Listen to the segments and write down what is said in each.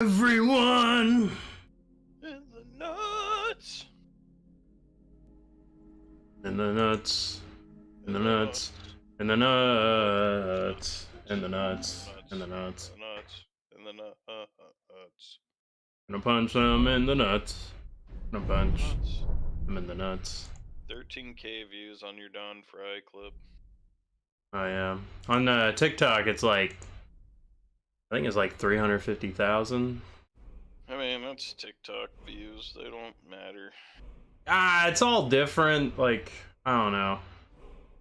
Everyone In the nuts. in the nuts, in the nuts, in the nuts, in the nuts, in the nuts. In the nuts. Gonna punch them in the nuts. Gonna punch them in the nuts. 13K views on your Don Fry clip. Oh yeah. On TikTok, it's like, I think it's like 350,000. I mean, that's TikTok views. They don't matter. It's all different. Like, I don't know.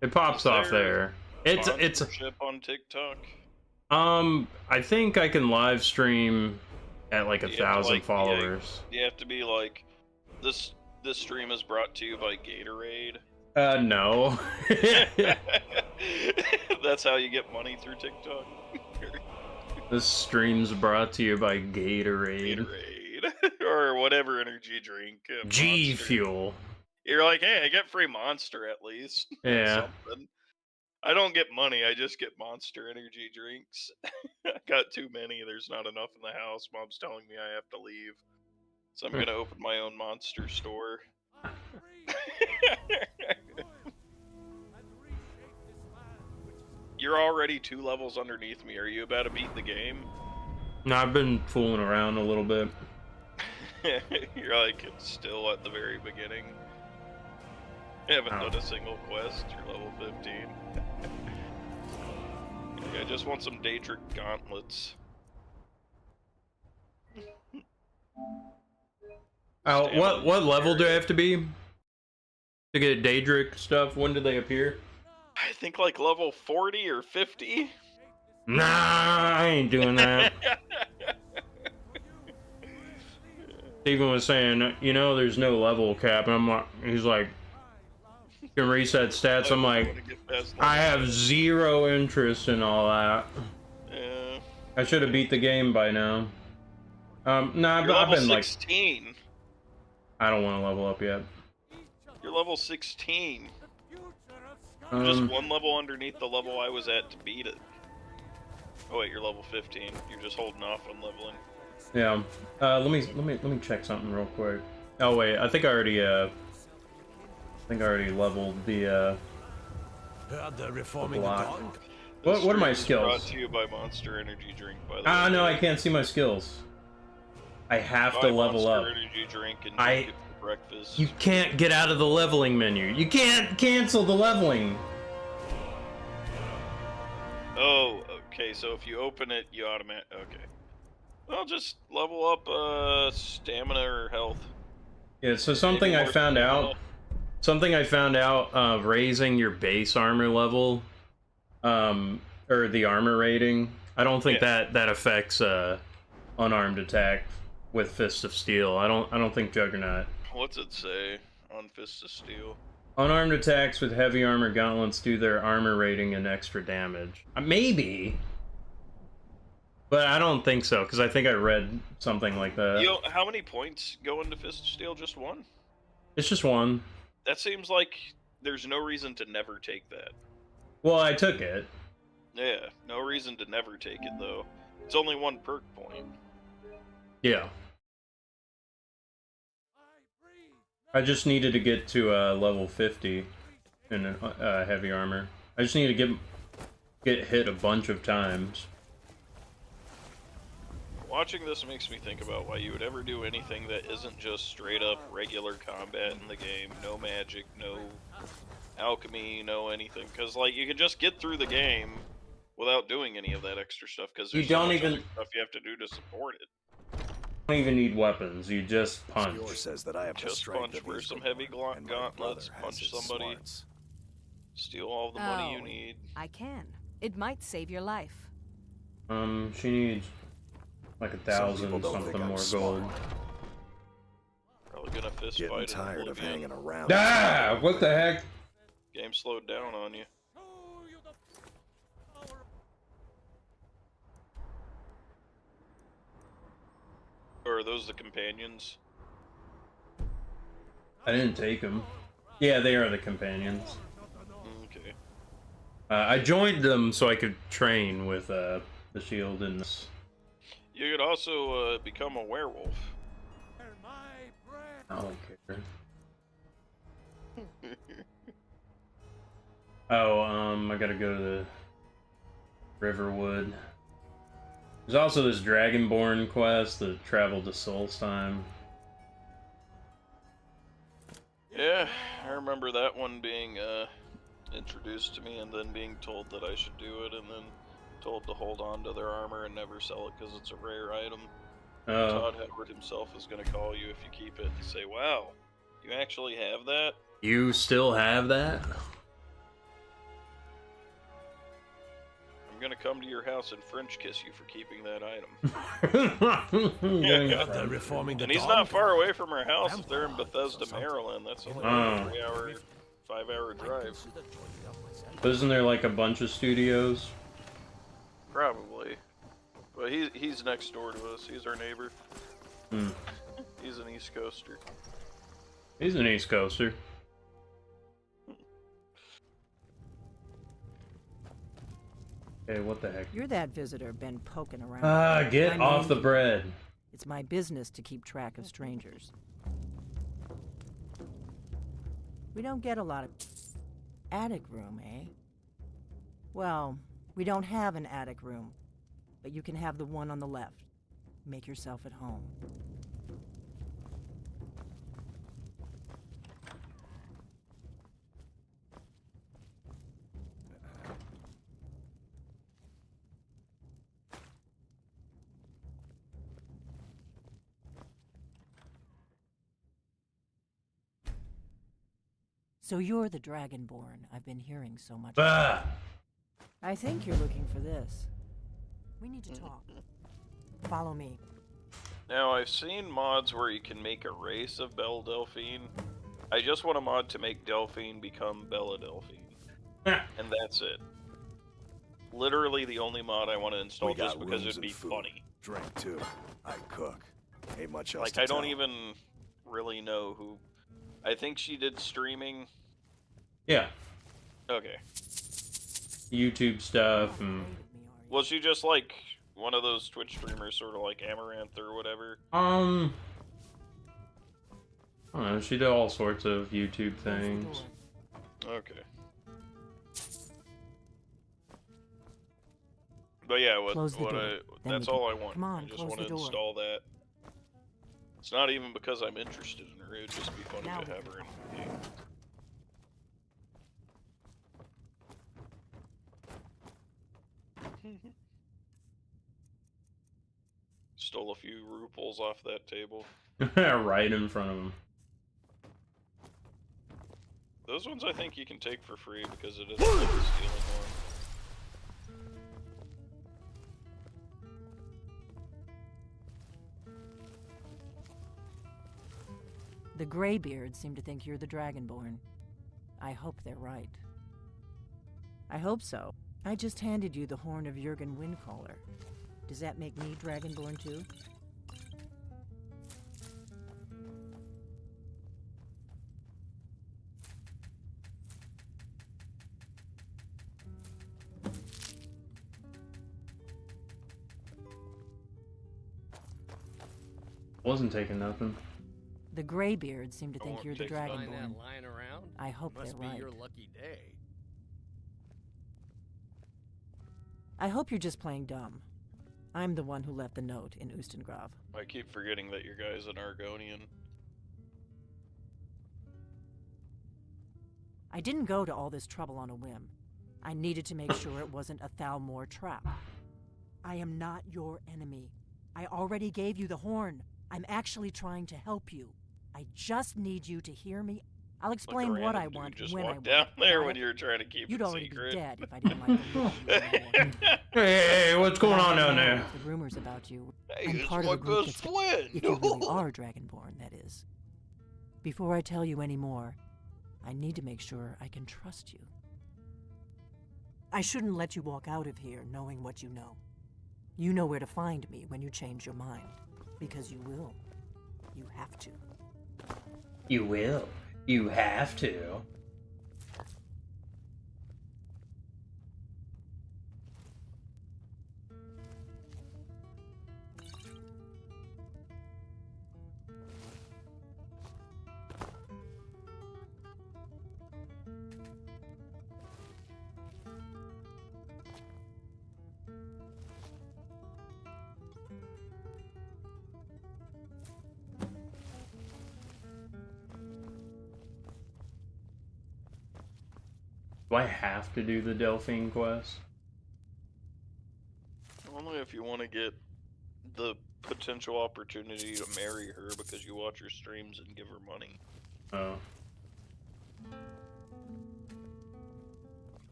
It pops off there. It's sponsorship on TikTok. I think I can live stream at like 1,000 followers. You have to be like, this stream is brought to you by Gatorade. No. That's how you get money through TikTok. This stream's brought to you by Gatorade. Or whatever energy drink. G Monster. Fuel. You're like, hey, I get free Monster at least. Yeah. Something. I don't get money, I just get Monster energy drinks. I got too many, there's not enough in the house. Mom's telling me I have to leave. So I'm gonna open my own Monster store. You're already 2 levels underneath me. Are you about to beat the game? No, I've been fooling around a little bit. You're like, it's still at the very beginning. You haven't done a single quest. You're level 15. I just want some Daedric gauntlets. What level do I have to be to get Daedric stuff? When do they appear? I think like level 40 or 50. Nah, I ain't doing that. Steven was saying, you know, there's no level cap, and I'm like, he's like, you can reset stats. I'm like, I have zero interest in all that. Yeah. I should have beat the game by now. Nah, I've been 16. Like, I don't want to level up yet. You're level 16. You're just 1 level underneath the level I was at to beat it. Oh wait, you're level 15. You're just holding off on leveling. Yeah. Let me check something real quick. Oh wait, I think I already leveled the block. What are my skills? Brought to you by Monster Energy Drink, by the way. No, I can't see my skills. I have to level up. Energy drink and drink it for breakfast. You can't get out of the leveling menu. You can't cancel the leveling. Oh, okay. So if you open it, you automatic. Okay. Well, just level up stamina or health. Yeah. So something I found out. Something I found out. Raising your base armor level, or the armor rating. I don't think that affects unarmed attack with Fist of Steel. I don't think Juggernaut. What's it say on Fist of Steel? Unarmed attacks with heavy armor gauntlets do their armor rating and extra damage. Maybe. But I don't think so, because I think I read something like that. Yo, how many points go into Fist of Steel? Just 1? It's just 1. That seems like there's no reason to never take that. Well, I took it. Yeah, no reason to never take it, though. It's only 1 perk point. Yeah. I just needed to get to level 50 in heavy armor. I just need to get hit a bunch of times. Watching this makes me think about why you would ever do anything that isn't just straight up regular combat in the game. No magic, no alchemy, no anything. Because, like, you can just get through the game without doing any of that extra stuff. Because there's so much other stuff you have to do to support it. You don't even need weapons. You just punch. Says that I have just punch. Wear some heavy gauntlets. Punch somebody. Steal all the money you need. I can. It might save your life. She needs like 1,000 something more gold. Probably gonna fist fight. Getting tired of hanging around. Ah! What the heck? Game slowed down on you. Or are those the companions? I didn't take them. Yeah, they are the companions. Okay. I joined them so I could train with the shield and this. You could also become a werewolf. I don't care. Oh, I gotta go to Riverwood. There's also this Dragonborn quest, the travel to Solstheim. Yeah, I remember that one being introduced to me and then being told that I should do it and then told to hold on to their armor and never sell it because it's a rare item. Todd Howard himself is going to call you if you keep it and say, wow, you actually have that? You still have that? I'm going to come to your house and French kiss you for keeping that item. They're reforming the And he's dog not far pound. away from our house. If they're in Bethesda, Maryland, that's only a 3-hour, 5-hour drive. Isn't there like a bunch of studios? Probably. But he's next door to us. He's our neighbor. Hmm. He's an East Coaster. He's an East Coaster. Okay, what the heck? You're that visitor been poking around. Get I'm off the Andy. bread. It's my business to keep track of strangers. We don't get a lot of attic room, eh? Well, we don't have an attic room, but you can have the one on the left. Make yourself at home. So you're the Dragonborn I've been hearing so much about. Bah! I think you're looking for this. We need to talk. Follow me. Now, I've seen mods where you can make a race of Belle Delphine. I just want a mod to make Delphine become Bella Delphine. And that's it. Literally the only mod I want to install We got just because rooms it'd be and food. funny. Drink too. I cook. Ain't much else Like, to I don't tell. even really know who... I think she did streaming. Yeah. Okay. YouTube stuff and Was she just like one of those Twitch streamers, sort of like Amaranth or whatever? I don't know, she did all sorts of YouTube things. Okay. But yeah, Close the door. Then that's we all can- I want. Come on, I just close want the to door. install that. It's not even because I'm interested in her, it'd just be funny Now to we have her in the game. Stole a few ruples off that table. Right in front of him. Those ones I think you can take for free because it isn't like the stealing one. The Greybeards seem to think you're the Dragonborn. I hope they're right. I hope so. I just handed you the horn of Jurgen Windcaller. Does that make me Dragonborn too? Wasn't taking nothing. The Greybeards seem to think won't you're the take mine. Find that Dragonborn. lying around? I hope Must they're be right. your lucky day. I hope you're just playing dumb. I'm the one who left the note in Ustengrav. I keep forgetting that your guy's an Argonian. I didn't go to all this trouble on a whim. I needed to make sure it wasn't a Thalmor trap. I am not your enemy. I already gave you the horn. I'm actually trying to help you. I just need you to hear me. I'll Like a explain what I random dude want just when I walked want. down there Got when it? you were trying to keep You'd it already secret. be dead if I didn't like the look of you anymore. Hey, what's going on down there? The rumors about you. Hey, I'm it's part my of a group best that's... friend. If you really are Dragonborn, that is. Before I tell you any more, I need to make sure I can trust you. I shouldn't let you walk out of here knowing what you know. You know where to find me when you change your mind. Because you will. You have to. You will. You have to. Do I have to do the Delphine quest? Only if you want to get the potential opportunity to marry her because you watch her streams and give her money. Oh.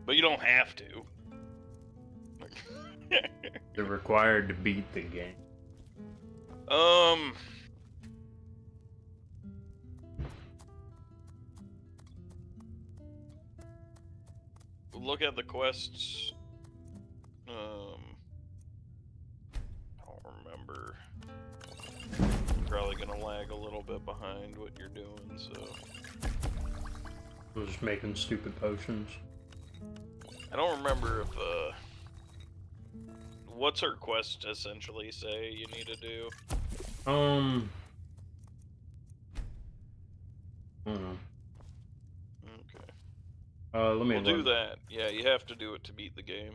But you don't have to. They're required to beat the game. Look at the quests. I don't remember. You're probably gonna lag a little bit behind what you're doing, so. I'm just making stupid potions. I don't remember if, what's her quest essentially say you need to do? I don't know. Okay. Let me We'll do look. that. Yeah, you have to do it to beat the game.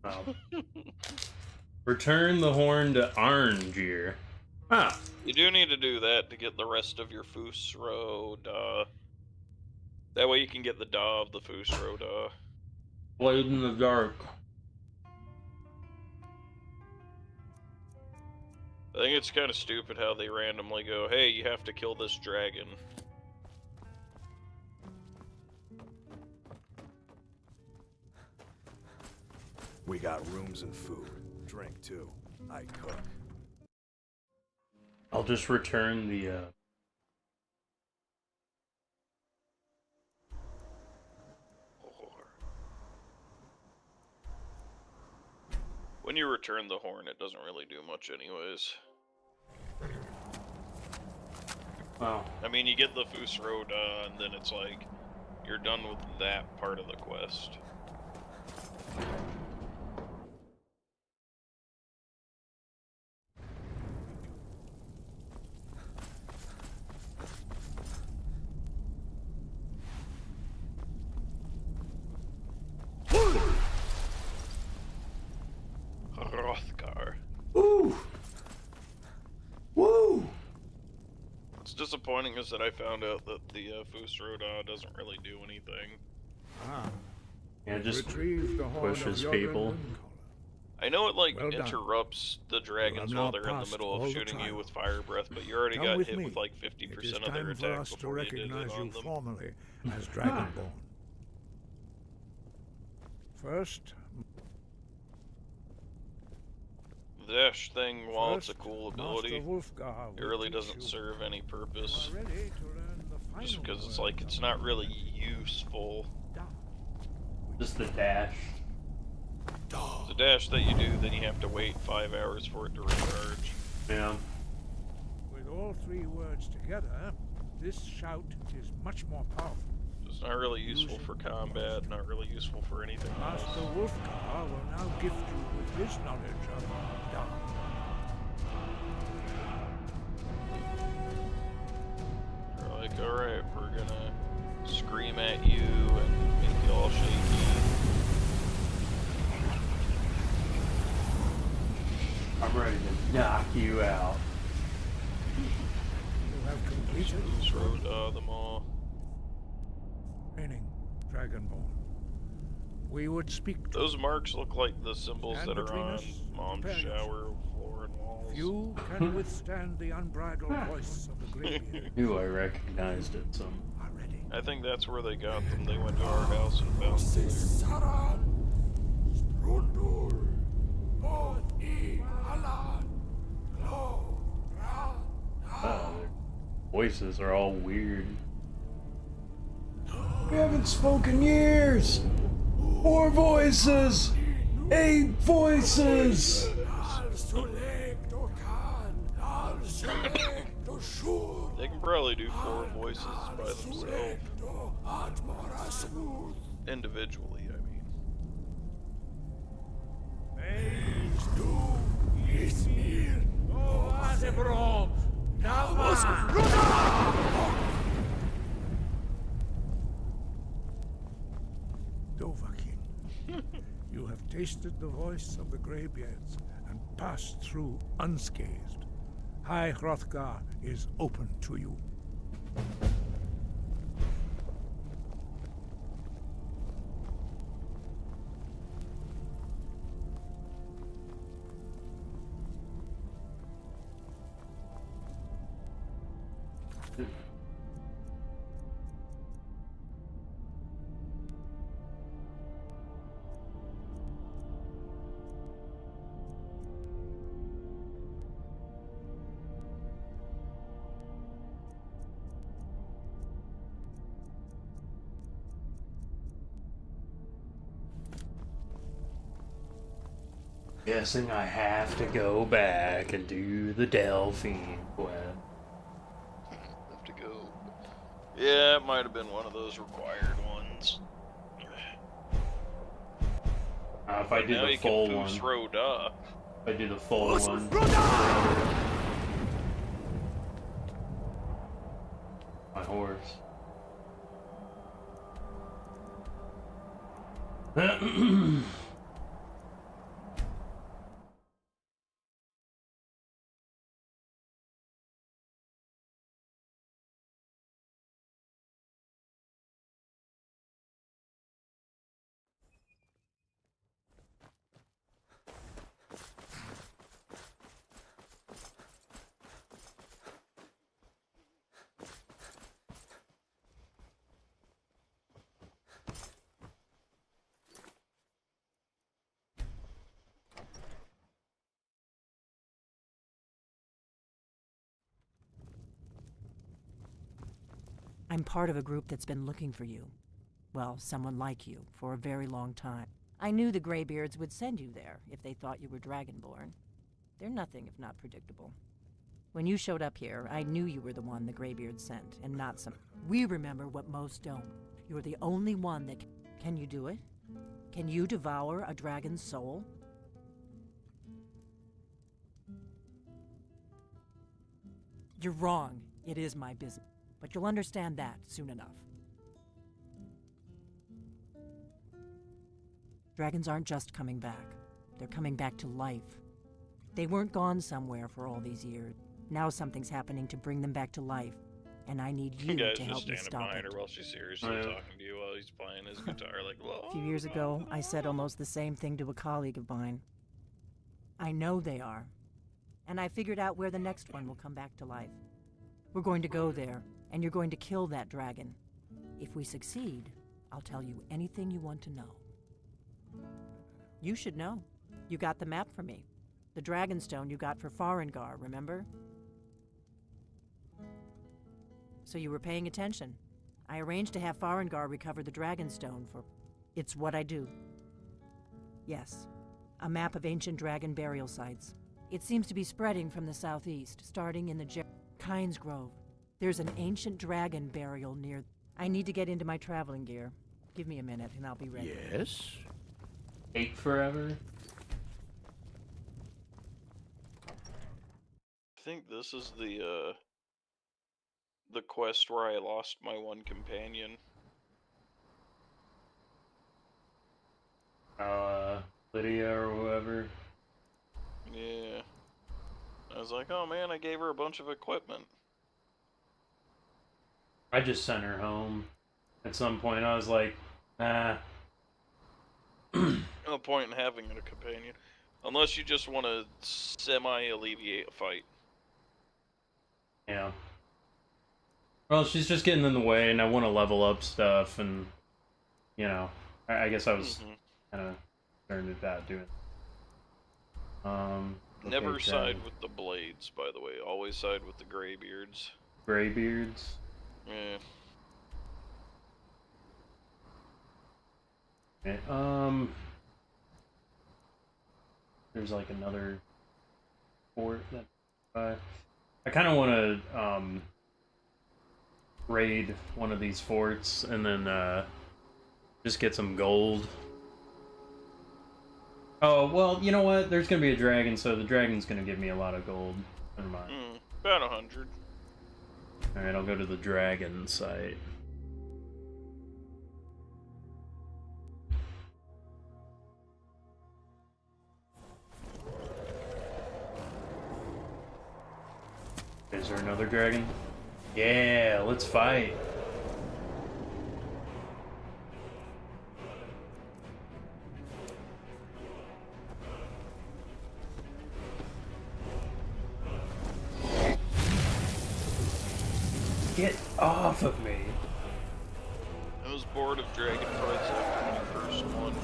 Oh. Return the horn to Arngeir. Ah. You do need to do that to get the rest of your Fusro Da. That way you can get the Da of the Fusro Da. Blade in the dark. I think it's kind of stupid how they randomly go, hey, you have to kill this dragon. We got rooms and food. Drink, too. I cook. I'll just return the, When you return the horn, it doesn't really do much anyways. Wow. I mean, you get the Fusro Da, and then it's like, you're done with that part of the quest. Hrothgar. Woo! Woo! What's disappointing is that I found out that the Fusro Da doesn't really do anything. Yeah, just Retrieve the horn pushes of people. I know it like Well done. interrupts the dragons You while have they're now in the passed middle all of the shooting you trials. with fire breath, but you already Come got with hit me. with like It is 50% of their time for attack us to before you did it recognize on you them. formally as Dragonborn. First, The dash thing, while it's a cool Master ability, Wulfgar it will really teach doesn't you. serve any You purpose. are ready to learn the Just final because it's word like, it's of not the really Dragon. useful. Just the dash. The dash that you do, then you have to wait 5 hours for it to recharge. Yeah. With all three words together, this shout is much more powerful. It's not really useful for combat, not really useful for anything else. Master Wulfgar will now gift you with his knowledge of dark. They're like, alright, we're gonna scream at you and make you all shaky. I'm ready to knock you out. You have completed Just wrote them all. training, Dragonborn. We would speak to Those marks look like the symbols And that are between on us, Mom's prepare yourself. shower floor and walls. few can withstand the unbridled voice of the Greybeard. Knew I recognized it some. Are ready. I think that's where they got them. They went to our house and found them. Their voices are all weird. We haven't spoken years! 4 voices! 8 voices! They can probably do 4 voices by themselves. Individually, I mean. Dovahkiin, you have tasted the voice of the Greybeards and passed through unscathed. High Hrothgar is open to you. Guessing I have to go back and do the Delphine quest. Have to go. Yeah, it might have been one of those required ones. If I do now the you full can one. Road up. If I do the full one. My horse. I'm part of a group that's been looking for you. Well, someone like you, for a very long time. I knew the Greybeards would send you there if they thought you were Dragonborn. They're nothing if not predictable. When you showed up here, I knew you were the one the Greybeards sent, and not some... We remember what most don't. You're the only one that... Can you do it? Can you devour a dragon's soul? You're wrong. It is my business. But you'll understand that soon enough. Dragons aren't just coming back. They're coming back to life. They weren't gone somewhere for all these years. Now something's happening to bring them back to life. And I need you to help me stop behind it. her while she's seriously talking to you while he's playing his guitar, like, whoa. A few years ago, I said almost the same thing to a colleague of mine. I know they are. And I figured out where the next one will come back to life. We're going to go there, and you're going to kill that dragon. If we succeed, I'll tell you anything you want to know. You should know. You got the map for me. The Dragonstone you got for Farengar, remember? So you were paying attention. I arranged to have Farengar recover the Dragonstone for... It's what I do. Yes, a map of ancient dragon burial sites. It seems to be spreading from the southeast, starting in the Kynes Grove. There's an ancient dragon burial near... I need to get into my traveling gear. Give me a minute and I'll be ready. Yes? Take forever? I think this is the quest where I lost my one companion. Lydia or whoever. Yeah. I was like, oh man, I gave her a bunch of equipment. I just sent her home. At some point, I was like, nah. No point in having a companion. Unless you just want to semi-alleviate a fight. Yeah. Well, she's just getting in the way, and I want to level up stuff, and, you know, I guess I was kind of concerned about doing Never side with the blades, by the way. Always side with the Greybeards. Greybeards? Yeah. Okay, there's like another fort that I kind of want to raid one of these forts and then just get some gold. Oh, well, you know what? There's gonna be a dragon, so the dragon's gonna give me a lot of gold. Never mind. About 100. Alright, I'll go to the dragon site. Is there another dragon? Yeah, let's fight. Get off of me. I was bored of dragon fights after my first one.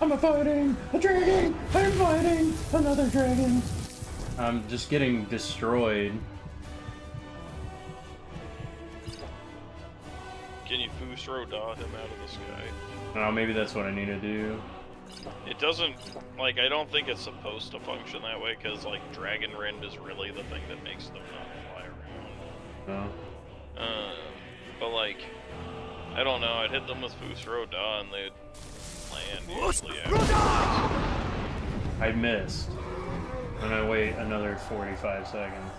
I'm fighting a dragon! I'm fighting another dragon! I'm just getting destroyed. Can you Fusro Da him out of the sky? Oh, maybe that's what I need to do. It doesn't, like, I don't think it's supposed to function that way, because, like, Dragon Rend is really the thing that makes them not fly around. Oh. But, like, I don't know, I'd hit them with Fusro Da and they'd land usually afterwards. I missed. I'm gonna wait another 45 seconds.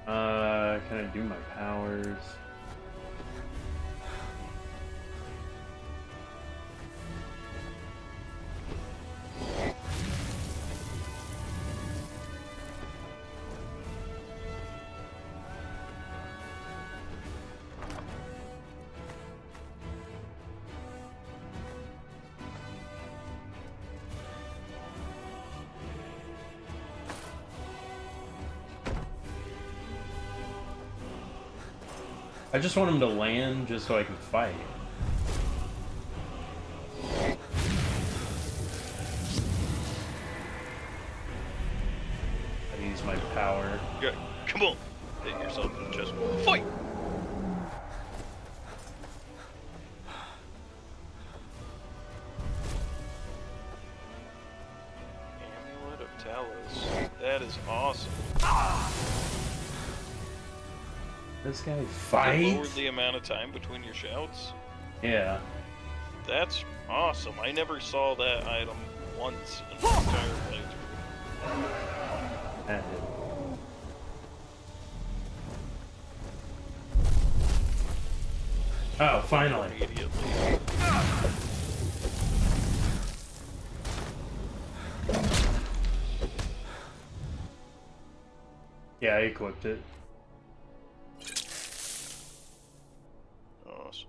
Can I do my powers? I just want him to land just so I can fight. I use my power. Yeah, come on! Hit yourself in the chest. Fight! Amulet of Talos. That is awesome. This guy You fights? lowered the amount of time between your shouts? Yeah. That's awesome. I never saw that item once in my entire playthrough. That did. Oh, finally. Immediately. Yeah, I equipped it. Awesome.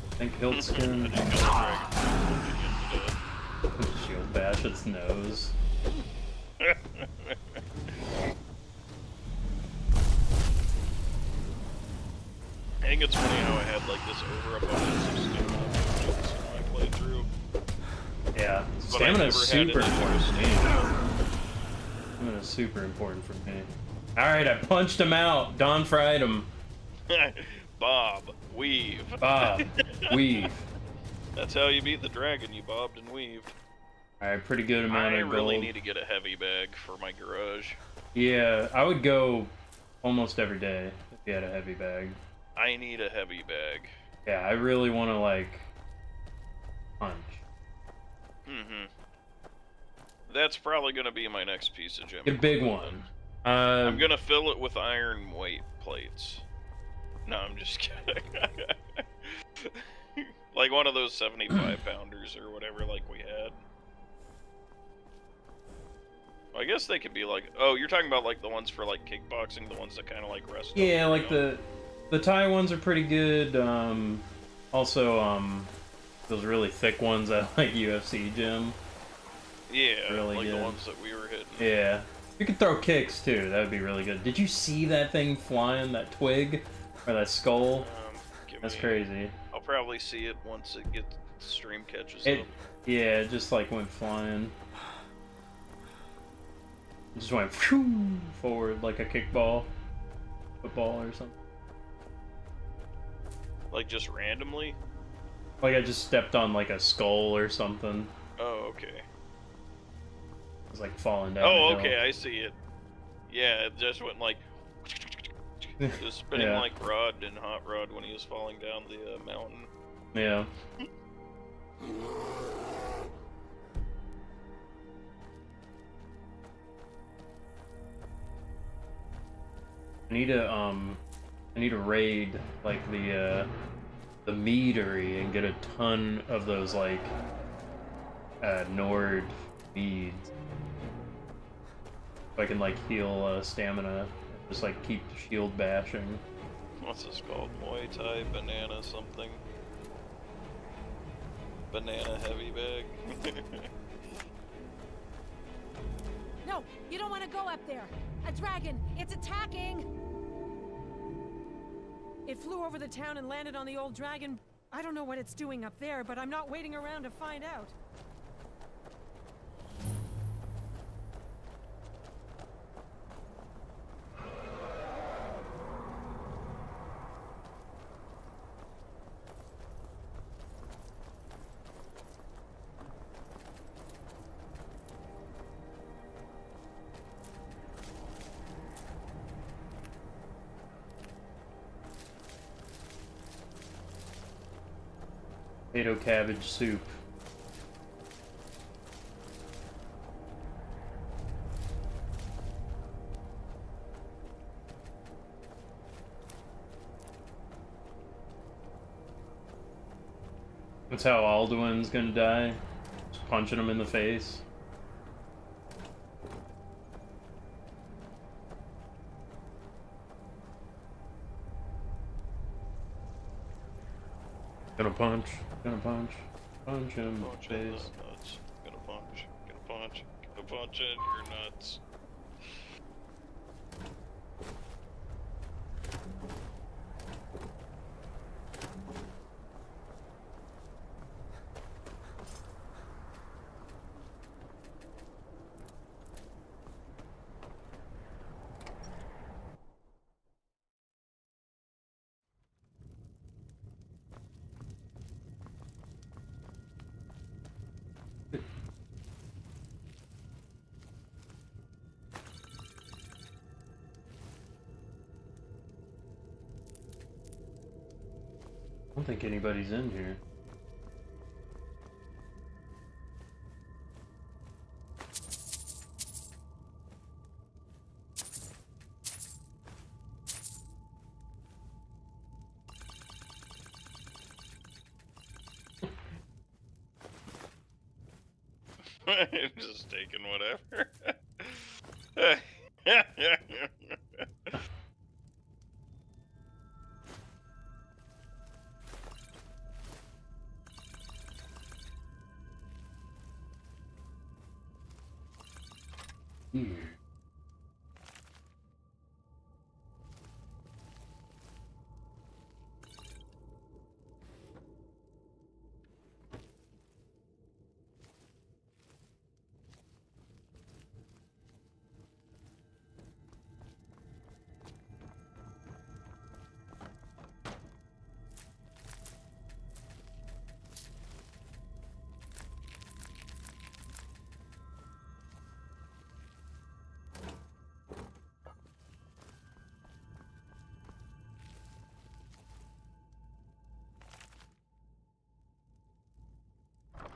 I think hilt skin. Shield bash its nose. I think it's funny how I had like this overabundance of stamina in my playthrough. Yeah, But stamina I is never super had an important for me. extra Stamina is super important for me. Alright, I punched him out. Don fried him. Bob, weave. Bob, weave. That's how you beat the dragon, you bobbed and weaved. Alright, pretty good amount I of really gold. need to get a heavy bag for my garage. Yeah, I would go almost every day if you had a heavy bag. I need a heavy bag. Yeah, I really want to, like, punch. Mm-hmm. That's probably going to be my next piece of gem. A big equipment. one. I'm going to fill it with iron weight plates. No, I'm just kidding. Like one of those 75-pounders or whatever like we had. I guess they could be like... Oh, you're talking about like the ones for like kickboxing, the ones that kind of like rest Yeah, up, like you know? the Thai ones are pretty good. Also, those really thick ones at like UFC gym. Yeah, really like good. the ones that we were hitting. Yeah. You could throw kicks too, that would be really good. Did you see that thing flying, that twig? Or that skull? That's crazy. I'll probably see it once it gets stream catches It, up. yeah, it just like went flying. It just went phew, forward like a kickball, football or something. Like just randomly? Like I just stepped on like a skull or something. Oh, okay. It was like falling down. Oh, the okay, hill. I see it. Yeah, it just went like... Just spinning Yeah. like Rod and Hot Rod when he was falling down the mountain. Yeah. I need to raid like the meadery and get a ton of those like Nord beads. So I can like heal stamina and just like keep the shield bashing. What's this called? Muay Thai banana something. Banana heavy bag. No, you don't want to go up there. A dragon, it's attacking. It flew over the town and landed on the old dragon. I don't know what it's doing up there, but I'm not waiting around to find out. Potato cabbage soup. That's how Alduin's gonna die. Just punching him in the face. Gonna punch, punch him in the Punch in face. the nuts. Gonna punch in your nuts. I don't think anybody's in here. Just taking whatever. Here.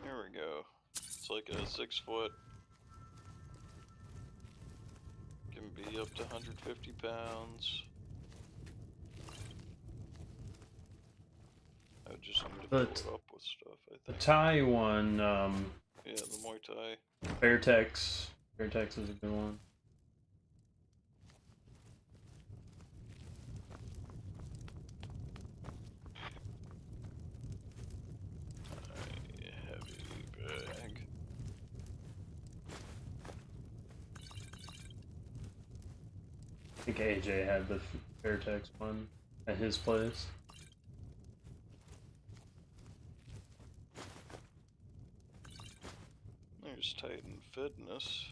There we go. It's like a 6 foot. Can be up to 150 pounds. I just need to fill But it up with stuff, I the think. Thai one, Yeah, the Muay Thai. Beartex. Beartex is a good one. Heavy bag. I think AJ had the Beartex one at his place. There's Titan Fitness.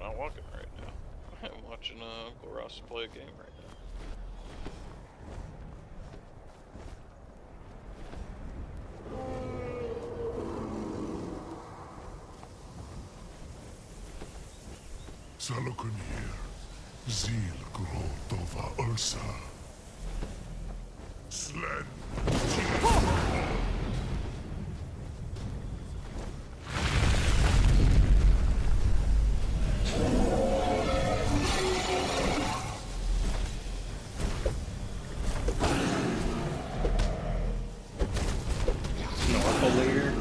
not walking right now. I'm watching Uncle Ross play a game right now. Salukun here. Zil Grotova Ursa. Slen. Snorkel leader.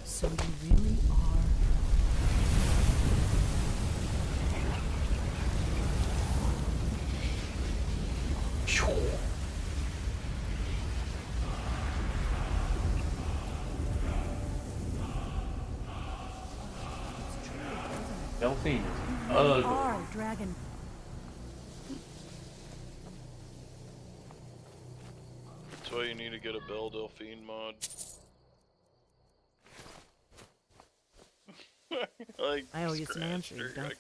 So you really are... Delphine is You ugly. are dragon. That's why you need to get a Belle Delphine mod. Like, I owe you some scratched answers, her, don't like,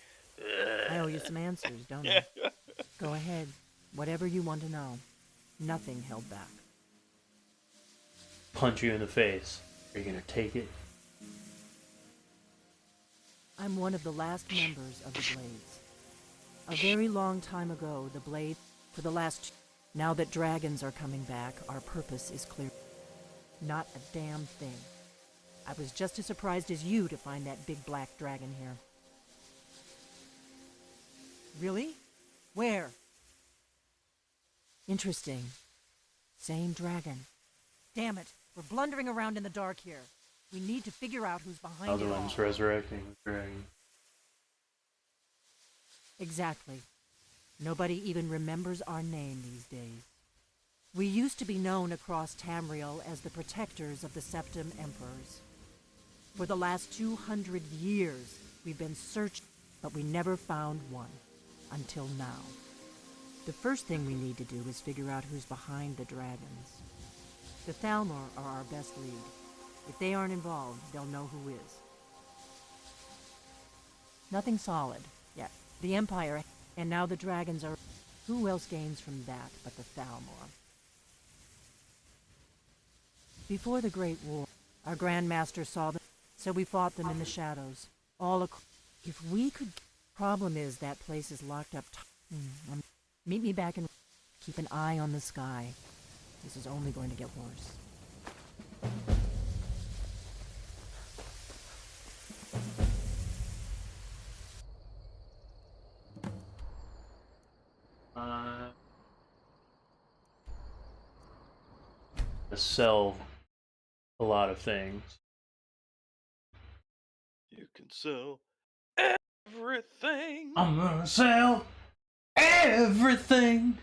I owe you some answers, don't yeah. I? Go ahead. Whatever you want to know. Nothing held back. Punch you in the face. Are you gonna take it? I'm one of the last members of the Blades. A very long time ago, the Blade, for the last... Now that dragons are coming back, our purpose is clear. Not a damn thing. I was just as surprised as you to find that big black dragon here. Really? Where? Interesting. Same dragon. Damn it, we're blundering around in the dark here. We need to figure out who's behind Other it all. one's resurrecting the dragon. Exactly. Nobody even remembers our name these days. We used to be known across Tamriel as the protectors of the Septim Emperors. For the last 200 years, we've been searching, but we never found one. Until now. The first thing we need to do is figure out who's behind the dragons. The Thalmor are our best lead. If they aren't involved, they'll know who is. Nothing solid, yet. The Empire, and now the dragons are... Who else gains from that but the Thalmor? Before the Great War, our Grand Master saw them, so we fought them in the shadows. If we could... Problem is, that place is locked up. Meet me back and keep an eye on the sky. This is only going to get worse. To sell a lot of things. You can sell everything. I'm gonna sell everything.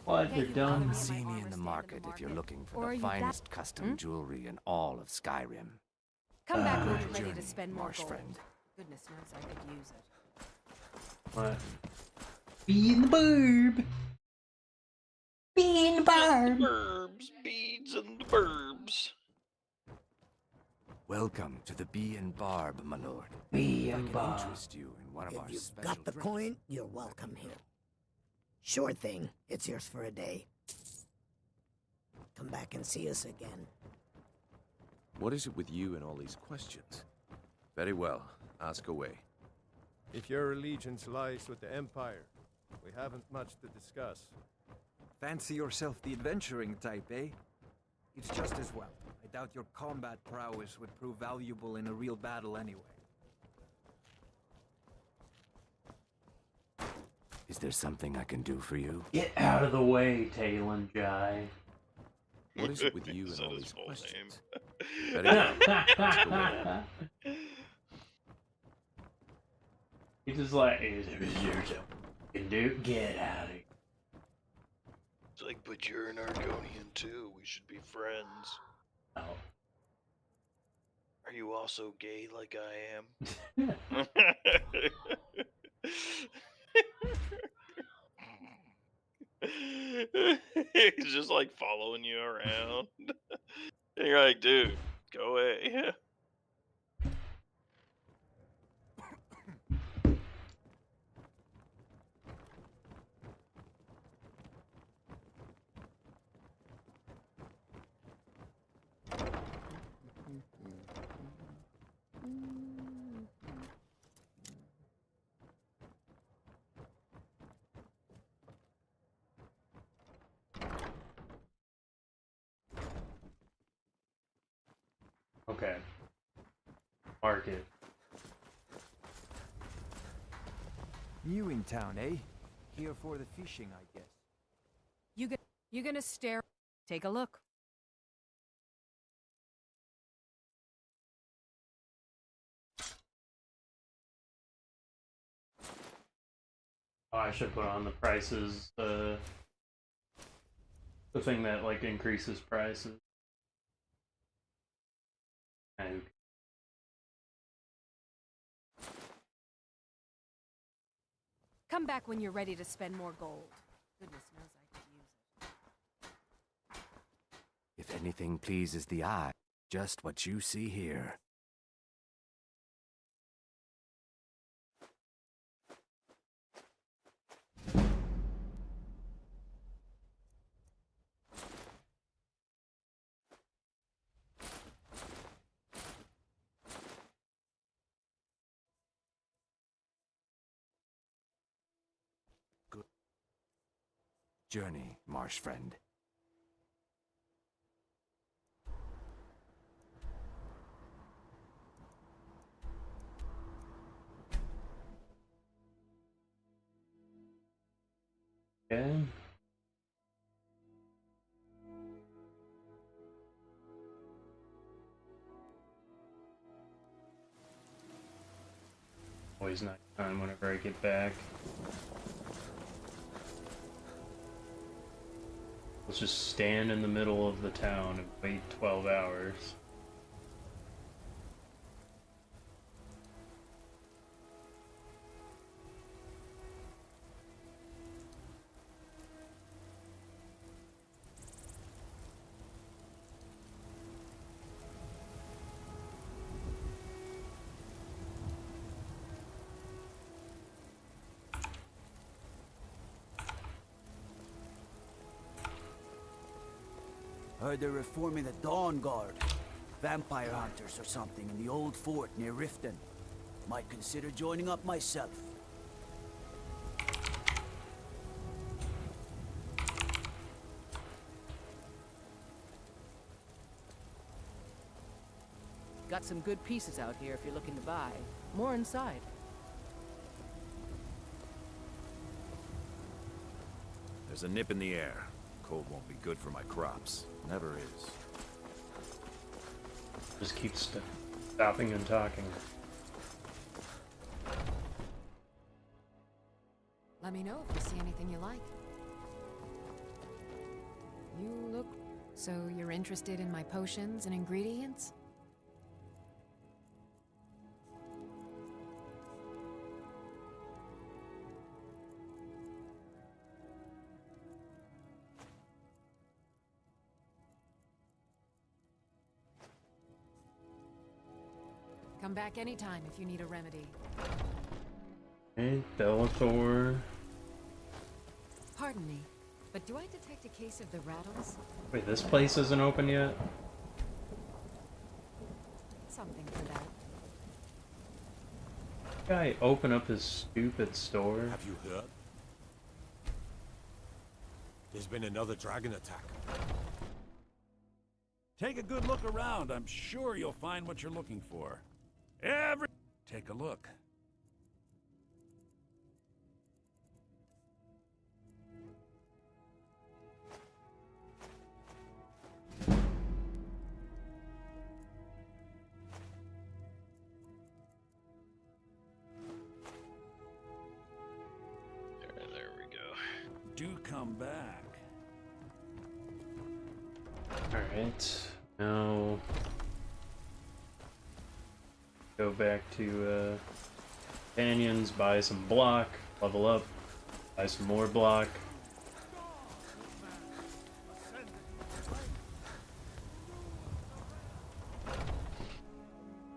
What? They're done. Come see me in the market if you're looking Or for are the you finest custom jewelry in all of Skyrim. Come back when you're Journey, ready to spend more Marsh gold. friend. Goodness knows I could use it. What? Be in the burb. Be in the burb. Burbs, beads, and the burbs. Welcome to the Bee and Barb, my lord. Be If I in can barb. interest you in one of our If you've special got the drinks. coin, you're welcome here. Sure thing. It's yours for a day. Come back and see us again. What is it with you and all these questions? Very well. Ask away. If your allegiance lies with the Empire, we haven't much to discuss. Fancy yourself the adventuring type, eh? It's just as well. I doubt your combat prowess would prove valuable in a real battle anyway. Is there something I can do for you? Get out of the way, Talon Jai. What is it with you and Said all his these full questions? name. Very well. Ask away. He's just like, is there something you can do? Get out of here. It's like, but you're an Argonian too. We should be friends. Oh. Are you also gay like I am? He's just like following you around. And you're like, dude, go away. Okay. Market. New in town, eh? Here for the fishing, I guess. You gonna stare? Take a look. Oh, I should put on the prices, the thing that, like, increases prices. Okay. Come back when you're ready to spend more gold. Goodness knows I could use it. If anything pleases the eye, just what you see here. Good journey, Marsh friend. Okay. Always night time whenever I get back. Let's just stand in the middle of the town and wait 12 hours. Heard they're reforming the Dawn Guard. Vampire hunters or something in the old fort near Riften. Might consider joining up myself. Got some good pieces out here if you're looking to buy. More inside. There's a nip in the air. Cold won't be good for my crops. Never is. Just keep stopping and talking. Let me know if you see anything you like. So you're interested in my potions and ingredients? Come back anytime if you need a remedy. Hey, Bellator. Pardon me, but do I detect a case of the rattles? Wait, this place isn't open yet? Something for that. Guy open up his stupid store. Have you heard? There's been another dragon attack. Take a good look around. I'm sure you'll find what you're looking for. Take a look. There we go. Do come back. Alright, now go back to canyons, buy some block, level up, buy some more block.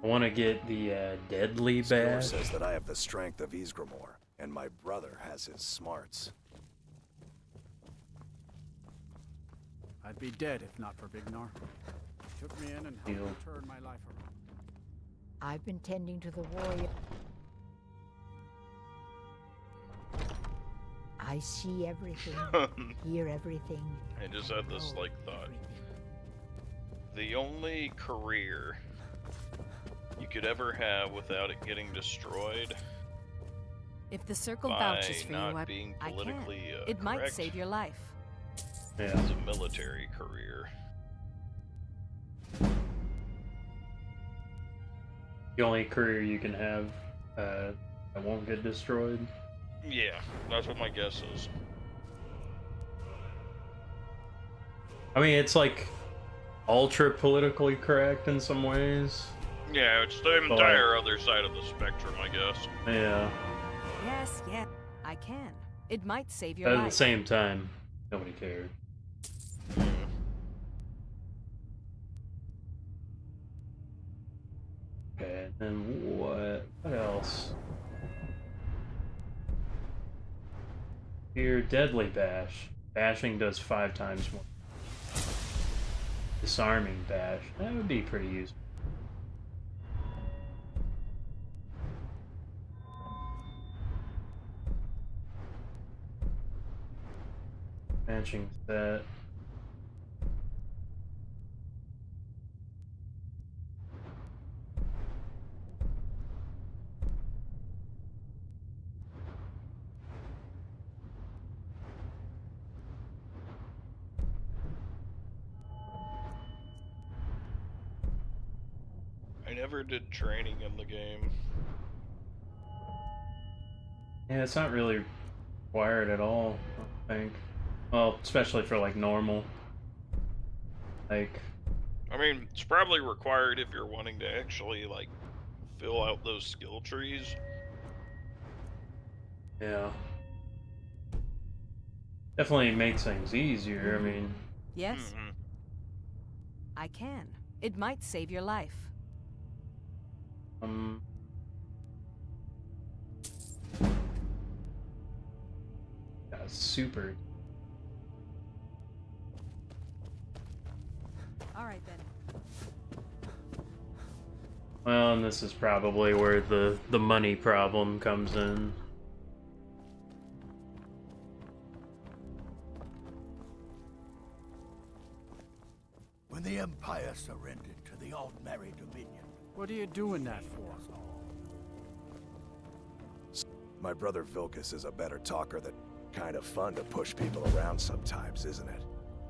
I want to get the deadly Skyrim bash. says that I have the strength of Ysgramor, and my brother has his smarts. I'd be dead if not for Vignar. Took me in and helped me turn my life around. I've been tending to the warrior. I see everything, hear everything. I just had this like thought. The only career you could ever have without it getting destroyed If the circle by vouches for not you, being I can. politically It might correct save your life. Yeah. is a military career. The only career you can have that won't get destroyed. Yeah, that's what my guess is. I mean, it's like ultra politically correct in some ways. Yeah, it's the But, entire other side of the spectrum, I guess. Yeah. Yes, yeah, I can. It might save your But at life. the same time, nobody cared. Okay, and then what else? Here, deadly bash. Bashing does 5 times more. Disarming bash. That would be pretty useful. Matching set. I never did training in the game. Yeah, it's not really required at all, I think. Well, especially for like normal. Like, I mean, it's probably required if you're wanting to actually, like, fill out those skill trees. yeah. Definitely makes things easier, I mean. Yes, I can. It might save your life. Yeah, super. All right then. Well, and this is probably where the money problem comes in. When the Empire surrendered to the Altmerry Dominion. What are you doing that for? My brother Vilkas is a better talker. That kind of fun to push people around sometimes, isn't it?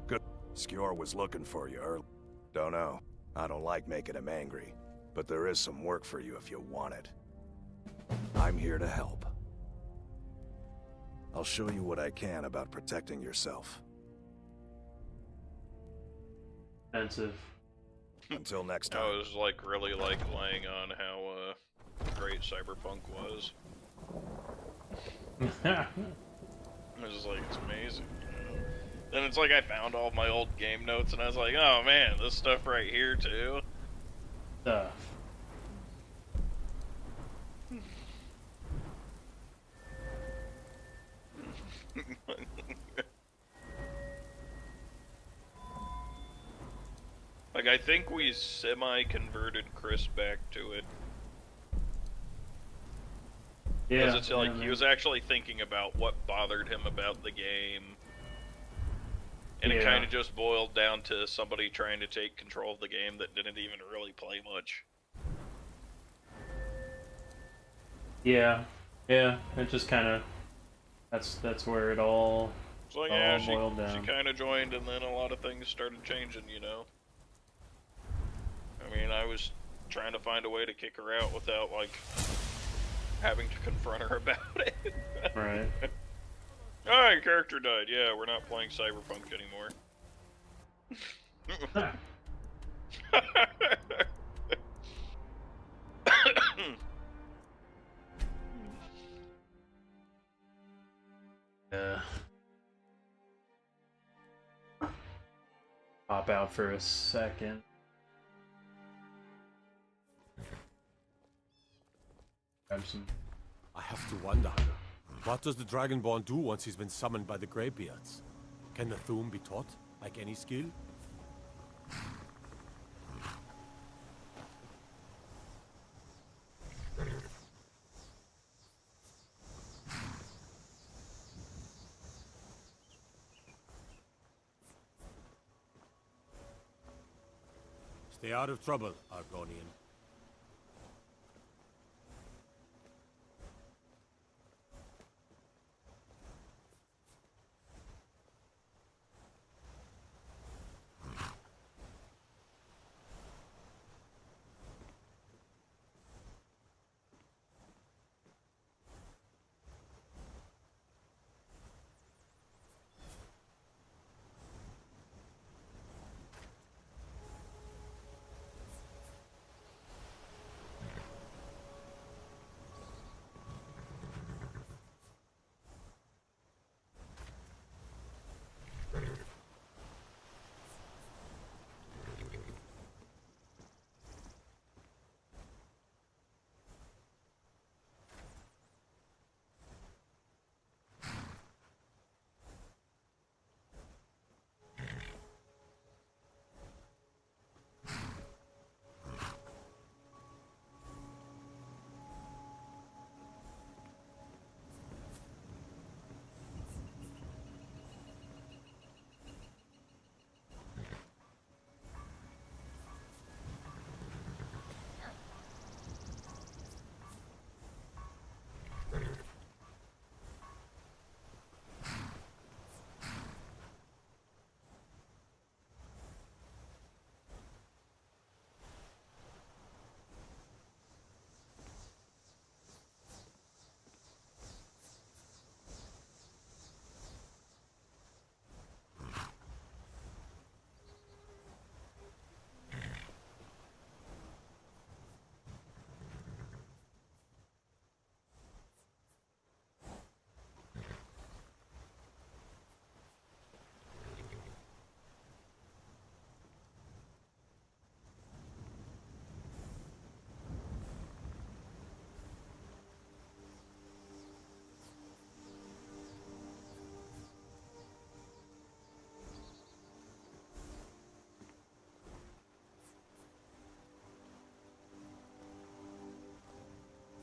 Good. Skjor was looking for you early. Don't know. I don't like making him angry, but there is some work for you if you want it. I'm here to help. I'll show you what I can about protecting yourself. Expensive. Until next I time. was like really like laying on how great Cyberpunk was. It was like, it's amazing. You know? Then it's like I found all my old game notes and I was like, oh man, this stuff right here too. Stuff. Like, I think we semi-converted Chris back to it. Yeah. Because it's like, he was actually thinking about what bothered him about the game. And it kind of just boiled down to somebody trying to take control of the game that didn't even really play much. Yeah. Yeah, it just kind of... That's where it all, It's like, all yeah, boiled down. she kind of joined and then a lot of things started changing, you know? I mean, I was trying to find a way to kick her out without, like, having to confront her about it. Right. Oh, your character died. Yeah, we're not playing Cyberpunk anymore. Pop out for a second. Grab some. I have to wonder, what does the Dragonborn do once he's been summoned by the Greybeards? Can the Thuum be taught, like any skill? Stay out of trouble, Argonian.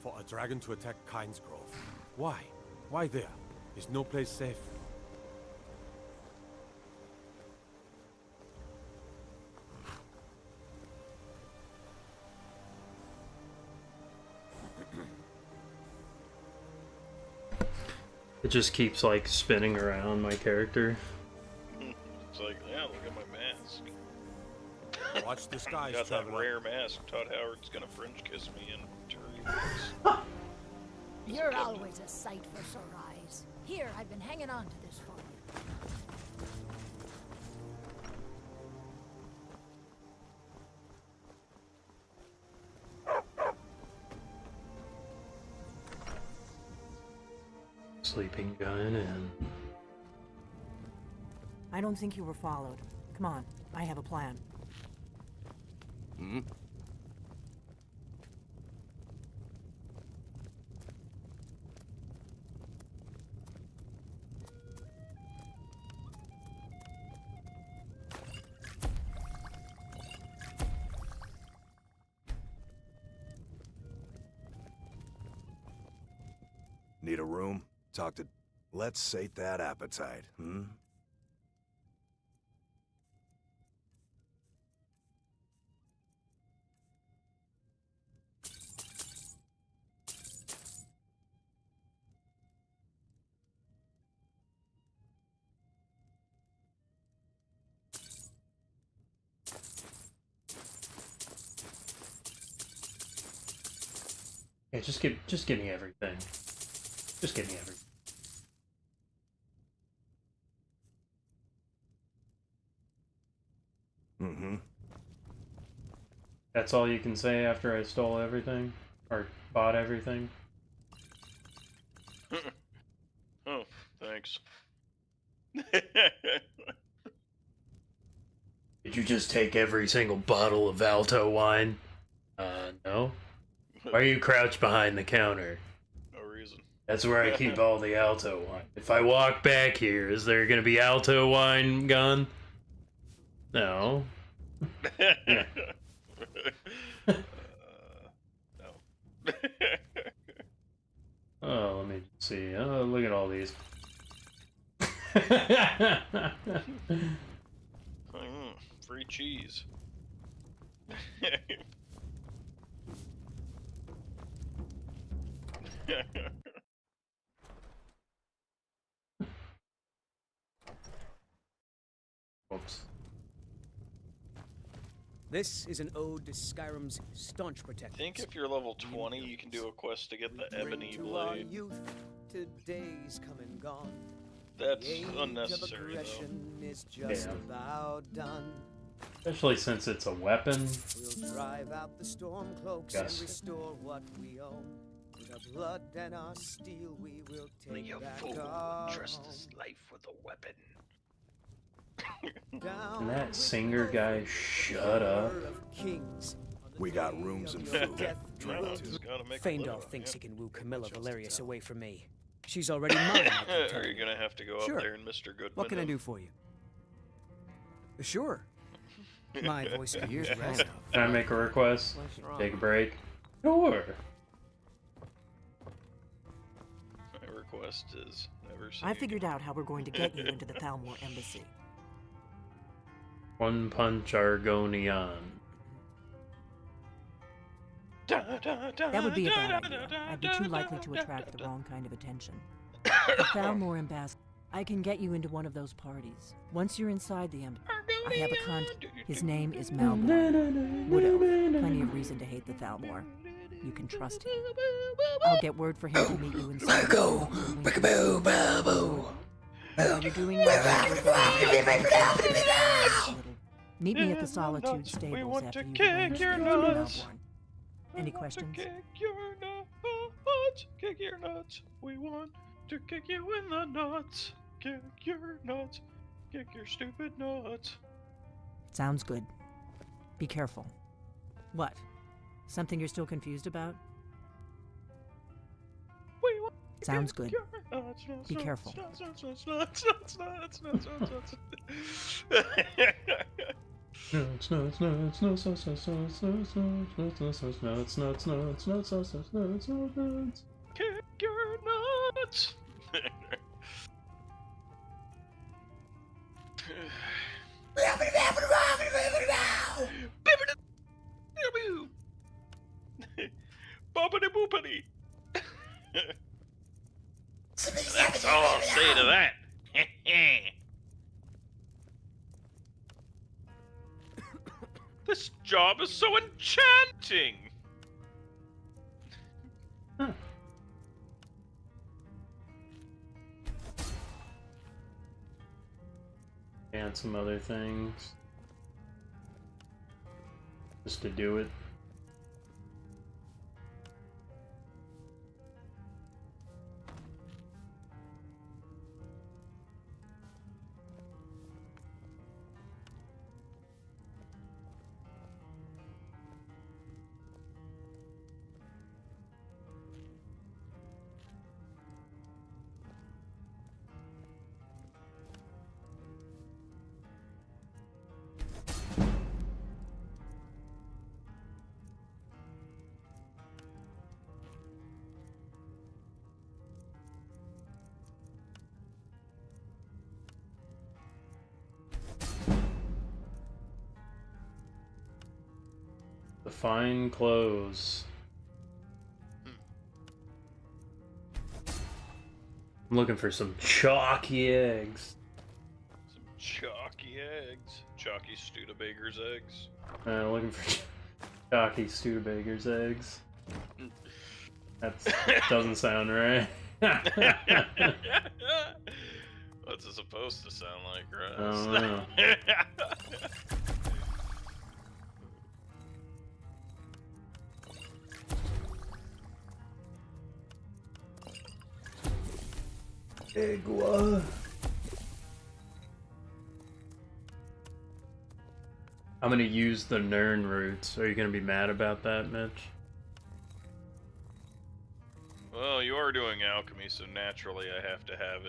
For a dragon to attack Kyne's Grove. Why? Why there? Is no place safe? It just keeps like spinning around my character. It's like, yeah, look at my mask. Watch the skies, Got that traveler. rare mask. Todd Howard's gonna French kiss me in You're always a sight for sore eyes. Here, I've been hanging on to this for you. sleeping giant in. I don't think you were followed. Come on, I have a plan. Hmm? Need a room? Talk to... Let's sate that appetite, hmm? Yeah, just give me everything. Just give me everything. Mm-hmm. That's all you can say after I stole everything? Or bought everything? Oh, thanks. Did you just take every single bottle of Alto wine? No. Why are you crouched behind the counter? No reason. That's where I keep all the Alto wine. If I walk back here, is there gonna be Alto wine gone? No. Yeah. No. Oh, let me see. Oh, look at all these. Free cheese. Oops. This is an ode to Skyrim's staunch protectors. I think if you're level 20, you can do a quest to get the ebony To our blade. youth, today's come and gone. That's The age unnecessary, of aggression though. is just Yeah. about done. Especially since it's a weapon. We'll drive out the storm cloaks Yes. and restore what we own. With our blood and our steel, we will take back our home. life with a weapon. And that singer guy, shut up. We got rooms and food. Feindal thinks he can woo Camilla Valerius away from me. She's already mine. I can tell Are you you. gonna have to go Sure. up there and Mr. Goodman? What can I him? do for you? Sure. My voice can use Can rest. I make a request? Take a break? Sure. My request is never see I figured out how we're going to get you into the Thalmor embassy. One punch Argonian. That would be a bad idea. I'd be too likely to attract the wrong kind of attention. The Thalmor ambassador. I can get you into one of those parties. Once you're inside the embassy, I have a contact. His name is Malborn. Wood Elf. Plenty of reason to hate the Thalmor. You can trust him. I'll get word for him to meet you inside. Go! You're doing Meet me at the Solitude stables after you've arranged the Malborn. Any questions? Kick your nuts, kick your nuts. We want to kick you in the nuts. Kick your nuts, kick your stupid nuts. Sounds good. Be careful. What? Something you're still confused about? We want to Sounds kick good. your nuts, nuts, Be nuts, careful. nuts, nuts, nuts, nuts, nuts, nuts, nuts, nuts, nuts. Nuts, nuts, nuts, nuts, nuts, nuts, nuts, nuts, nuts, nuts, nuts, nuts, nuts, nuts, nuts, nuts, nuts, nuts. Kick your nuts. Boppity boopity. That's all I'll say to that. This job is so enchanting. And some other things. Just to do it. fine clothes. I'm looking for some chalky eggs. Some chalky eggs. Chalky Studebaker's eggs. Looking for chalky Studebaker's eggs. That doesn't sound right. What's it supposed to sound like, Russ? I don't know. Egwa. I'm gonna use the Nern roots. Are you gonna be mad about that, Mitch? Well, you are doing alchemy, so naturally I have to have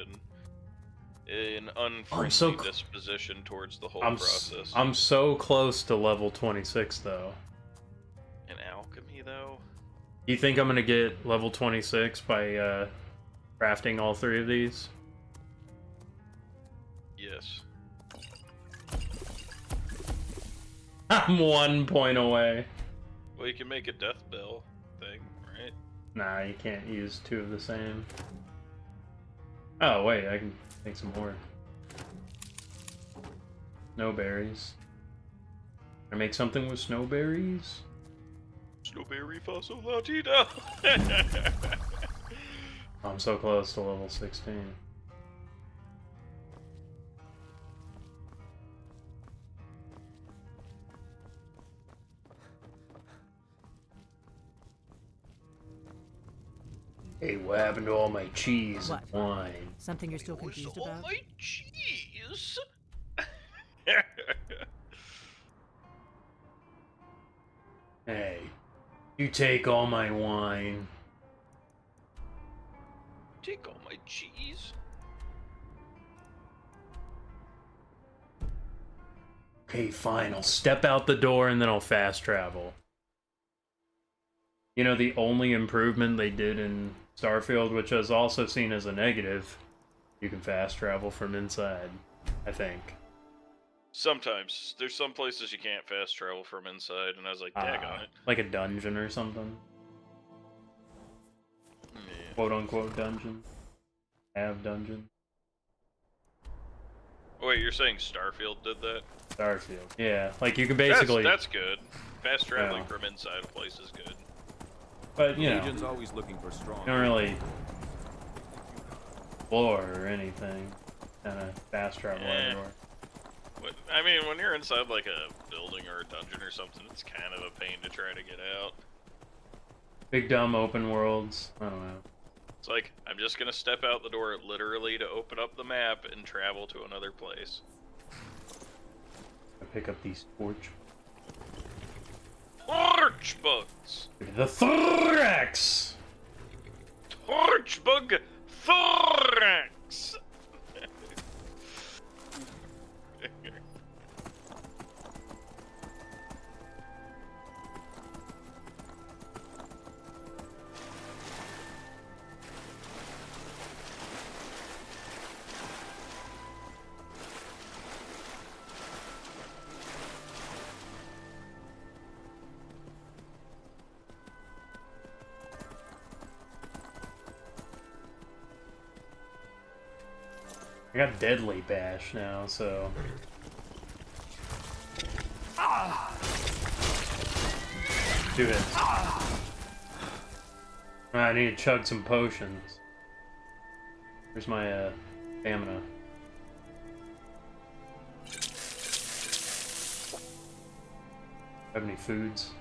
an unfriendly disposition towards the whole process. I'm so close to level 26, though. In alchemy, though? You think I'm gonna get level 26 by crafting all 3 of these? Yes. I'm 1 point away. Well, you can make a death bell thing, right? Nah, you can't use 2 of the same. Oh, wait, I can make some more. Snowberries. Can I make something with snowberries? Snowberry fossil latita! I'm so close to level 16. Hey, what happened to all my cheese and wine? Something you're still confused about? My cheese! Hey, you take all my wine. Take all my cheese? Okay, fine, I'll step out the door and then I'll fast travel. You know, the only improvement they did in Starfield, which is also seen as a negative, you can fast travel from inside, I think. Sometimes. There's some places you can't fast travel from inside, and I was like, daggone it. Like a dungeon or something. Yeah. Quote-unquote dungeon. Have dungeon. Wait, you're saying Starfield did that? Starfield, yeah. Like, you can basically... That's good. Fast traveling from inside a place is good. But, you know, Legion's always looking for strong. You don't really explore or anything. Kind of fast travel everywhere. I mean, when you're inside like a building or a dungeon or something, it's kind of a pain to try to get out. Big dumb open worlds. I don't know. It's like, I'm just gonna step out the door literally to open up the map and travel to another place. I pick up these torch. Torch bugs! The thorax! Torch bug thorax! I got Deadly Bash now, so... Do it. I need to chug some potions. Here's my, stamina. Have any foods?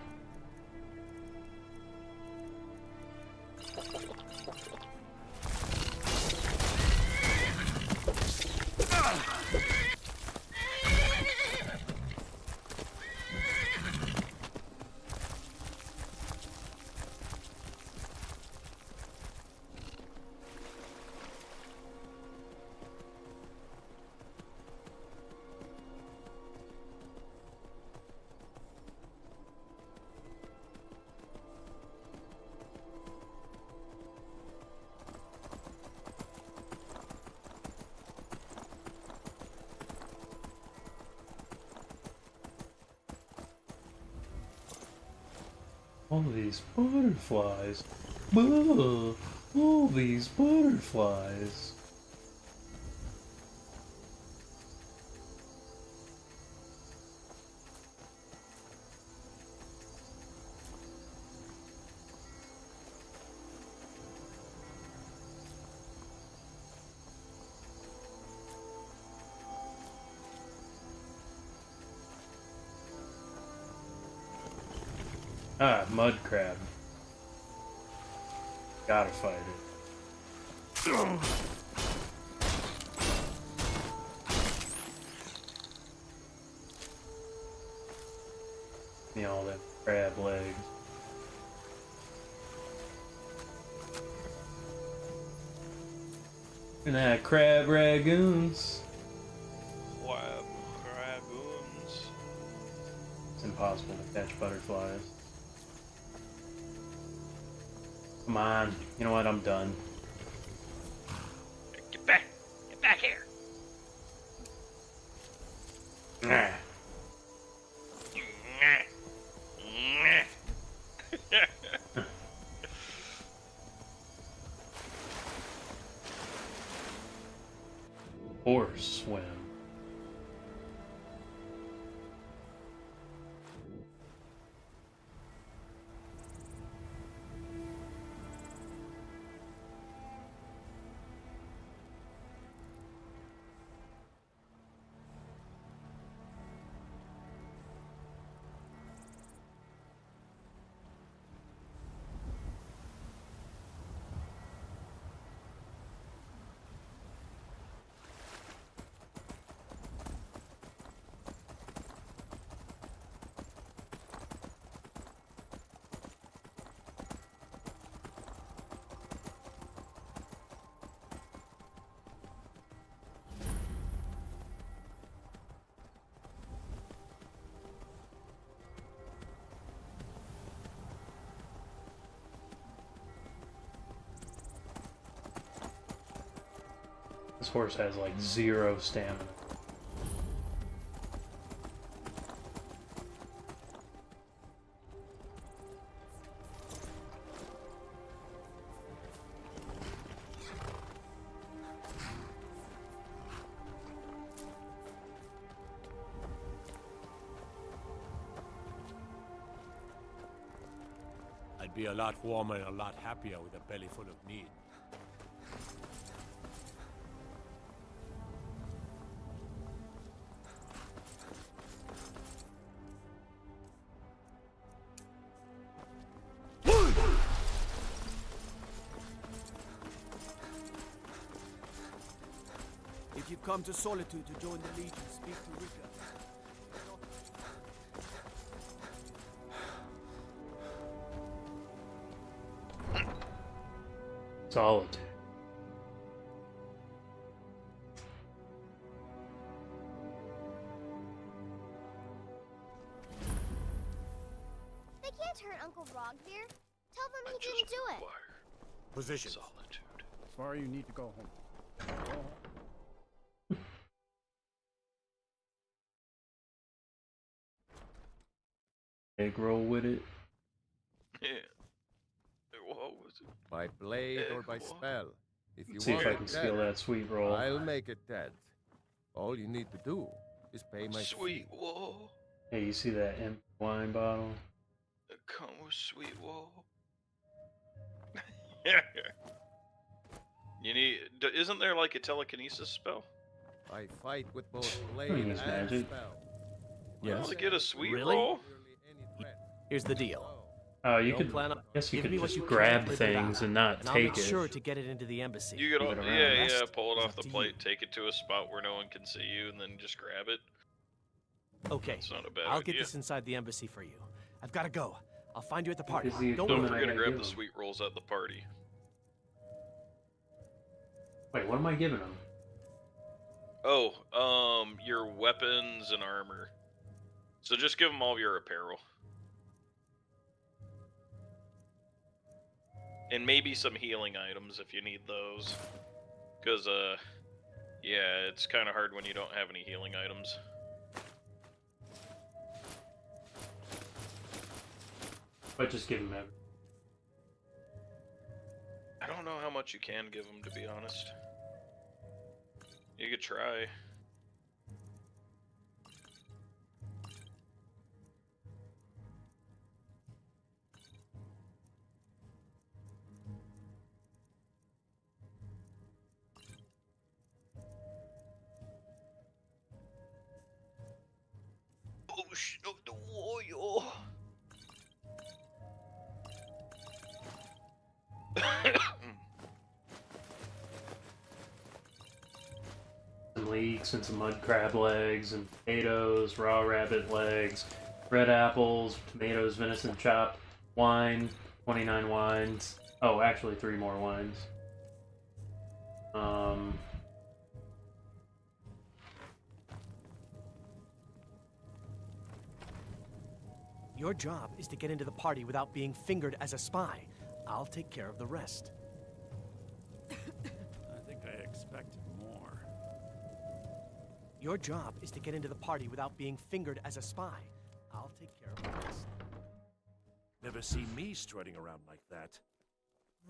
All these butterflies. Ugh, all these butterflies. Ah, mud crab. Gotta fight it. Me all them crab legs. And that crab ragoons. Craboons. It's impossible to catch butterflies. Come on, you know what? I'm done. Get back here. Nah. Or swim. This horse has like 0 stamina. I'd be a lot warmer and a lot happier with a belly full of meat. If you've come to Solitude to join the Legion, speak to Rika. Solitude. They can't hurt Uncle Rogvir. Tell them he didn't do it. Position. Solitude. Sorry, you need to go home. Egg roll with it. Yeah. What was it? By blade or by spell. If you See want if I it can dead, steal that sweet roll. I'll make it dead. All you need to do is pay my Sweet fee. wall. Hey, you see that empty wine bottle? Come with sweet wall. You need. Isn't there like a telekinesis spell? I fight with both blade can and use magic. spell. Yes. To get a sweet Really? roll? Here's the deal. Oh, you Don't could. plan on- Guess you Give could me what just you can, grab live it things out, and not and I'll take make it. sure to get it into the embassy. You could, Move it around. yeah, pull it is off up the to plate, you. take it to a spot where no one can see you, and then just grab it. Okay, It's not a bad I'll idea. get this inside the embassy for you. I've got to go. I'll find you at the party. Is the Don't Don't equipment worry. I forget to gotta grab give the him? sweet rolls at the party. Wait, what am I giving him? Oh, your weapons and armor. So just give them all your apparel. And maybe some healing items if you need those. Because, yeah, it's kind of hard when you don't have any healing items. But just give him everything. I don't know how much you can give them, to be honest. You could try. Potion of the warrior. Some leeks and some mud crab legs and potatoes, raw rabbit legs, red apples, tomatoes, venison chopped, wine, 29 wines. Oh, actually 3 more wines. Your job is to get into the party without being fingered as a spy. I'll take care of the rest. I think I expected more. Your job is to get into the party without being fingered as a spy. I'll take care of the rest. Never seen me strutting around like that.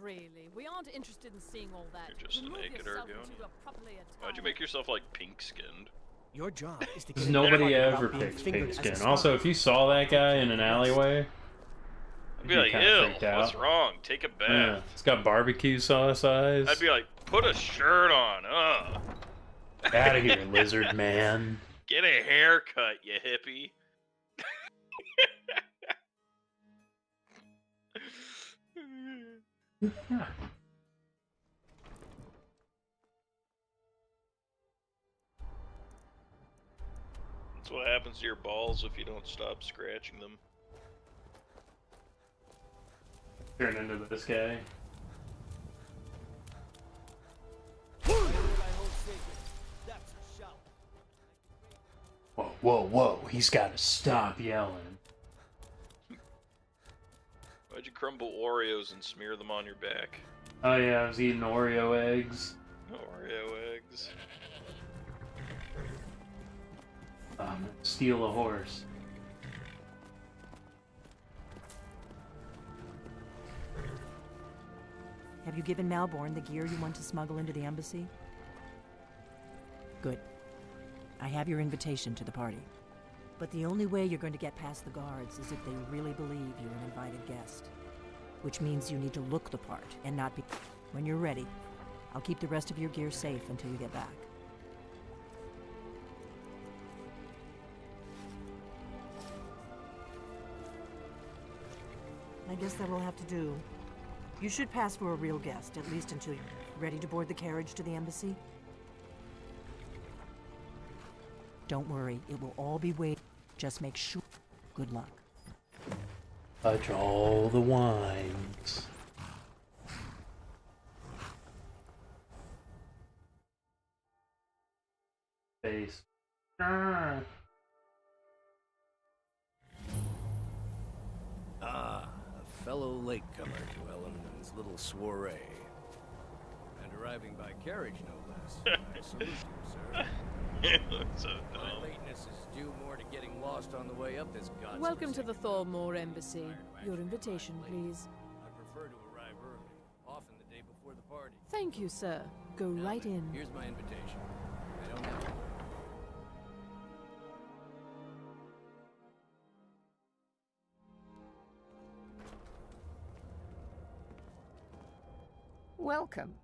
Really? We aren't interested in seeing all that. You're just a Remove naked yourself Argonian. into a properly Why'd you make yourself like pink-skinned? Your job is to get Because into the nobody party ever without being picks fingered pink as a skin. spy. Also, if you saw that guy in an alleyway, I'd be you'd like, kinda ew, freaked out. what's wrong? Take a bath. Yeah, it's got barbecue sauce eyes. I'd be like, put a shirt on, Out of here, lizard man. Get a haircut, you hippie. That's what happens to your balls if you don't stop scratching them. Turn into this guy. Whoa, whoa, whoa, he's gotta stop yelling. Why'd you crumble Oreos and smear them on your back? Oh yeah, I was eating Oreo eggs. Oreo eggs. Steal a horse. Have you given Malborn the gear you want to smuggle into the embassy? Good. I have your invitation to the party. But the only way you're going to get past the guards is if they really believe you're an invited guest. Which means you need to look the part and not be... When you're ready, I'll keep the rest of your gear safe until you get back. I guess that will have to do. You should pass for a real guest, at least until you're ready to board the carriage to the embassy. Don't worry, it will all be waiting. Just make sure. Good luck. Touch all the wines. Face. Ah, a fellow latecomer to Ellen's little soiree. And arriving by carriage, no less. I salute you, sir. So dumb. My lateness is due more to getting lost on the way up this god's Welcome to the Thormore Embassy. Your invitation, please. I prefer to arrive early, often the day before the party. Thank you, sir. Go right in. Here's my invitation. I don't have Welcome.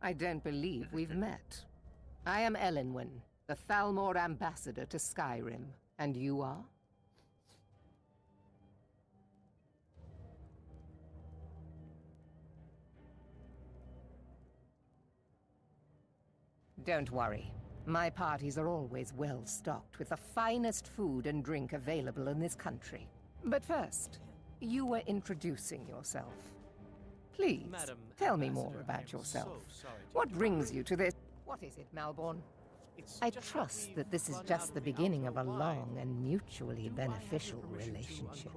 I don't believe we've met. I am Elenwen, the Thalmor ambassador to Skyrim. And you are? Don't worry. My parties are always well stocked with the finest food and drink available in this country. But first, you were introducing yourself. Please, Madam tell me Ambassador, more I about am yourself. so sorry to What brings you to this? What is it, Malborn? I trust that this is just the beginning of a long and mutually beneficial relationship.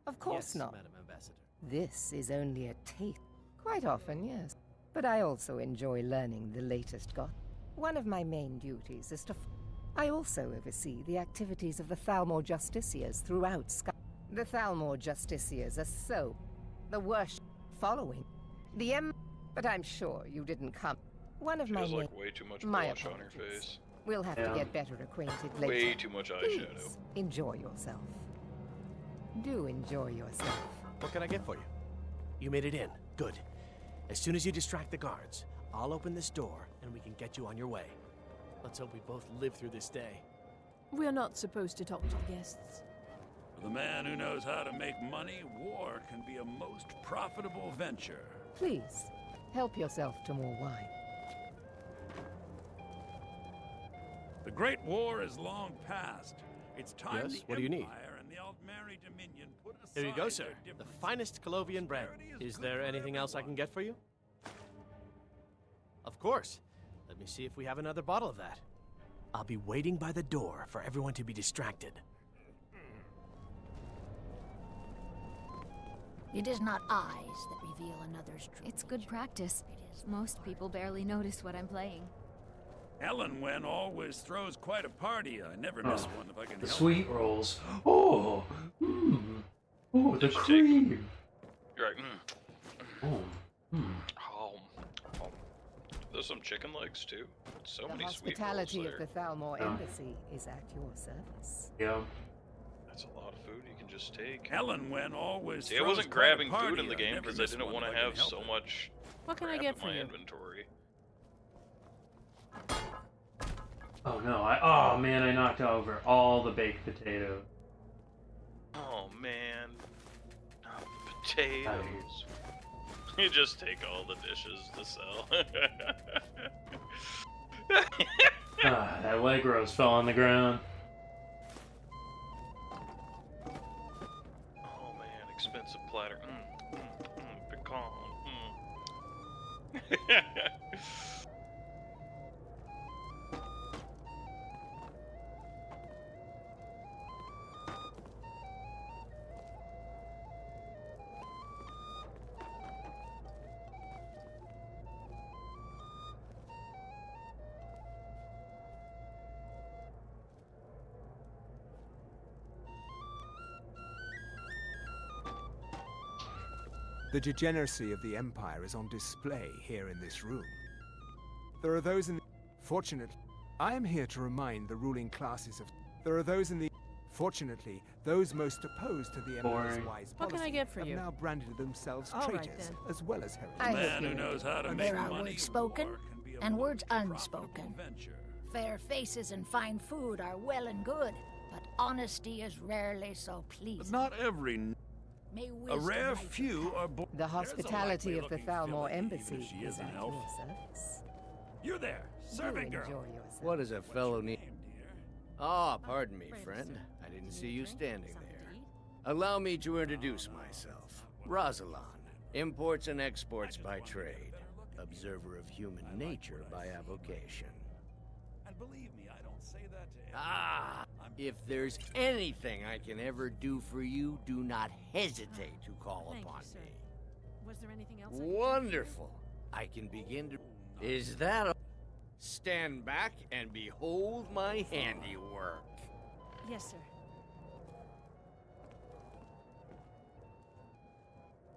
Of course Yes, not. Madam Ambassador. This is only a taste. Quite often, yes. But I also enjoy learning the latest god. One of my main duties is to... I also oversee the activities of the Thalmor Justiciars throughout Sky... The Thalmor Justiciars are so... the worst following. The but I'm sure you didn't come. One of She my has na- like way too much my blush on her apologies. face. We'll have to get better acquainted later. Way too much eyeshadow. Please, enjoy yourself. Do enjoy yourself. What can I get for you? You made it in. Good. As soon as you distract the guards, I'll open this door and we can get you on your way. Let's hope we both live through this day. We're not supposed to talk to the guests. For the man who knows how to make money, war can be a most profitable venture. Please, help yourself to more wine. The Great War is long past. It's time Yes, the what do you need? Empire and the Altmeri Dominion put aside Here you go, sir. their The differences. finest Colovian bread. Is there anything else I can get for you? Of course. Let me see if we have another bottle of that. I'll be waiting by the door for everyone to be distracted. It is not eyes that reveal another's true. It's good practice. Most people barely notice what I'm playing. Ellenwen always throws quite a party. I never miss one if I can The help sweet it. rolls. Oh, oh, the cream. You're like, Oh, oh. There's some chicken legs too. So The many sweet rolls hospitality there. of the Thalmor Yeah. Embassy is at your service. yeah. That's a lot of food you can just take. Ellenwen always See, I throws wasn't quite a grabbing food party. in the I game never because I miss didn't one want if to I can have help so it. much What can I crap get in for my you? inventory. Oh no! Oh man! I knocked over all the baked potatoes. Oh man, not the potatoes. You just take all the dishes to sell. That leg roast fell on the ground. Oh man, expensive platter. Pecan. The degeneracy of the Empire is on display here in this room. There are those in the... Fortunately, I am here to remind the ruling classes of... There are those in the... Fortunately, those most opposed to the Empire's Boring. wise What can I policy get for have you? now branded themselves All right, traitors then. as well as heretics. A man who knows how to make There are money, words spoken war can be a and words most profitable unspoken. venture. Fair faces and fine food are well and good, but honesty is rarely so pleasing. Not every... May A wisdom rare light your few are born. The hospitality of the likely-looking Thalmor filly, Embassy even if she is is an at elf. your service. You there, Do servant enjoy girl. yourself. What does a fellow need? Ah, pardon me, Friends, friend. sir. I didn't You see need a you drink? standing Something there. to eat? Allow me to introduce myself. Rosalind, imports and exports by trade. Observer of human nature by avocation. And believe me, I don't say that to Ah! If there's anything I can ever do for you, do not hesitate to call Thank upon you, sir. me. Was there anything else I could do? Wonderful. I can begin to... Is that a... Stand back and behold my handiwork. Yes, sir.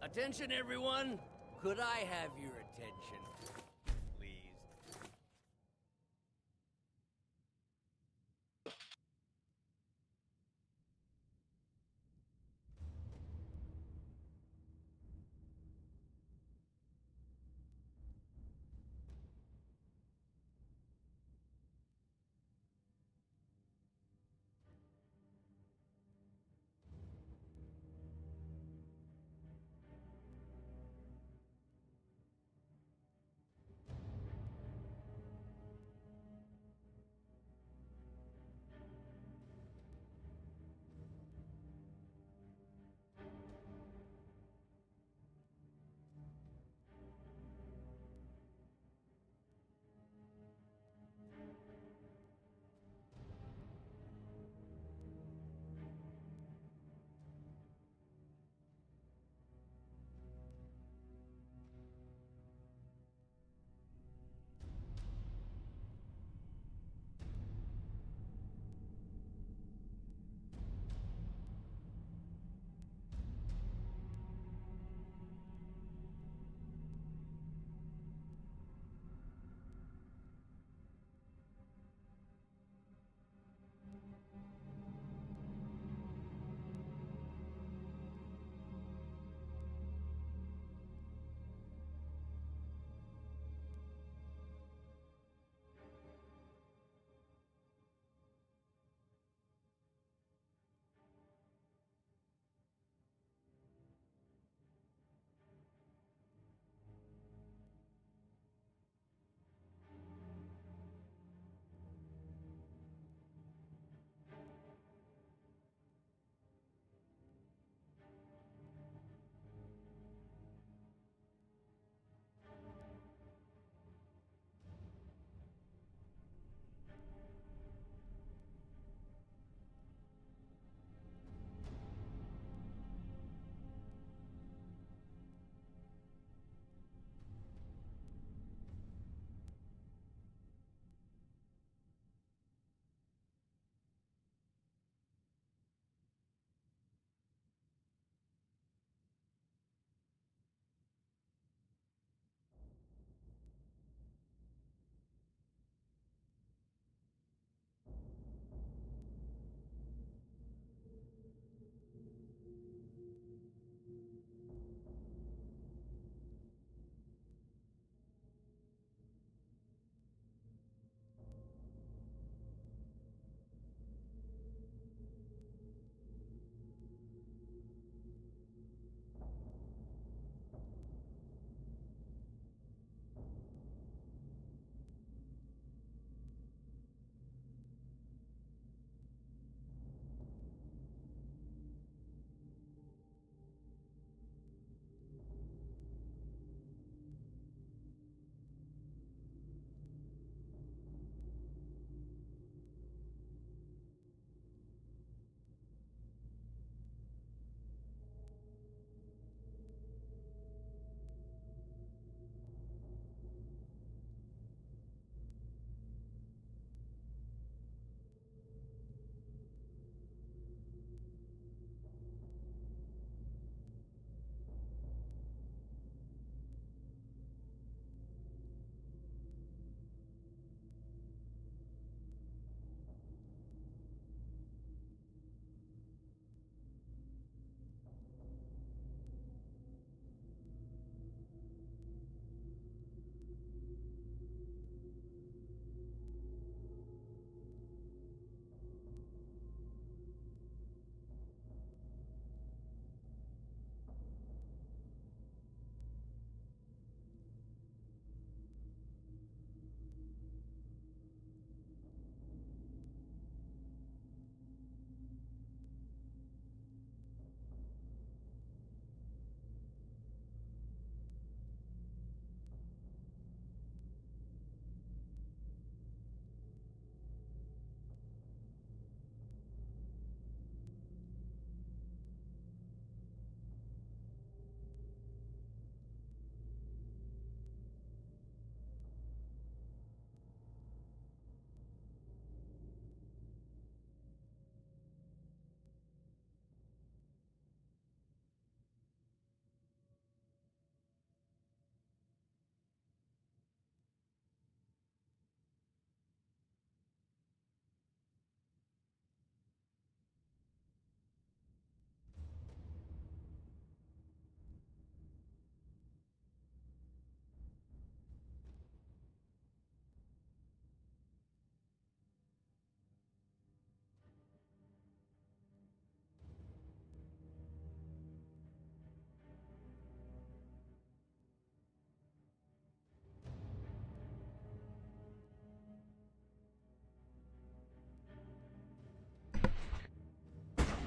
Attention, everyone. Could I have your attention, please?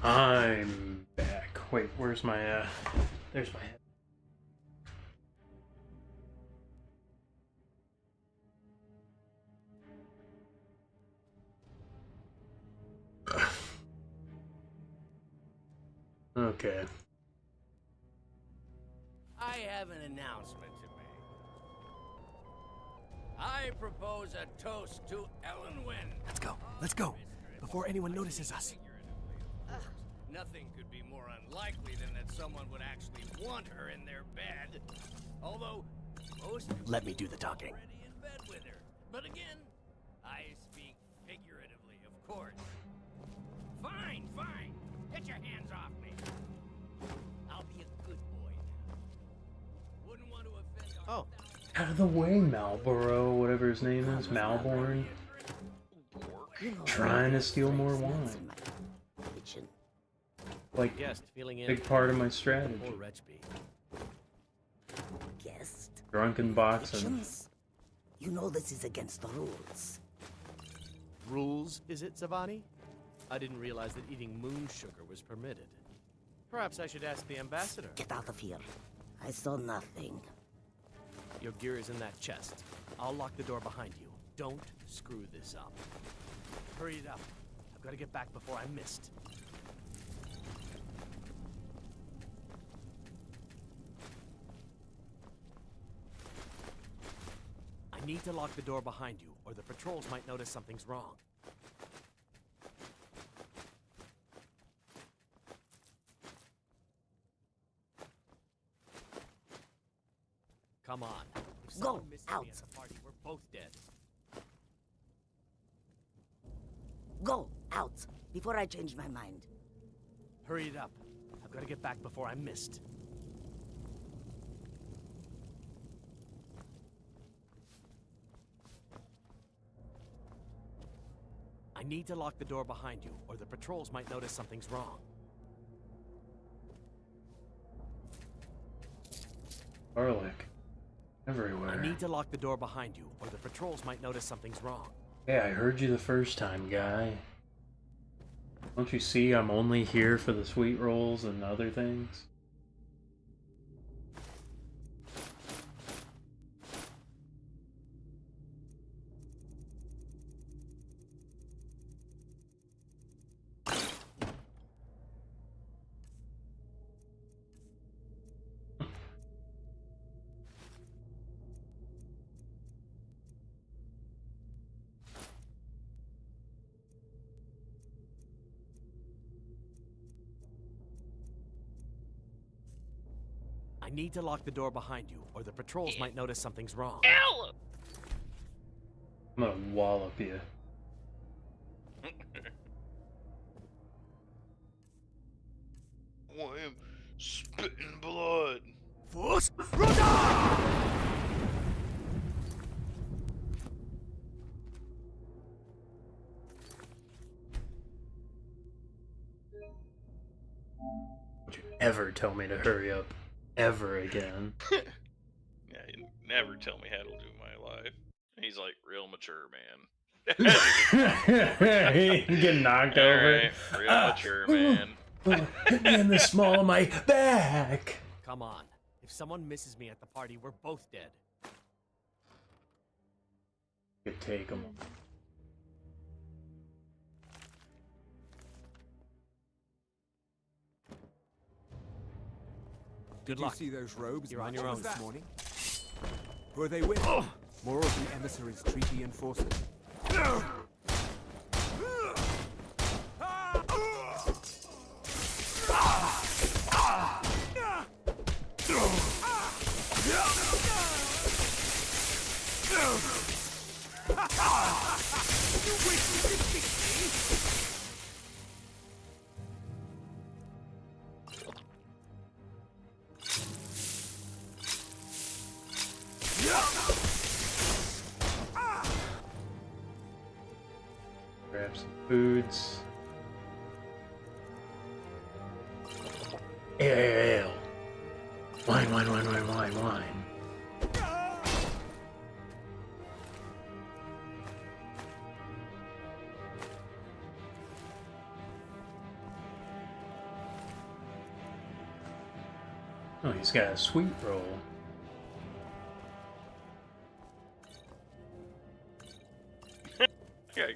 I'm back. Wait, where's my, there's my head. Okay. I have an announcement to make. I propose a toast to Ellen Wynn. Let's go, before anyone notices us. Nothing could be more unlikely than that someone would actually want her in their bed. Although, most people Let me do the talking. are already in bed with her. But again, I speak figuratively, of course. Fine, fine. Get your hands off me. I'll be a good boy now. Wouldn't want to offend our Out of the way, Marlboro, whatever his name is, Malborn. Trying to steal more wine. Like, big part of my strategy. Guest. Drunken boxing. Kitchens? You know this is against the rules. Rules, is it, Zavani? I didn't realize that eating moon sugar was permitted. Perhaps I should ask the ambassador. Get out of here. I saw nothing. Your gear is in that chest. I'll lock the door behind you. Don't screw this up. Hurry it up. I've got to get back before I'm missed. I need to lock the door behind you, or the patrols might notice something's wrong. Come on. If someone misses me at the party, we're both dead. Go, out, before I change my mind. Hurry it up. I've got to get back before I'm missed. I need to lock the door behind you, or the patrols might notice something's wrong. Garlic. Everywhere. I need to lock the door behind you, or the patrols might notice something's wrong. Yeah, I heard you the first time, guy. Don't you see I'm only here for the sweet rolls and other things? I need to lock the door behind you, or the patrols might notice something's wrong. I'm gonna wallop you. I am spitting blood. Force Don't you ever tell me to hurry up. Ever again. Yeah, you never tell me how to do my life. He's like, real mature, man. Getting knocked over. Right, real mature, man. Hit me in the small of my back. Come on. If someone misses me at the party, we're both dead. You could take them. Good Did luck. you see those robes You're on your own this morning? Who are they with? More of the emissaries' treaty enforcers. Grab some foods. Ale. Wine, wine, wine, wine, wine, wine. Oh, he's got a sweet roll. Yeah,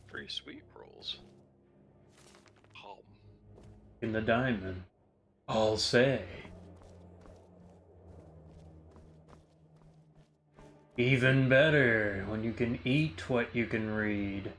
pretty sweet rolls. Oh. In the diamond. I'll say. Even better when you can eat what you can read.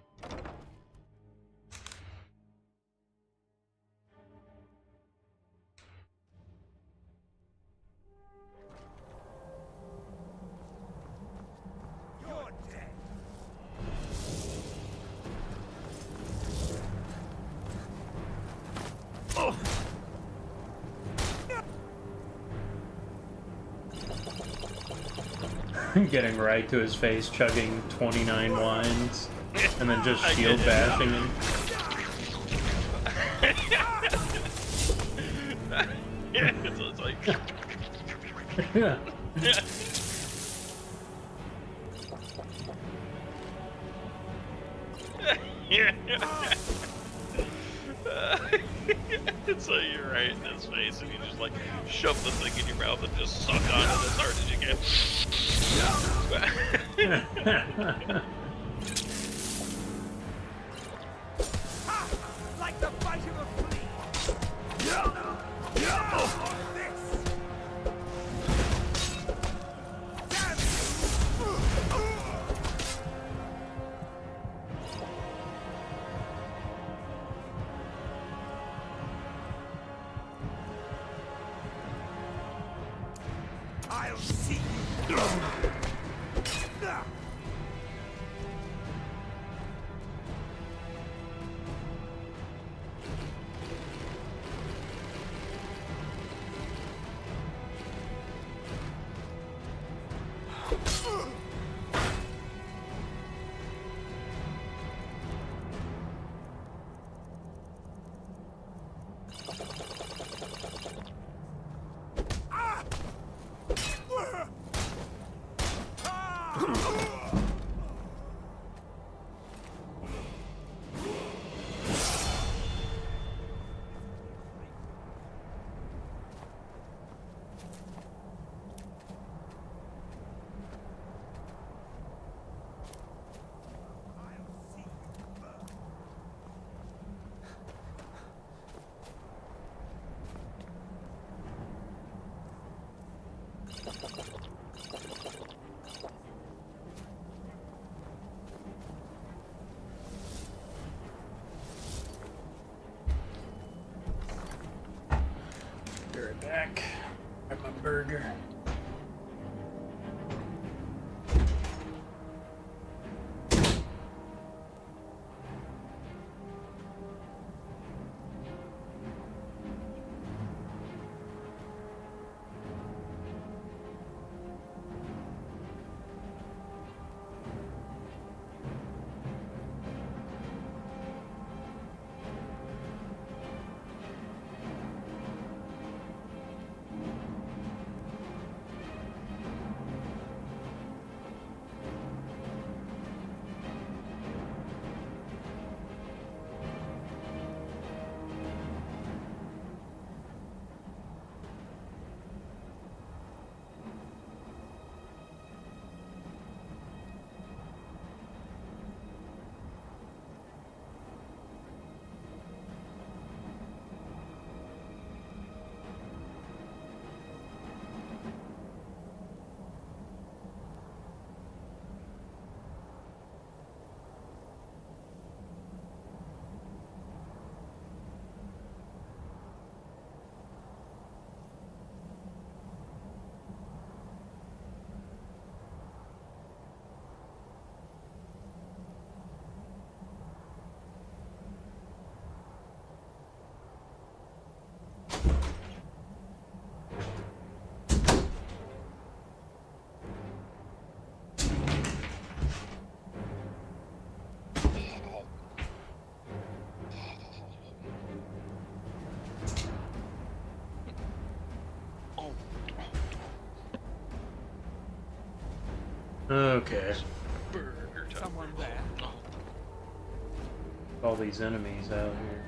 Getting right to his face, chugging 29 wines, and then just shield bashing him. Yeah, it's like... Yeah. It's like you're right in his face, and you just like shove the thing in your mouth and just suck on it as hard as you can. Like the bite of a flea. I'll see you. Be right back. Grab my burger. Okay. Burger time. Someone there. All these enemies out here.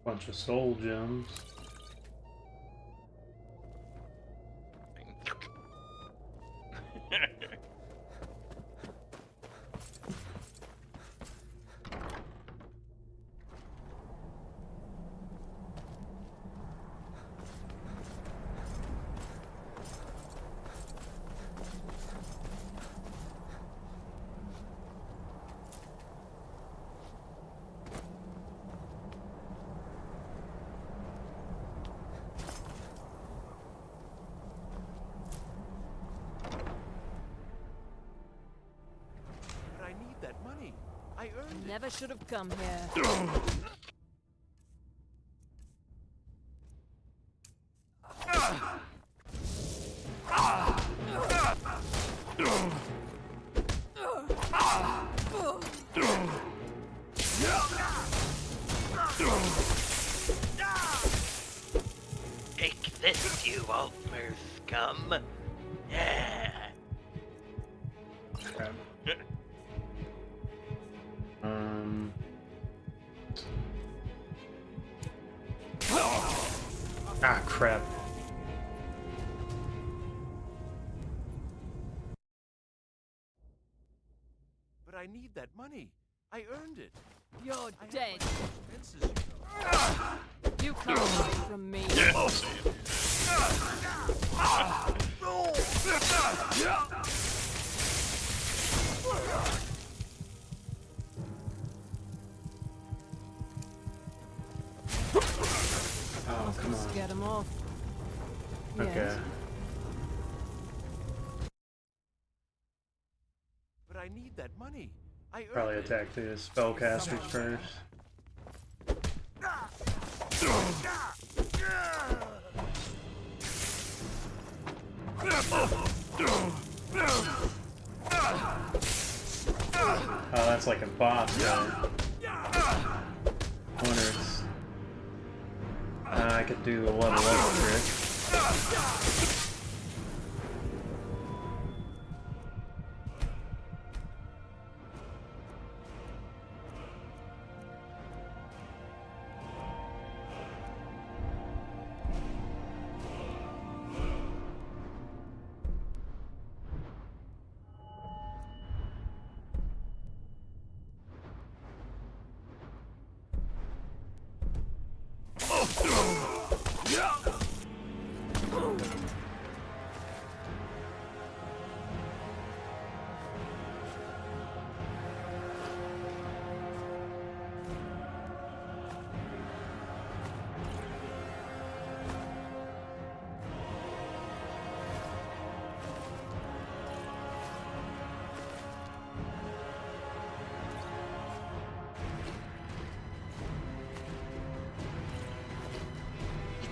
Bunch of soul gems. Never should have come here. Take this, you Altmer scum. Yeah. Ah, crap. But I need that money. I earned it. You're dead. Expenses, You can't hide from me. Oh, come on. Get him off. Okay. Yes. But I need that money. I earned Probably it. attack the spellcasters first. Oh, that's like a boss guy. Wonder it's... I could do a level up trick.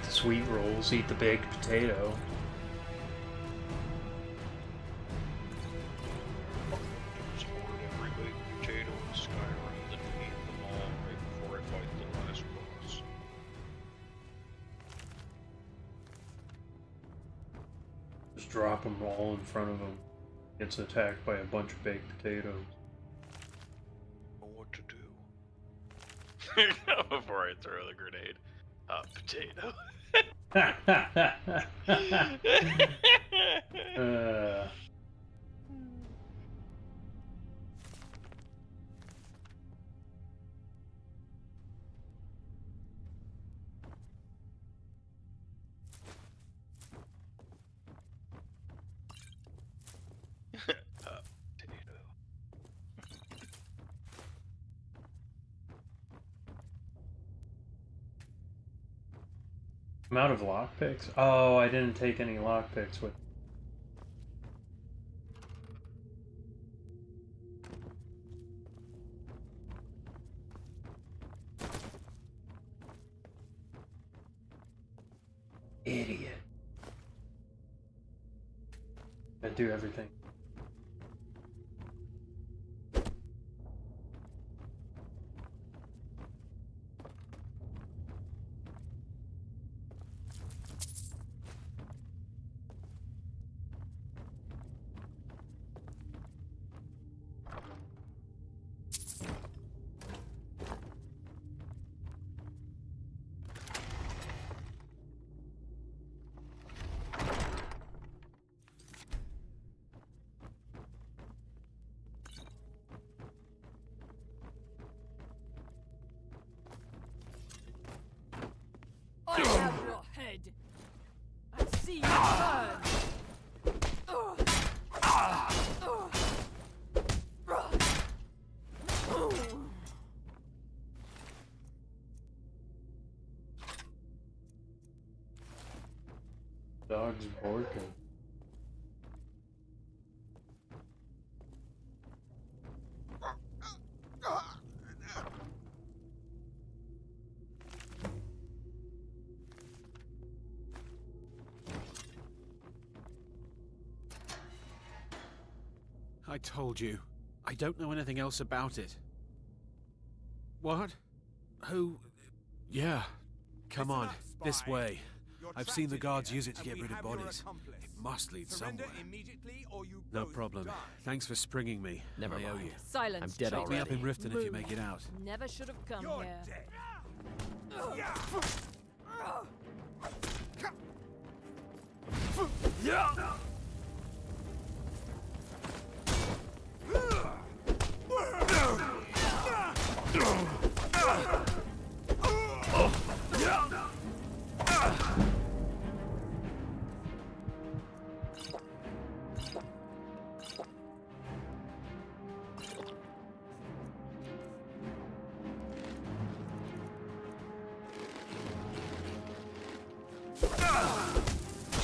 Sweet rolls, eat the baked potato. Just ordered every baked potato in Skyrim, then eat them all right before I fight the last boss. Just drop them all in front of him. Gets attacked by a bunch of baked potatoes. Know what to do. Before I throw the grenade. Potato. I'm out of lockpicks? Oh, I didn't take any lockpicks with. Idiot. I do everything. see you burn. Dog's barking. I told you. I don't know anything else about it. What? Who? Yeah. Come on, this way. I've seen the guards use it to get rid of bodies. It must lead somewhere. No problem. Thanks for springing me. Never I owe mind. you. Silence. I'm dead Take me up already. in Riften if you make it out. Never should have come here.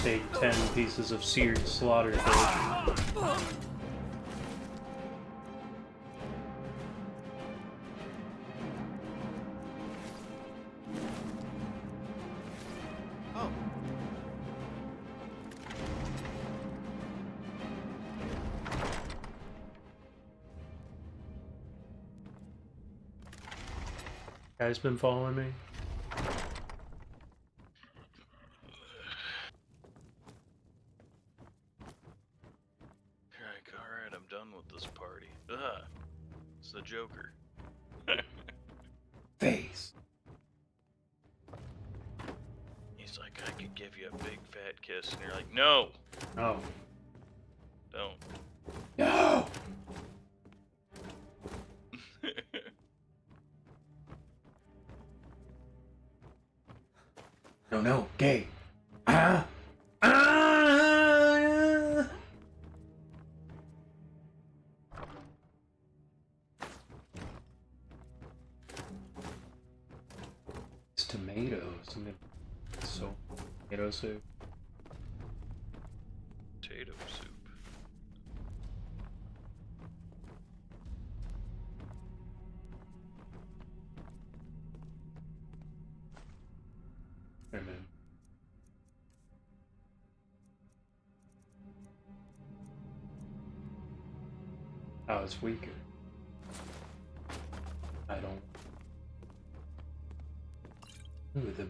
Take 10 pieces of seared slaughter fish. Guys been following me? Alright, I'm done with this party. Ugh. It's the Joker. Face. He's like, I could give you a big fat kiss, and you're like, no! Oh. Don't. No! No, no, gay. Ah! Ah! It's tomatoes. So, tomato soup. Potato soup. Wait a minute. Oh, it's weaker. I don't. Ooh, the.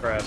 Crap.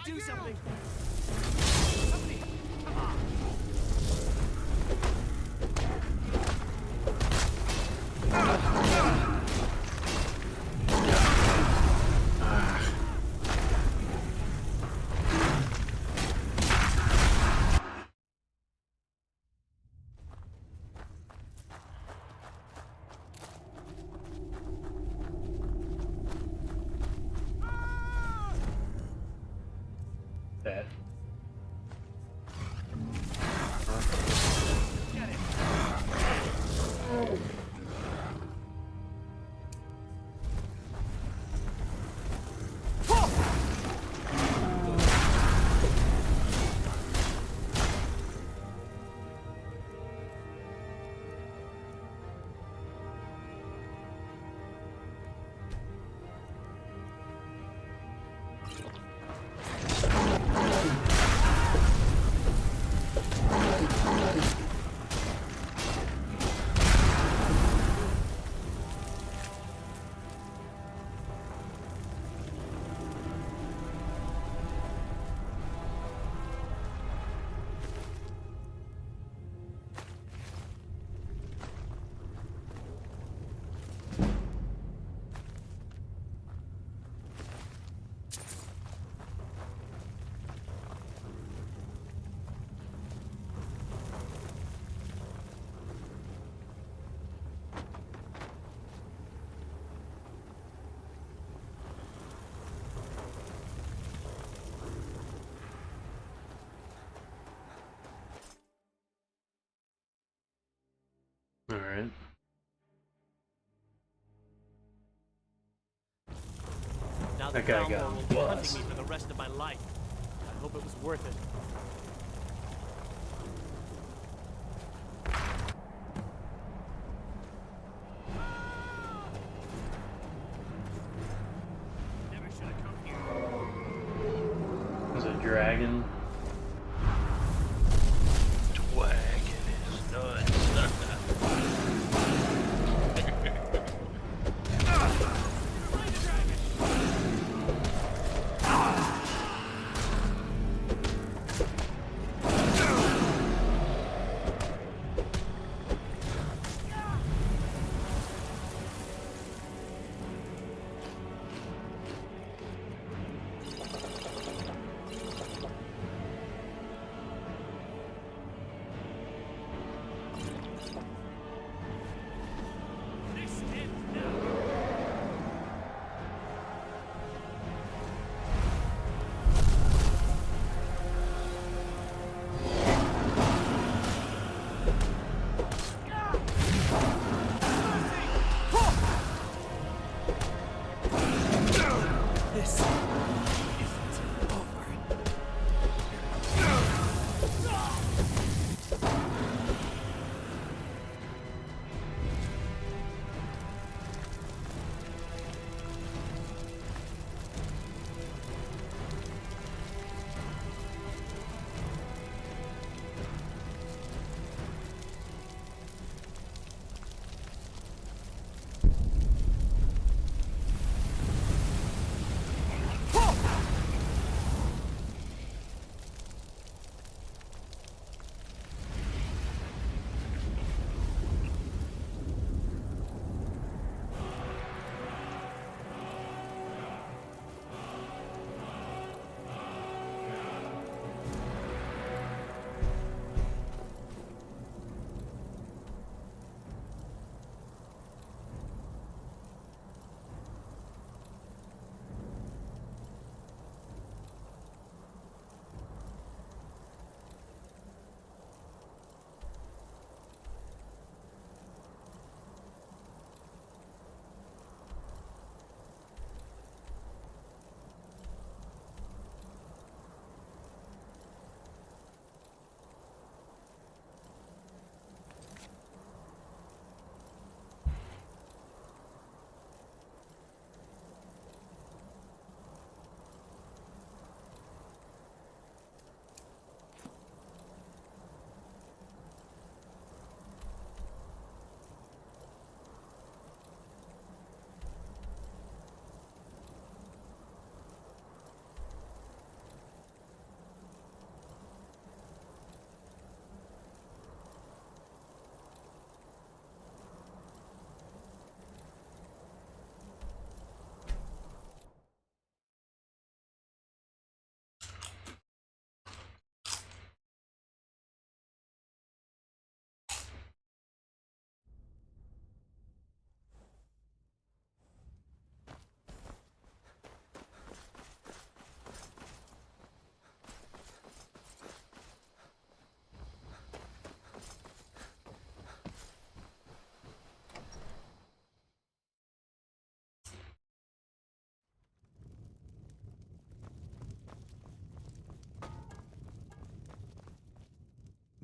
Do something! Come on! That. All right. Now the That guy Balmor got will be hunting bust. me for the rest of my life. I hope it was worth it. Never should have come here. There's a dragon. Wagon is nuts.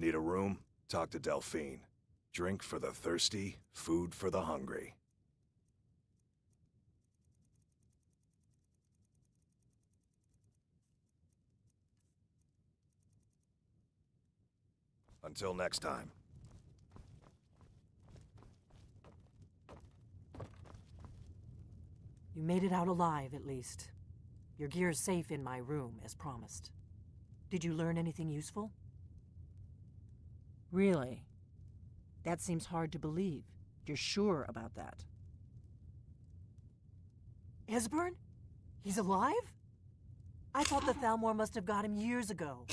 Need a room? Talk to Delphine. Drink for the thirsty, food for the hungry. Until next time. You made it out alive, at least. Your gear's safe in my room, as promised. Did you learn anything useful? Really? That seems hard to believe. You're sure about that? Esbern? He's alive? I thought the Thalmor must have got him years ago.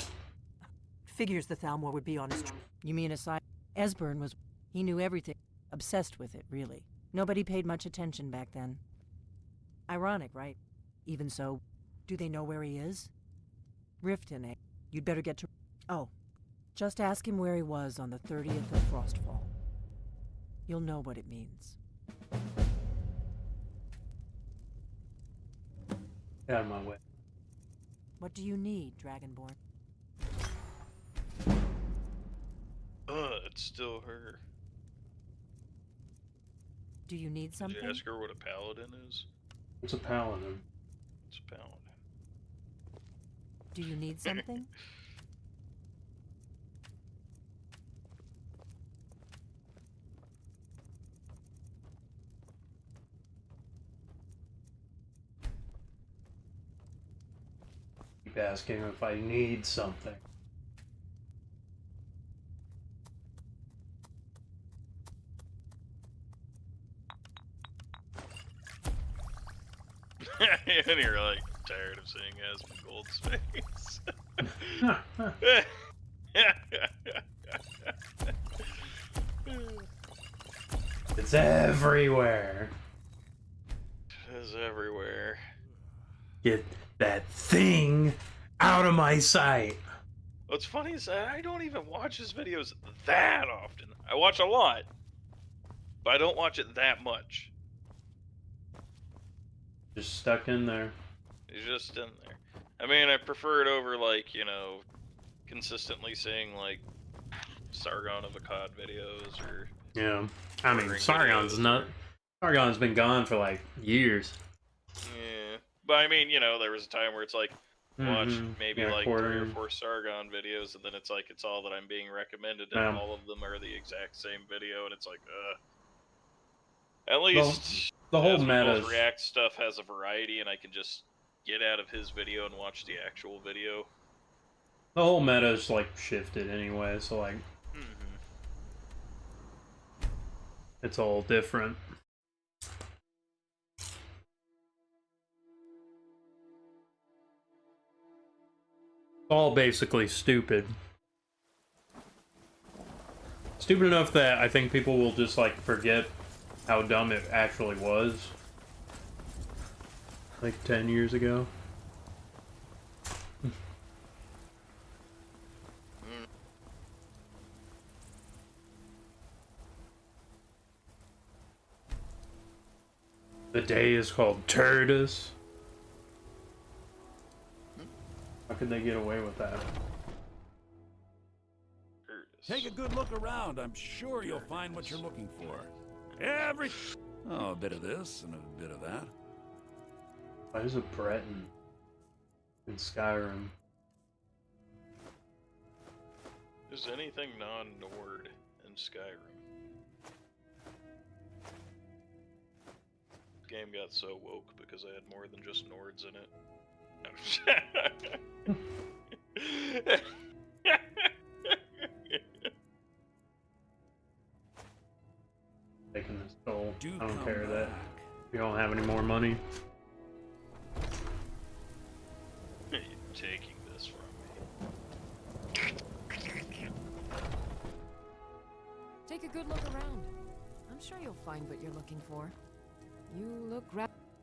Figures the Thalmor would be on his You mean aside? Esbern was... He knew everything. Obsessed with it, really. Nobody paid much attention back then. Ironic, right? Even so, do they know where he is? Riften, eh? You'd better get to... Oh, just ask him where he was on the 30th of Frostfall. You'll know what it means. Get out of my way. What do you need, Dragonborn? It's still her. Do you need something? Did you ask her what a paladin is? What's a paladin? It's a paladin. Do you need something? Keep asking if I need something. And you're like tired of seeing Asmongold's face. It's everywhere. It's everywhere. Get that thing out of my sight. What's funny is that I don't even watch his videos that often. I watch a lot, but I don't watch it that much. Just stuck in there. He's just in there. I mean, I prefer it over, like, you know, consistently seeing, like, Sargon of Akkad videos or... Yeah. I mean, Sargon's been gone for, like, years. Yeah. But, I mean, you know, there was a time where it's like, watch maybe, like, 3 or 4 Sargon videos, and then it's like, it's all that I'm being recommended, and all of them are the exact same video, and it's like, At least... The whole meta React stuff has a variety, and I can just get out of his video and watch the actual video. The whole meta's like shifted anyway, so like it's all different. All basically stupid. Stupid enough that I think people will just like forget how dumb it actually was. Like 10 years ago. The day is called Turdus. How could they get away with that? Take a good look around. I'm sure you'll find what you're looking for. Oh, a bit of this and a bit of that. Why is a Breton in Skyrim? Is anything non-Nord in Skyrim? The game got so woke because I had more than just Nords in it. Taking this toll. I don't care that we don't have any more money. You're taking this from me. Take a good look around. I'm sure you'll find what you're looking for. You look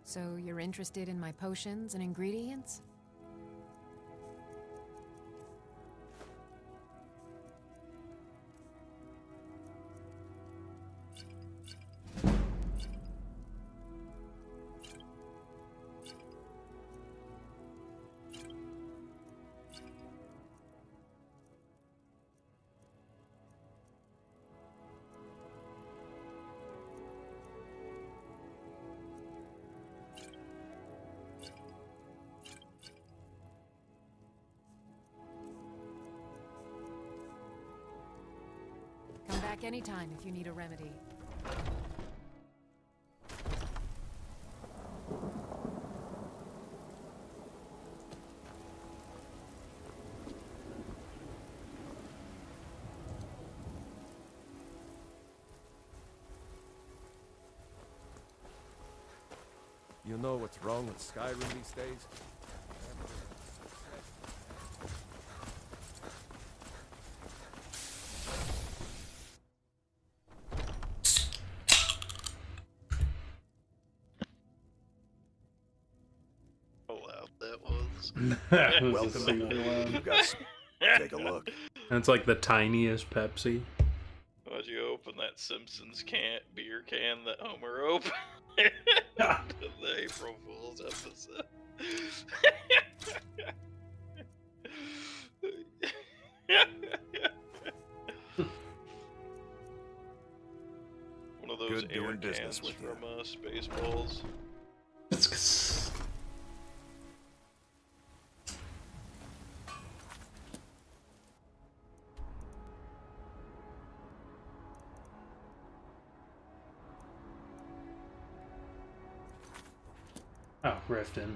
So you're interested in my potions and ingredients? back anytime if you need a remedy. You know what's wrong with Skyrim these days? How loud that was. That was Welcome. super loud. You guys, take a look. That's like the tiniest Pepsi. Why'd you open that Simpsons beer can that Homer opened? The April Fool's episode. One of those Good air doing cans business with you. from Spaceballs. Oh, Riften.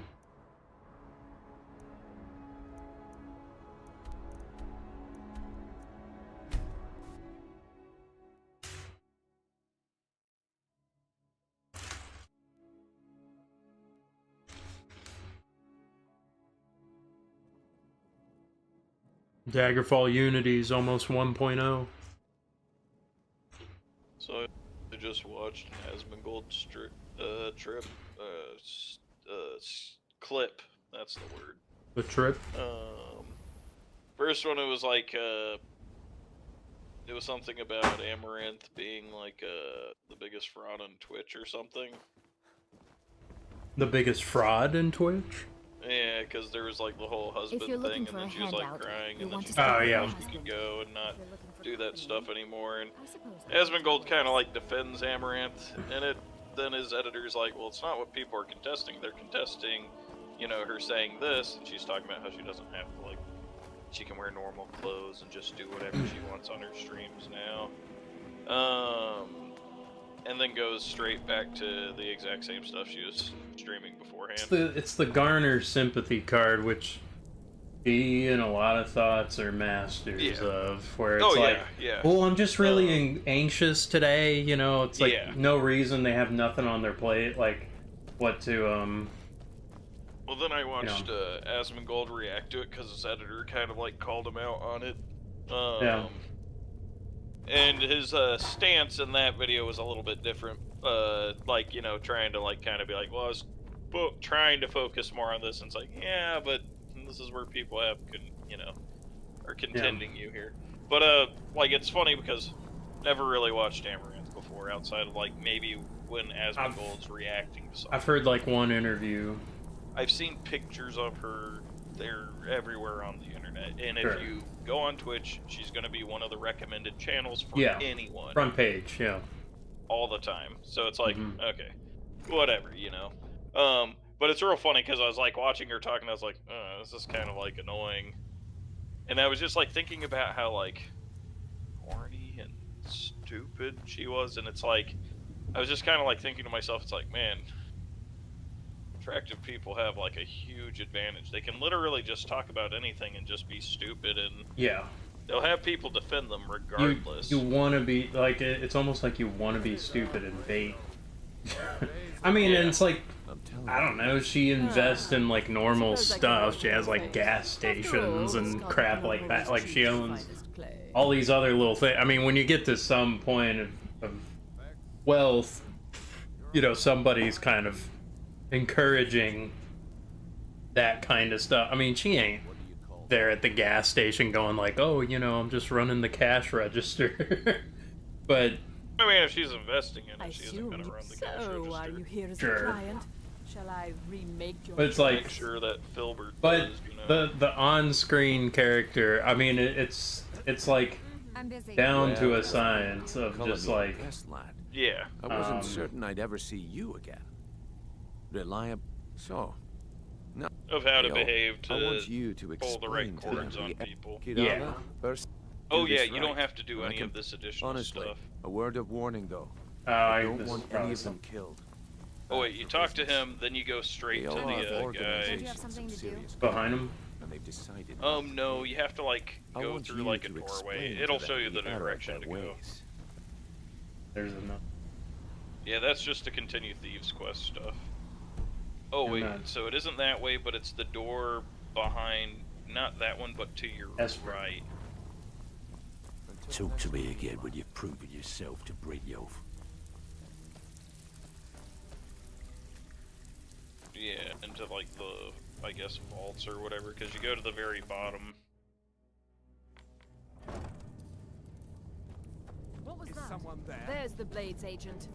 Daggerfall Unity is almost 1.0. So I just watched an Asmongold clip. That's the word. The trip? First one, it was like it was something about Amaranth being like the biggest fraud on Twitch or something. The biggest fraud in Twitch? Yeah, because there was like the whole husband you're looking thing, and for then a she was like handout, crying, you and then want she to Oh, said yeah. she could go and not do that stuff anymore. And Asmongold kind of like defends Amaranth in it. Then his editor's like, well, it's not what people are contesting. They're contesting, you know, her saying this, and she's talking about how she doesn't have to, like, she can wear normal clothes and just do whatever she wants on her streams now. And then goes straight back to the exact same stuff she was streaming beforehand. It's the Garner sympathy card, which he and a lot of thoughts are masters of, where it's like, well, I'm just really anxious today, you know, it's like no reason, they have nothing on their plate, like, what to, Well, then I watched Asmongold react to it because his editor kind of like called him out on it. And his stance in that video was a little bit different. Like, you know, trying to like kind of be like, well, I was trying to focus more on this, and it's like, yeah, but this is where people have, you know, are contending you here. But like, it's funny because never really watched Amaranth before, outside of like maybe when Asmongold's reacting to something. I've heard like one interview. I've seen pictures of her. They're everywhere on the internet. And if you go on Twitch, she's going to be one of the recommended channels for anyone. Front page, all the time. So it's like, okay, whatever, you know. But it's real funny because I was like watching her talking, I was like, this is kind of like annoying. And I was just like thinking about how like horny and stupid she was, and it's like, I was just kind of like thinking to myself, it's like, man, attractive people have like a huge advantage. They can literally just talk about anything and just be stupid, and they'll have people defend them regardless. You want to be like, it's almost like you want to be stupid and bait. I mean, and it's like, I don't know, she invests in like normal stuff. She has like gas stations and crap like that. Like she owns all these other little things. I mean, when you get to some point of wealth, you know, somebody's kind of encouraging that kind of stuff. I mean, she ain't there at the gas station going like, oh, you know, I'm just running the cash register. But I mean, if she's investing in it, she isn't going to run the cash register. Are you here as a client? Shall I remake your... But it's like, make sure that Filbert but does, you know. the on-screen character, I mean, it's like down to a science of just like, I wasn't certain I'd ever see you again. Reliable. So, no. Of how to behave to I want you to pull the right explain to them chords on the people. Kirana first. Oh do yeah, this you don't right, have to do and I any can- of this additional Honestly, stuff. a word of warning though. Oh, I don't this want is any probably of them killed. Oh wait, you talk to him, then you go straight They to all have the guy. organizations something of to do? serious Behind him? and they've decided. not to No, pay. you have to like I go want through you like a to doorway. explain to It'll them show you the error of direction their to go. ways. There's enough. Yeah, that's just to continue Thieves' Quest stuff. Oh And wait, then- so it isn't that way, but it's the door behind, not that one, but to your right. Talk to me again when you've proven yourself to Brynjolf. Yeah, into like the, I guess, vaults or whatever, because you go to the very bottom. What was Is that? someone there? There's the Blades agent.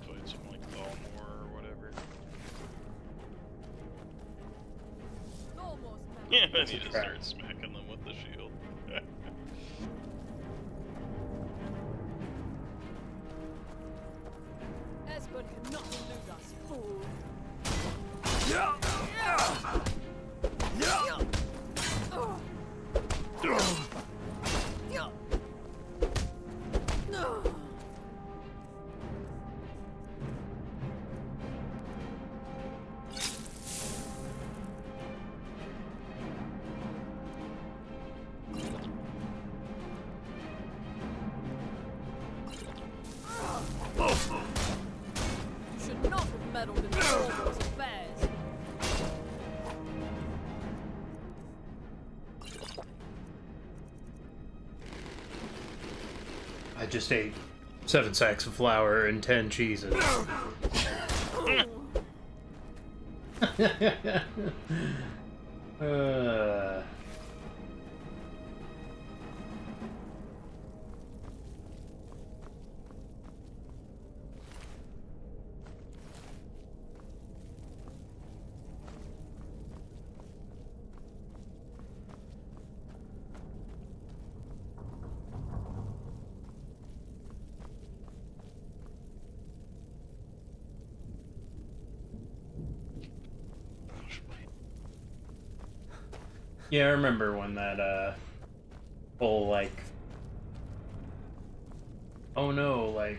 Fight some like Thalmor or whatever. Yeah, then you just start smacking them with the shield. Esbern cannot elude us, fool. You should not have meddled in the Warlord's affairs. I just ate 7 sacks of flour and 10 cheeses. Yeah, I remember when that, whole, like, oh no, like,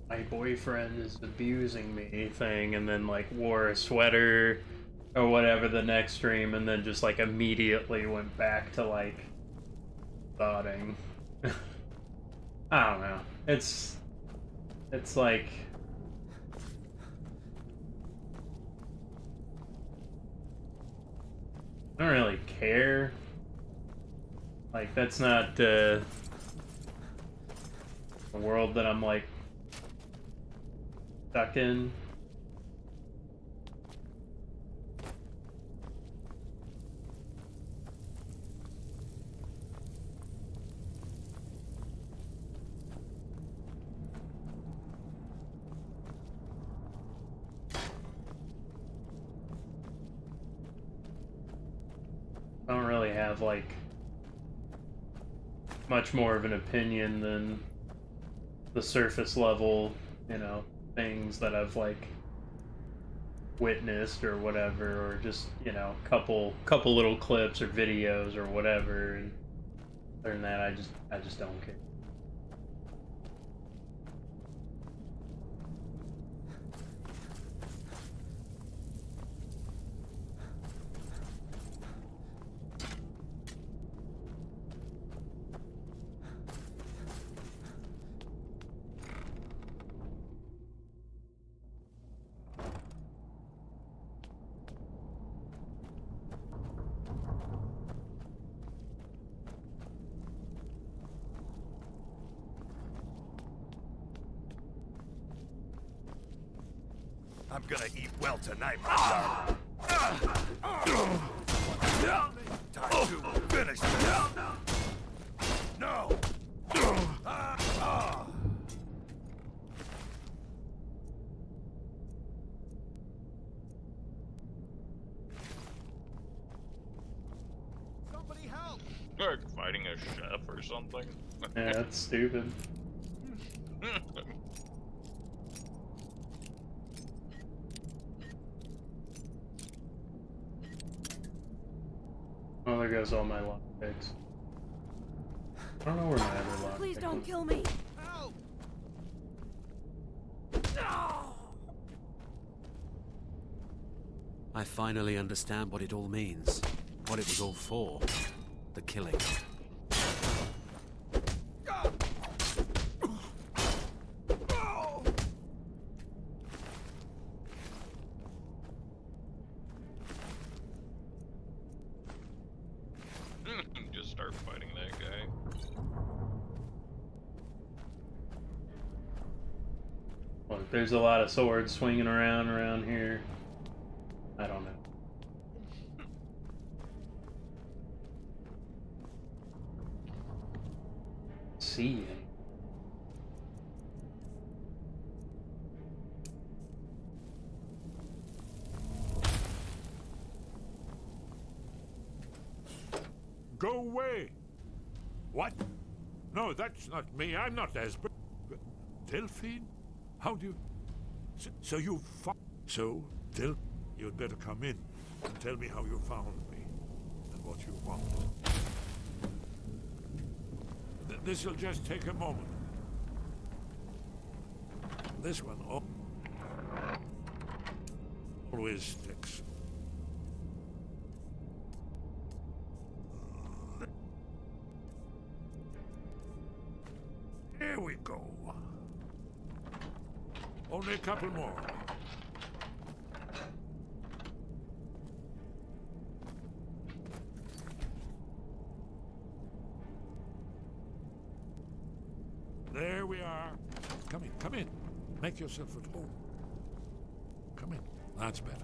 my boyfriend is abusing me thing, and then, like, wore a sweater or whatever the next stream, and then just, like, immediately went back to, like, thoughting. I don't know. It's like... I don't really care. Like, that's not a world that I'm, like, stuck in. I don't really have, like, much more of an opinion than the surface level, you know, things that I've, like, witnessed or whatever, or just, you know, couple little clips or videos or whatever, and other than that, I just don't care. I'm gonna eat well tonight, my darling. Time to finish this. No. Somebody help! Like fighting a chef or something. Yeah, that's stupid. Oh, there goes all my lockpicks. I don't know where my other lockpick Please don't was. kill me. I finally understand what it all means. What it was all for. The killing. Just start fighting that guy. Well, there's a lot of swords swinging around here. I don't know. See any. Go away! What? No, that's not me. I'm not Esbert. Delphine? How do you... So you So, you'd better come in and tell me how you found me and what you want. This'll just take a moment. This one always sticks. Here we go. Only a couple more. There we are. Come in, come in. Make yourself at home. Come in. That's better.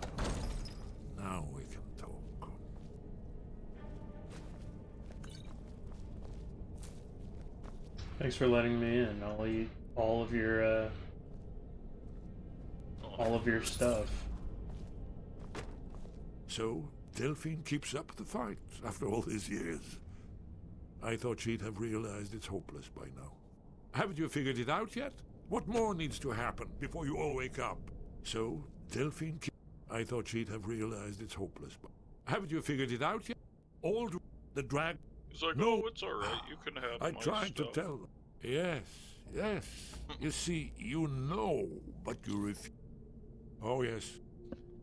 Now we can talk. Thanks for letting me in. I'll eat all of your stuff. So, Delphine keeps up the fight after all these years. I thought she'd have realized it's hopeless by now. Haven't you figured it out yet? What more needs to happen before you all wake up? So, Delphine I thought she'd have realized it's hopeless. Haven't you figured it out yet? The drag... He's like, no. oh, it's alright, you can have I my tried stuff. to tell them. Yes, yes. You see, you know, but you refuse. Oh, yes.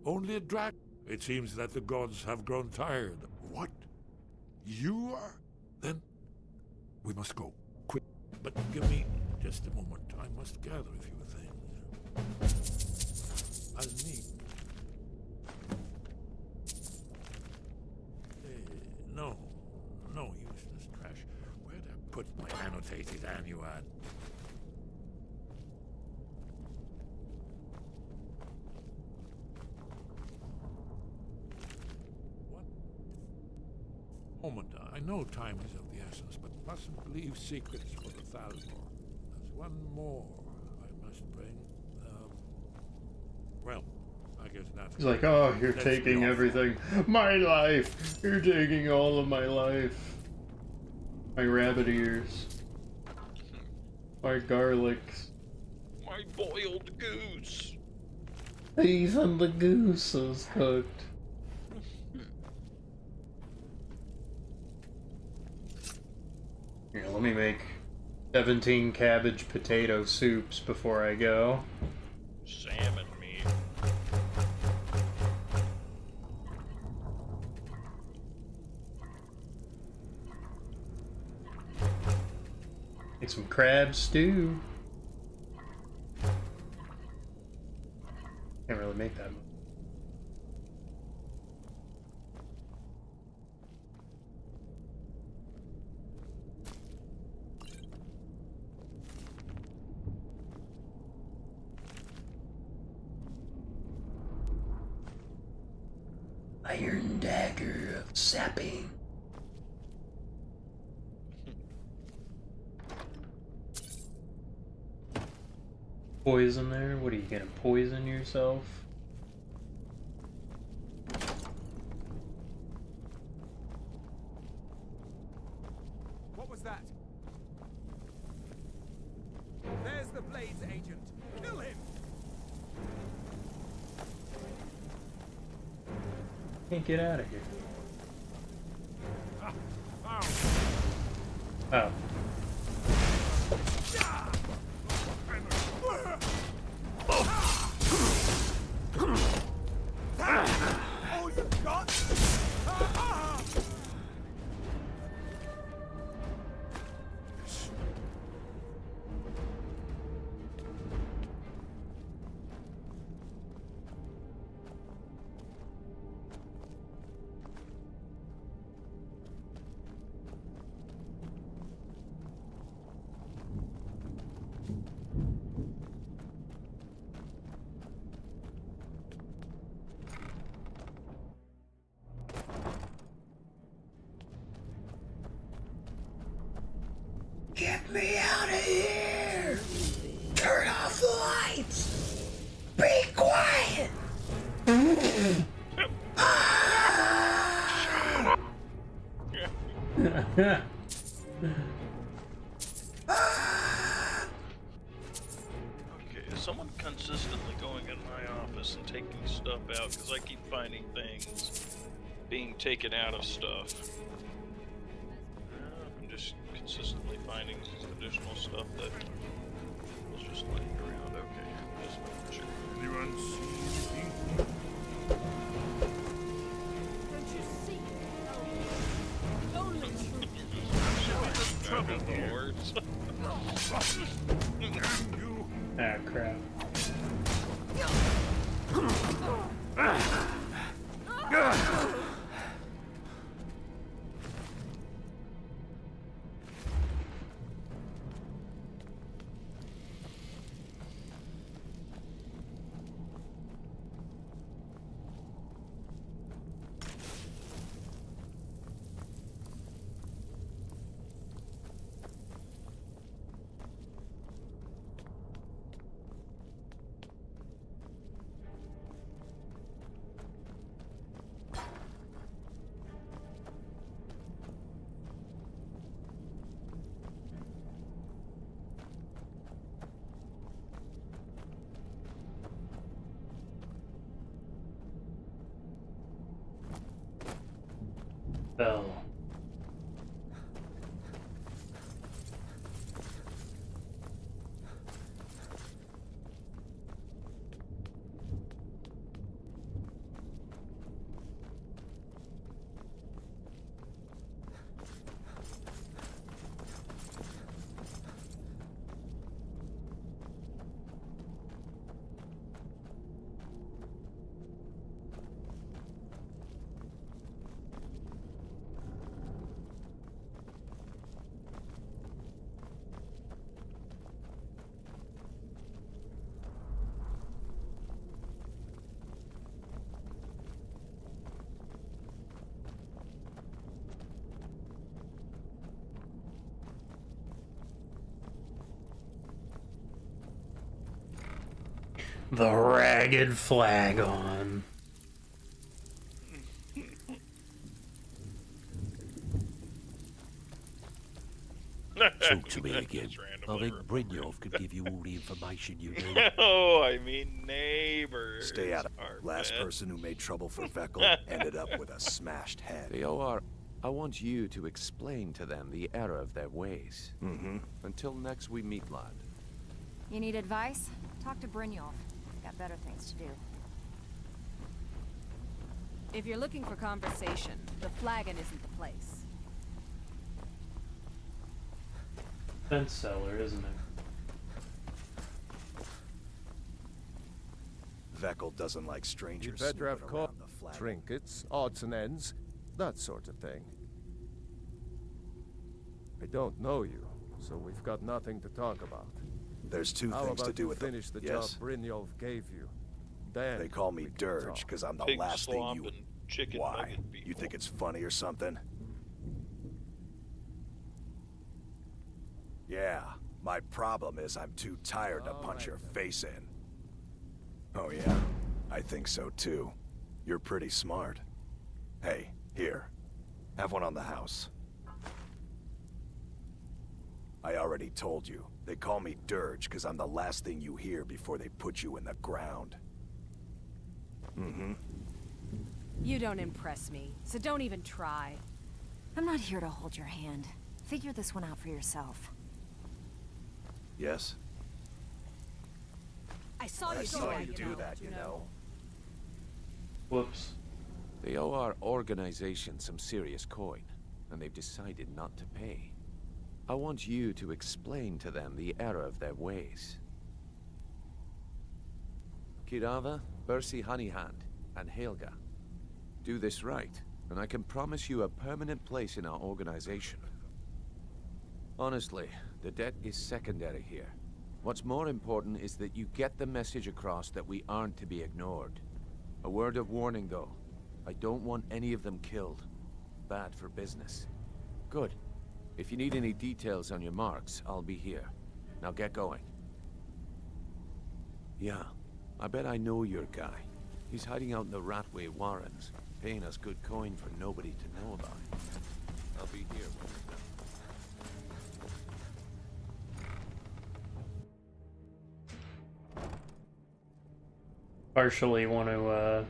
Only a drag... It seems that the gods have grown tired. What? You are? Then we must go. Quick. But give me just a moment. I must gather a few things. I'll need... No. No useless trash. Where'd I put my annotated annuad? Moment. I know time is of the essence, but mustn't leave secrets for the Thalmor. There's one more I must bring. Well, I guess that's... He's like, oh, you're taking everything. My life! You're taking all of my life. My rabbit ears. My garlics. My boiled goose. Even the goose is cooked. Here, let me make 17 cabbage potato soups before I go. Salmon meat. Make some crab stew. Can't really make that much. Iron dagger of sapping. Poison there? What are you gonna poison yourself? was that? There's the Blades agent. Kill him! Can't get out of here. Oh. Oh, you got? Get me out of here! Turn off the lights! Be quiet! Okay, is someone consistently going in my office and taking stuff out? Because I keep finding things being taken out of stuff. I'm just consistently finding additional stuff that was just laying around. Okay, just making sure. Anyone see anything? Don't you see? Only Trouble words. Ah, crap. Bell. The ragged flagon. Talk to me again. I think Brynjolf could give you all the information you need. Oh, I mean neighbors. Stay out of it. Last person who made trouble for Veckel ended up with a smashed head. The OR, I want you to explain to them the error of their ways. Mm-hmm. Until next we meet, lad. You need advice? Talk to Brynjolf. Got better things to do. If you're looking for conversation, the flagon isn't the place. Fence seller, isn't it? Veckel doesn't like strangers. You'd better have snooping around the flag. trinkets, odds and ends, that sort of thing. I don't know you, so we've got nothing to talk about. There's two How things about to do you with finish them. the job Brynjolf gave you? Then They call me Dirge because I'm the Pig last thing slop you... and chicken Why? nugget You people. think it's funny or something? Yeah, my problem is I'm too tired to punch your face in. Oh yeah, I think so too. You're pretty smart. Hey, here. Have one on the house. I already told you. They call me Dirge because I'm the last thing you hear before they put you in the ground. Mm-hmm. You don't impress me, so don't even try. I'm not here to hold your hand. Figure this one out for yourself. Yes? I saw you do that, you know. Whoops. They owe our organization some serious coin, and they've decided not to pay. I want you to explain to them the error of their ways. Kirava, Bersi Honeyhand, and Helga. Do this right, and I can promise you a permanent place in our organization. Honestly, the debt is secondary here. What's more important is that you get the message across that we aren't to be ignored. A word of warning, though. I don't want any of them killed. Bad for business. Good. If you need any details on your marks, I'll be here. Now get going. Yeah, I bet I know your guy. He's hiding out in the Ratway Warrens, paying us good coin for nobody to know about. I'll be here when we're done. Partially want to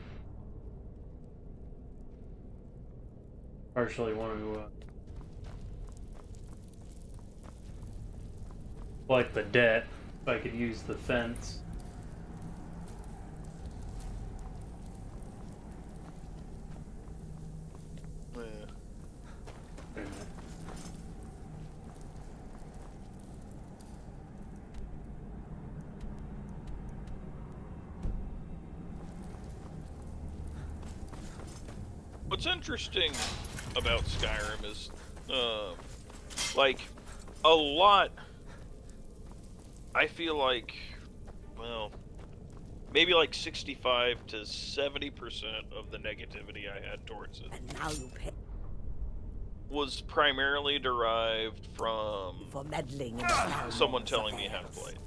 collect the debt if I could use the fence. What's interesting about Skyrim is, like, a lot, I feel like, well, maybe like 65 to 70% of the negativity I had towards it And now you pay was primarily derived from for meddling in the someone telling me how to play it.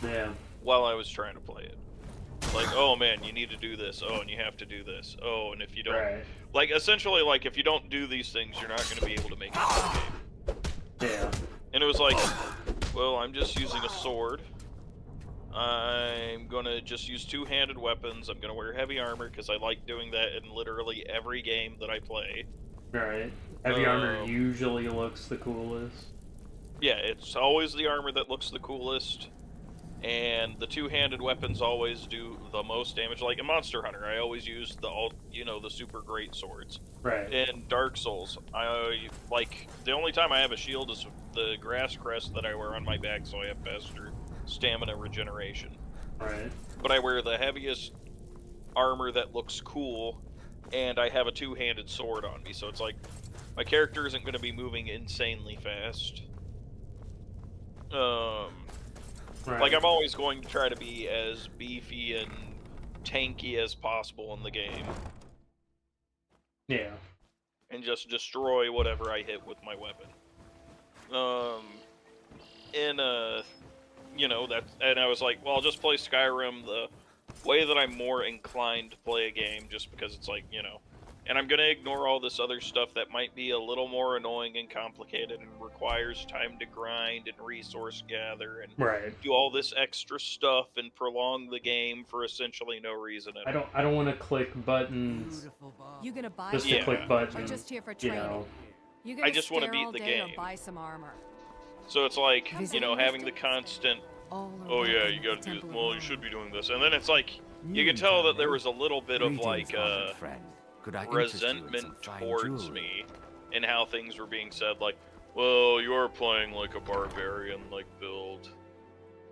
Yeah. While I was trying to play it. Like, oh man, you need to do this. Oh, and you have to do this. Oh, and if you don't... Right. Like, essentially, like, if you don't do these things, you're not going to be able to make it in the game. Yeah. And it was like, well, I'm just using a sword. I'm going to just use two-handed weapons. I'm going to wear heavy armor, because I like doing that in literally every game that I play. Right. Heavy armor usually looks the coolest. Yeah, it's always the armor that looks the coolest. And the two-handed weapons always do the most damage. Like in Monster Hunter, I always use the super great swords. Right. In Dark Souls, like the only time I have a shield is the grass crest that I wear on my back, so I have faster stamina regeneration. Right. But I wear the heaviest armor that looks cool, and I have a two-handed sword on me, so it's like my character isn't going to be moving insanely fast. Right. Like, I'm always going to try to be as beefy and tanky as possible in the game. Yeah. And just destroy whatever I hit with my weapon. And I was like, well, I'll just play Skyrim the way that I'm more inclined to play a game, just because it's like, and I'm gonna ignore all this other stuff that might be a little more annoying and complicated and requires time to grind and resource gather and do all this extra stuff and prolong the game for essentially no reason at all. I don't want to click buttons. You gonna buy just to click buttons? Or just here for training? You gonna I just want to beat all the day game. Or buy some armor? So it's like, having the constant, oh yeah, you gotta do this, well, you should be doing this. And then it's like, you can tell that there was a little bit of like, resentment towards me in how things were being said, like, well, you're playing like a barbarian like build,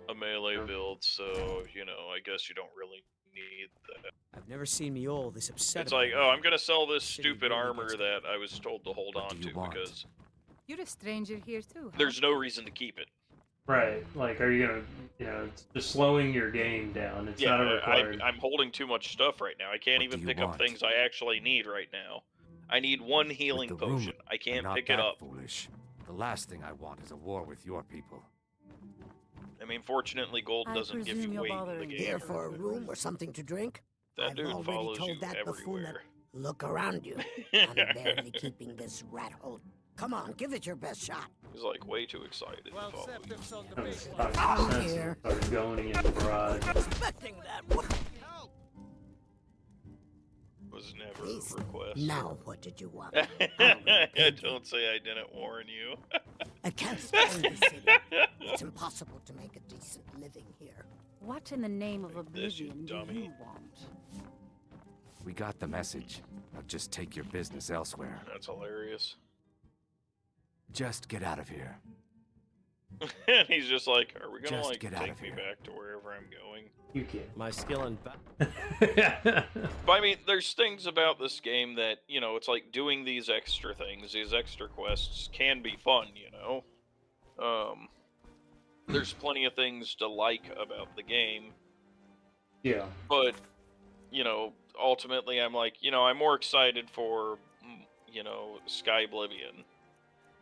a melee build, so I guess you don't really need that. I've never seen me all this upset. It's like, oh, I'm gonna sell this stupid armor that I was told to hold on to because You're a stranger here too. Huh? there's no reason to keep it. Right. Like, are you gonna, it's just slowing your game down. It's not a required. I'm holding too much stuff right now. I can't even pick up things I actually need right now. I need one healing potion. I can't pick it up. Foolish. The last thing I want is a war with your people. I mean, fortunately, gold doesn't give you weight in the game. Here for a room or something to drink? That I've dude already follows told you that buffoon that everywhere. look around you. I'm barely keeping this rat hole Come on, give it your best shot. He's like way too excited to follow you. Started going in the garage. Expecting that. What? Was never a request. Now, what did you want? Don't say I didn't warn you. I can't stand this city. It's impossible to make a decent living here. What in the name of This, you oblivion do dummy. you want? We got the message. Now just take your business elsewhere. That's hilarious. Just get out of here. And he's just like, are we gonna Just like get out take of me here. back to wherever I'm going? You can't. My skill and But I mean, there's things about this game that, you know, it's like doing these extra things, these extra quests can be fun, you know? There's plenty of things to like about the game, Yeah. but, you know, ultimately I'm like, you know, I'm more excited for, you know, Sky Oblivion.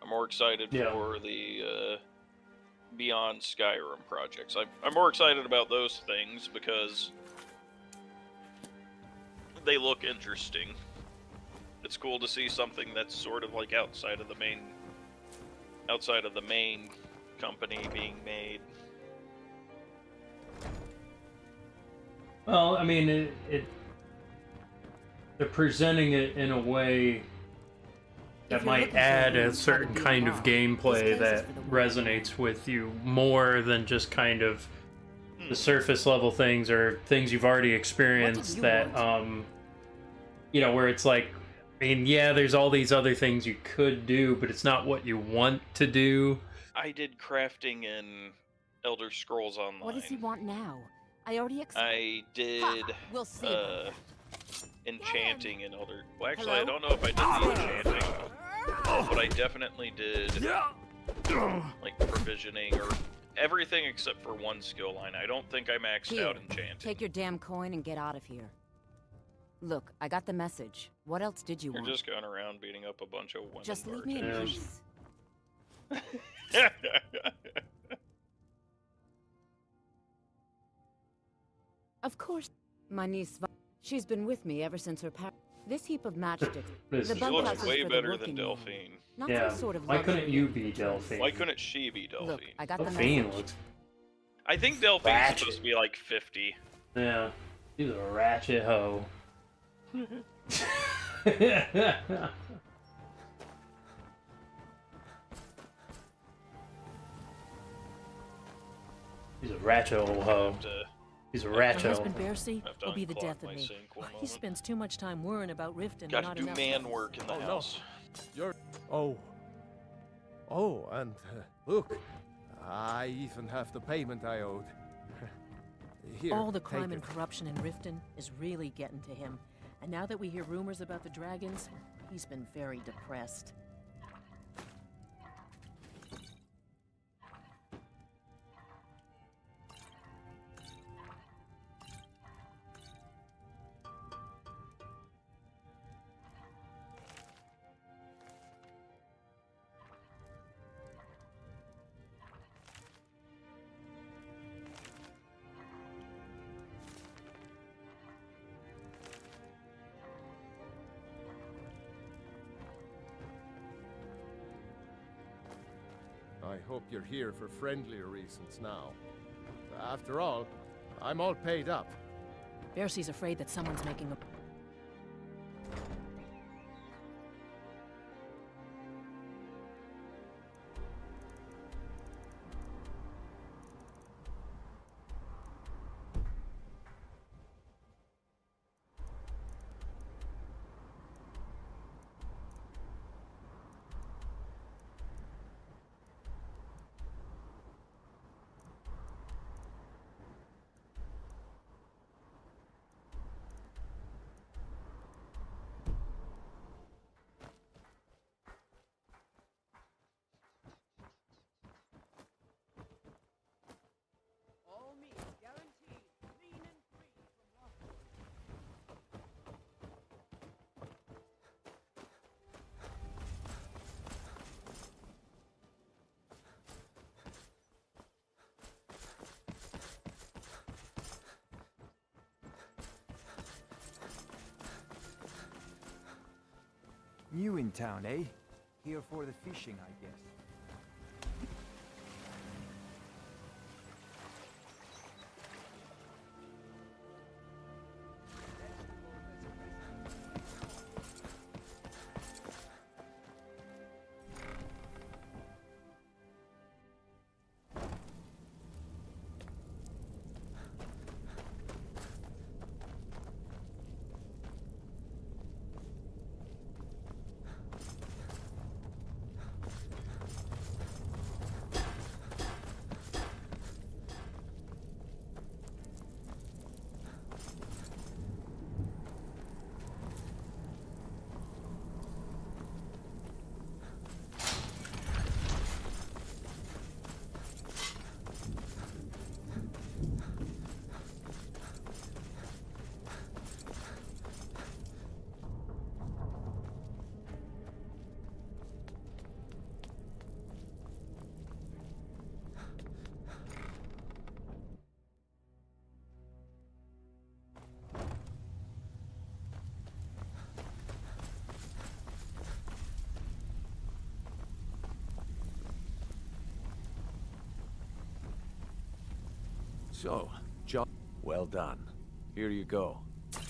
I'm more excited Yeah. for the, Beyond Skyrim projects. I'm more excited about those things because they look interesting. It's cool to see something that's sort of like outside of the main company being made. Well, I mean, they're presenting it in a way that might add a certain kind of gameplay that resonates with you more than just kind of the surface level things or things you've already experienced that, you know, where it's like, I mean, yeah, there's all these other things you could do, but it's not what you want to do. I did crafting in Elder Scrolls Online. What does he want now? I already I did We'll see about enchanting in Elder. Well, actually, Hello? I don't know if I did the enchanting, but I definitely did like provisioning or everything except for one skill line. I don't think I maxed Here, out enchanting. take your damn coin and get out of here. Look, I got the message. What else did you You're want? just going around beating up a bunch of women. Just leave me in bartenders. peace. Of course. My niece, she's been with me ever since her parents. This heap of matchsticks. This The is She looks bunkhouse is way for the better than working Delphine. Not Yeah. some sort of Why couldn't luxury you of be Delphine? Why couldn't she be Delphine? Look, I got the Delphine message. looks. I think Delphine's Ratchet. supposed to be like 50. Yeah. She's a ratchet hoe. He's a ratchet old hoe. He's a My ratchet husband old hoe. Bearsy Have to will be the unclog death of my me. sink one He moment. spends too much time worrying about Rift and Gotta not do enough. man work in the house. You're... Oh. Oh, and look. I even have the payment I owed. Here, All the take crime it. and corruption in Riften is really getting to him. And now that we hear rumors about the dragons, he's been very depressed. I hope you're here for friendlier reasons now. After all, I'm all paid up. Bearsy's afraid that someone's making a... New in town, eh? Here for the fishing, I guess. So, job well done. Here you go.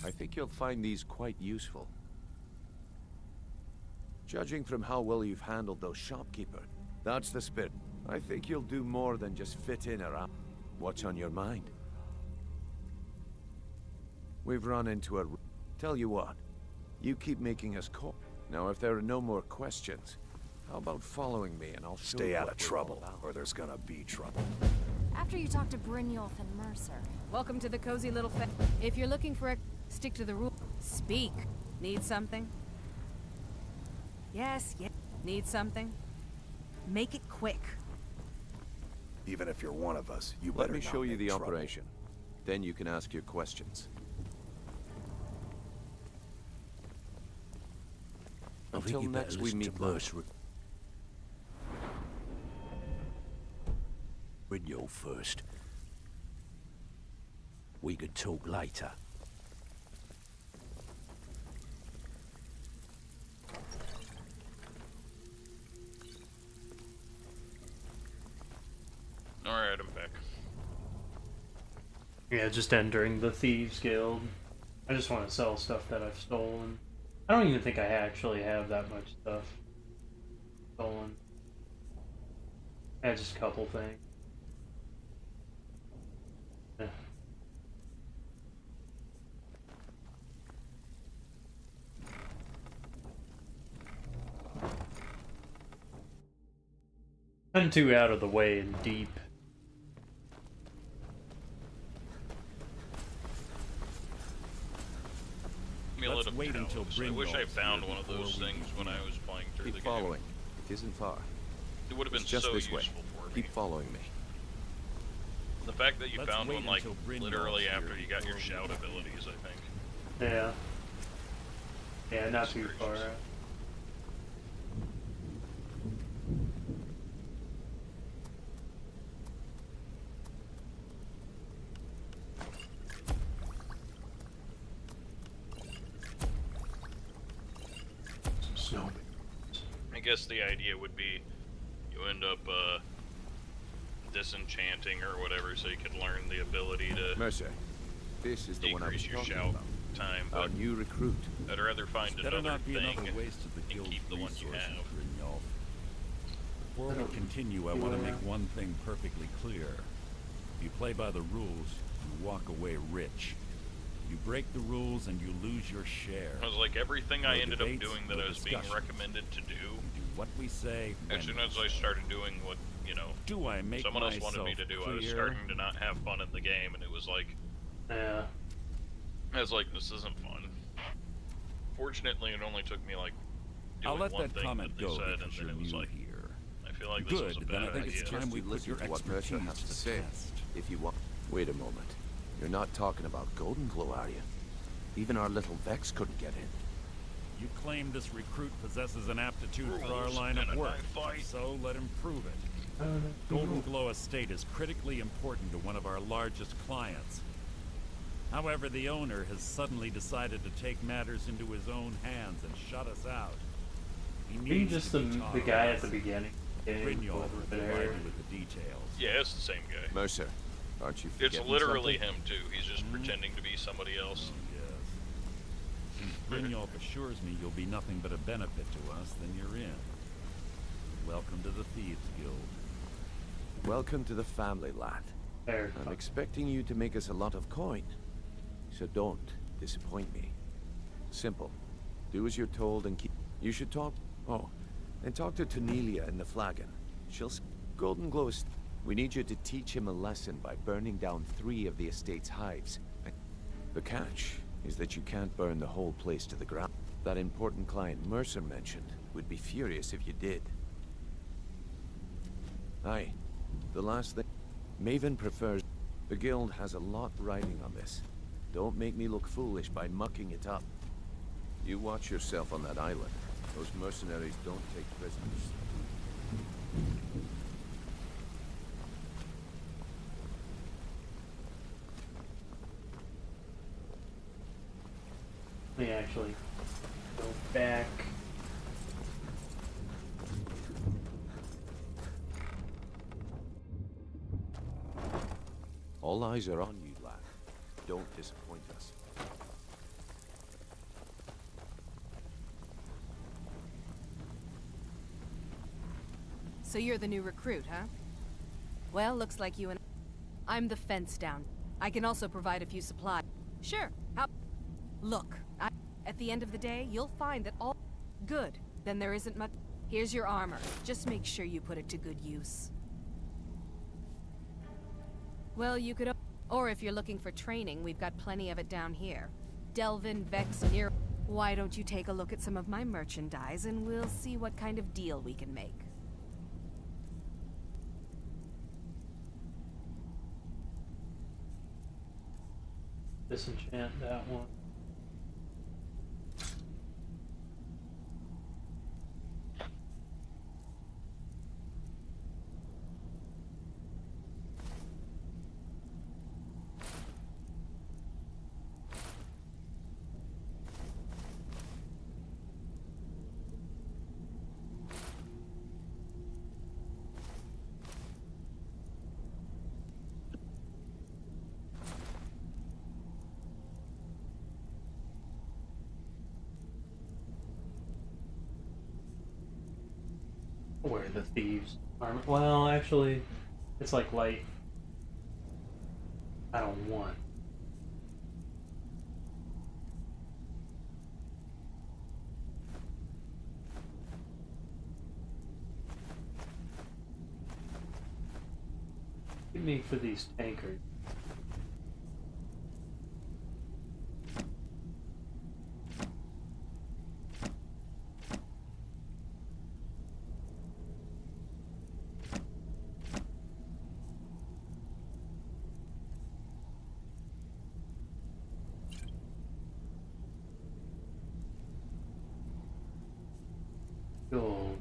I think you'll find these quite useful. Judging from how well you've handled those shopkeepers, that's the spirit. I think you'll do more than just fit in around. What's on your mind? We've run into a... Tell you what, you keep making us call. Now, if there are no more questions, how about following me and I'll show Stay you out what of we're trouble, all about. or there's gonna be trouble. After you talk to Brynjolf and Mercer. Welcome to the cozy little If you're looking for a... Stick to the rule. Speak. Need something? Yes, yes. Need something? Make it quick. Even if you're one of us, you better Let me not show you make the trouble. operation. Then you can ask your questions. Until next we meet. Brynjolf first. We could talk later. Alright, I'm back. Yeah, just entering the Thieves Guild. I just want to sell stuff that I've stolen. I don't even think I actually have that much stuff stolen. Yeah, just a couple things. Yeah. I'm too out of the way and deep. Let's wait until I wish I found one of those things when I was playing through the Keep game. following. It isn't far. It would have been It's just so this useful way. for me. Keep following me. The fact that you Let's found wait one like until Brynjolf's literally here after you got your before shout abilities, I think. Yeah. Yeah, not too far out. So, I guess the idea would be you end up disenchanting or whatever, so you could learn the ability to Mercer, this is the one I was decrease your talking shout about. time. Our But new recruit. I'd rather find Better another not be thing another waste of the and guild's keep the one you resources, have. Brynjolf. Before we continue, I want to make one thing perfectly clear. If you play by the rules, you walk away rich. You break the rules and you lose your share. I was like, everything No I ended up debates, doing no that I was being discussions. recommended to do. Do what we say. As soon as I started doing what, you know, Do I make someone else wanted me to myself do, I was clear? starting to not have fun in the game, and it was like, Yeah. I was like, this isn't fun. Fortunately, it only took me like doing I'll let one that thing comment that they go said, and because then you're it was new like, here. I feel like this was a Good, bad then I think idea. it's time we put listen your to what Mercer expertise has to to say. test. If you want. Wait a moment. You're not talking about Golden Glow, are you? Even our little Vex couldn't get in. You claim this recruit possesses an aptitude for our line and of a work, knife fight. so let him prove it. Golden Glow Estate is critically important to one of our largest clients. However, the owner has suddenly decided to take matters into his own hands and shut us out. He Are you needs just to the be taught guy a at the lesson. beginning? Brynjolf will With provide hair. you with the details. Yeah, it's the same guy. Mercer, aren't you It's forgetting literally something? him too. He's just pretending to be somebody else. Yes. Since Brynjolf assures me you'll be nothing but a benefit to us, then you're in. Welcome to the Thieves Guild. Welcome to the family, lad. I'm expecting you to make us a lot of coin. So don't disappoint me. Simple. Do as you're told and keep... You should talk... Oh, and talk to Tanelia in the Flagon. She'll... Golden Glow is... We need you to teach him a lesson by burning down 3 of the estate's hives. The catch is that you can't burn the whole place to the ground. That important client Mercer mentioned would be furious if you did. Aye. The last thing... Maven prefers... The guild has a lot riding on this. Don't make me look foolish by mucking it up. You watch yourself on that island. Those mercenaries don't take prisoners. Let me actually go back. All eyes are on you, lad. Don't disappoint us. So you're the new recruit, huh? Well, looks like you and... I'm the fence down. I can also provide a few supplies. Sure, Look, at the end of the day, you'll find that all... Good. Then there isn't much... Here's your armor. Just make sure you put it to good use. Well, you could... Or if you're looking for training, we've got plenty of it down here. Delvin, Vex, Nero... Why don't you take a look at some of my merchandise and we'll see what kind of deal we can make. Disenchant that one. Where the thieves armor? Well, actually, it's like light. I don't want. Give me for these tankers. Gold.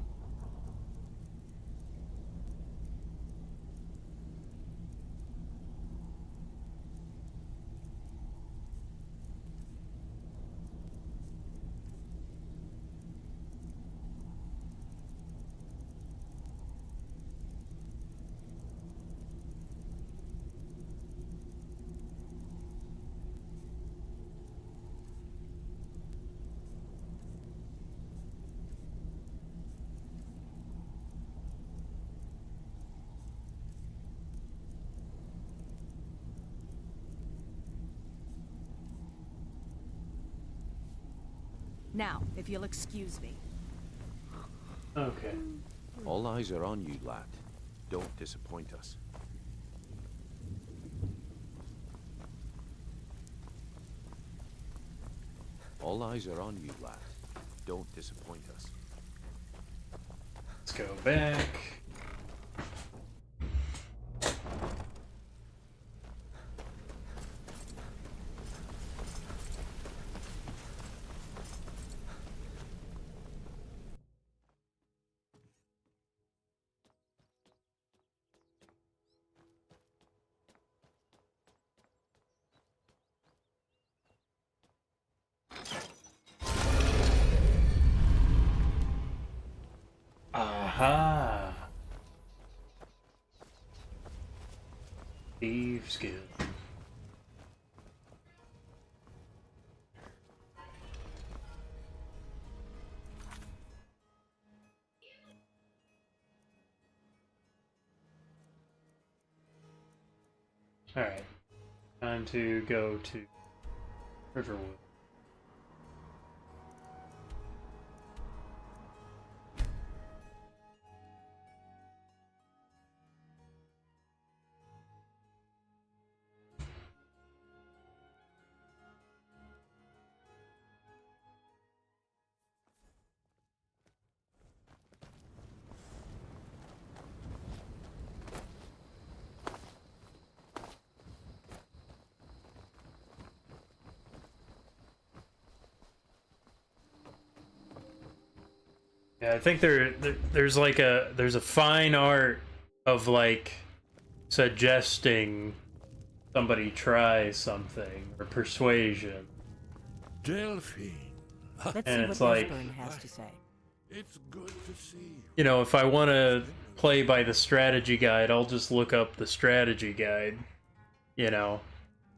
Now, if you'll excuse me. Okay. All eyes are on you, lad. Don't disappoint us. All eyes are on you, lad. Don't disappoint us. Let's go back. Aha! Thieves Guild. Alright. Time to go to Riverwood. Yeah, I think there's like there's a fine art of like suggesting somebody try something or persuasion. Delphine. Let's And see it's what like, Osborne has to say. It's good to see you. you know, if I want to play by the strategy guide, I'll just look up the strategy guide, you know.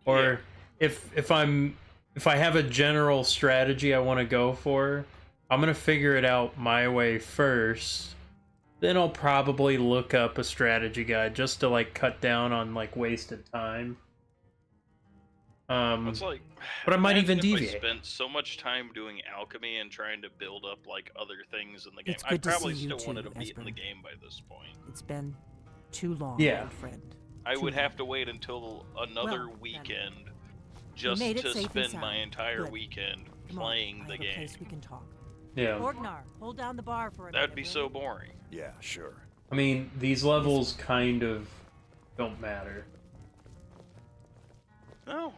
Or if I have a general strategy I want to go for, I'm going to figure it out my way first. Then I'll probably look up a strategy guide just to like cut down on like wasted time. It's like, but I might even imagine if deviate. I spent so much time doing alchemy and trying to build up like other things in the game. It's I good to probably see you still too, wanted to beat in the Espen. game by this point. It's been too long, Yeah. old friend. I Too would long. have to wait until another Well, weekend You just made it to safe and spend sound. my entire Good. weekend Come on, playing I the have a game. place we can talk. Yeah. Orgnar, hold down the bar for a That'd minute, be will so you? boring. Yeah, sure. I mean, these levels kind of don't matter. No.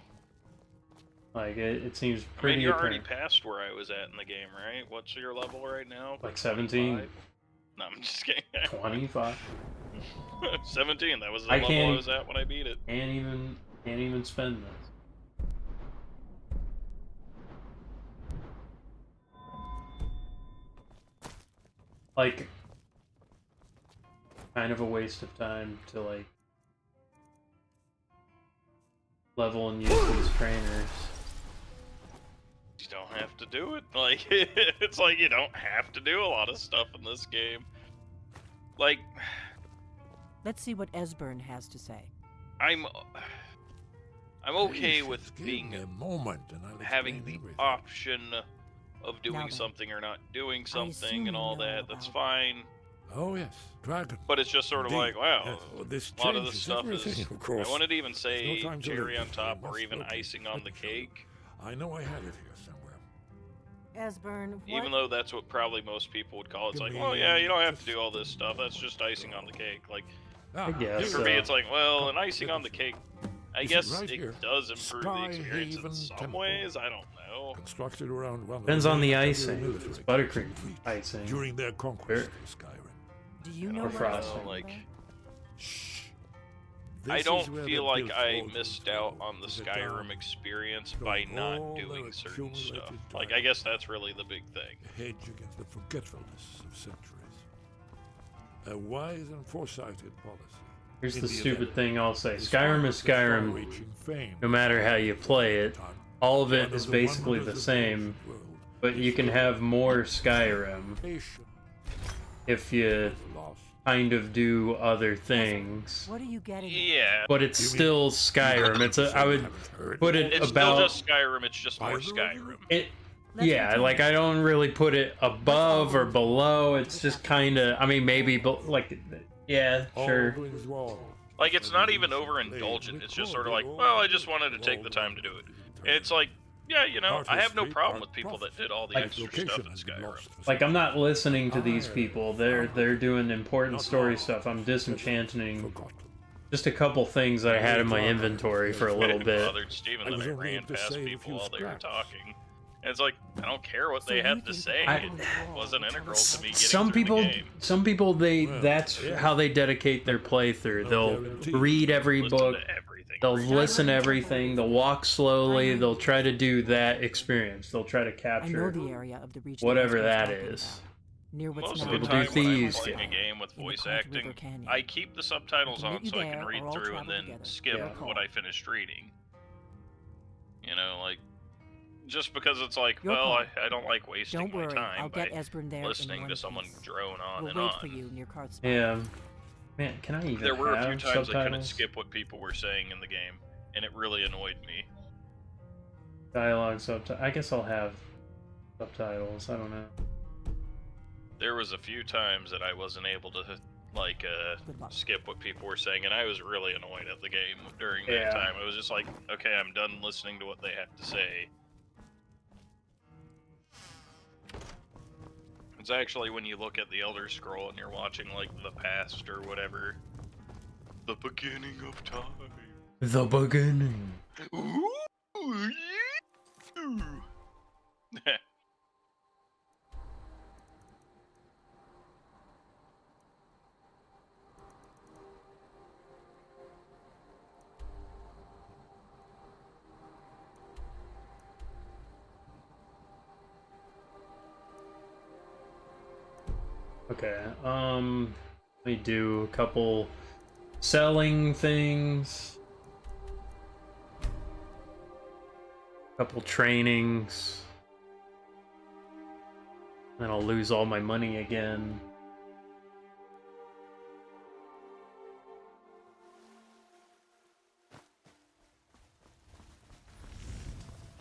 Like, it seems I mean, pretty you're already apparent. past where I was at in the game, right? What's your level right now? Like 17? 25? No, I'm just kidding. 25? 17, that was the I level I can't- was at when I beat it. Can't even spend this. Like, kind of a waste of time to like level and use these trainers. You don't have to do it. Like, it's like you don't have to do a lot of stuff in this game. Like, Let's see what Esbern has to say. I'm okay Patience, with give being me a moment and I'll having explain the everything. option of Now doing then, something or not doing assume something and you all know that. That's about- fine. Oh yes, dragon. But it's just sort of Indeed. like, wow, Yes, well, this a lot of this changes stuff is. everything, of course. I wouldn't even say There's no time to cherry lose. on top We or must even locate icing on Let the me show you. cake. I know I had it here somewhere. Esbern, what? Even though that's what probably most people would call it. It's Give like, me, well, yeah, you don't have to do all this stuff. That's just icing on the cake. Like, Ah, guess for so. me, it's like, well, Come, an icing let on me the show you. cake. I Is it guess right it here? does improve the experience in Skyhaven some Temple. ways. I don't know. Constructed around one of Depends on the early icing. military It's buttercream fleets icing. during their conquest of Skyrim. Do you I know don't what frosting. know, like, Shh. I This don't is where feel the like built I forges missed out go, on the with a Skyrim dam, experience showing by not all doing their certain stuff. accumulated Like, time. I guess that's really the big thing. A hedge against the forgetfulness of centuries. A wise and foresighted policy. Here's In the the stupid event, thing I'll say. the Skyrim is start of Skyrim, far-reaching fame no matter how you play it. time, All of one it is the basically wonders the of the same, ancient world but you can have more Skyrim Patient if you lost. kind of do other things. What are you getting at? Yeah. But it's still Skyrim. It's a, I would put it It's about still just Skyrim, it's just more By the way, Skyrim. it. Let's Yeah, continue. like I don't really put it above or below. It's just kind of. I mean, maybe, but like, yeah, sure. Alduin's Wall. Like, it's not even overindulgent. It's just sort of like, well, I just wanted to take the time to do it. And it's like, yeah, you know, I have no problem with people that did all the Like- extra stuff in Skyrim. Like I'm not listening to these people. They're doing important story stuff. I'm disenchanting just a couple things that I had in my inventory for a little It bit. bothered Steven I that was I only ran able to past save a people few while they were scraps. talking. And it's like, I don't care what So they you had think to the say. I- It wasn't integral to me getting Some through people, the game. some people, Well, that's yeah. how they dedicate their playthrough. They'll guarantee. read every Listen book. to everything. They'll listen to everything. They'll walk slowly. They'll try to do that experience. They'll try to I know capture the area of the region. whatever Esbern's that talking is. near what's Most now of the People time do when I'm thieves. playing a game with in the voice Cloud River acting, Canyon. I keep the subtitles I can on meet so you I can there, read or I'll through and travel then together. skip Your call. what I finished reading. You know, like, just because it's like, Your well, call. I don't like wasting Don't my worry, time I'll by get Esbern there in listening one to someone piece. drone on We'll and wait on. for you near cart spot. Yeah. Man, can I even There were a few have times I couldn't subtitles? skip what people were saying in the game, and it really annoyed me. Dialogue subtitles. I guess I'll have subtitles. I don't know. There was a few times that I wasn't able to, like, skip what people were saying, and I was really annoyed at the game during that Yeah. time. I was just like, okay, I'm done listening to what they have to say. It's actually when you look at the Elder Scroll and you're watching, like, the past or whatever. The beginning of time. The beginning. Ooh, yeah. Okay, let me do a couple selling things. Couple trainings. Then I'll lose all my money again.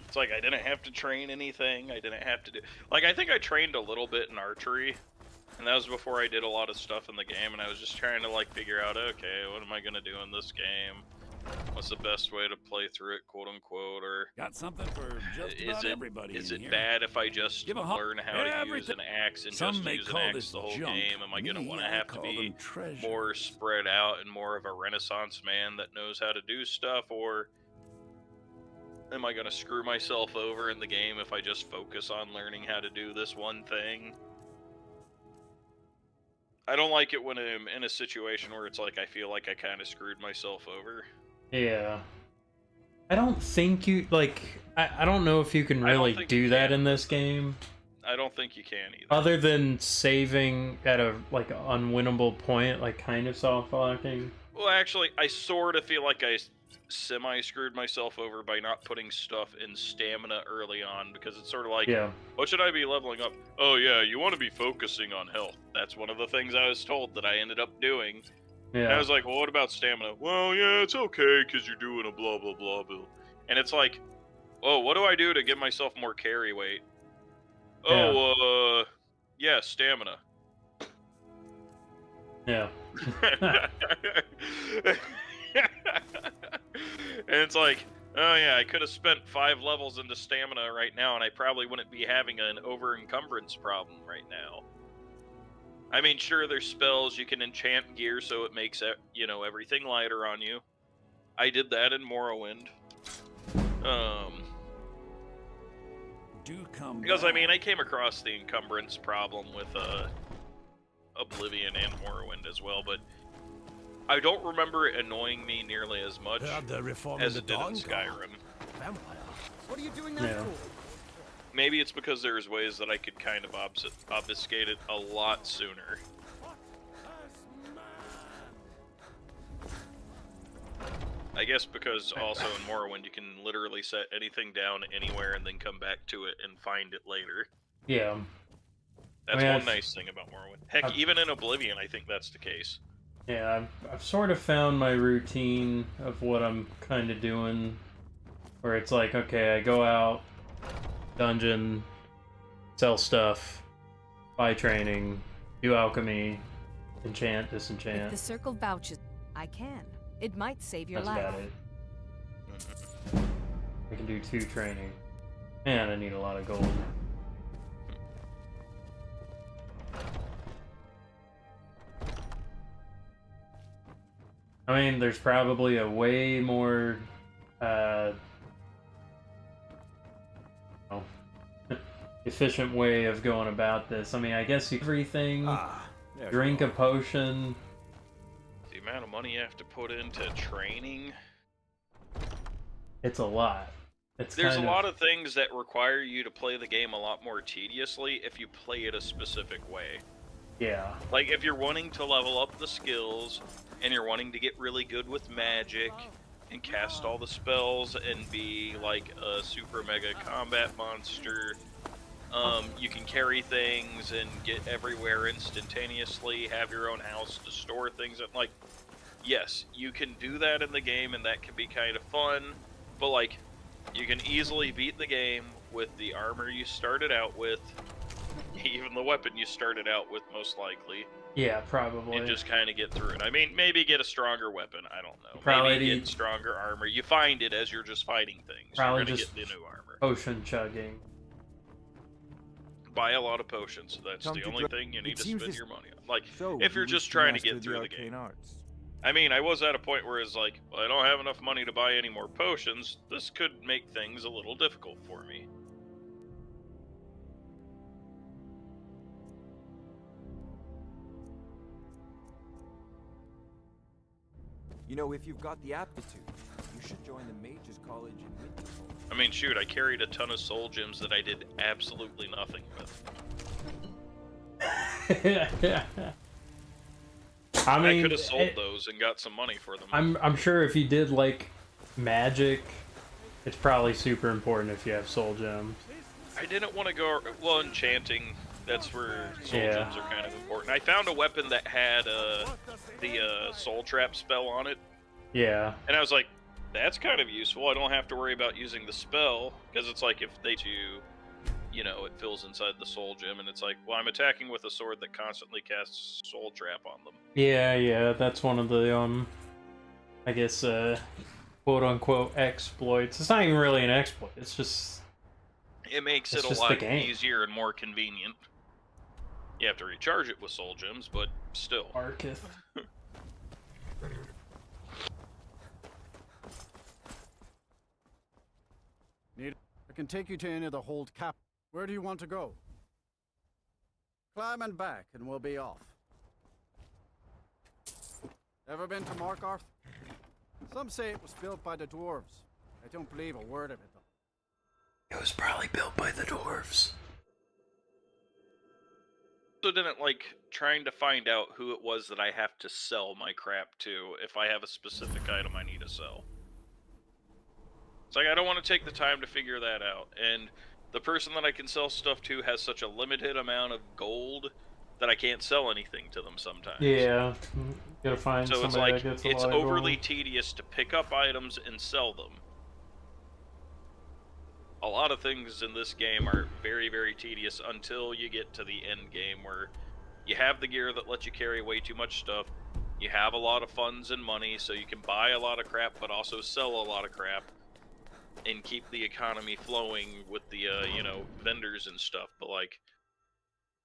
It's like I didn't have to train anything. I didn't have to do... Like, I think I trained a little bit in archery. And that was before I did a lot of stuff in the game. And I was just trying to, like, figure out, okay, what am I going to do in this game? What's the best way to play through it, quote-unquote? Or got something for just about everybody. Is in it here. bad if I just Give a learn how to use everything. an axe and Some just may use an call axe this the whole junk. game? Am I going to Me, want to I have to call be them treasures. more spread out and more of a Renaissance man that knows how to do stuff? Or am I going to screw myself over in the game if I just focus on learning how to do this one thing? I don't like it when I'm in a situation where it's like I feel like I kind of screwed myself over. Yeah. I don't think you, like, I don't know if you can really do that in this game. I don't think you can either. Other than saving at a, like, unwinnable point, like, kind of soft-locking. Well, actually, I sort of feel like I semi-screwed myself over by not putting stuff in stamina early on, because it's sort of like, Yeah. what should I be leveling up? Oh yeah, you want to be focusing on health. That's one of the things I was told that I ended up doing. Yeah. And I was like, well, what about stamina? Well, yeah, it's okay, because you're doing a blah, blah, blah, blah. And it's like, oh, what do I do to give myself more carry weight? Oh, yeah, stamina. Yeah. And it's like, oh yeah, I could have spent 5 levels into stamina right now, and I probably wouldn't be having an over-encumbrance problem right now. I mean, sure, there's spells you can enchant gear so it makes, you know, everything lighter on you. I did that in Morrowind. Do come Because, I back. mean, I came across the encumbrance problem with, Oblivion and Morrowind as well, but I don't remember it annoying me nearly as much They're reforming as the it did in Dawn Guard. Skyrim. Vampire. What are you doing that Yeah. for? Maybe it's because there's ways that I could kind of obfuscate it a lot sooner. I guess because also in Morrowind you can literally set anything down anywhere and then come back to it and find it later. Yeah. That's I mean, one I've- nice thing about Morrowind. Heck, I've- even in Oblivion I think that's the case. Yeah, I've sort of found my routine of what I'm kind of doing, where it's like, okay, I go out, dungeon, sell stuff, buy training, do alchemy, enchant, If the disenchant. circle vouches, I can. It might save your That's life. about it. I can do 2 training. And I need a lot of gold. I mean, there's probably a way more, efficient way of going about this. I mean, I guess everything, there drink a potion. The amount of money you have to put into training. It's a lot. There's a lot of things that require you to play the game a lot more tediously if you play it a specific way. Yeah. Like, if you're wanting to level up the skills, and you're wanting to get really good with magic, and cast all the spells, and be, like, a super mega combat monster, you can carry things and get everywhere instantaneously, have your own house to store things, and, like, yes, you can do that in the game, and that can be kind of fun, but, like, you can easily beat the game with the armor you started out with, even the weapon you started out with, most likely. Yeah, probably. And just kind of get through it. I mean, maybe get a stronger weapon, I don't know. Probably maybe get stronger armor. You find it as you're just fighting things. Probably you're gonna just get the new armor. potion chugging. Buy a lot of potions. That's Come the to only thing you need to spend this- your money on. Like, So, if you're you just wish to trying to master get through the arcane game. arts. I mean, I was at a point where it's like, well, I don't have enough money to buy any more potions. This could make things a little difficult for me. You know, if you've got the aptitude, you should join the Mages College in Winterhold. I mean, shoot, I carried a ton of soul gems that I did absolutely nothing with. I mean, could have sold those and got some money for them. I'm sure if you did like magic, it's probably super important if you have soul gems. I didn't want to go. Well, enchanting. That's where soul Yeah. gems are kind of important. I found a weapon that had the soul trap spell on it, Yeah. and I was like, that's kind of useful. I don't have to worry about using the spell, because it's like if they do, you know, it fills inside the soul gem, and it's like, well, I'm attacking with a sword that constantly casts soul trap on them. Yeah, that's one of the I guess quote unquote exploits. It's not even really an exploit. It's just It makes It's it a just lot the game. easier and more convenient. You have to recharge it with soul gems, but still. Arkith. I can take you to any of the hold cap. Where do you want to go? Climb and back, and we'll be off. Ever been to Markarth? Some say it was built by the dwarves. I don't believe a word of it, though. It was probably built by the dwarves. Also didn't like trying to find out who it was that I have to sell my crap to if I have a specific item I need to sell. It's like I don't want to take the time to figure that out, and the person that I can sell stuff to has such a limited amount of gold that I can't sell anything to them sometimes. Yeah. You gotta find So it's somebody like, that gets a it's lot of overly gold. tedious to pick up items and sell them. A lot of things in this game are very, very tedious until you get to the end game where you have the gear that lets you carry way too much stuff, you have a lot of funds and money so you can buy a lot of crap but also sell a lot of crap and keep the economy flowing with the, you know, vendors and stuff. But like,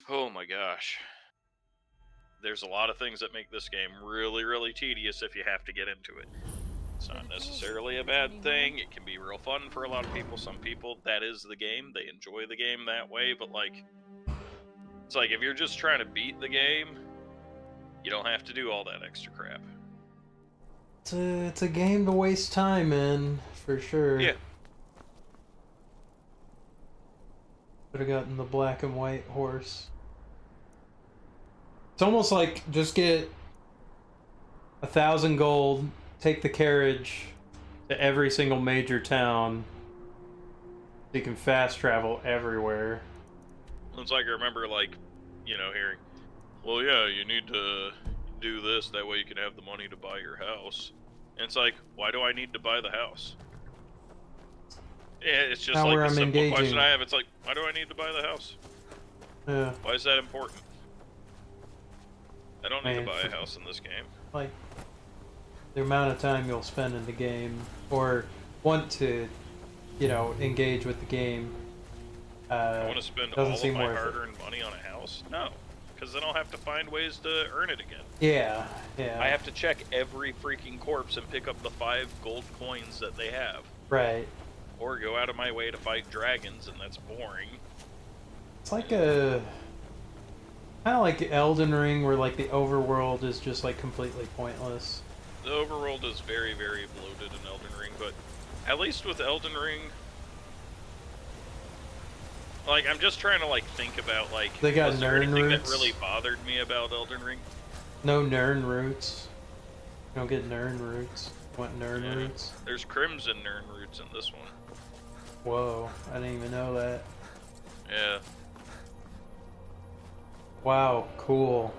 oh my gosh. There's a lot of things that make this game really, really tedious if you have to get into it. It's not necessarily a bad thing. It can be real fun for a lot of people. Some people, that is the game. They enjoy the game that way. But like, it's like if you're just trying to beat the game, you don't have to do all that extra crap. It's a game to waste time in, for sure. Yeah. Could have gotten the black and white horse. It's almost like just get 1,000 gold, take the carriage to every single major town. So you can fast travel everywhere. It's like I remember, like, you know, hearing, well, yeah, you need to do this, that way you can have the money to buy your house. And it's like, why do I need to buy the house? Yeah, it's just Not like where the I'm simple engaging. question I have. It's like, why do I need to buy the house? Yeah. Why is that important? I don't need Man, to buy a house in this game. Like, the amount of time you'll spend in the game, or want to, you know, engage with the game. I want to spend all doesn't of seem my worth it. hard-earned money on a house? No, because then I'll have to find ways to earn it again. Yeah. I have to check every freaking corpse and pick up the 5 gold coins that they have. Right. Or go out of my way to fight dragons, and that's boring. It's like a kind of like Elden Ring, where like the overworld is just like completely pointless. The overworld is very, very bloated in Elden Ring, but at least with Elden Ring, Like, I'm just trying to, like, think about, like, They got was there Nern anything roots? that really bothered me about Elden Ring? No Nern roots. You don't get Nern roots. You want Nern Yeah. roots? There's Crimson Nern roots in this one. Whoa, I didn't even know that. Yeah. Wow, cool.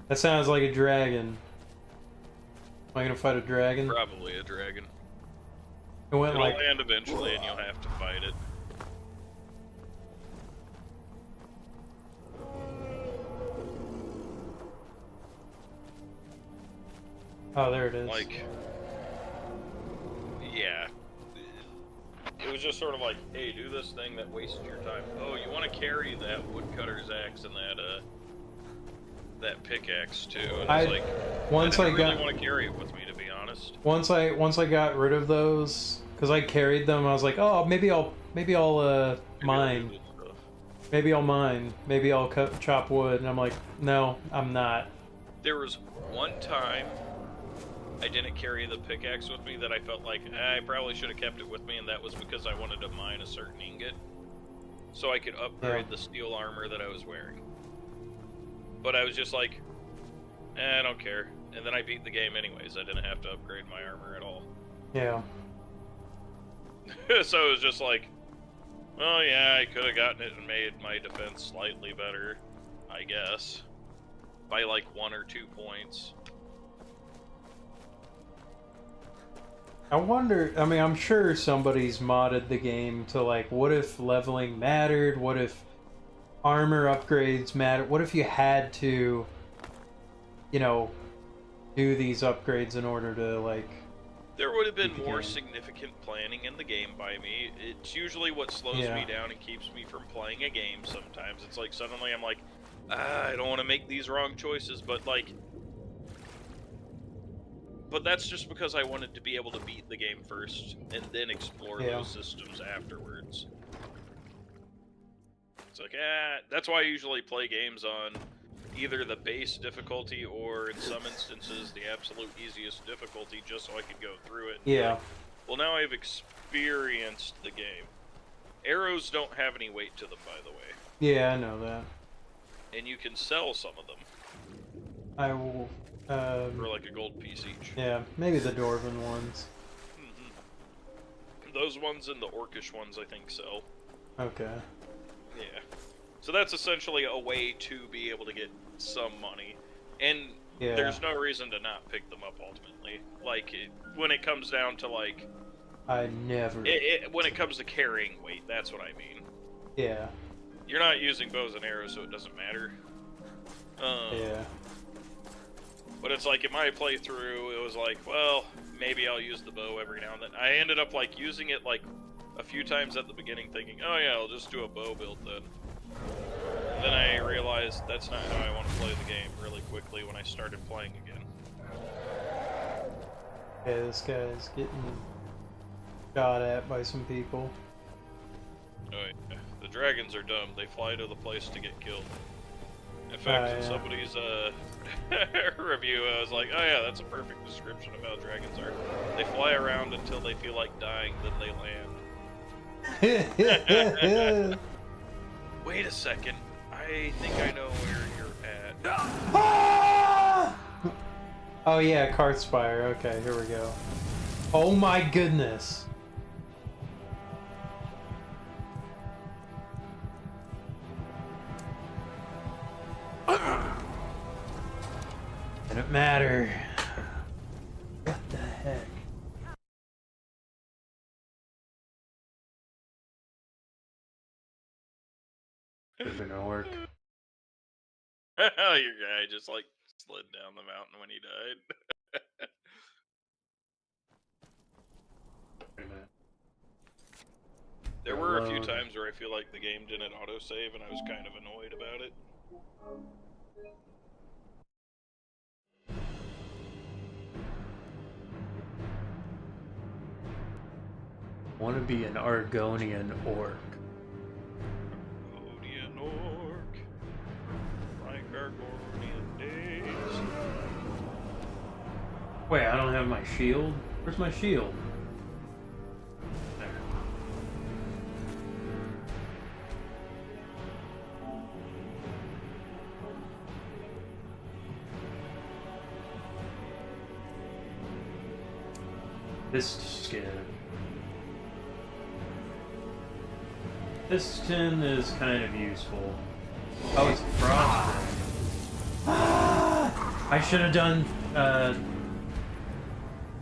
That sounds like a dragon. Am I gonna fight a dragon? Probably a dragon. It went It'll like... land eventually and you'll have to fight it. Oh, there it is. Like, yeah. It was just sort of like, hey, do this thing that wastes your time. Oh, you want to carry that woodcutter's axe and that pickaxe too. And I was like, once I I didn't got... really want to carry it with me, to be honest. Once I got rid of those, because I carried them, I was like, oh, maybe I'll mine. Maybe I'll mine. Maybe I'll chop wood. And I'm like, no, I'm not. There was one time I didn't carry the pickaxe with me that I felt like I probably should have kept it with me, and that was because I wanted to mine a certain ingot so I could upgrade the steel armor that I was wearing. But I was just like, I don't care. And then I beat the game anyways. I didn't have to upgrade my armor at all. Yeah. So it was just like, well, yeah, I could have gotten it and made my defense slightly better, I guess. By like 1 or 2 points. I wonder, I mean, I'm sure somebody's modded the game to like, what if leveling mattered? What if armor upgrades mattered? What if you had to, you know, do these upgrades in order to like... There would have been more significant planning in the game by me. It's usually what slows me down and keeps me from playing a game sometimes. It's like suddenly I'm like, I don't want to make these wrong choices, but like... But that's just because I wanted to be able to beat the game first, and then explore those systems afterwards. It's like, that's why I usually play games on either the base difficulty, or in some instances, the absolute easiest difficulty, just so I could go through it. Yeah. Like, well, now I've experienced the game. Arrows don't have any weight to them, by the way. Yeah, I know that. And you can sell some of them. I will... for like a gold piece each. Yeah, maybe the Dwarven ones. Those ones and the Orcish ones, I think, sell. Okay. Yeah. So that's essentially a way to be able to get some money. And there's no reason to not pick them up ultimately. Like, when it comes down to, like... I never... when it comes to carrying weight, that's what I mean. Yeah. You're not using bows and arrows, so it doesn't matter. Yeah. But it's like, in my playthrough, it was like, well, maybe I'll use the bow every now and then. I ended up, like, using it, like, a few times at the beginning, thinking, oh yeah, I'll just do a bow build then. And then I realized that's not how I want to play the game really quickly when I started playing again. Yeah, this guy's getting shot at by some people. Alright, the dragons are dumb. They fly to the place to get killed. In fact, in somebody's review, I was like, oh yeah, that's a perfect description of how dragons are. They fly around until they feel like dying, then they land. Wait a second. I think I know where you're at. Oh yeah, Karthspire. Okay, here we go. Oh my goodness. Didn't matter. What the heck? It's gonna work. Your guy just like slid down the mountain when he died. There were a few times where I feel like the game didn't autosave and I was kind of annoyed about it. Want to be an Argonian orc. Argonian orc. Like Argonian days. Wait, I don't have my shield? Where's my shield? Skin. This skin is kind of useful. Oh, it's frosted. I should have done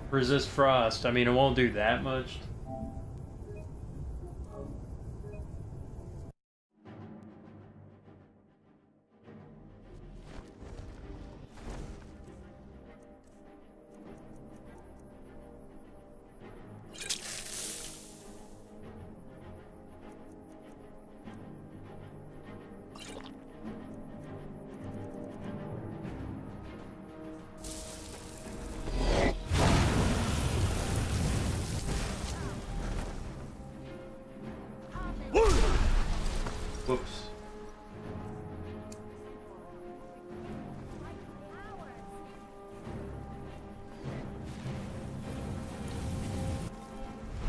resist frost. I mean, it won't do that much. Whoops.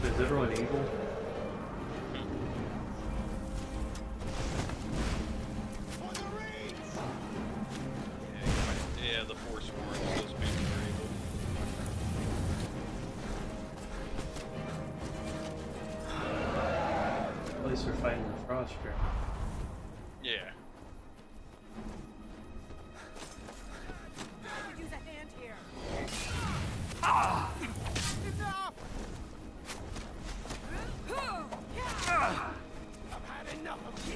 Is everyone evil? Yeah, the Forsworn is supposed to be more evil. At least they're fighting the frost dragon. Yeah. Use a hand here. Ah! Enough! I've had enough of you.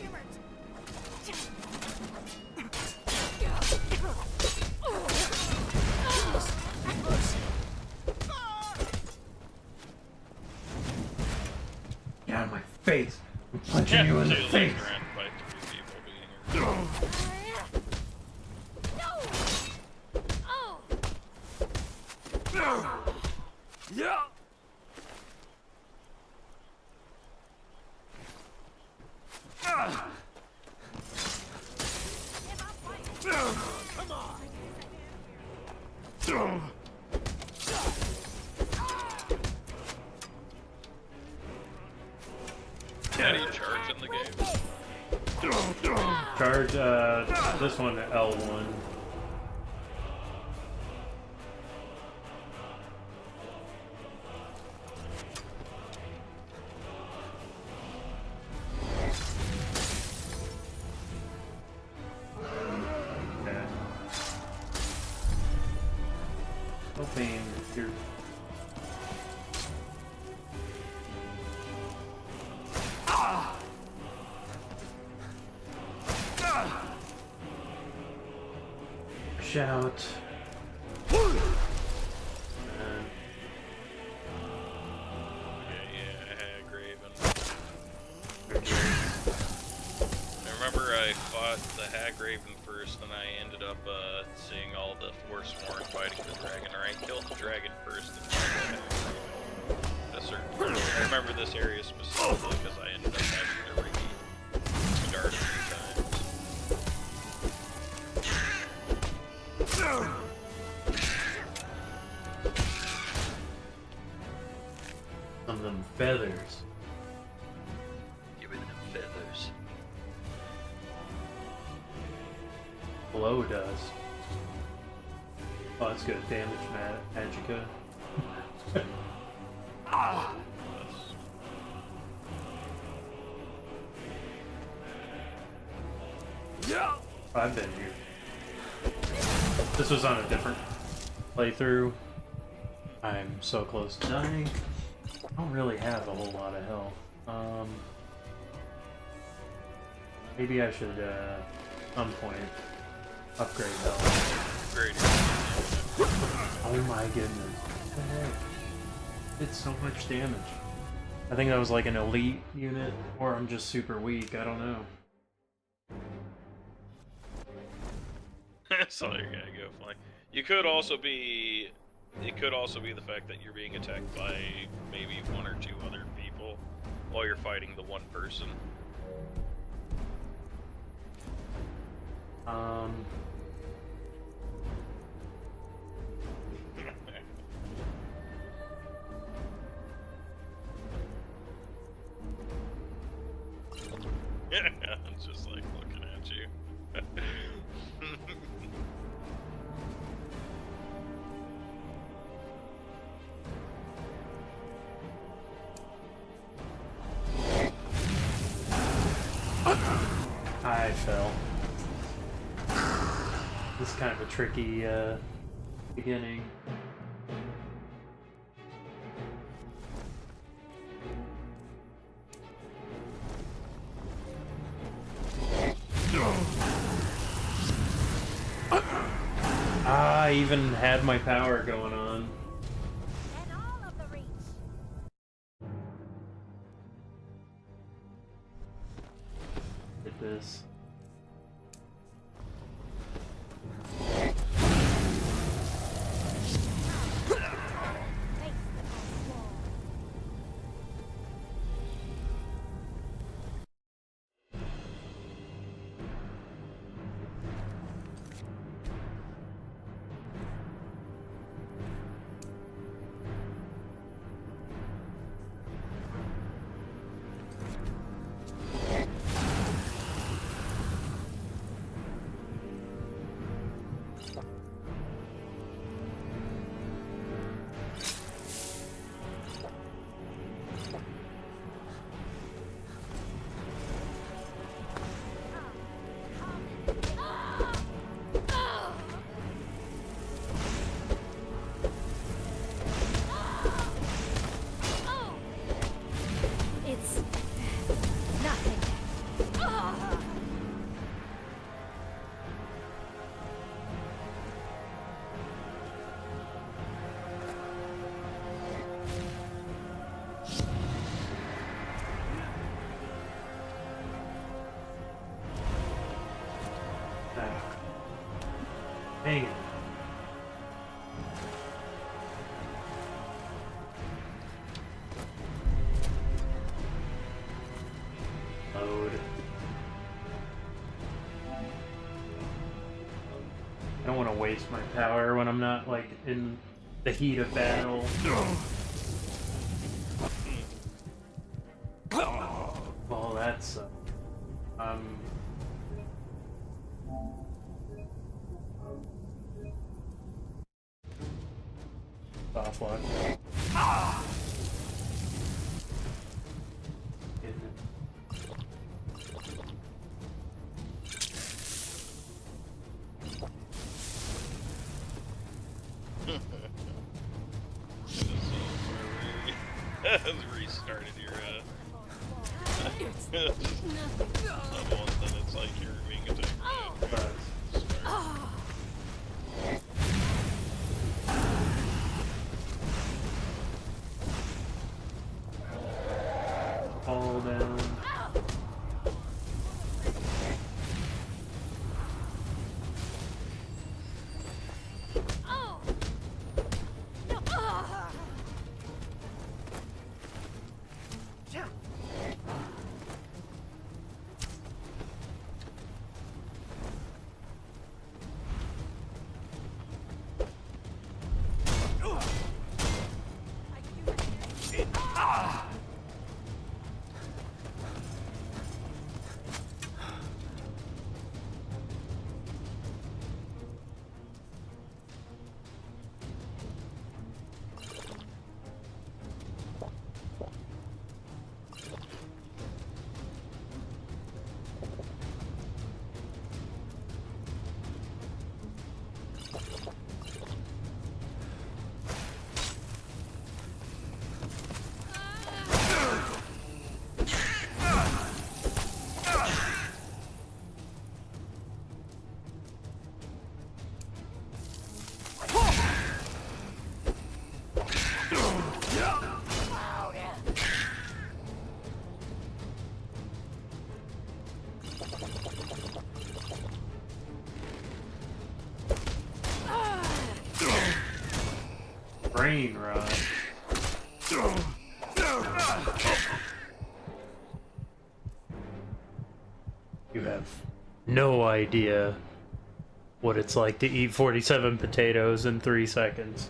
Get out of my face! I'm punching you in the face! Yeah. Come on. How do you charge in the game? Charge, this one to L1. Okay. Hoping you're... Shout. I remember I fought the Hagraven first, and I ended up seeing all the Forsworn fighting the dragon, or I killed the dragon first and fought the Hagraven. I remember this area specifically because I ended up having to restart a few times. Some of them feathers. Give me them feathers. Blow dust. Oh, that's good. Damage magicka. Yeah. I've been here. This was on a different playthrough. I'm so close to dying. I don't really have a whole lot of health. Maybe I should, some point, upgrade health. Great. Oh my goodness. What the heck? It's so much damage. I think that was like an elite unit, or I'm just super weak, I don't know. That's all you're gonna go flying. You could also be... It could also be the fact that you're being attacked by maybe one or two other people while you're fighting the one person. I'm just like looking at you. I fell. This is kind of a tricky beginning. I even had my power going on. At this. Dang it. Load. I don't want to waste my power when I'm not, like, in the heat of battle. Well, that's... Soft lock. Restarted your another one, then it's like you're being attacked. Fall down. Brain rot. You have no idea what it's like to eat 47 potatoes in 3 seconds.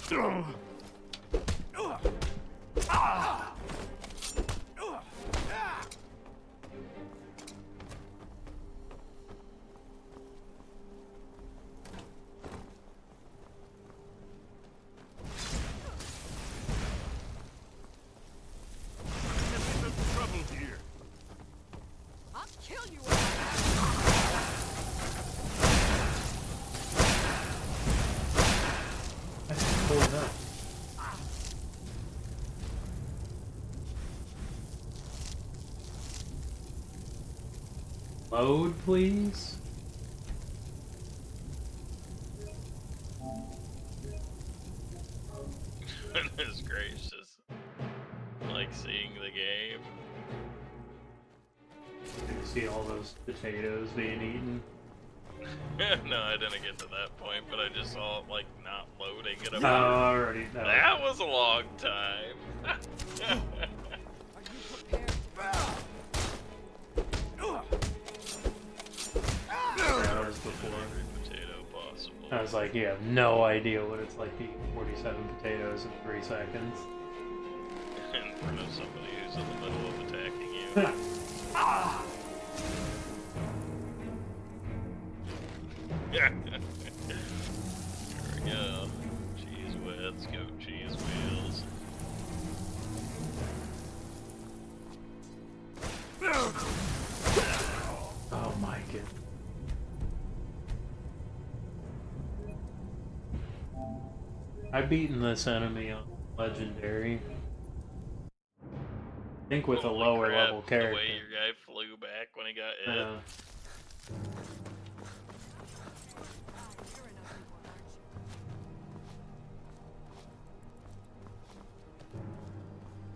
Trouble here. I'll kill you. Pull it up. Load, please. Goodness gracious. Like seeing the game. You see all those potatoes being eaten. No, I didn't get to that point, but I just saw it like not loading it. Oh, already. No. That was a long time. That was before. Potato possible. I was like, you have no idea what it's like to eat 47 potatoes in 3 seconds. In front of somebody who's in the middle of attacking you. Here we go. Cheese whiz, goat cheese wheels. Oh my god. I've beaten this enemy on legendary. I think with a lower Crap, level character. The way your guy flew back when he got hit.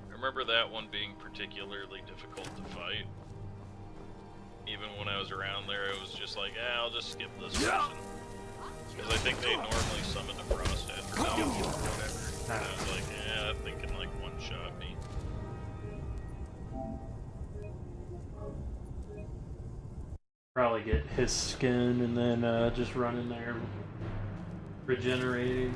I remember that one being particularly difficult to fight. Even when I was around there, it was just like, I'll just skip this version. Because I think they normally summon the frost after or whatever. And I was like, I think it can like one-shot me. Probably get his skin and then just run in there regenerating.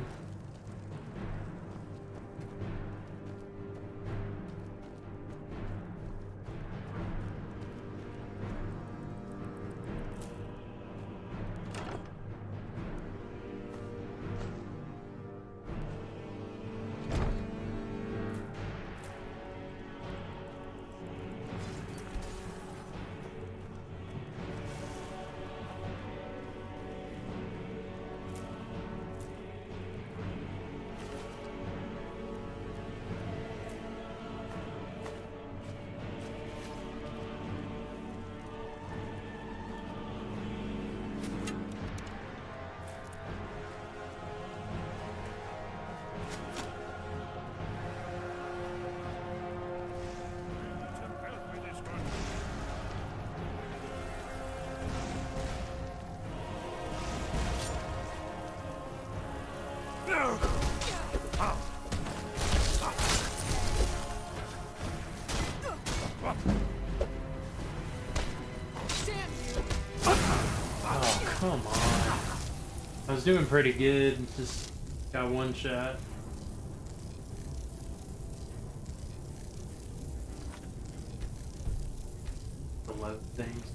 Oh, come on. I was doing pretty good, just got one shot. The load things.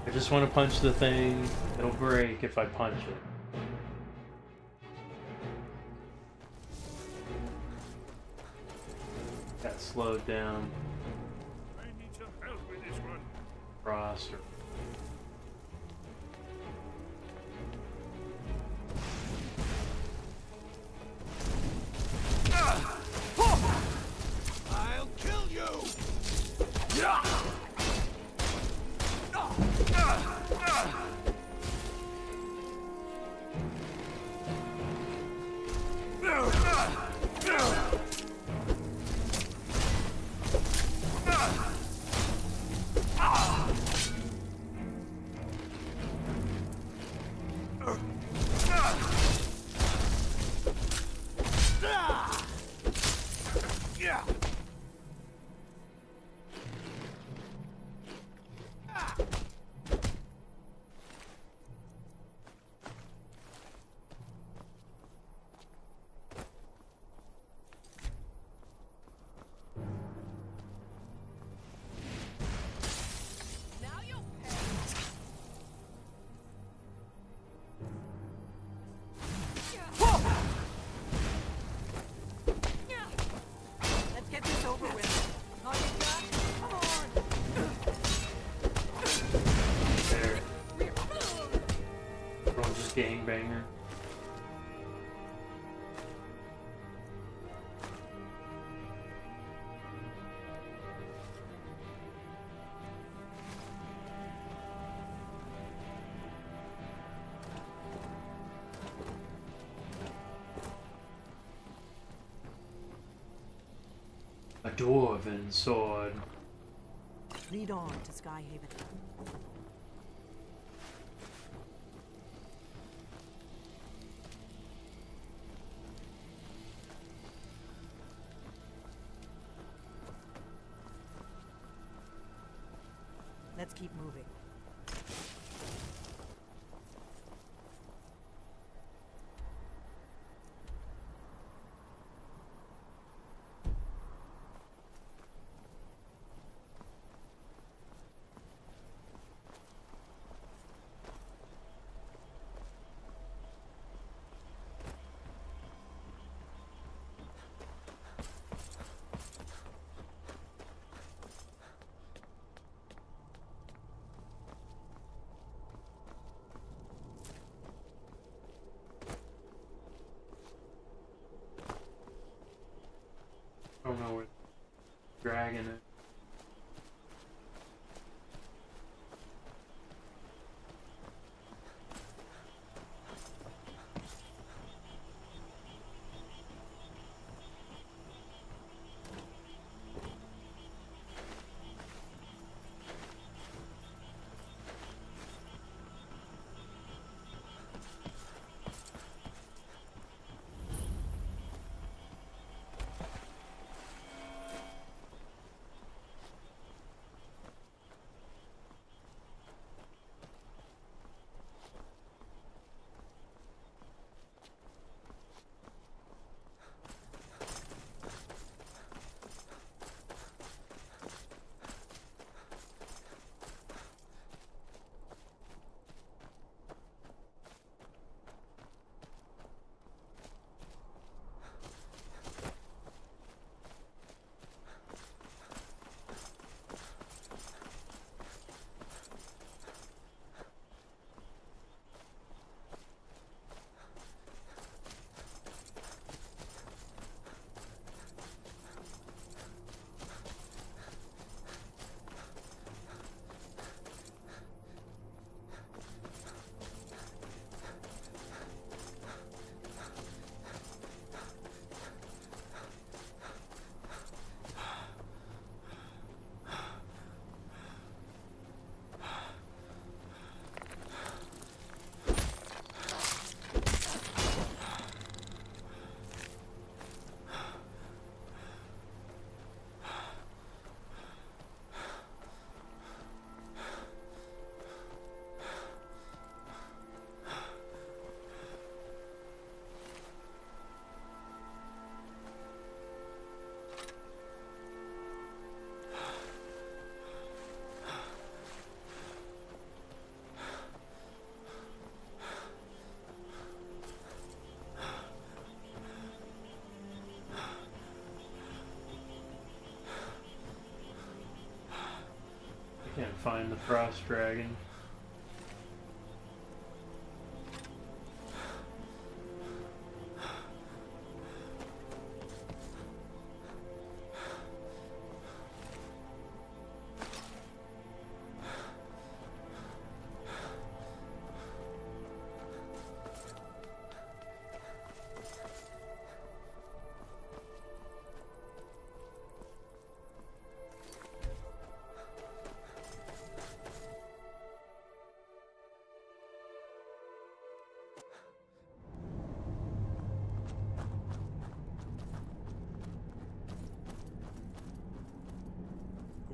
I just want to punch the thing. It'll break if I punch it. Got slowed down. I need some help with this one. Roster. I'll kill you! Let's get this over with. There. Everyone's just gangbanger. A dwarven sword. Lead on to Skyhaven. Let's keep moving. find the frost dragon.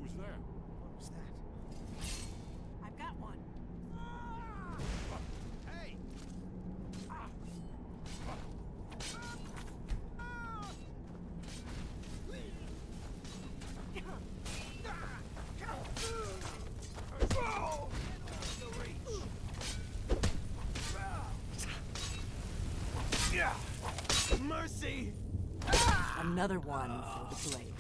Who's there? What was that? I've got one. Hey! Mercy! Another one for the blade.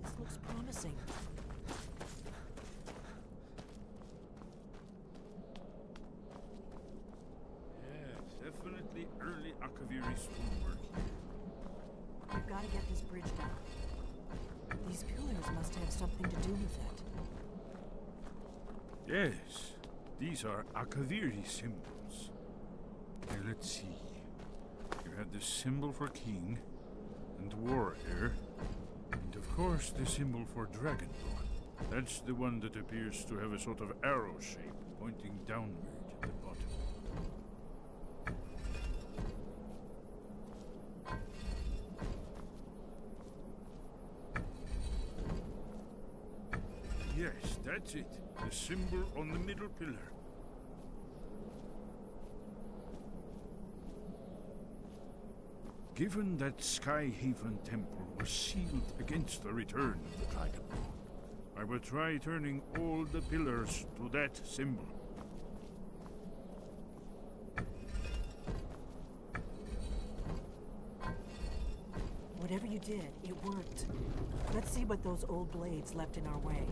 This looks promising. Yes, definitely early Akaviri stonework. We've got to get this bridge down. These pillars must have something to do with it. Yes, these are Akaviri symbols. Here, let's see. You have the symbol for king and warrior, and of course the symbol for dragonborn. That's the one that appears to have a sort of arrow shape pointing downward at the bottom. Yes, that's it. The symbol on the middle pillar. Given that Skyhaven Temple was sealed against the return of the Dragonborn, I will try turning all the pillars to that symbol. Whatever you did, it worked. Let's see what those old blades left in our way.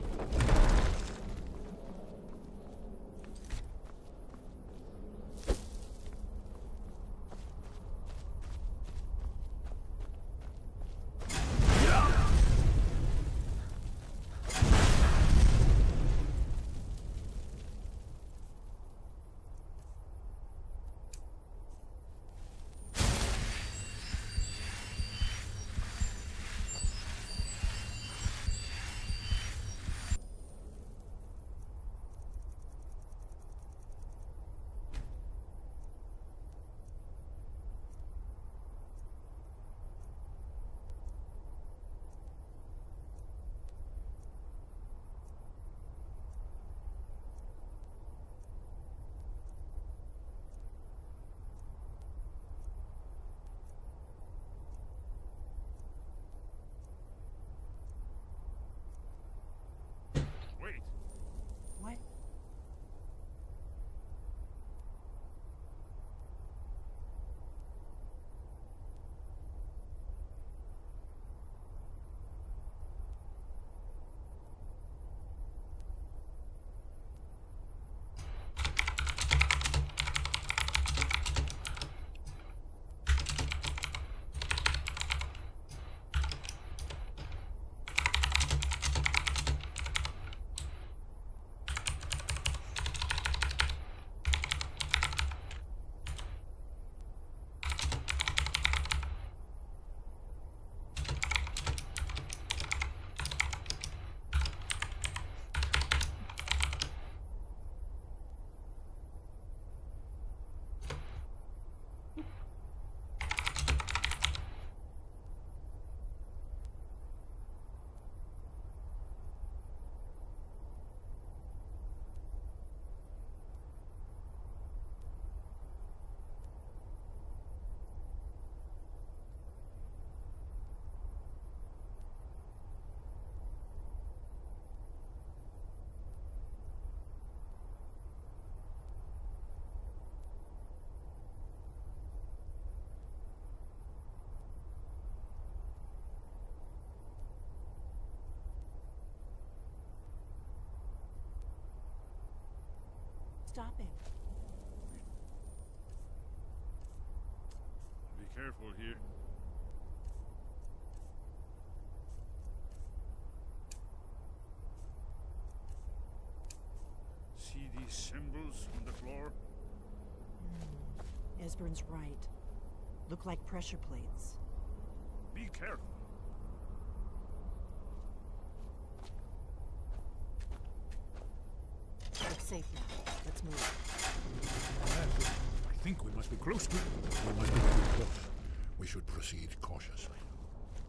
stopping? Be careful here. See these symbols on the floor? Esbern's right. Look like pressure plates. Be careful. Looks safe now. Let's move. I think we must be close to it. We must be very close. We should proceed cautiously.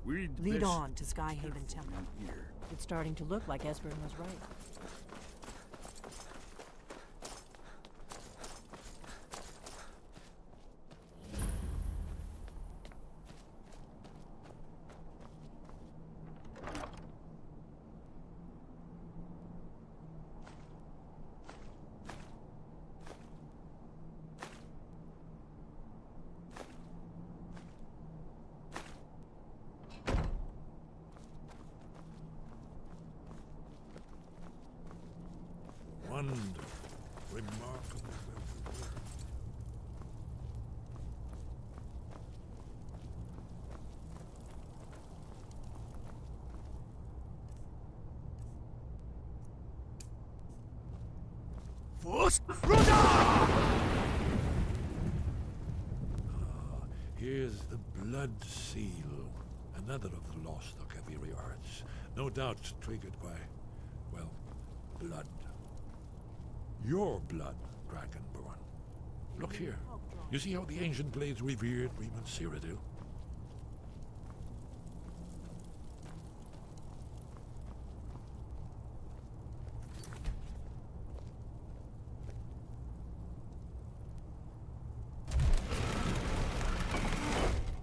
Lead on to Skyhaven Temple. It's starting to look like Esbern was right. Wonderful, remarkable. Force! Here's the Blood Seal, another of the lost Akaviri arts. No doubt triggered by, well, blood. Your blood, Dragonborn. Look here. You see how the ancient blades revered Riemann Cyrodiil?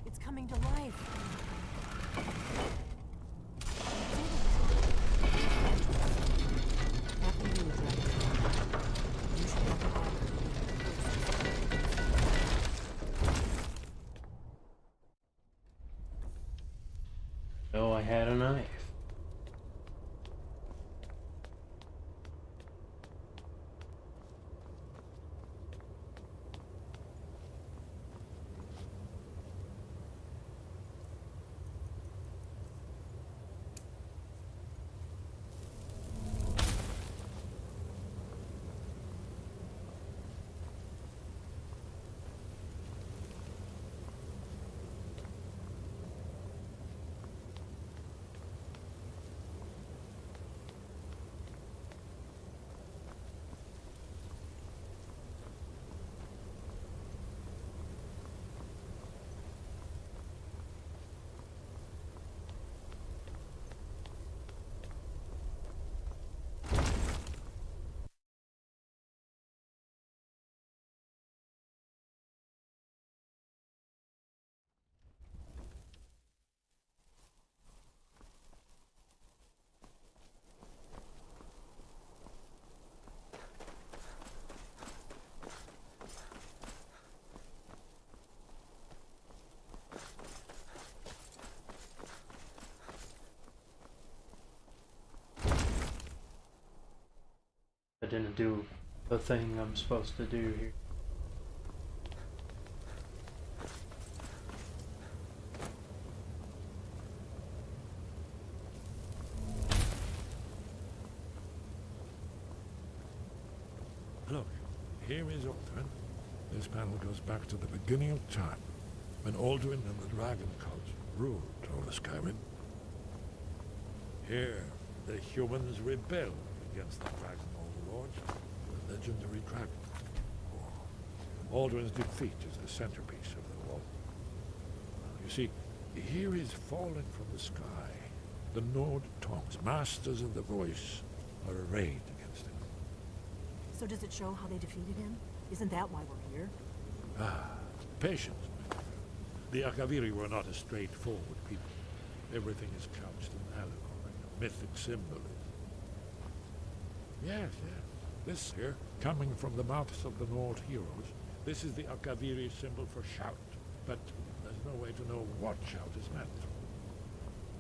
It's coming to life. Oh, I had a knife. I didn't do the thing I'm supposed to do here. Look, here is Alduin. This panel goes back to the beginning of time, when Alduin and the Dragon Cult ruled over Skyrim. Here, the humans rebelled against the Dragon Overlords, the legendary Dragon. Alduin's defeat is the centerpiece of the wall. You see, here is fallen from the sky. The Nord Tongs, masters of the voice, are arrayed against him. So does it show how they defeated him? Isn't that why we're here? Ah, patience. The Akaviri were not a straightforward people. Everything is couched in allegory, mythic symbolism. Yes, yes. This here, coming from the mouths of the Nord heroes, this is the Akaviri symbol for shout. But there's no way to know what shout is meant.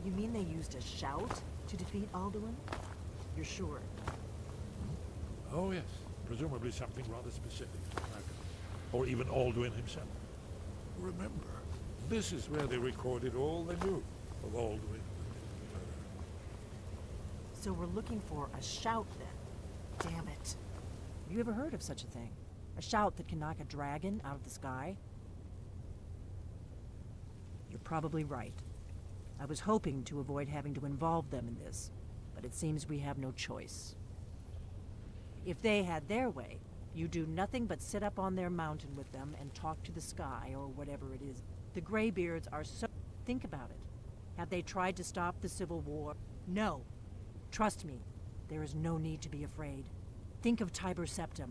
You mean they used a shout to defeat Alduin? You're sure? Oh yes, presumably something rather specific to Kraken, or even Alduin himself. Remember, this is where they recorded all they knew of Alduin. So we're looking for a shout then. Damn it. Have you ever heard of such a thing? A shout that can knock a dragon out of the sky? You're probably right. I was hoping to avoid having to involve them in this, but it seems we have no choice. If they had their way, you do nothing but sit up on their mountain with them and talk to the sky or whatever it is. The Greybeards are so... Think about it. Have they tried to stop the Civil War? No. Trust me, there is no need to be afraid. Think of Tiber Septim.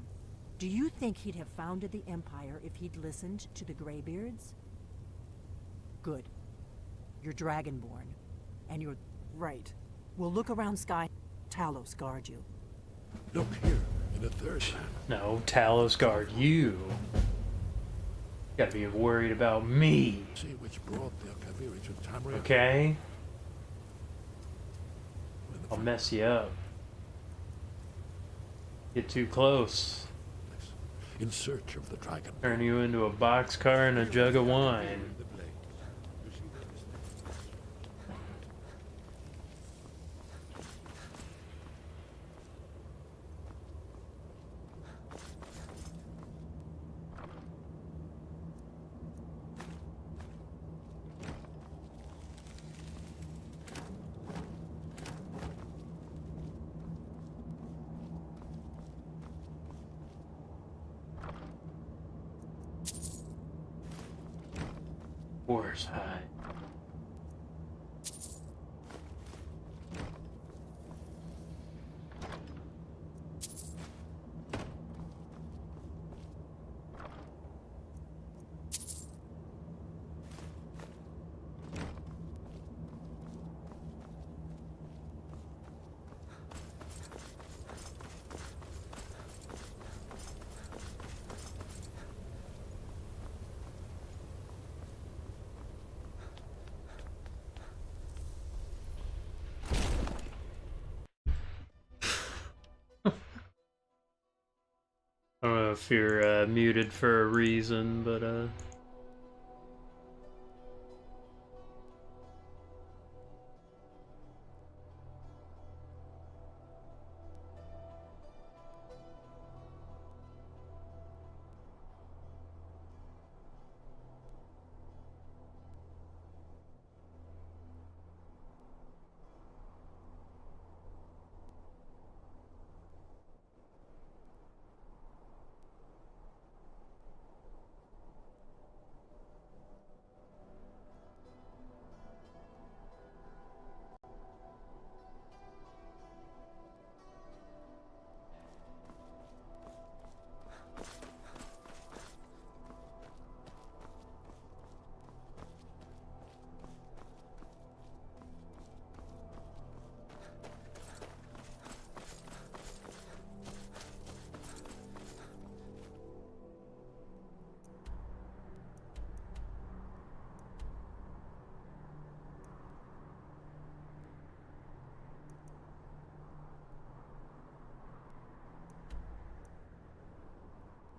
Do you think he'd have founded the Empire if he'd listened to the Greybeards? Good. You're Dragonborn. And you're... right. We'll look around Sky... Talos guard you. Look here, in the third land. No, Talos guard you. Gotta be worried about me. See which brought the Akaviri to Tamriel. Okay? I'll mess you up. Get too close. In search of the dragon. Turn you into a boxcar and a jug of wine. Horse hide. I don't know if you're muted for a reason, but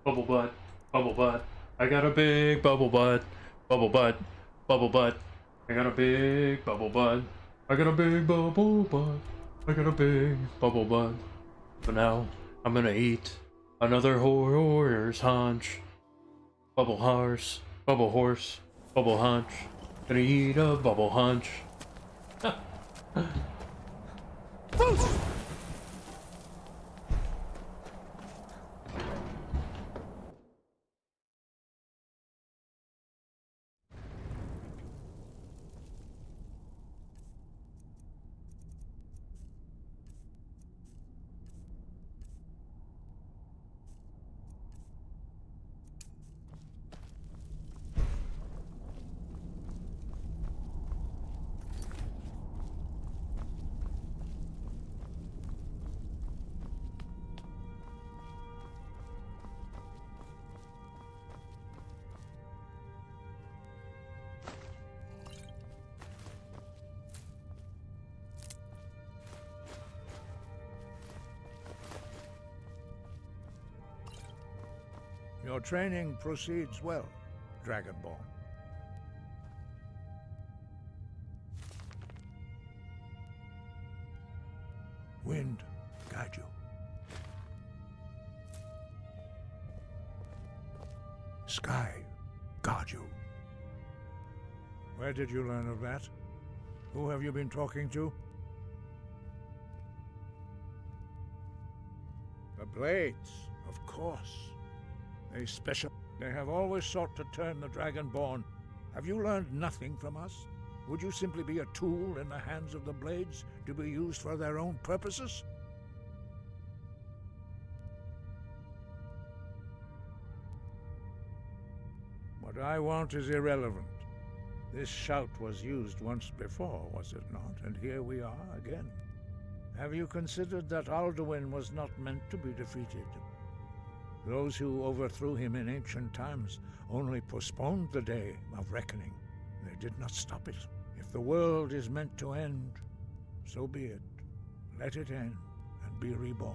bubble butt, bubble butt. I got a big bubble butt, bubble butt, bubble butt. I got a big bubble butt. I got a big bubble butt. I got a big bubble butt. But now I'm gonna eat another horse haunch. Bubble horse, bubble horse, bubble haunch. Gonna eat a bubble haunch. Your training proceeds well, Dragonborn. Wind guide you. Sky guard you. Where did you learn of that? Who have you been talking to? The Blades, of course. They have always sought to turn the Dragonborn. Have you learned nothing from us? Would you simply be a tool in the hands of the Blades to be used for their own purposes? What I want is irrelevant. This shout was used once before, was it not? And here we are again. Have you considered that Alduin was not meant to be defeated? Those who overthrew him in ancient times only postponed the day of reckoning. They did not stop it. If the world is meant to end, so be it. Let it end and be reborn.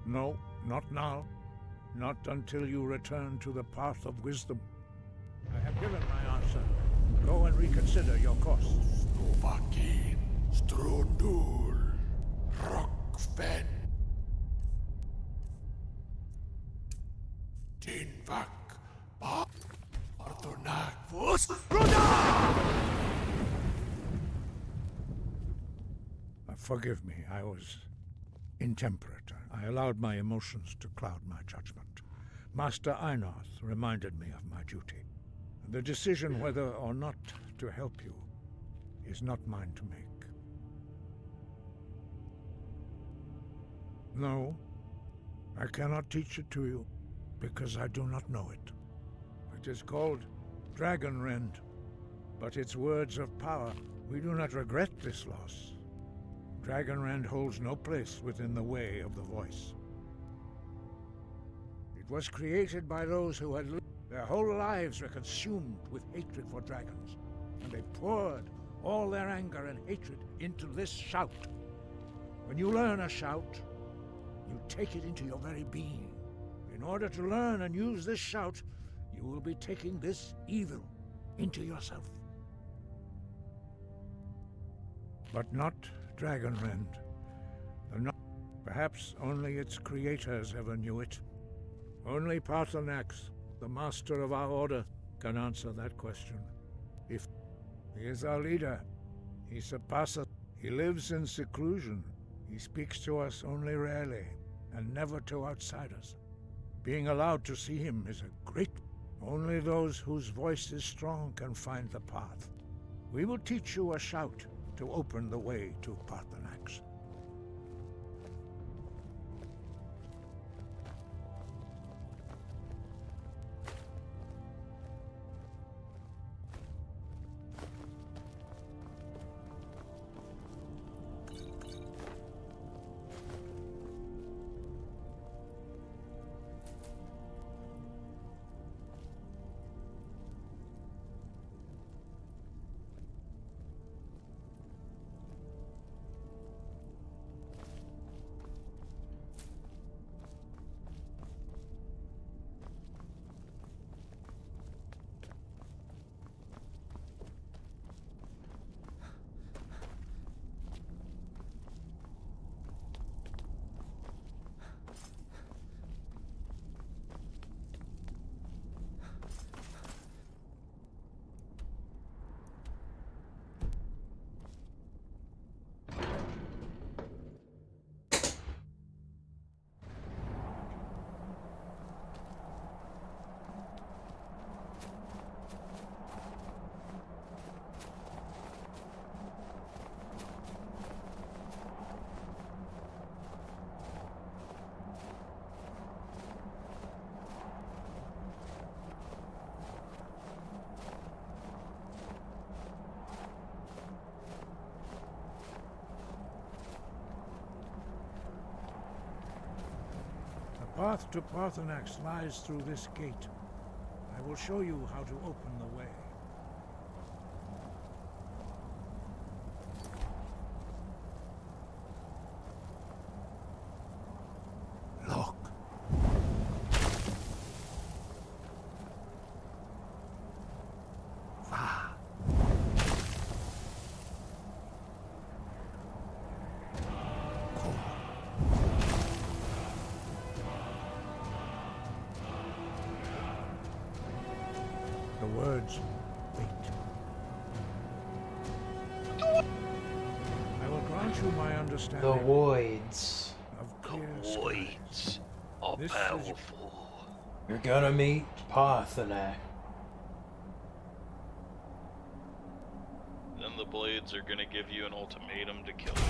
No, not now. Not until you return to the path of wisdom. I have given my answer. Go and reconsider your course. Novakin, Strondul, Rockfen, Tinvak, Bardonak, Forgive me, I was intemperate. I allowed my emotions to cloud my judgment. Master Einarth reminded me of my duty. The decision whether or not to help you is not mine to make. No, I cannot teach it to you, because I do not know it. It is called Dragonrend, but its words of power. We do not regret this loss. Dragonrend holds no place within the way of the voice. It was created by those who had lived. Their whole lives were consumed with hatred for dragons, and they poured all their anger and hatred into this shout. When you learn a shout, you take it into your very being. In order to learn and use this shout, you will be taking this evil into yourself. But not Dragonrend. Perhaps only its creators ever knew it. Only Paarthurnax, the master of our order, can answer that question. If he is our leader, he surpasses. He lives in seclusion. He speaks to us only rarely, and never to outsiders. Being allowed to see him is a great... Only those whose voice is strong can find the path. We will teach you a shout to open the way to Paarthurnax. The path to Paarthurnax lies through this gate. I will show you how to open the way. Look. words. Wait. I will grant you my understanding. The Voids. Of clear Voids are This is- powerful. You're gonna meet Parthenax. Then the Blades are gonna give you an ultimatum to kill it.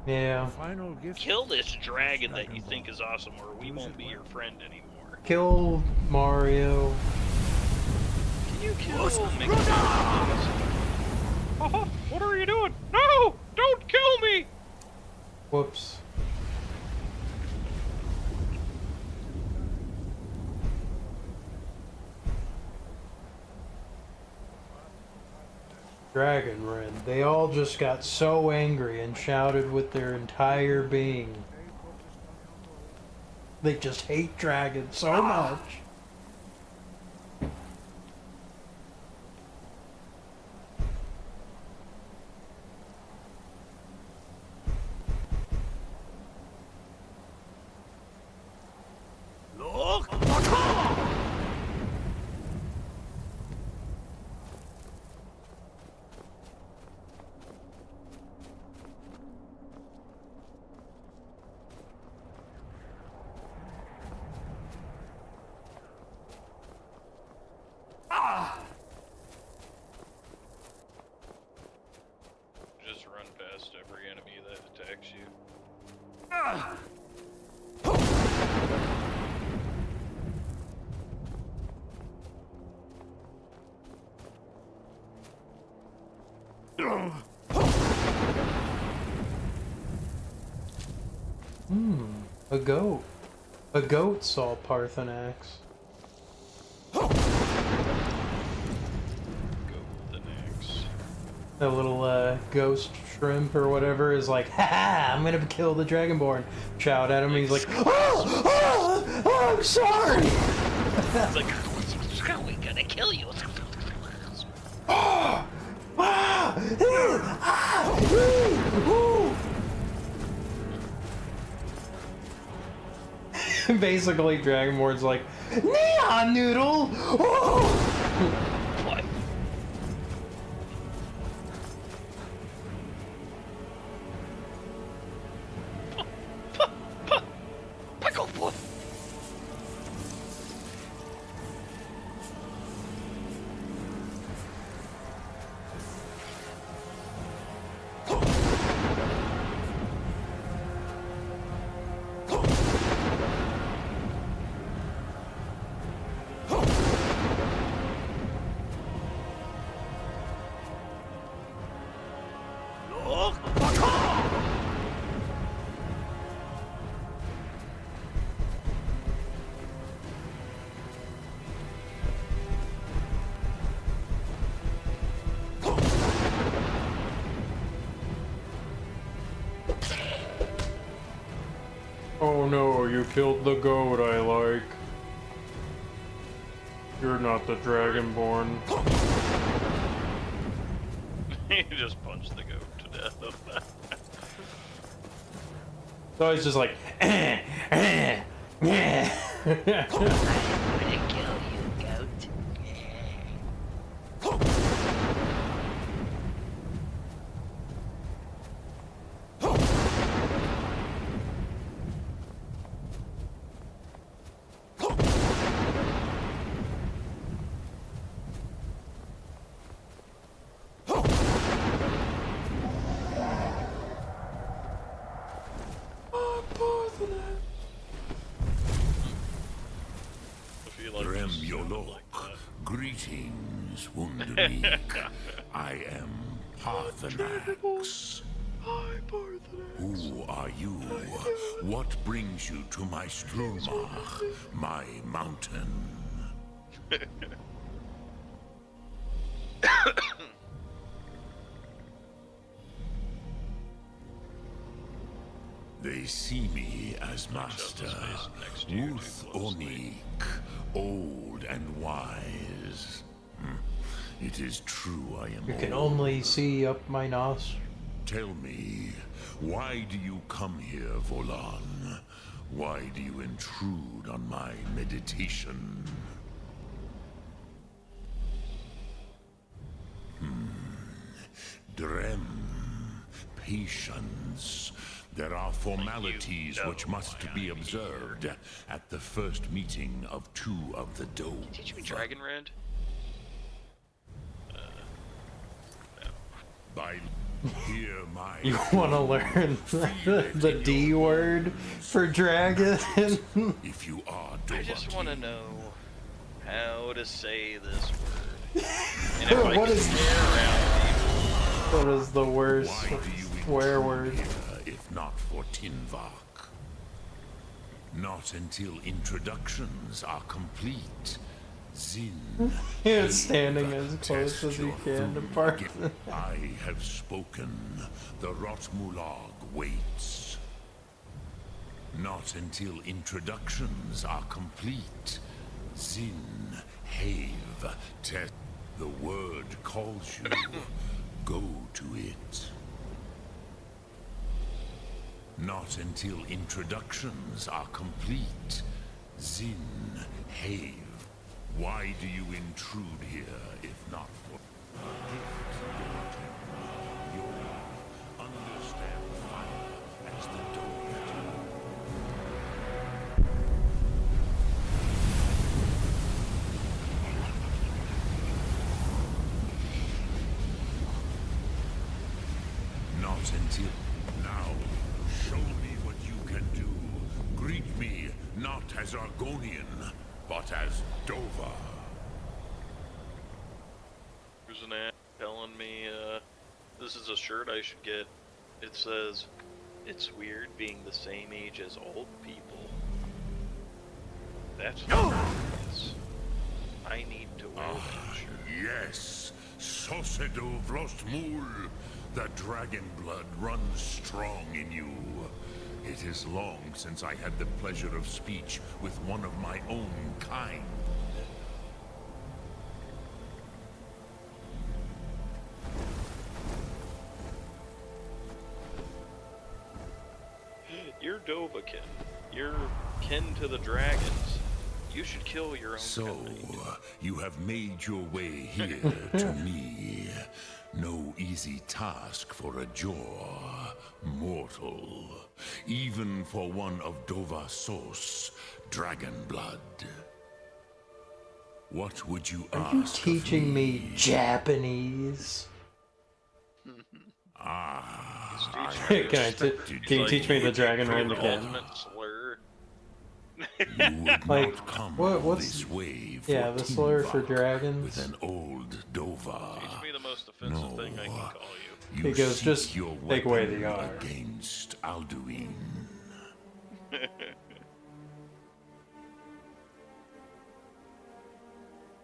Yeah. Final gift. Kill this dragon that you think is awesome, or we won't be your friend anymore. Kill Mario. Can you kill Mickey? What are you doing? No! Don't kill me! Whoops. Dragon Red. They all just got so angry and shouted with their entire being. They just hate dragons so much. Look! Just run past every enemy that attacks you. A goat. A goat saw Parthenax. The little ghost shrimp or whatever is like, ha ha, I'm gonna kill the Dragonborn. Shout at him, and he's like, oh, I'm sorry. It's like, we're gonna kill you. Basically, Dragonborn's like, Neon Noodle! Oh! What? Picklefoot! Oh no, you killed the goat I like. You're not the Dragonborn. He just punched the goat to death. So he's just like, yeah. I'm gonna kill you, goat. Remyolok, greetings, Wundermeek. I am Parthenax. Hi, Parthenax. Who are you? What brings you to my Strumach, my mountain? They see me as master, Ruth Onik, old and wise. It is true I am You can old. only see up my nostril. Tell me, why do you come here, Volan? Why do you intrude on my meditation? Drem. Patience. There are formalities which must be observed at the first meeting of two of the Dove. Teach me Dragon Rend? By hear my You want to learn the D word for dragon? If you are I just want to know how to say this word. And if I What can is stare around What is the worst swear word? If not for Tinvak. Not until introductions are complete. Zin. You're standing as close as you can to part. I have spoken. The Rotmulag waits. Not until introductions are complete. Zin, Have, Tet. The word calls you. Go to it. Not until introductions are complete. Zin, Have. Why do you intrude here if not for you understand fire as the Dove do? Not until now. Show me what you can do. Greet me not as Argonian, but as Dova. There's an ad telling me this is a shirt I should get. It says, "It's weird being the same age as old people." That's what it is. I need to wear that shirt. Yes, Sosedo Vrostmul. The dragon blood runs strong in you. It is long since I had the pleasure of speech with one of my own kind. You're Dovahkin. You're kin to the dragons. You should kill your own So, kind. you have made your way here to me. No easy task for a jaw, mortal. Even for one of Dova Sos, dragon blood. What would you Are you ask teaching me Japanese? Can you teach me the dragon rend again? Ultimate slur. Like, what's this way for the slur for dragons? with an old Dova. Teach me the most offensive thing I can call you. He goes, seek just your take away the weapon R. against Alduin.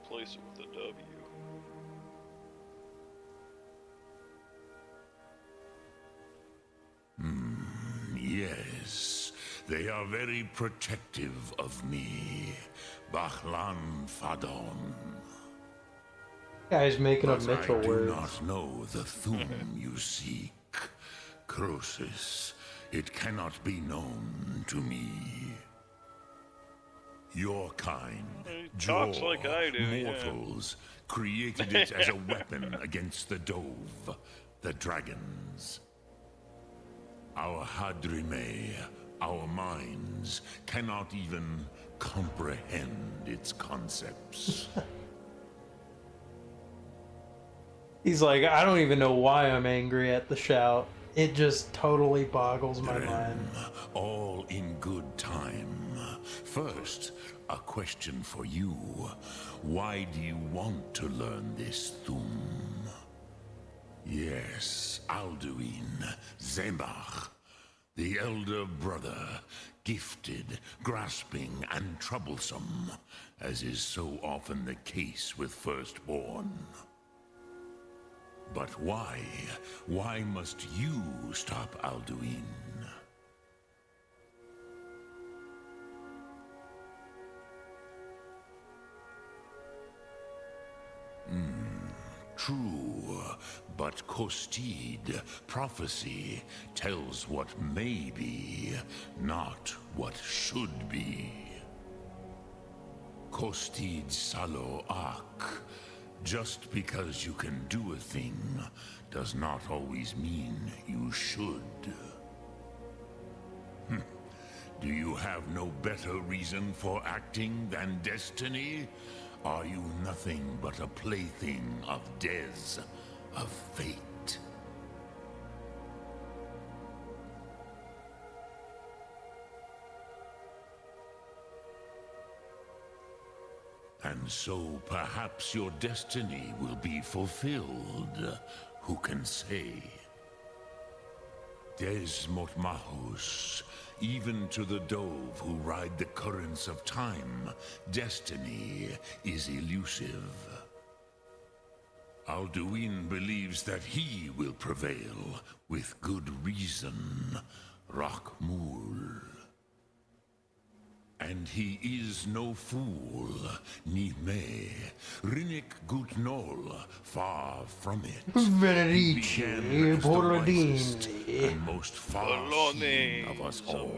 Place it with a W. Yes, they are very protective of me. Bahlan Fadon. Guy's making up But mental I do words. not know the Thum you seek. Croesus, it cannot be known to me. Your kind, talks like I do, yeah. mortals, created it as a weapon against the Dove, the dragons. Our Hadrime, our minds, cannot even comprehend its concepts. He's like, I don't even know why I'm angry at the shout. It just totally boggles my mind. All in good time. First, a question for you. Why do you want to learn this Thum? Yes, Alduin, Zembach, the elder brother, gifted, grasping, and troublesome, as is so often the case with firstborn. But why? Why must you stop Alduin? True, but Kostid, prophecy, tells what may be, not what should be. Kostid Salo Ak, Just because you can do a thing does not always mean you should. Do you have no better reason for acting than destiny? Are you nothing but a plaything of Des, of fate? And so perhaps your destiny will be fulfilled. Who can say? Des Motmahus, even to the dove who ride the currents of time, destiny is elusive. Alduin believes that he will prevail, with good reason, Rachmul. And he is no fool, ni me. Rinnik Gutnol, far from it. Venerici, and most far-seeing of us all.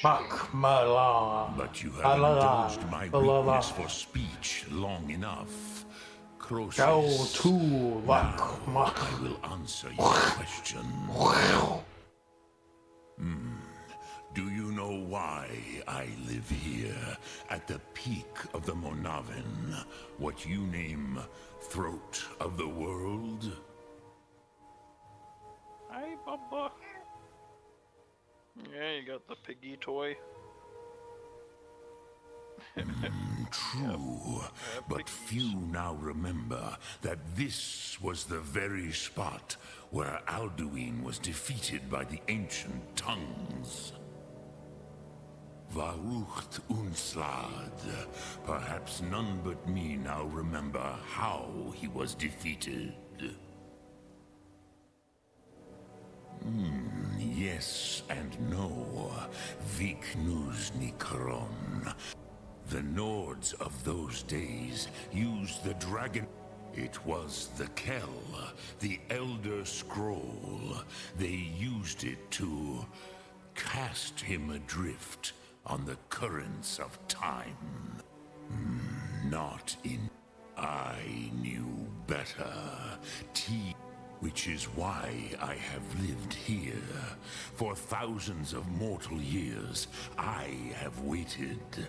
But you have indulged my weakness for speech long enough. Croesus, now I will answer your question. Do you know why I live here, at the peak of the Monavin, what you name throat of the world? Hi, Bubba. Yeah, you got the piggy toy. True, but few now remember that this was the very spot where Alduin was defeated by the ancient tongues. Varucht Unslad. Perhaps none but me now remember how he was defeated. Yes and no. Viknus Nikron. The Nords of those days used the dragon. It was the Kell, the Elder Scroll. They used it to cast him adrift on the currents of time. Not in... I knew better. Which is why I have lived here. For thousands of mortal years, I have waited.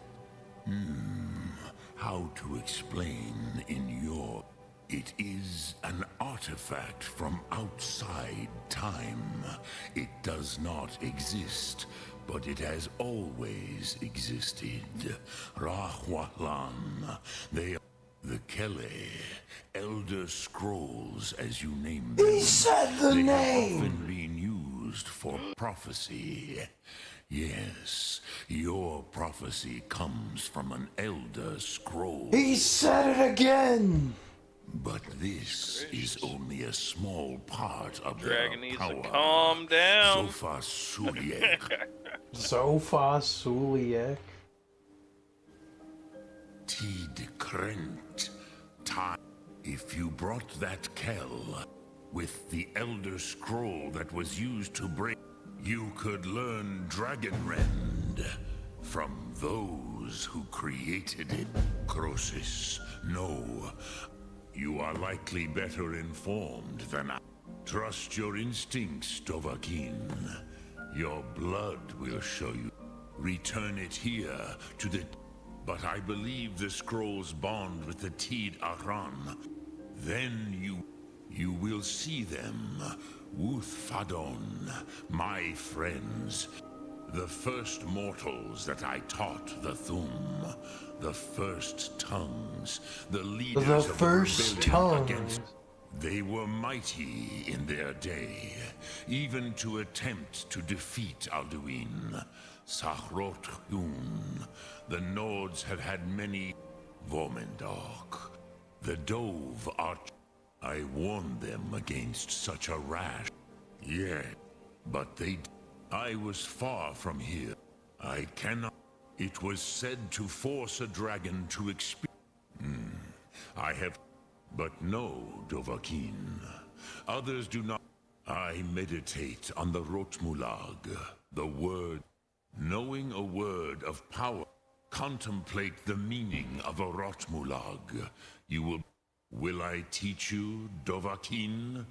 How to explain in your... It is an artifact from outside time. It does not exist, but it has always existed. Rahwalan, they are the Kele, Elder Scrolls, as you name them. He said the name! Have often been used for prophecy. Yes, your prophecy comes from an Elder Scroll. He said it again! But this is only a small part of Dragon their needs power. to calm down. Sofa Suliek. Zofa Suliek. Tid Krent. Time. If you brought that Kell with the Elder Scroll that was used to break, you could learn Dragonrend from those who created it. Croesus, no. You are likely better informed than I. Trust your instincts, Dovahkiin. Your blood will show you. Return it here to the... But I believe the scrolls bond with the Tid Aran. Then you will see them. Wuthfadon, my friends. The first mortals that I taught the Thum. The first tongues. The leaders The of first the rebellion tongues. against... They were mighty in their day, even to attempt to defeat Alduin. Sahrot Hun. The Nords have had many... Vomendok. The Dove Arch... I warned them against such a rash. Yeah, but they... I was far from here. I cannot... It was said to force a dragon to experience... I have... But no, Dovahkiin. Others do not... I meditate on the Rotmulag, the word. Knowing a word of power, contemplate the meaning of a Rotmulag. You will... Will I teach you, Dovahkiin?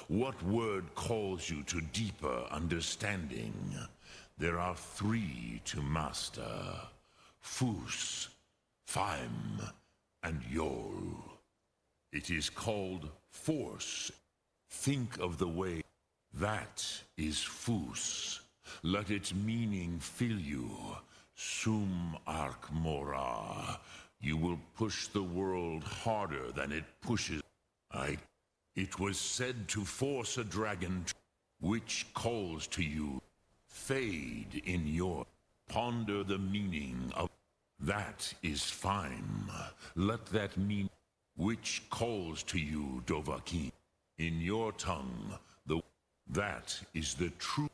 What word calls you to deeper understanding? There are 3 to master. Fus, Faim, and Yol. It is called force. Think of the way. That is Fus. Let its meaning fill you. Sum Ark Mora. You will push the world harder than it pushes. It was said to force a dragon which calls to you. Fade in your. Ponder the meaning of. That is Faim. Let that mean. Which calls to you, Dovahkiin. In your tongue, that is the truth.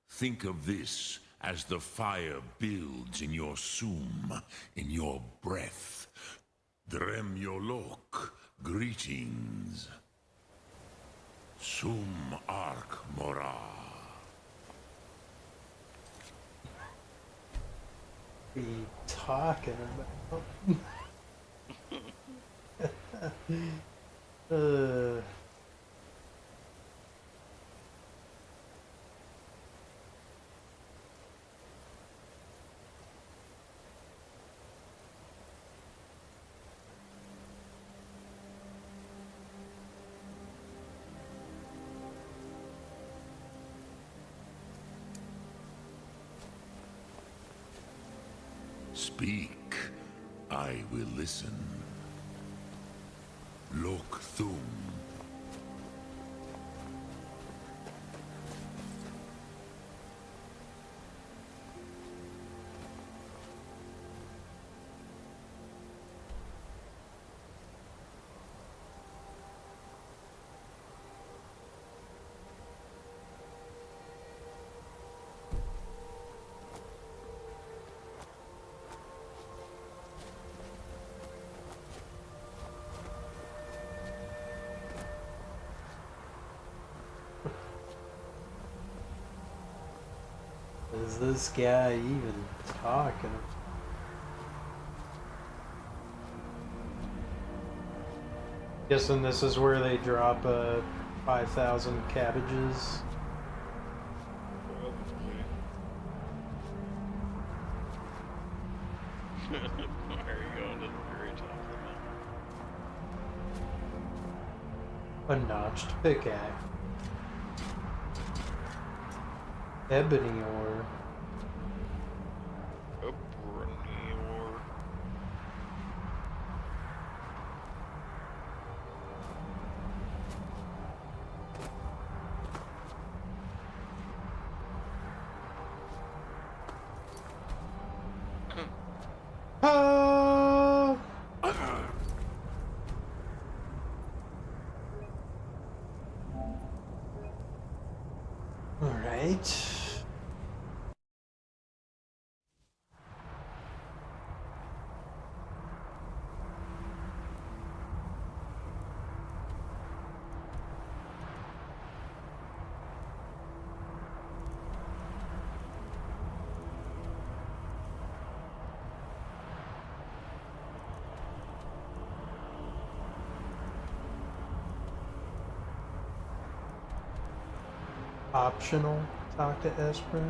Think of this as the fire builds in your sum, in your breath. Drem Yolok, greetings. Sum Ark Mora. Be talking about. Speak, I will listen. Lok Thum. Is this guy even talking? Guessing this is where they drop 5,000 cabbages. Why are you going to the very top of A notched pickaxe. Ebony ore. Ebony ore. All right. Optional, talk to Esper.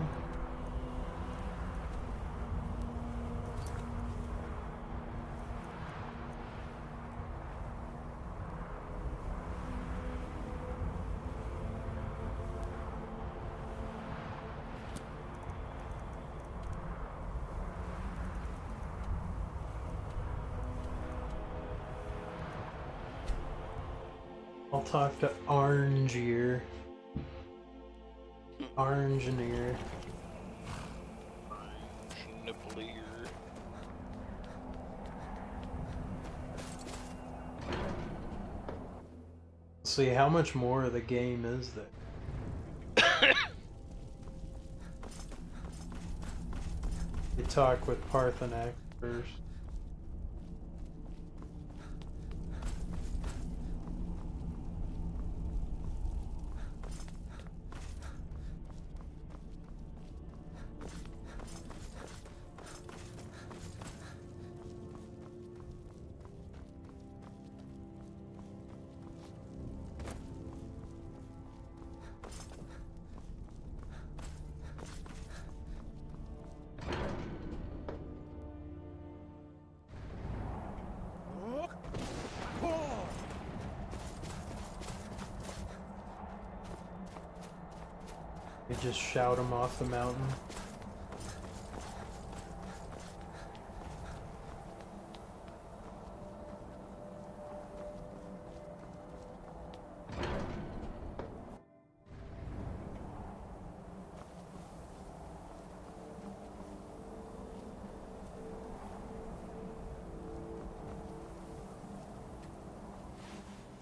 I'll talk to Orangier. Orangineer. Nippler. See, how much more of the game is there? You talk with Parthenax first. You just shout them off the mountain.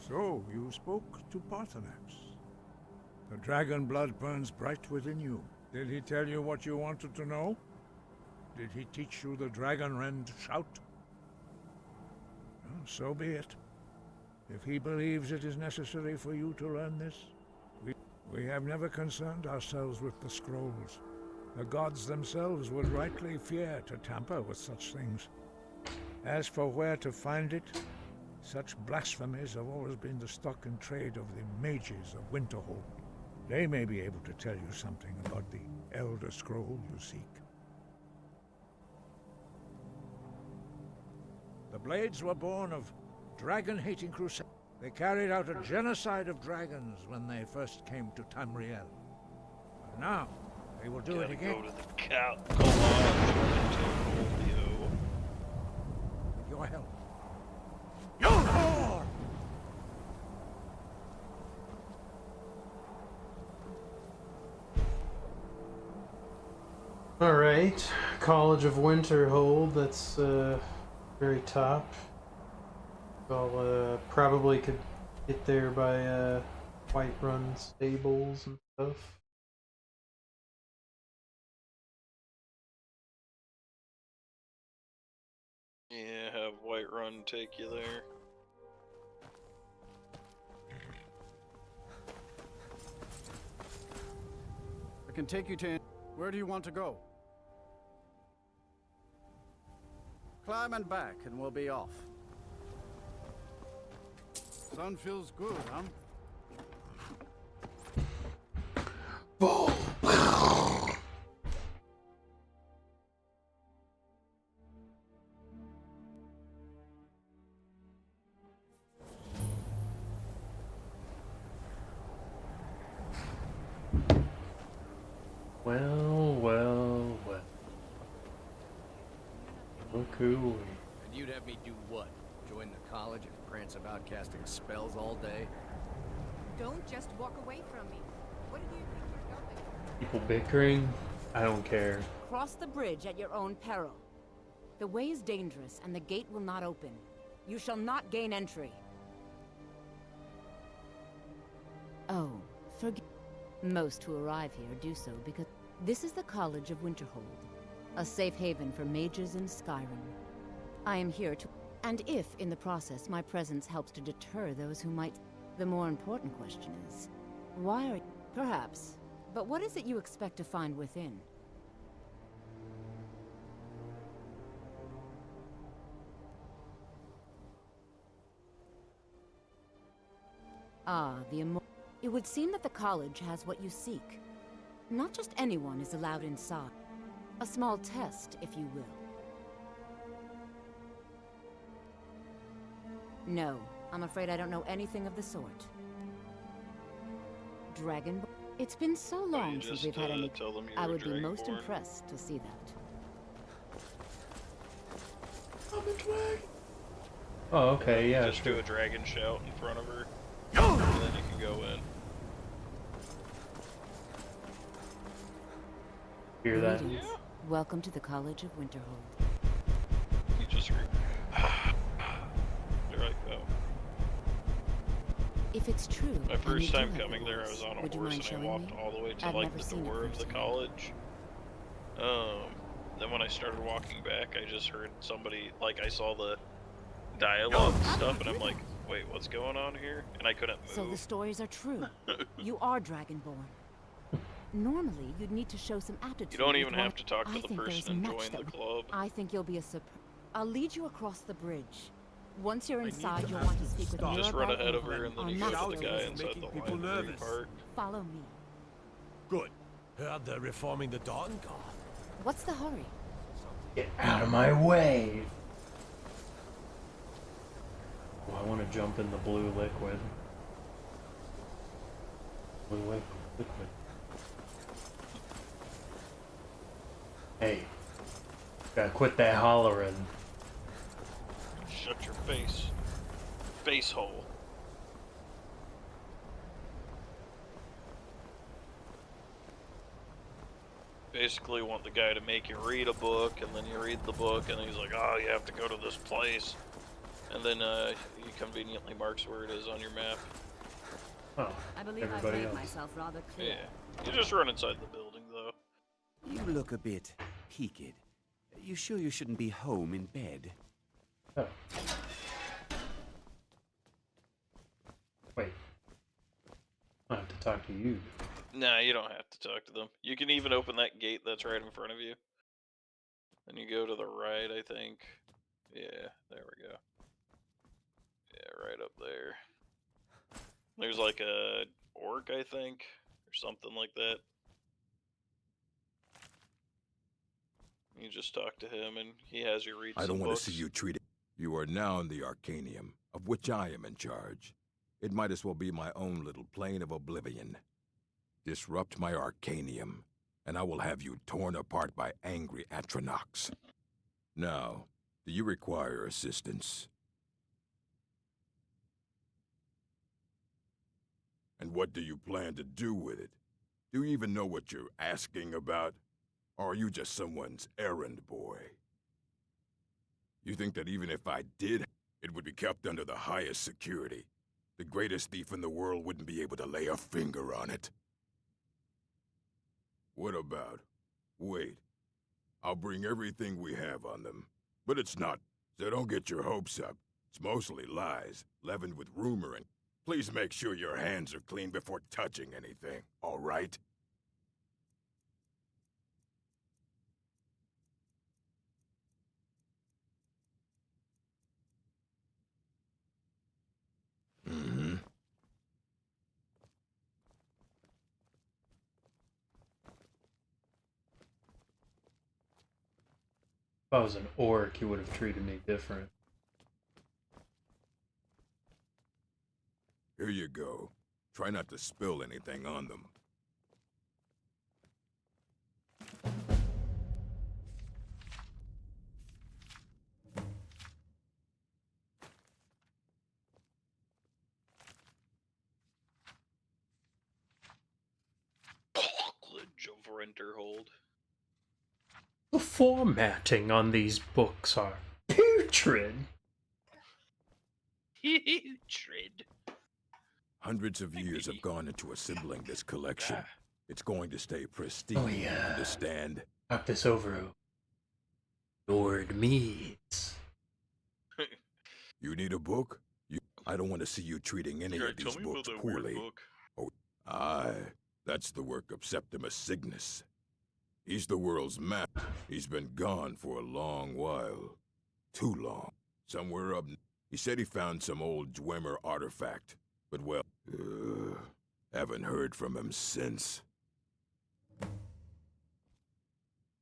So, you spoke to Parthenax. The dragon blood burns bright within you. Did he tell you what you wanted to know? Did he teach you the dragon rend shout? Well, so be it. If he believes it is necessary for you to learn this, we have never concerned ourselves with the scrolls. The gods themselves would rightly fear to tamper with such things. As for where to find it, such blasphemies have always been the stock and trade of the mages of Winterhold. They may be able to tell you something about the Elder Scroll you seek. The Blades were born of dragon-hating crusade. They carried out a genocide of dragons when they first came to Tamriel. But now, they will do it again. Go to the collage With your help. Alright, College of Winterhold, that's very top. I'll probably could get there by Whiterun stables and stuff. Yeah, have Whiterun take you there. I can take you to... Where do you want to go? Climb and back, and we'll be off. Sun feels good, huh? Well, well, well. Look who we... And you'd have me do what? Join the college and prance about casting spells all day? Don't just walk away from me. What do you think you're going? People bickering? I don't care. Cross the bridge at your own peril. The way is dangerous, and the gate will not open. You shall not gain entry. Oh, forgive. Most who arrive here do so because this is the College of Winterhold, a safe haven for mages in Skyrim. I am here to... And if, in the process, my presence helps to deter those who might... The more important question is, why are... Perhaps. But what is it you expect to find within? Ah, the It would seem that the college has what you seek. Not just anyone is allowed inside. A small test, if you will. No, I'm afraid I don't know anything of the sort. Dragon... It's been so long since we've had any... I would be most impressed to see that. I'm a dragon. Oh, okay, yeah. Just do a dragon shout in front of her, and then you can go in. Hear that? Greetings. Welcome to the College of Winterhold. You just hear... There I go. If it's true... My first time coming there, I was on a horse and I walked all the way to like the door of the college. Then when I started walking back, I just heard somebody, like I saw the dialogue stuff and I'm like, wait, what's going on here? And I couldn't move. So the stories are true. You are Dragonborn. Normally, you'd need to show some aptitude. You don't even have to talk to the person and join the club. I think you'll be a I'll lead you across the bridge. Once you're inside, you'll want to speak with me. Just run ahead of her and then you go to the guy inside the library part. Follow me. Good. Heard they're reforming the Dawn Guard. What's the hurry? Get out of my way! Oh, I want to jump in the blue liquid. Blue liquid. Hey, gotta quit that hollering. Shut your face. Face hole. Basically want the guy to make you read a book, and then you read the book, and he's like, oh, you have to go to this place. And then he conveniently marks where it is on your map. Oh, I believe I've made myself rather clear. Yeah. You just run inside the building, though. You look a bit peaked. You sure you shouldn't be home in bed? Oh. Wait. I have to talk to you. Nah, you don't have to talk to them. You can even open that gate that's right in front of you. And you go to the right, I think. Yeah, there we go. Yeah, right up there. There's like a orc, I think, or something like that. You just talk to him, and he has you read some books. I don't want to see you treated. You are now in the Arcanium, of which I am in charge. It might as well be my own little plane of oblivion. Disrupt my Arcanium, and I will have you torn apart by angry Atronachs. Now, do you require assistance? And what do you plan to do with it? Do you even know what you're asking about? Or are you just someone's errand boy? You think that even if I did, it would be kept under the highest security? The greatest thief in the world wouldn't be able to lay a finger on it? What about? Wait. I'll bring everything we have on them. But it's not, so don't get your hopes up. It's mostly lies, leavened with rumor, and please make sure your hands are clean before touching anything, all right? Mm-hmm. If I was an orc, he would have treated me different. Here you go. Try not to spill anything on them. College of Renterhold. The formatting on these books are putrid. Putrid. Hundreds of years have gone into assembling this collection. It's going to stay pristine, Oh, yeah. understand? Talk this over. Lord Meads. You need a book? I don't want to see you treating any of these books poorly. Oh, aye. That's the work of Septimus Cygnus. He's the world's map. He's been gone for a long while. Too long. Somewhere up... He said he found some old Dwemer artifact. But well... haven't heard from him since.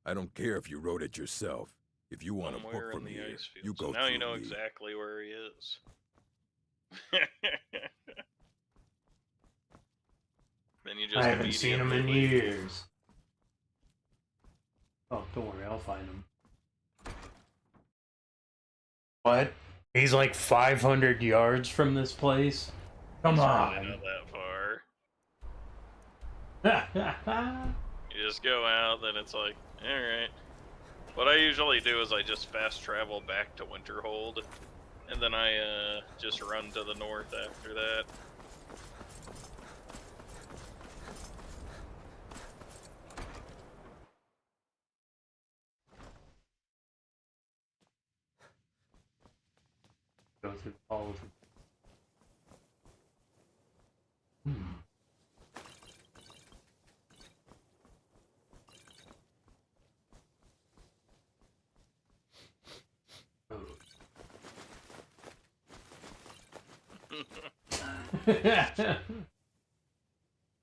I don't care if you wrote it yourself. If you want a book from here, you go now through you know me. exactly where he is. Then you just I haven't seen him in immediately- years. Oh, don't worry, I'll find him. What? He's like 500 yards from this place? Come It's on. really not that far. You just go out, then it's like, alright. What I usually do is I just fast travel back to Winterhold, and then I just run to the north after that. Go through all of them.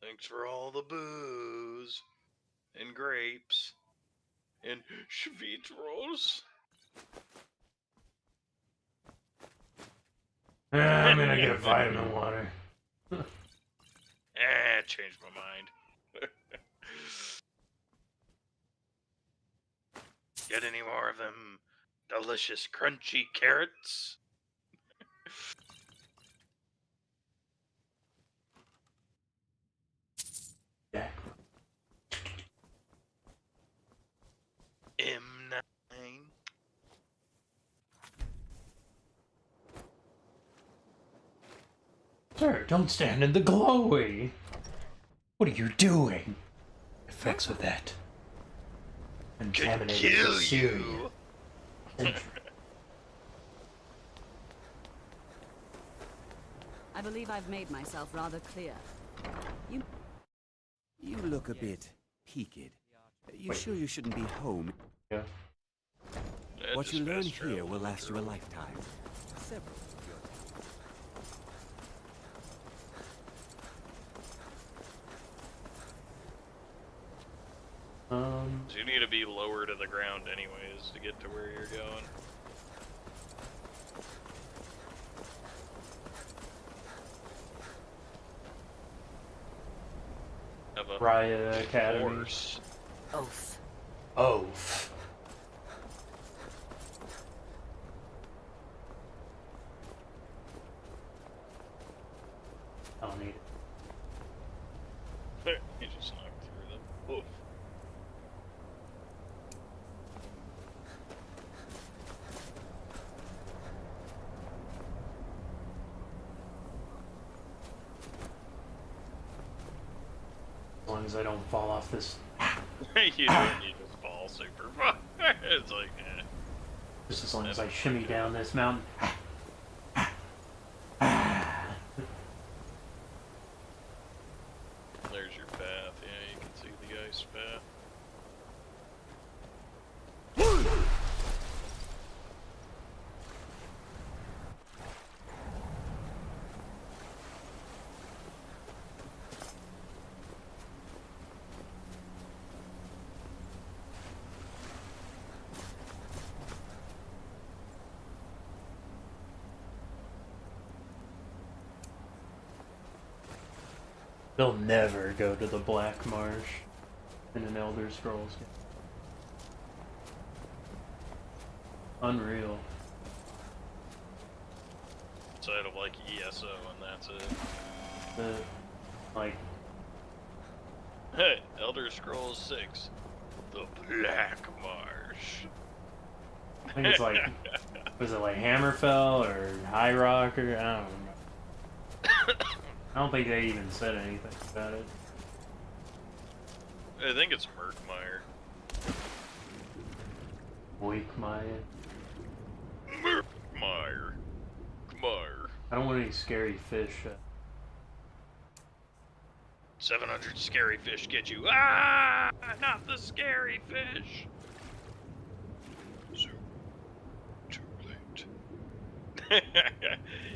Thanks for all the booze, and grapes, and schwittros. I'm gonna get vitamin water. Changed my mind. Get any more of them delicious, crunchy carrots? Yeah. M9. Sir, don't stand in the glowy. What are you doing? Effects of that. Contaminated kill Syria. I believe I've made myself rather clear. You look a bit peaked. You sure you shouldn't be home? Yeah. What you learn here will last you a lifetime. Several. So you need to be lower to the ground anyways to get to where you're going. Have a Raya Academy. horse. Oath. Oath. I don't need it. There, you just knocked through them. Oof. As long as I don't fall off this. You just fall super far. It's like, eh. Just as long as I shimmy down this mountain. There's your path. Yeah, you can see the ice path. They'll never go to the Black Marsh in an Elder Scrolls game. Unreal. Outside of like ESO, and that's it. Like, Hey, Elder Scrolls 6. The Black Marsh. I think it's like, was it like Hammerfell or High Rock or I don't remember. I don't think they even said anything about it. I think it's Murkmire. Weakmire. Murkmire. Mire. I don't want any scary fish. 700 scary fish get you. Ah! Not the scary fish! So, too late.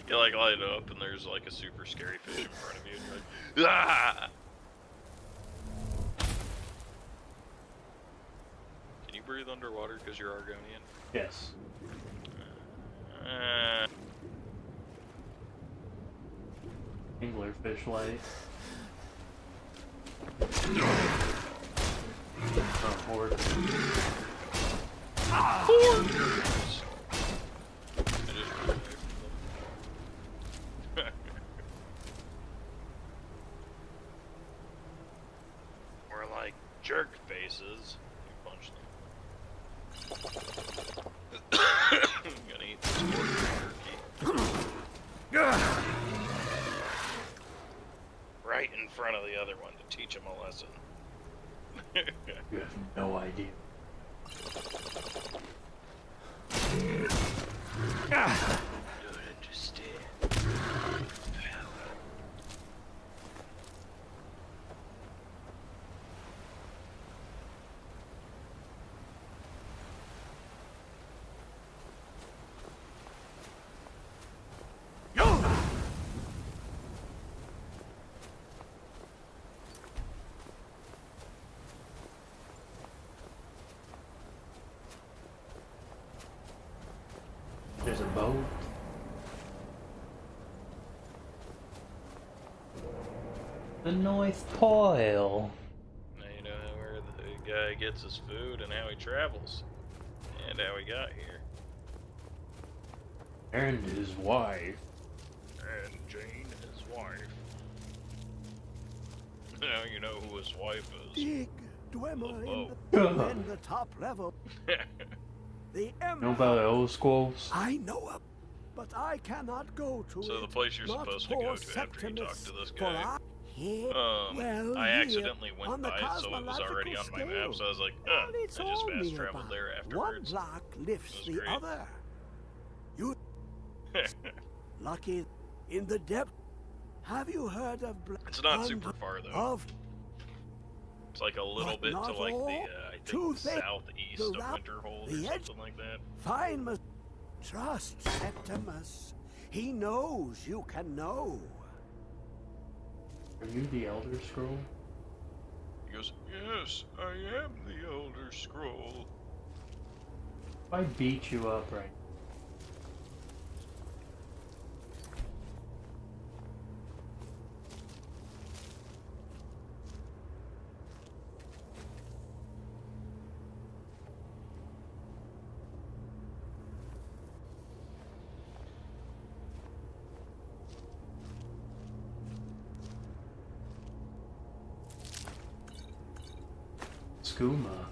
You like light up and there's like a super scary fish in front of you and you're like, ah! Can you breathe underwater because you're Argonian? Yes. Anglerfish light. Horde. Hoarders! More like jerk faces. You punch them. I'm gonna eat this pork jerky. Right in front of the other one to teach him a lesson. You have no idea. Don't understand. There's a boat. The North Pole. Now you know where the guy gets his food and how he travels. And how we got here. And his wife. And Jane, his wife. Now you know who his wife is. Big Dwemer in the top level. The Know about the old schools? I know him, but I cannot go to So it. the place you're Not supposed to poor go to after you talk Septimus, to this for guy. well, I here, accidentally went on the by it, so it was already on my map, so I was like, Well, it's I just all fast nearby. traveled there One afterwards. block lifts It the was great. other. You lucky in the depth. Have you heard of It's not super far though. Of It's like a little but bit to not like the all. I Too think thick. southeast The of route- Winterhold the or edge- something like that. Fine, must trust Septimus. He knows you can know. Are you the Elder Scroll? He goes, yes, I am the Elder Scroll. If I beat you up right Skooma.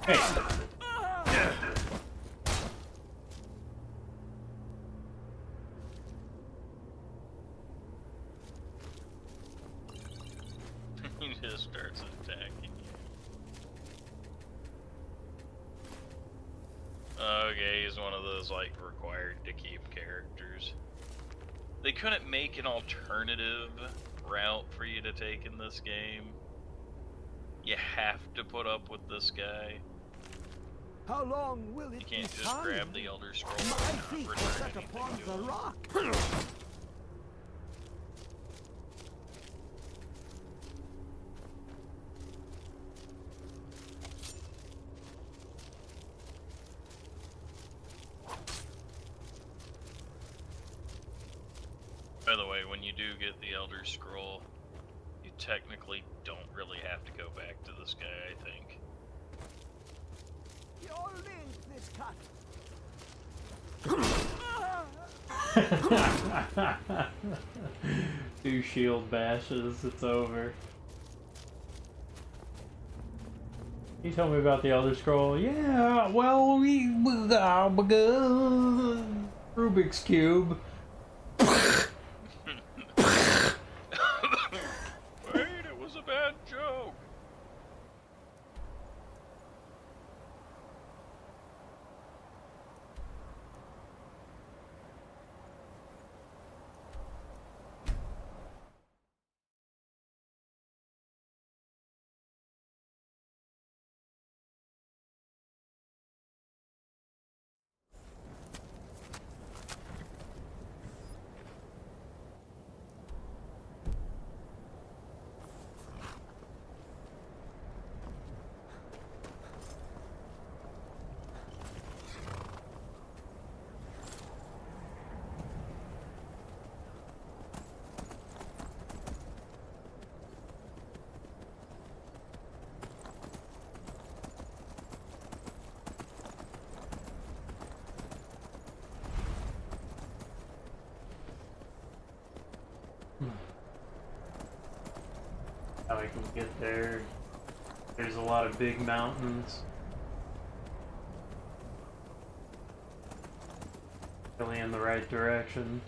Hey. He just starts attacking you. Okay, he's one of those like required to keep characters. They couldn't make an alternative route for you to take in this game. You have to put up with this guy. How long will it You can't be just time? grab the Elder Scroll My and not feet are return set anything upon to the him. rock. By the way, when you do get the Elder Scroll, you technically don't really have to go back to this guy, I think. Your length is cut. Two shield bashes, it's over. You told me about the Elder Scroll. Yeah, well, Rubik's Cube. Wait, it was a bad joke. How I can get there. There's a lot of big mountains. Really in the right direction.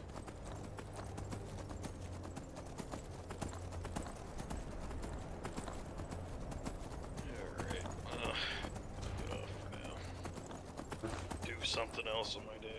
Alright, get off for now. Do something else on my day.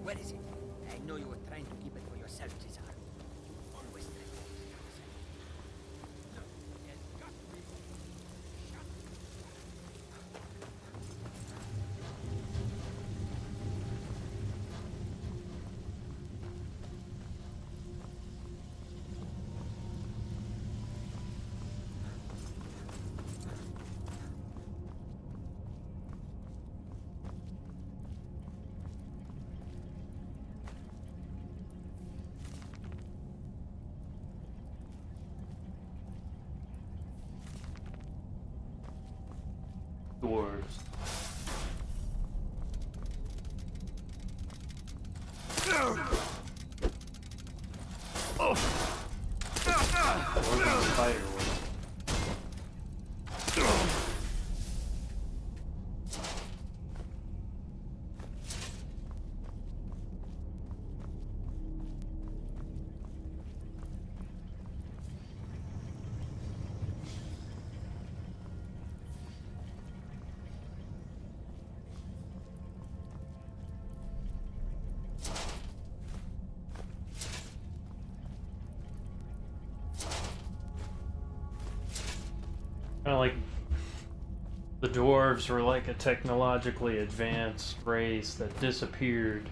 Where is it? I know you were trying to keep it for yourself, Cesar. Always trying to keep it for yourself. Look, there's got to be... Shut Dwarves. Dwarven spider web. Kind of like the dwarves were like a technologically advanced race that disappeared.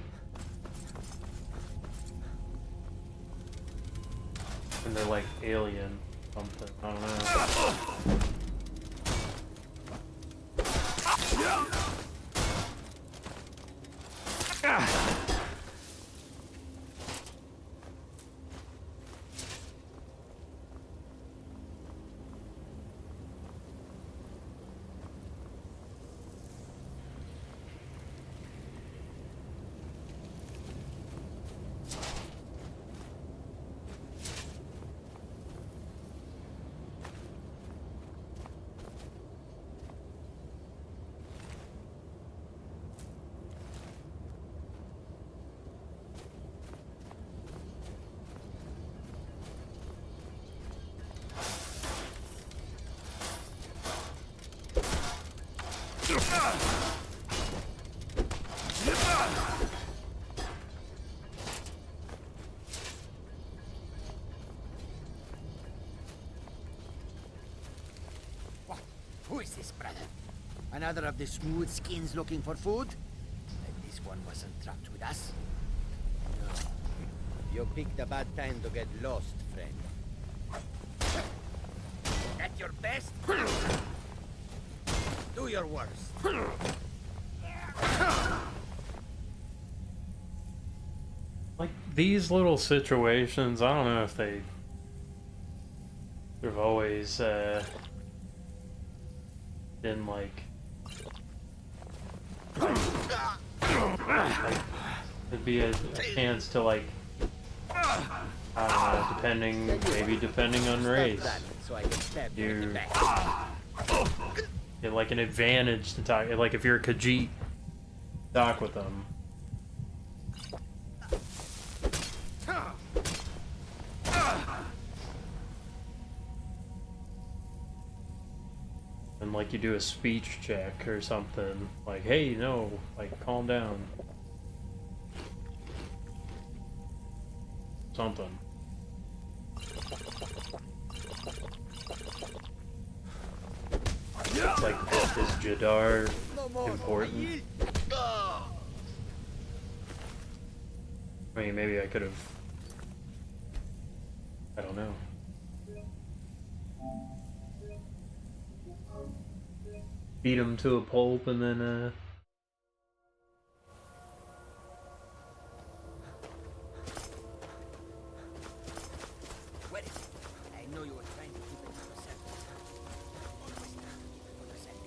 And they're like alien something. I don't know. Who is this, brother? Another of the smooth skins looking for food? And this one wasn't trapped with us? No. You picked a bad time to get lost, friend. At your best? Do your worst. Like these little situations, I don't know if they've always been like it'd be a chance to like depending on race, you get like an advantage to talk. Like if you're a Khajiit, talk with them. And like you do a speech check or something, like, hey, no, like, calm down. Something. It's like, is Jadar important? I mean, maybe I could have... I don't know. Beat him to a pulp and then, Where is it? I know you were trying to keep it for yourself. Always trying to keep it for yourself.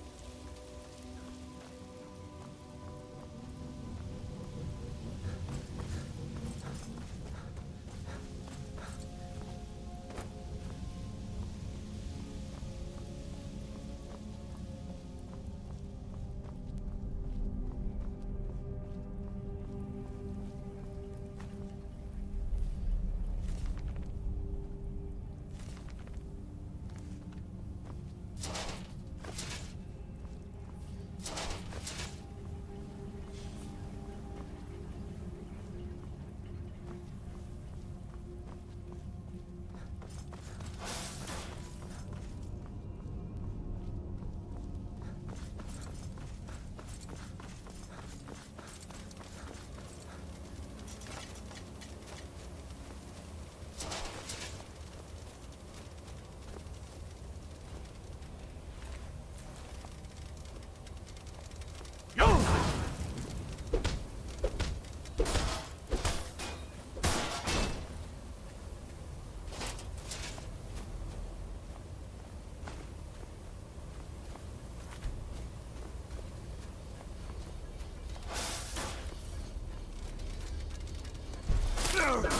What?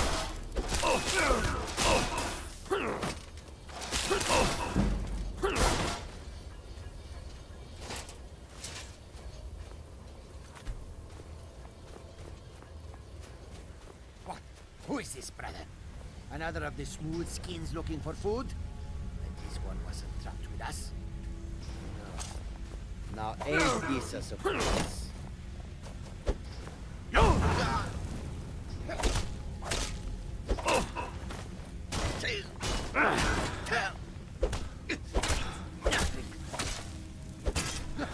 Who is this, brother? Another of the smooth skins looking for food? And this one wasn't trapped with us? No. Now, ain't this a surprise?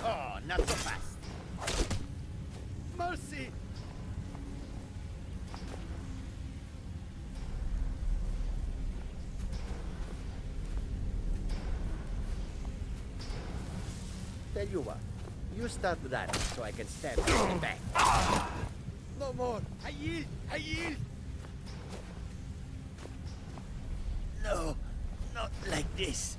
Oh, not so fast. Mercy! Tell you what, you start running so I can stab you in the back. No more! I yield! I yield! No, not like this.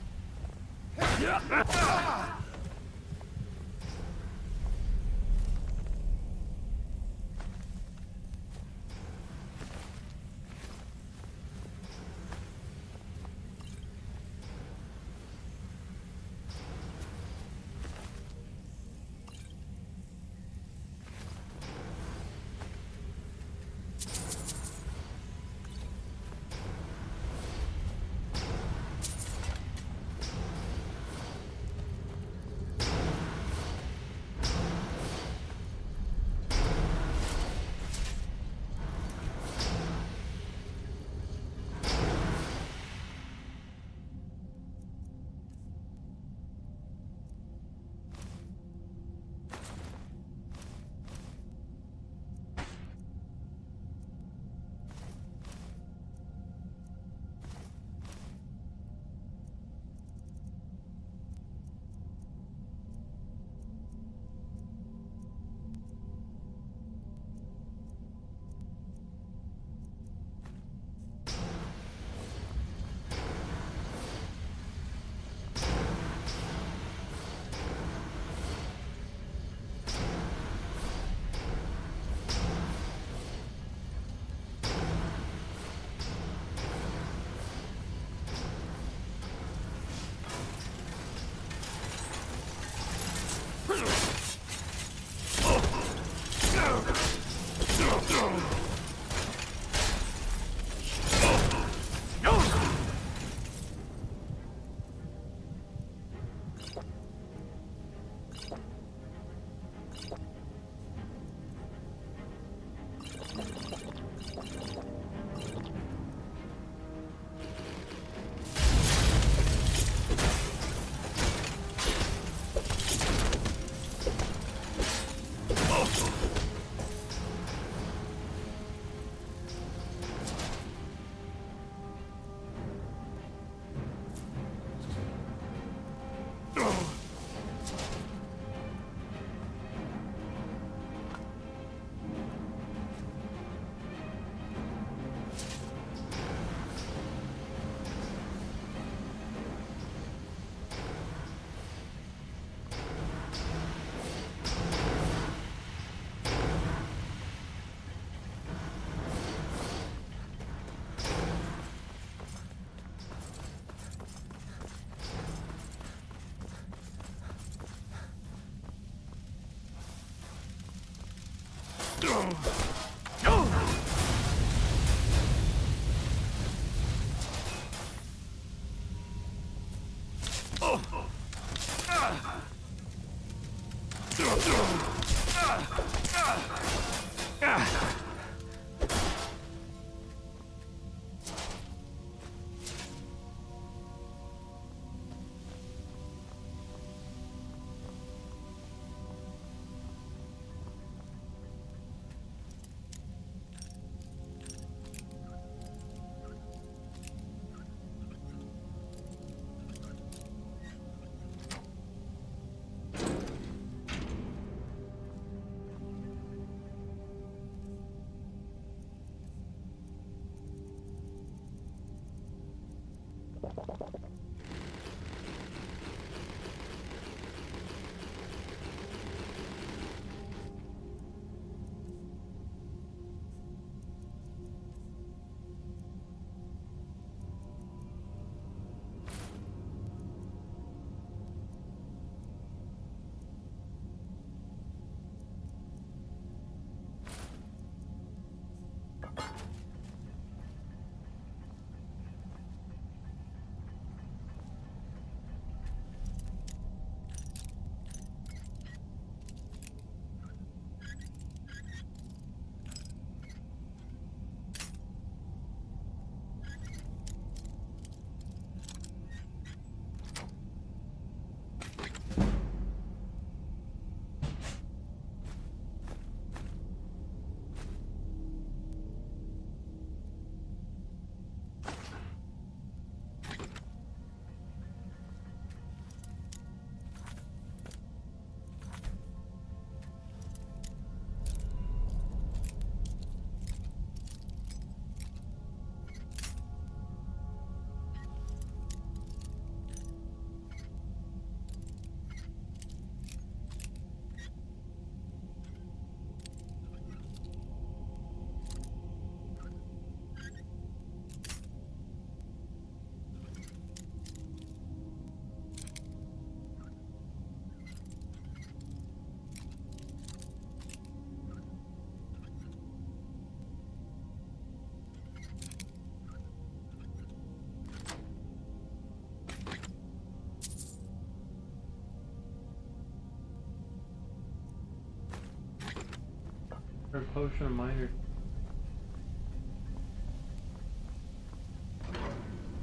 potion of minor.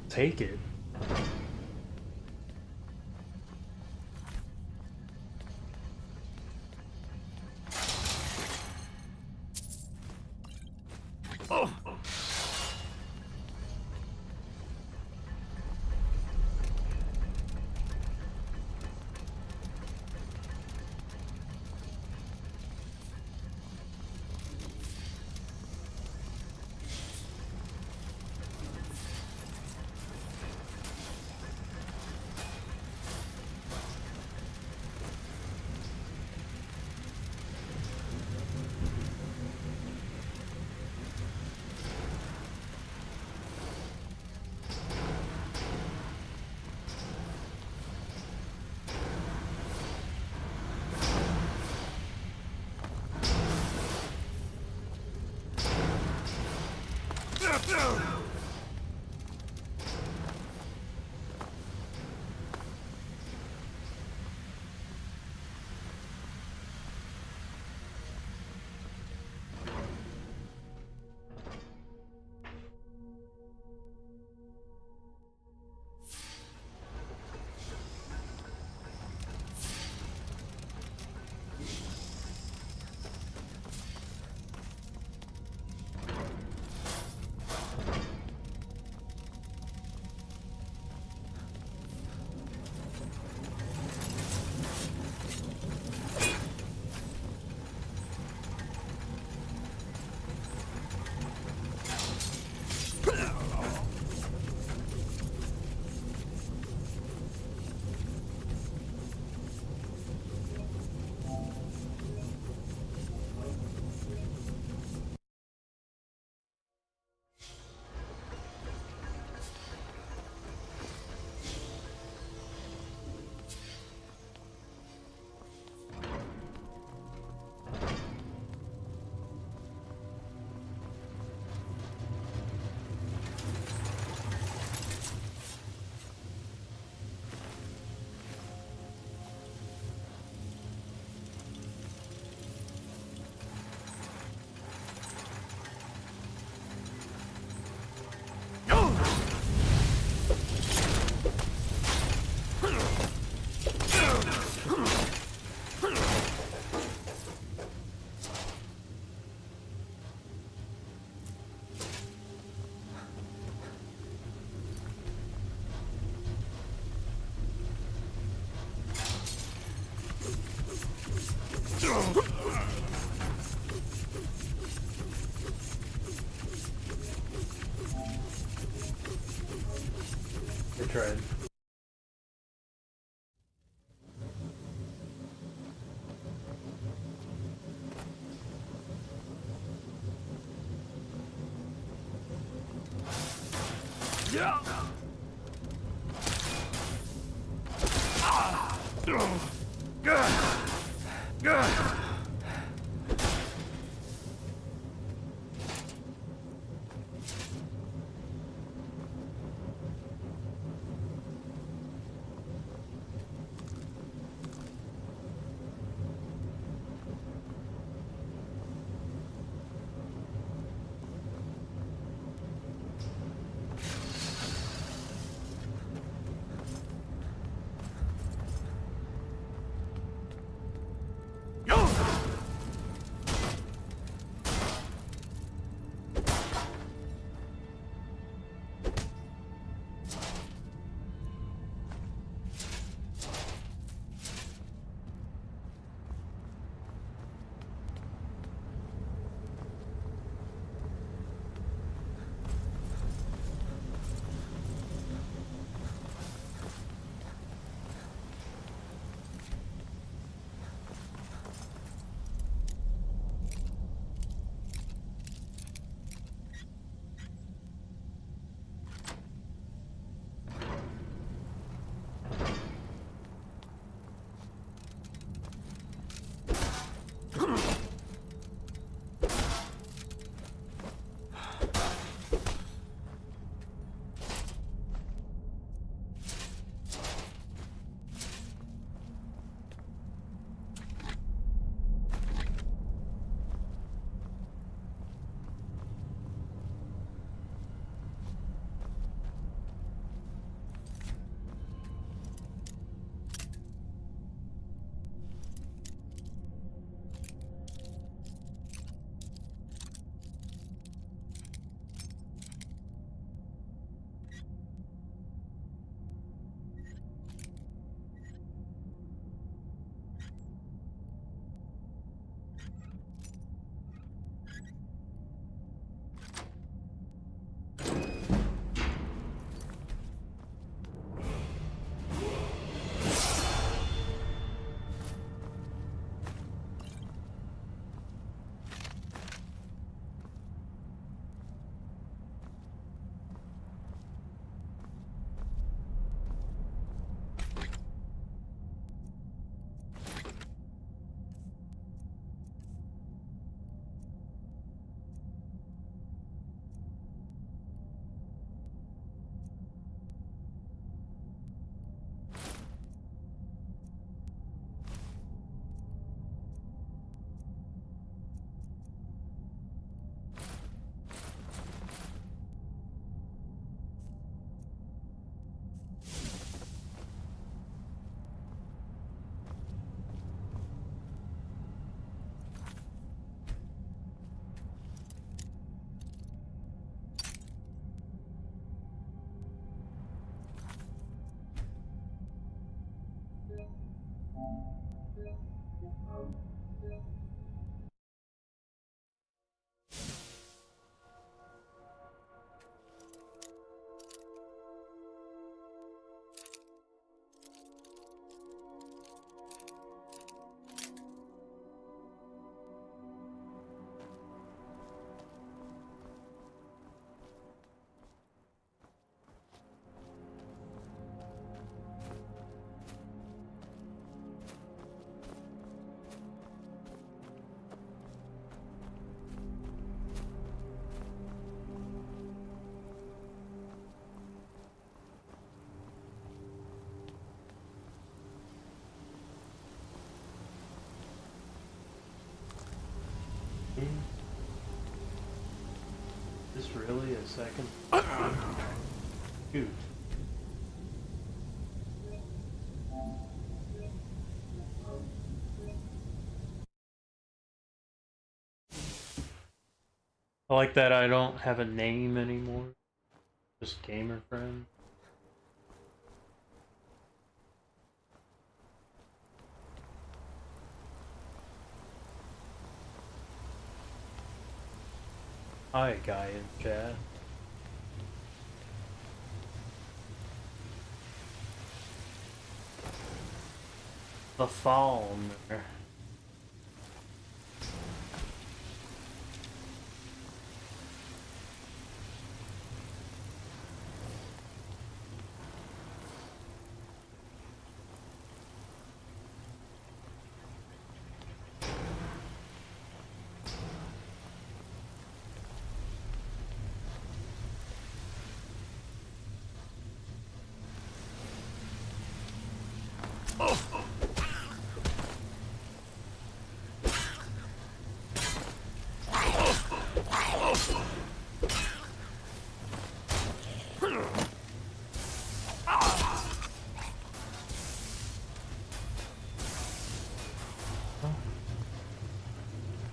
Take it. Oh. They tried. Yeah. Yo! Is this really a second? Shoot. I like that I don't have a name anymore. Just gamer friend. Hi, guy in chat. The Falmer.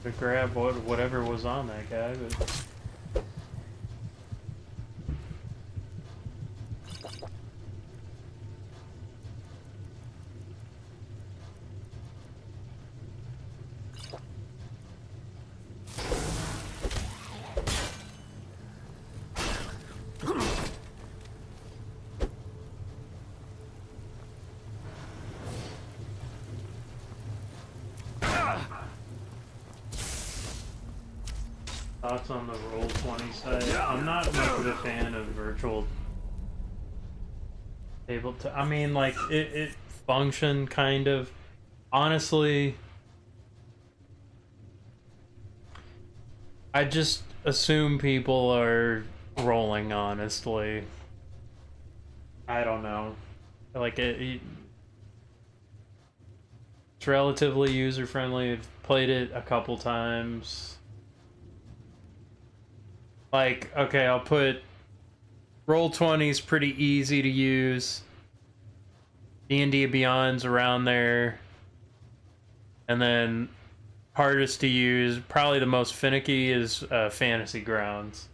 To grab whatever was on that guy, but thoughts on the Roll20 site? I'm not much of a fan of virtual tabletop. I mean, like, it functioned kind of. Honestly, I just assume people are rolling, honestly. I don't know. Like, it's relatively user-friendly. I've played it a couple times. Like, okay, I'll put Roll20's pretty easy to use. D&D Beyond's around there. And then hardest to use, probably the most finicky, is Fantasy Grounds.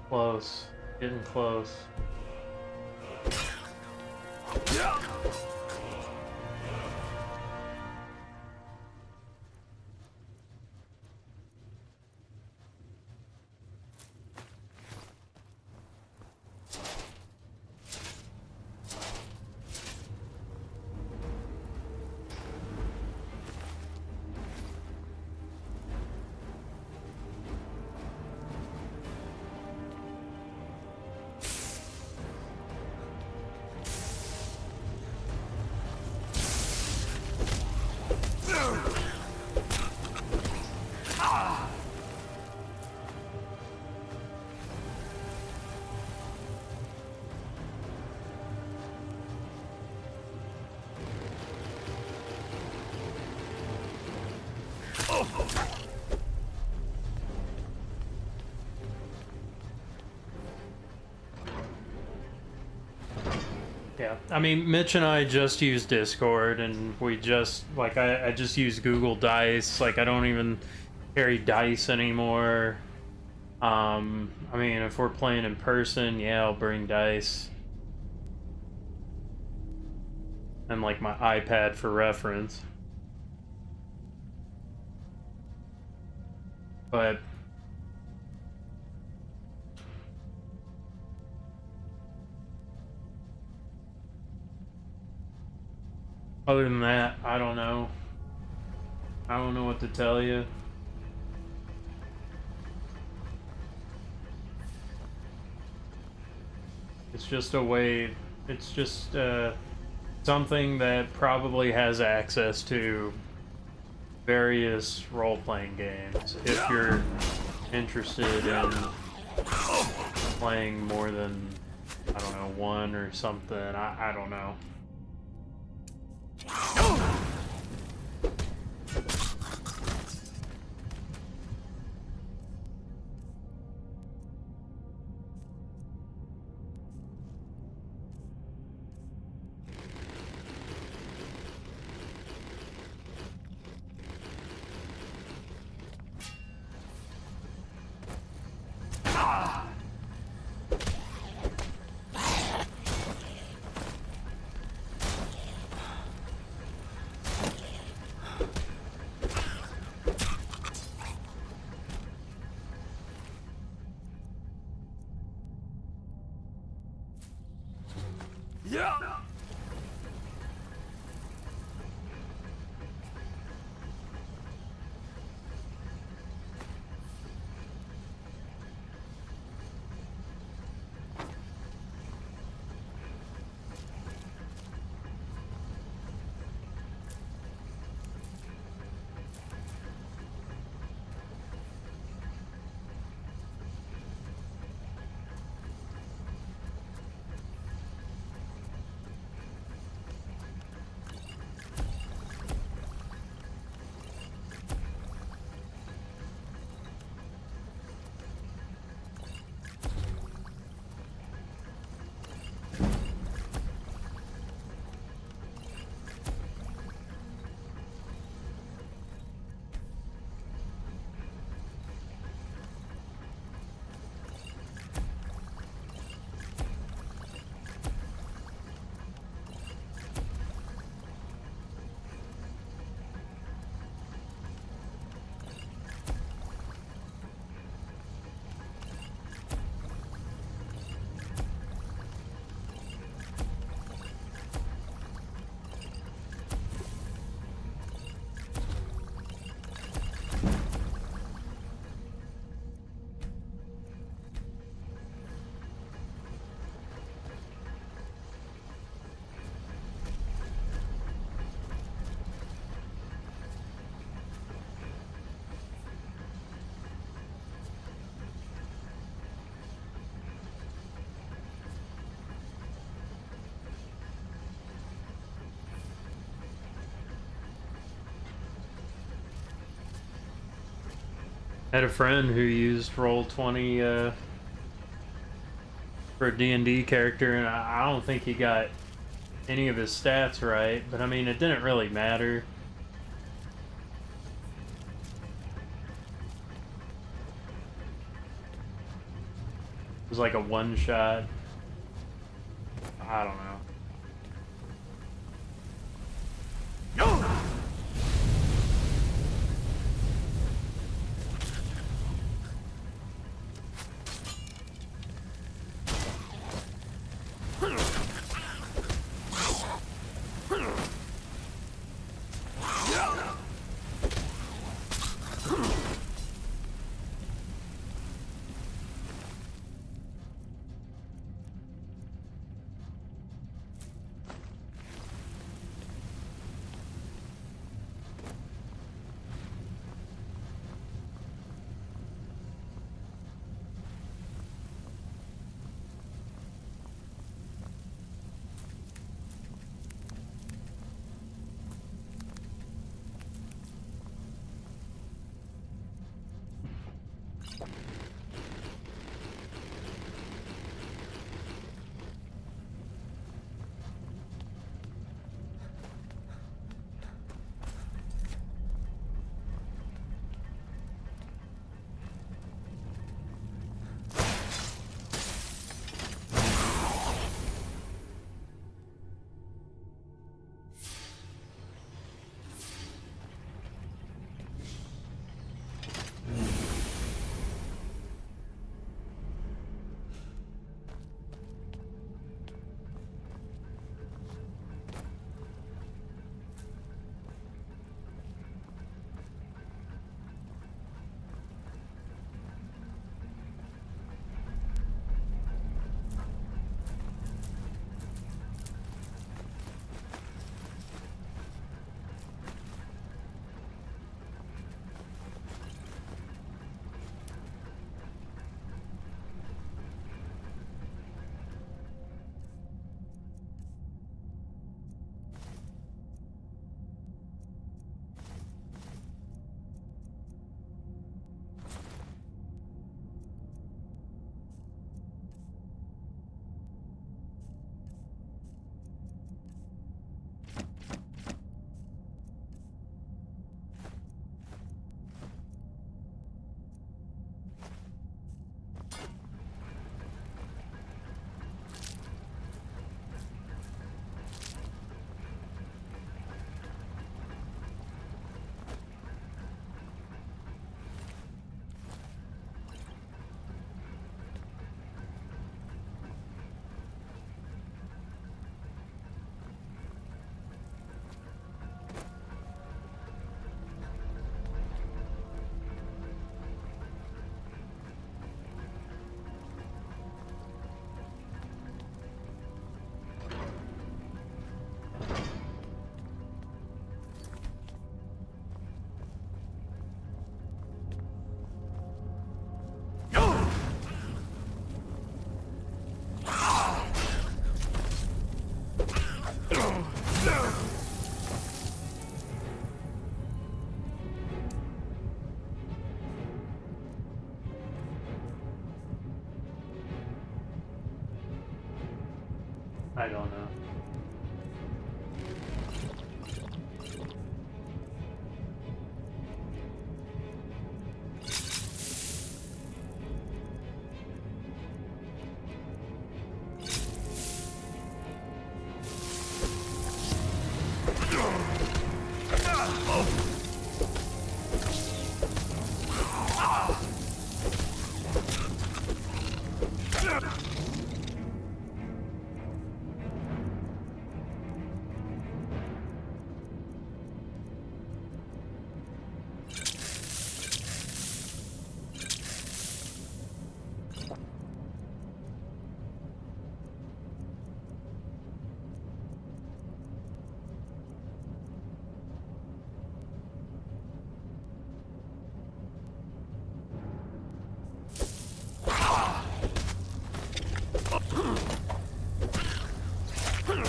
Close. Getting close. Yeah, I mean, Mitch and I just use Discord, and we just, like, I just use Google Dice. Like, I don't even carry dice anymore. I mean, if we're playing in person, yeah, I'll bring dice. And, like, my iPad for reference. But other than that, I don't know. I don't know what to tell you. It's just a way, it's just something that probably has access to various role-playing games if you're interested in playing more than, I don't know, one or something. I don't know. I had a friend who used Roll20 for a D&D character, and I don't think he got any of his stats right, but I mean, it didn't really matter. It was like a one-shot. I don't know. I don't know.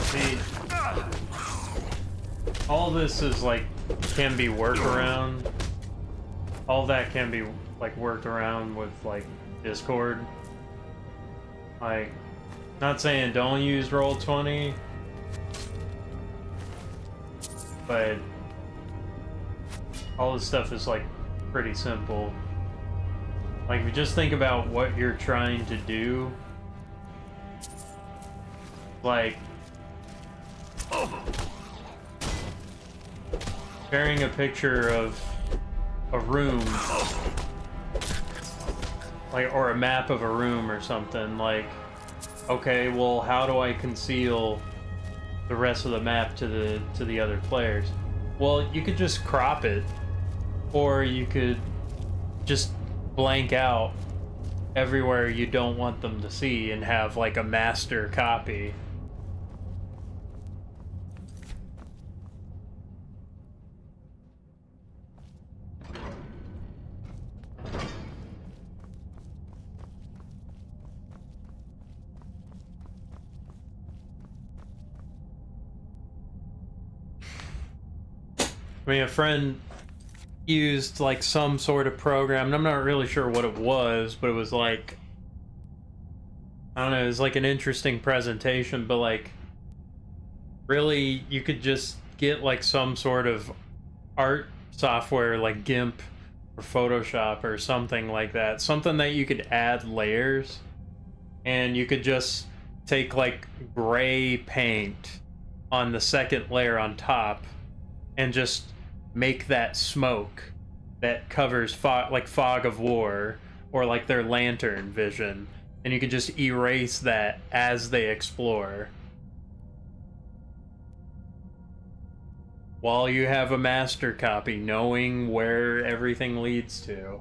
See, all this is like, can be worked around. All that can be like worked around with like Discord. Like, not saying don't use Roll20, but all this stuff is like pretty simple. Like, if you just think about what you're trying to do, like sharing a picture of a room, like, or a map of a room or something, like, okay, well, how do I conceal the rest of the map to the other players? Well, you could just crop it, or you could just blank out everywhere you don't want them to see and have like a master copy. I mean, a friend used like some sort of program, and I'm not really sure what it was, but it was like, I don't know, it was like an interesting presentation, but like, really, you could just get like some sort of art software like GIMP or Photoshop or something like that, something that you could add layers, and you could just take like gray paint on the second layer on top and just make that smoke that covers like fog of war or like their lantern vision, and you can just erase that as they explore, while you have a master copy, knowing where everything leads to,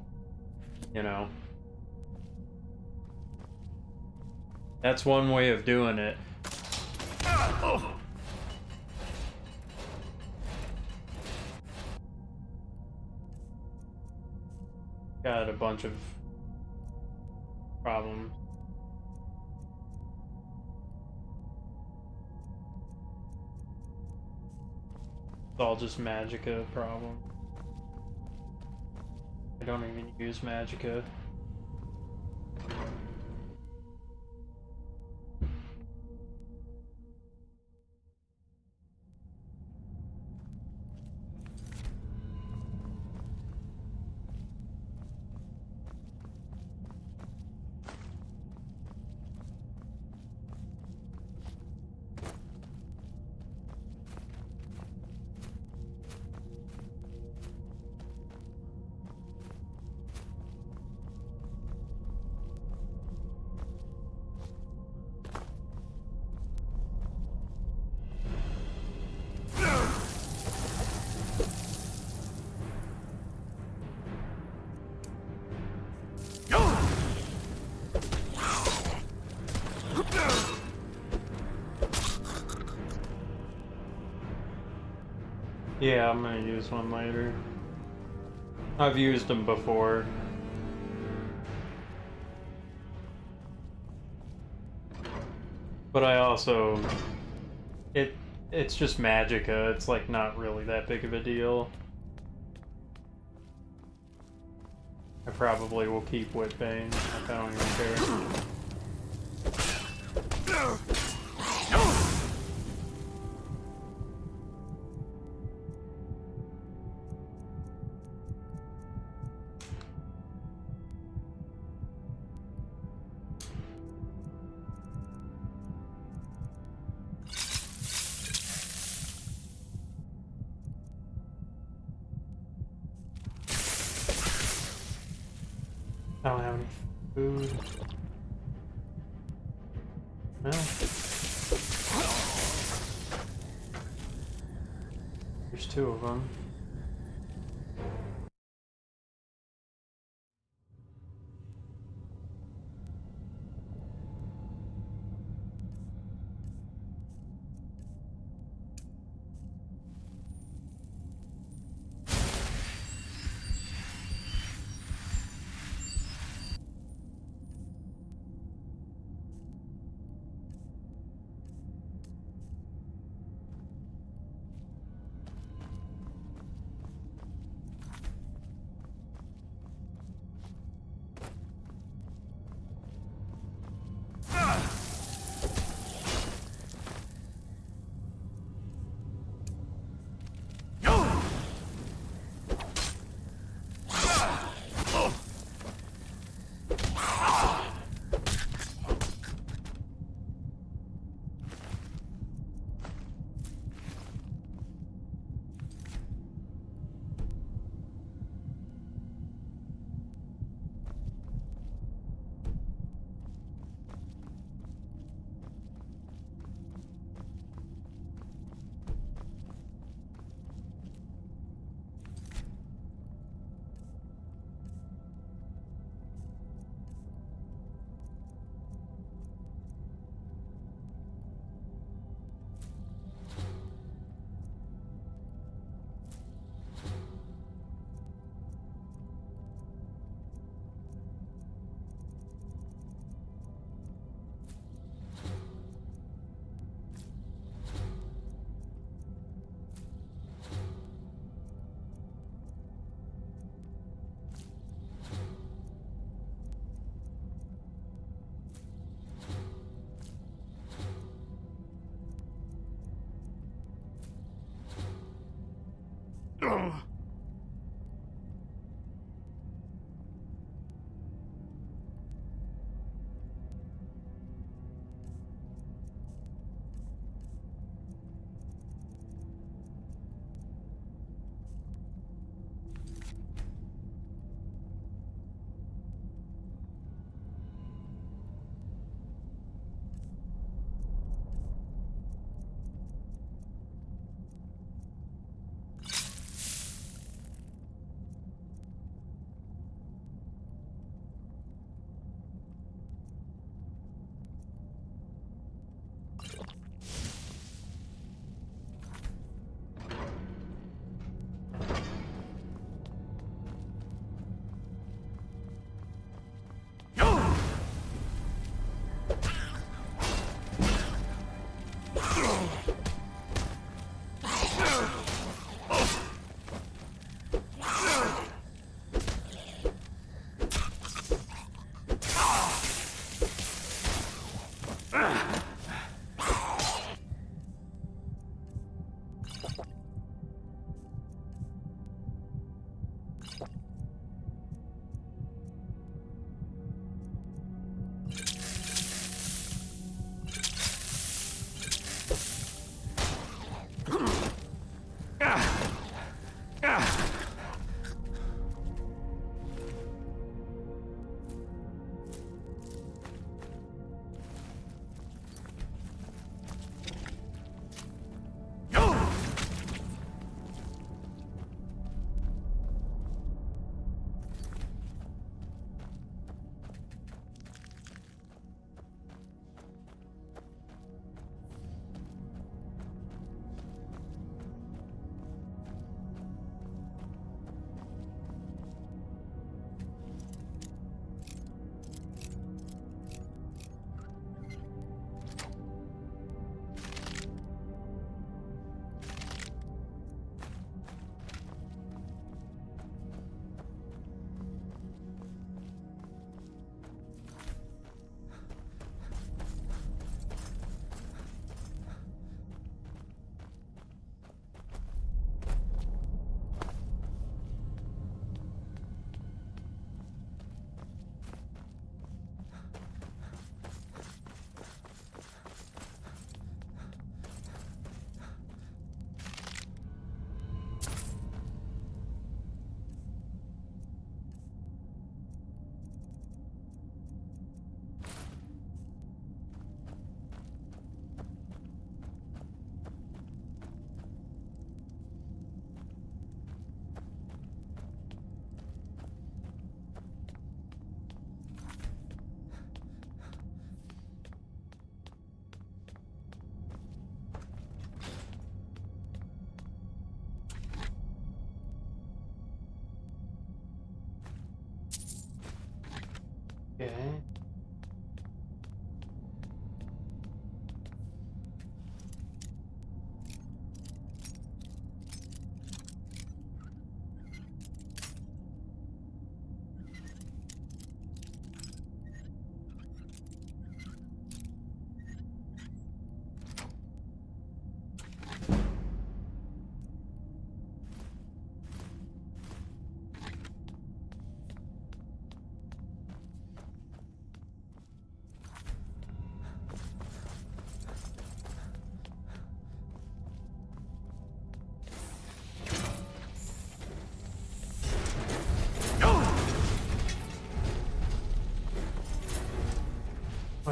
you know. That's one way of doing it. Got a bunch of problems. It's all just Magicka problem. I don't even use Magicka. Yeah, I'm gonna use one later. I've used them before. But I also... It's just Magicka, it's like not really that big of a deal. I probably will keep Whitbane, like I don't even care. I don't have any food. No. There's 2 of them.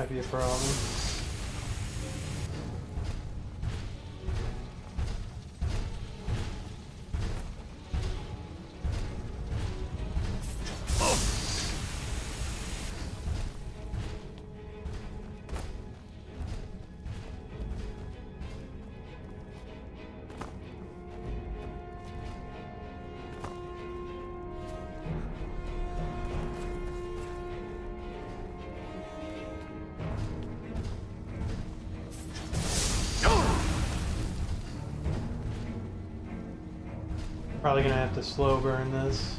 might be a problem. Probably gonna have to slow burn this.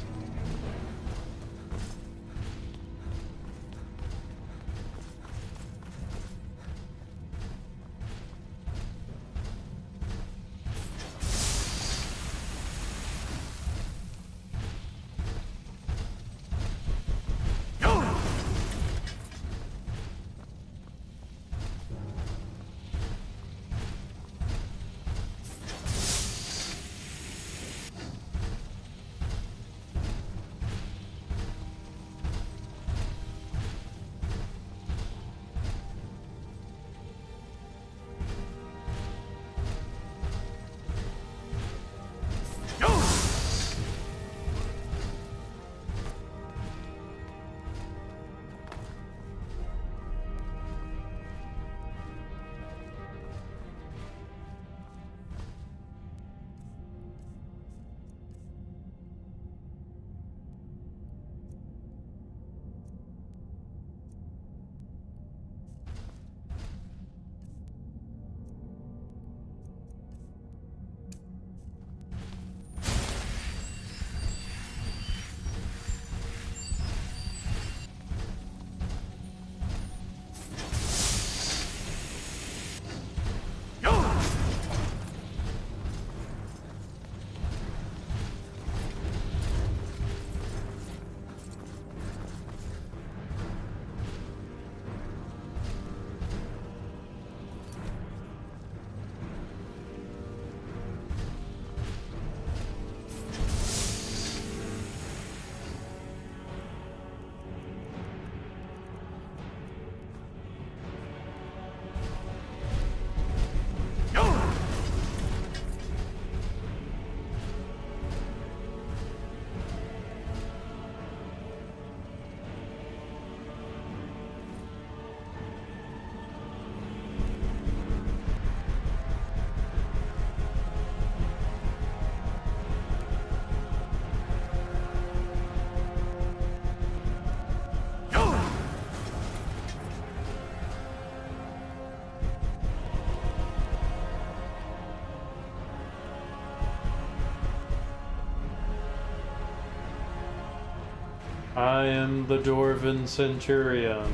I am the Dwarven Centurion.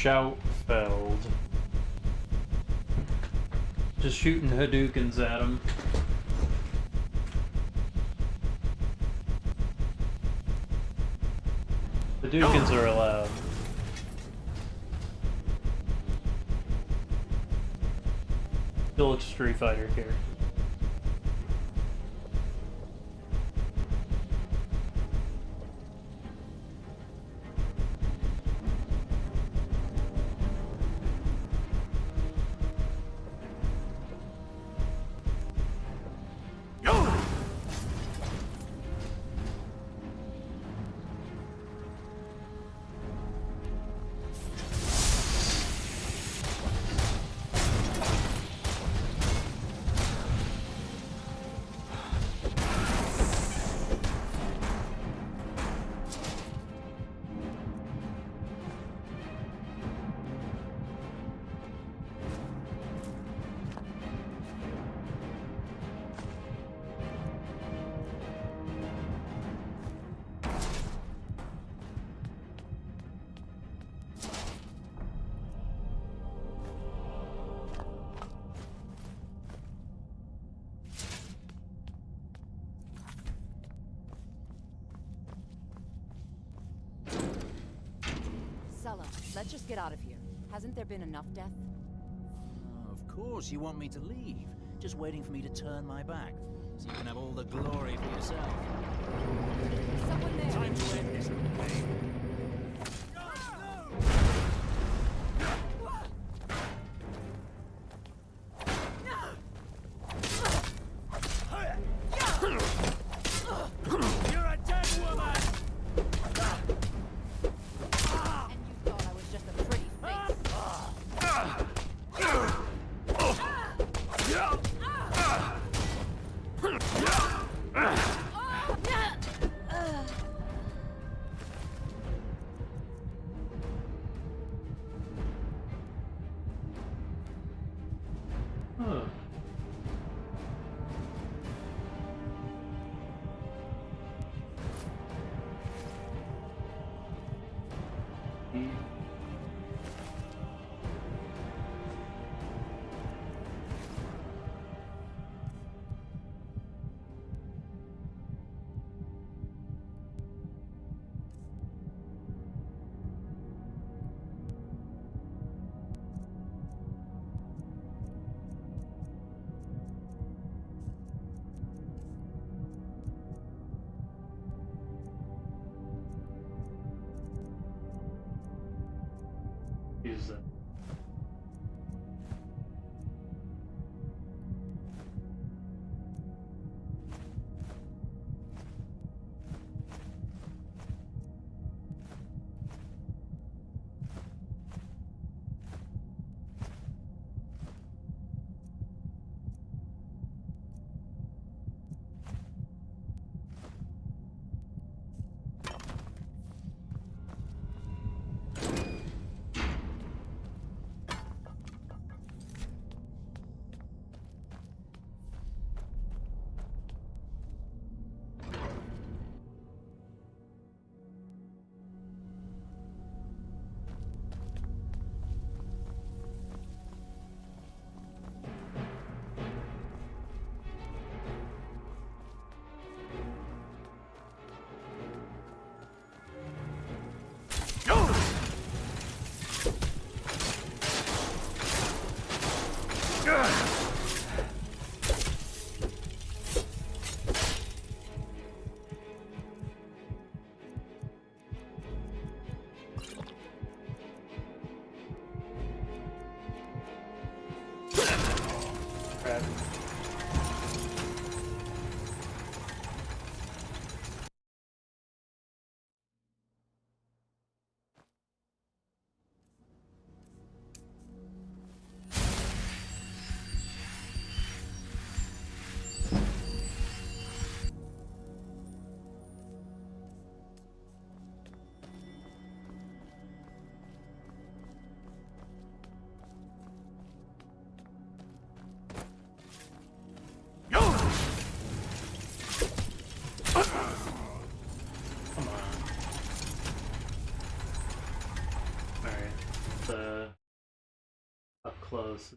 Shoutfeld. Just shooting Hadoukens at him. Hadoukens are allowed. Still a Street Fighter character. Sella, let's just get out of here. Hasn't there been enough death? Of course you want me to leave. Just waiting for me to turn my back, so you can have all the glory for yourself. Someone there! Time to end this little game. You're a dead woman! And you thought I was just a pretty face. Huh. Is that? Up close.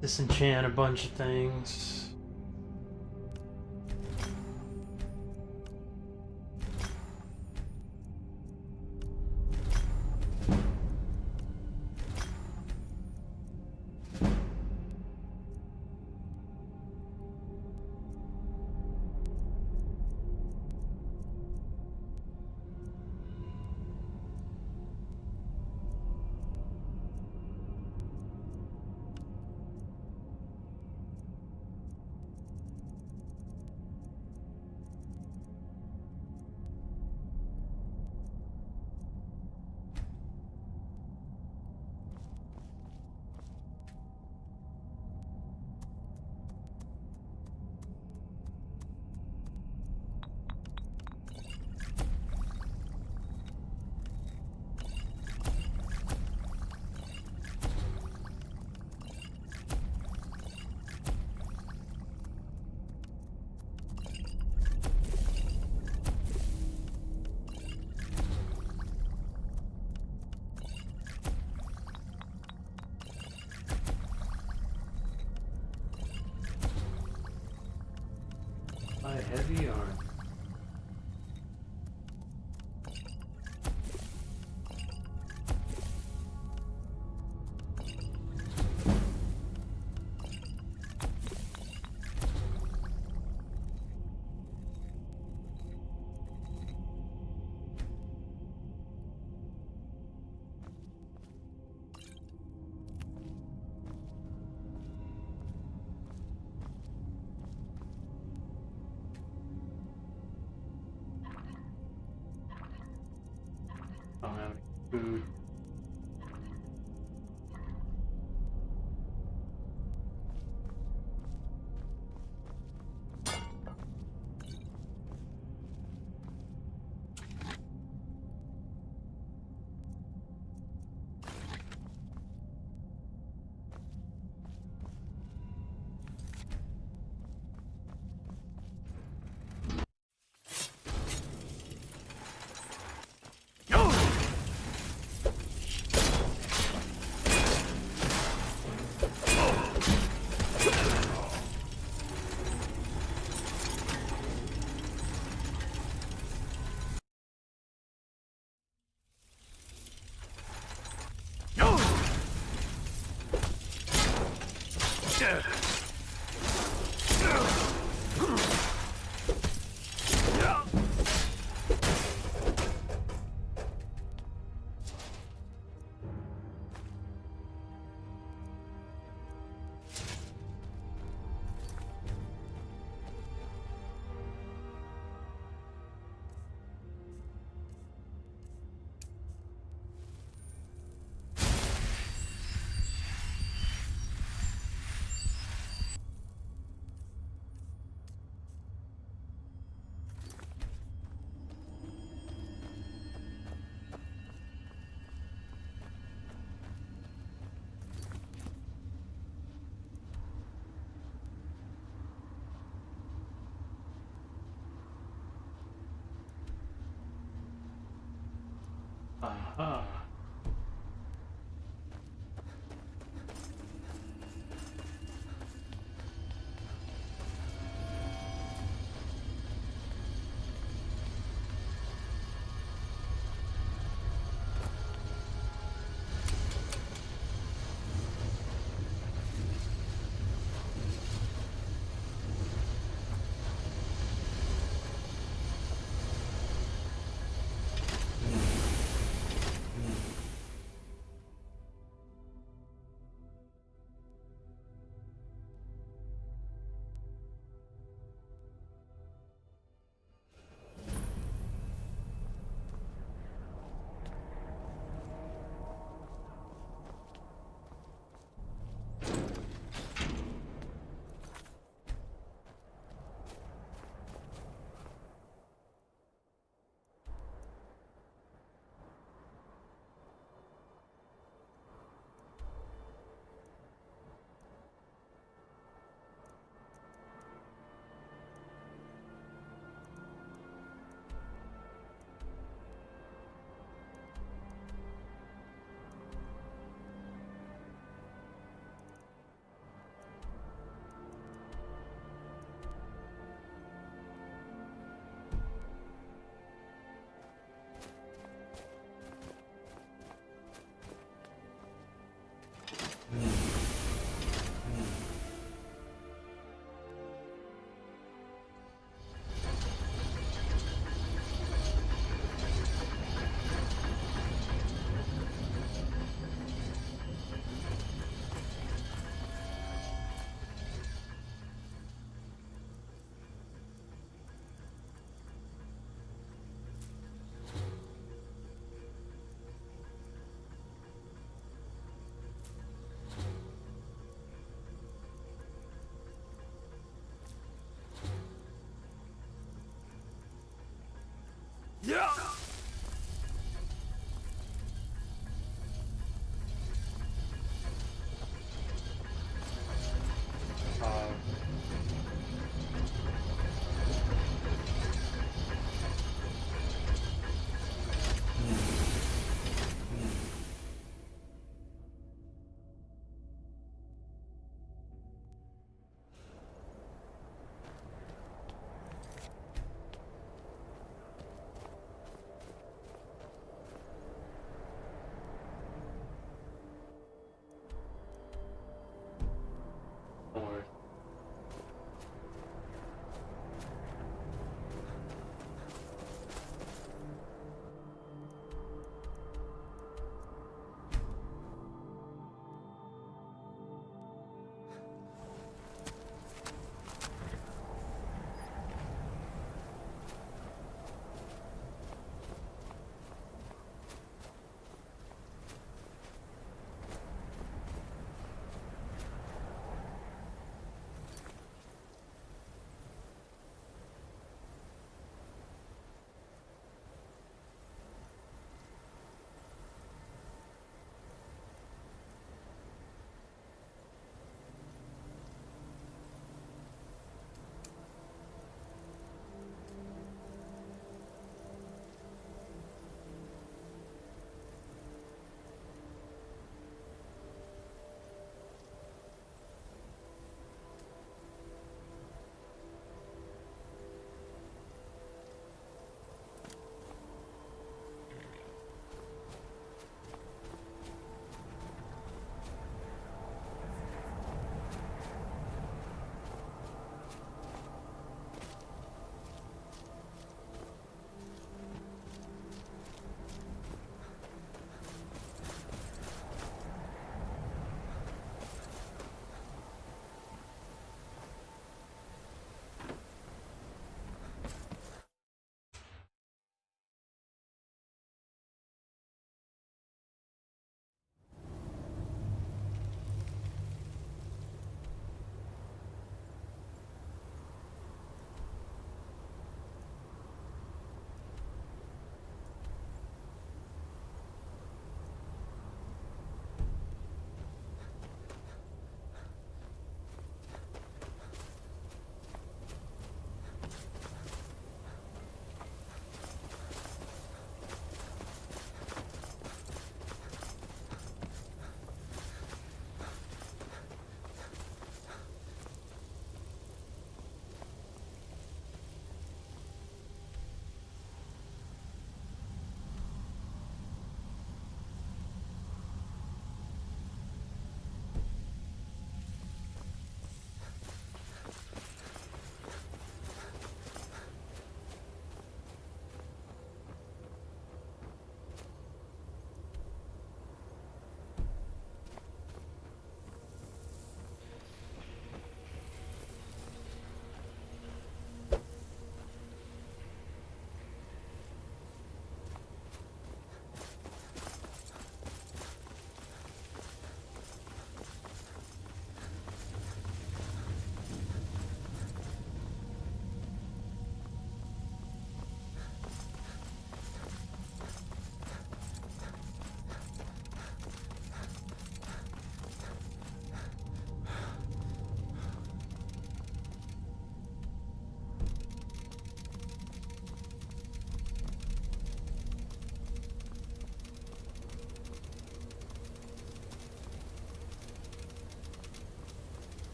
disenchant a bunch of things. Heavy arm. I don't have any food. Aha.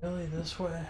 Really, this way?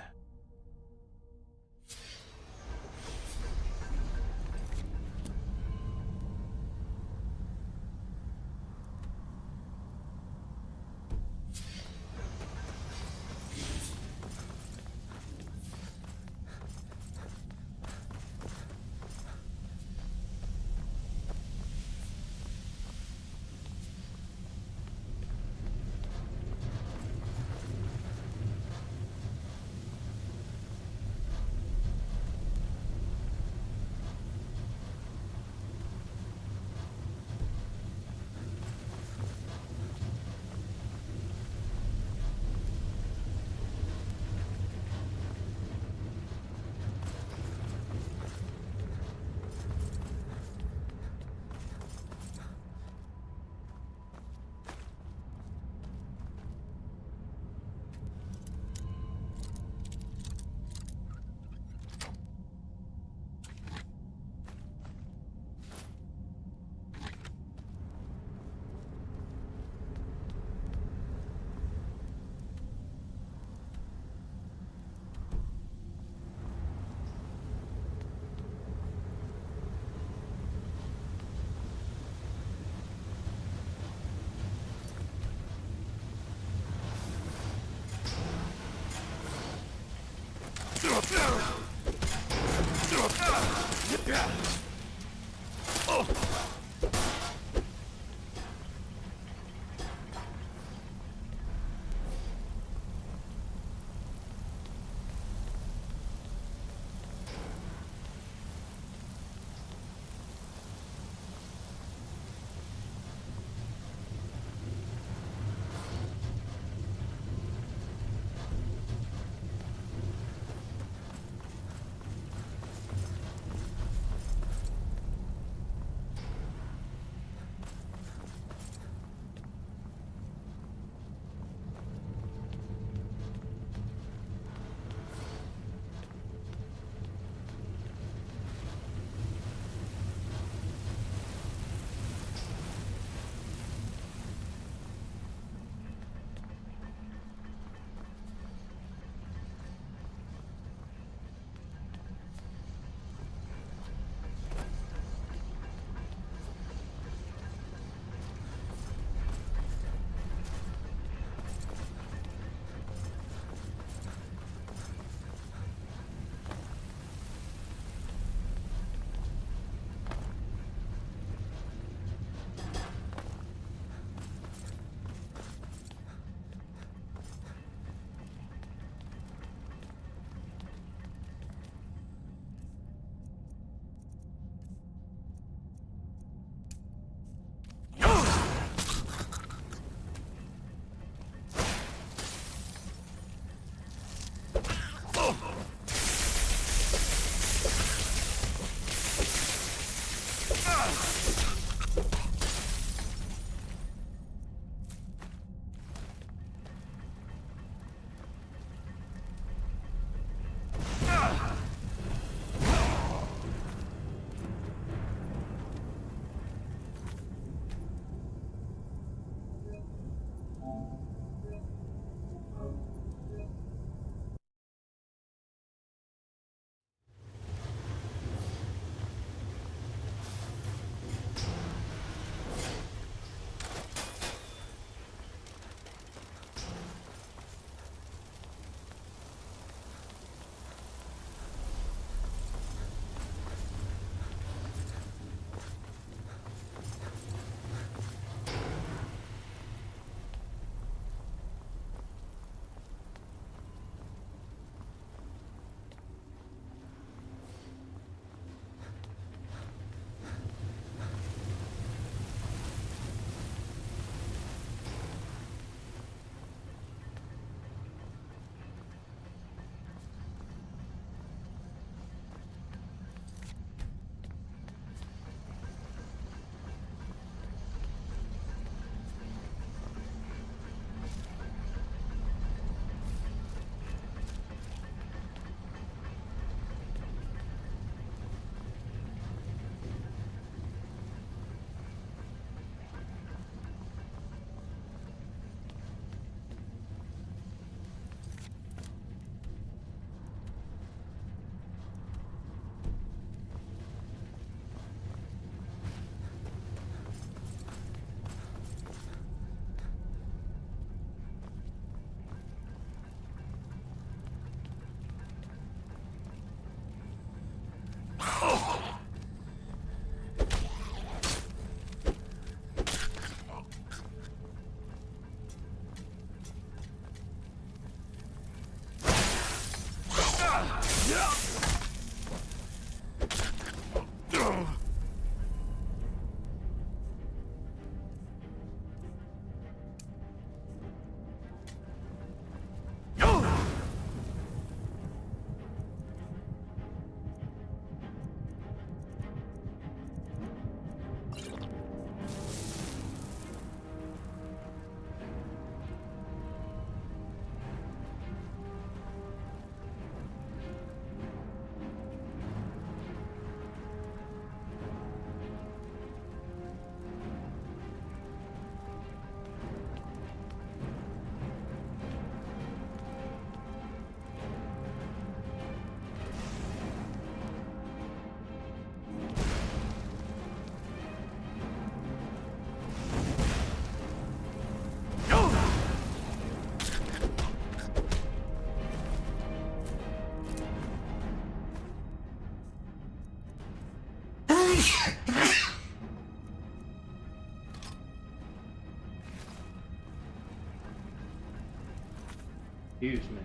Excuse me.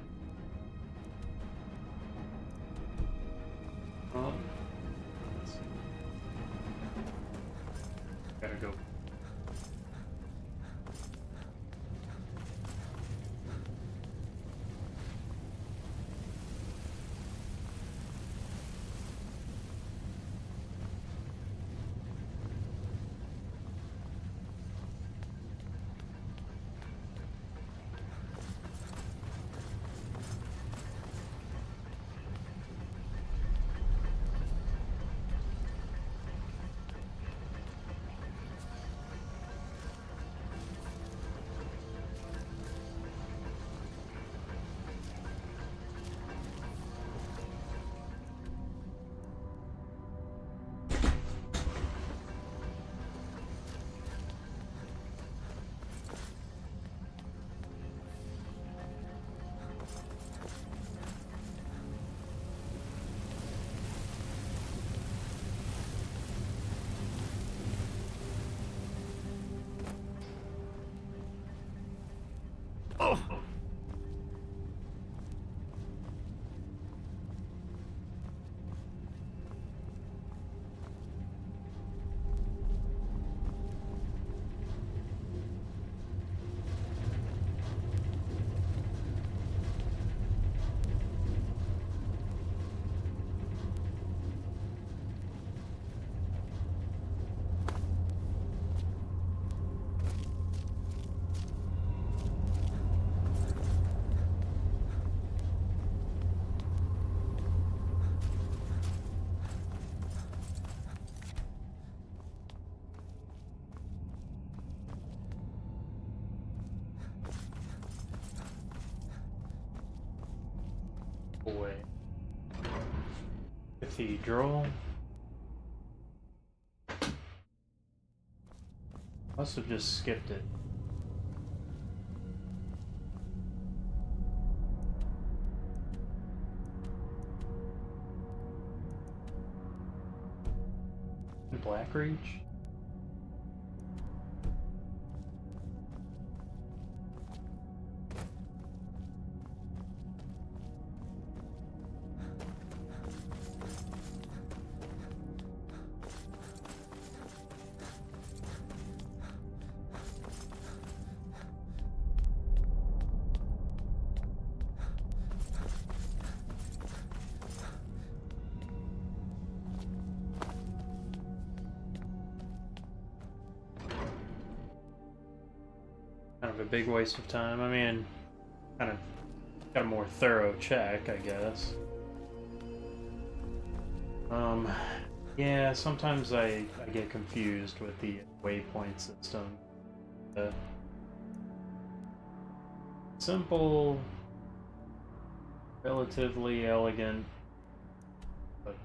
Gotta go. Boy. Cathedral. Must have just skipped it. Blackreach? Kind of a big waste of time. I mean, kind of got a more thorough check, I guess. Yeah, sometimes I get confused with the waypoint system. Simple, relatively elegant, but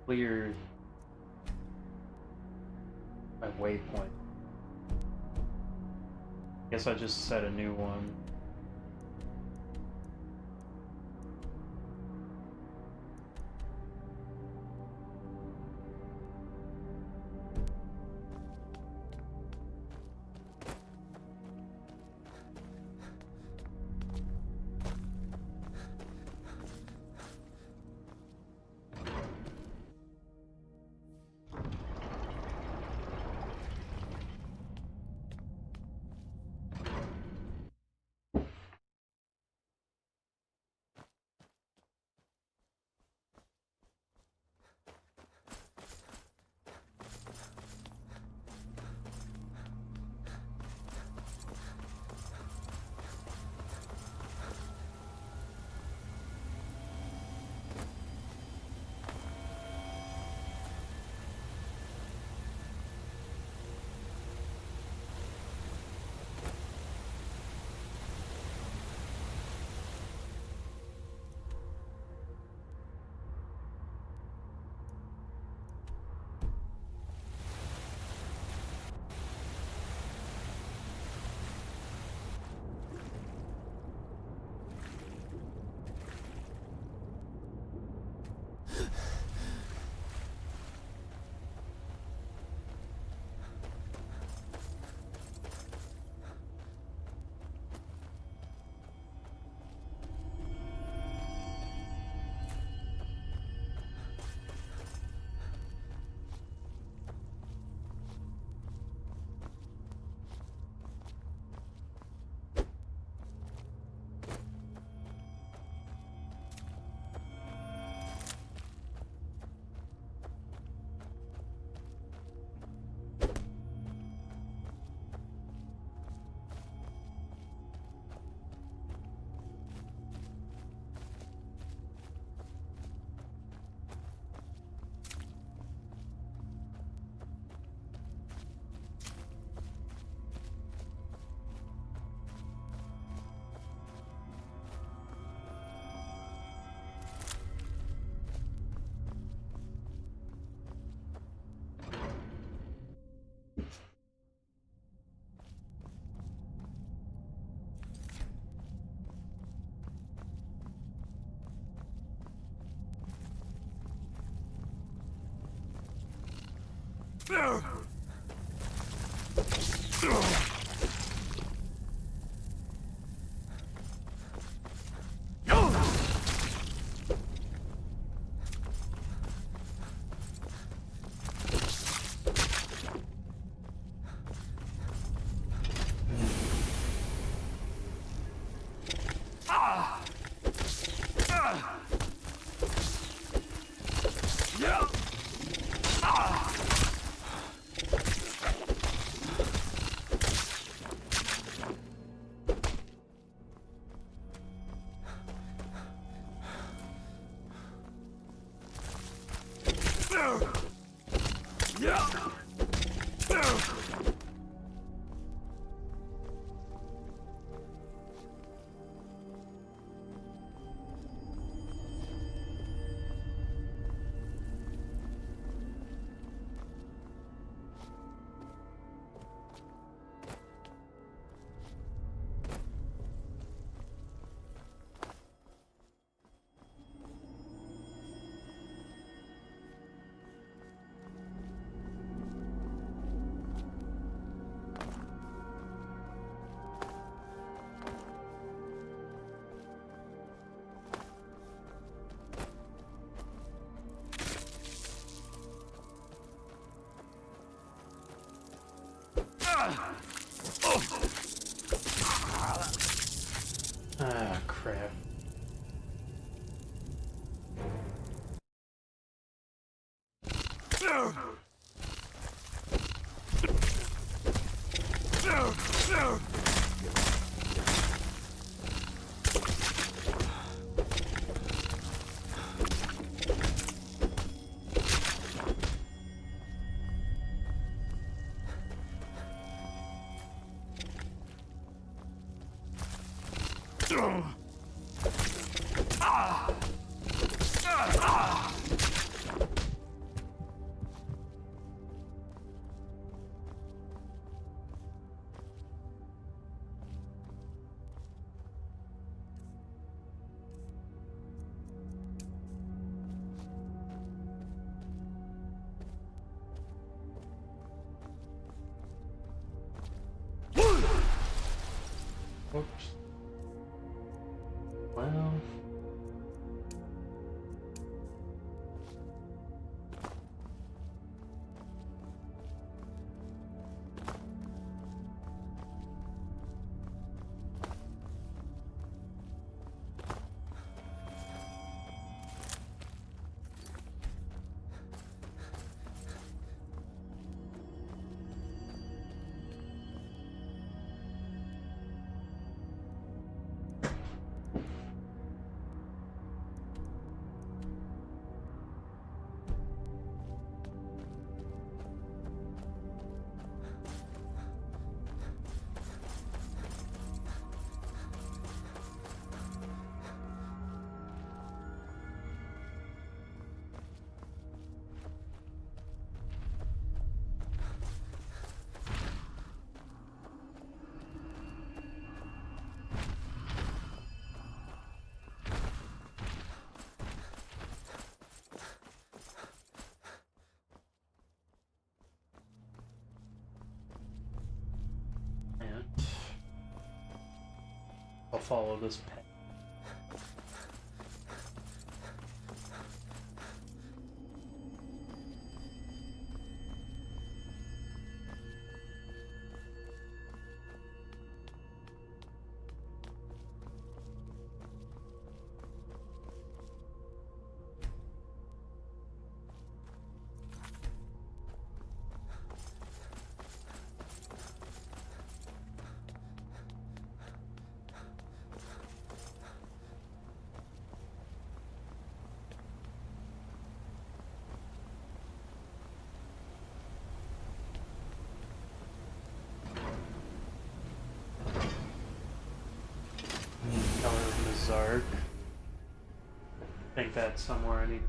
clear my waypoint. Guess I just set a new one. Ah, crap. Oops. Well. I'll follow this path. Zark. I think that's somewhere I need.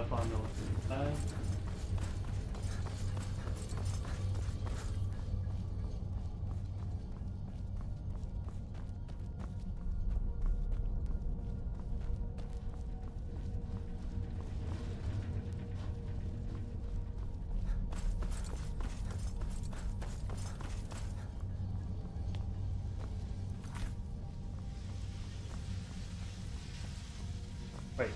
up on the side. Wait.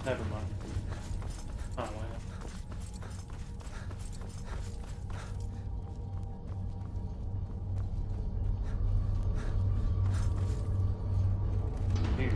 Never mind. Oh, wow. Here.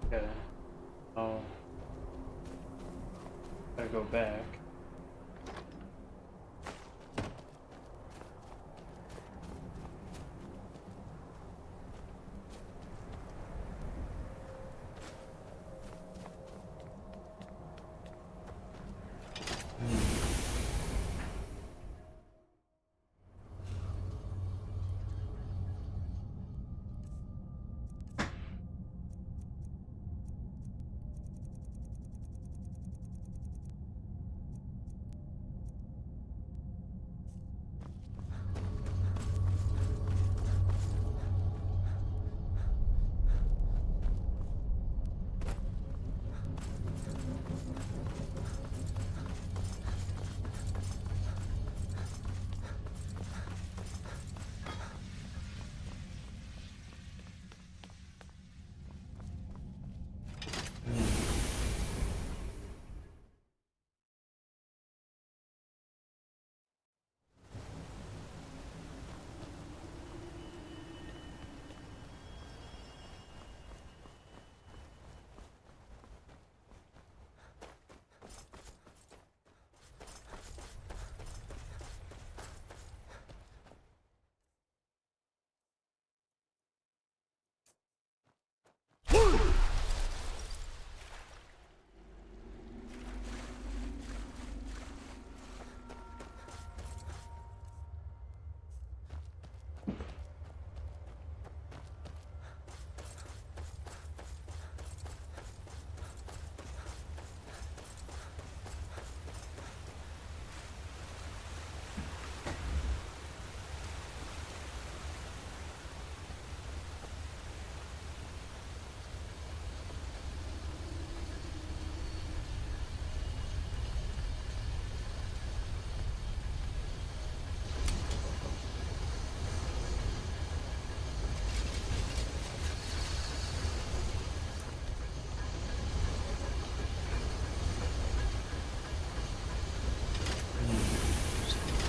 Okay. Oh. Gotta go back.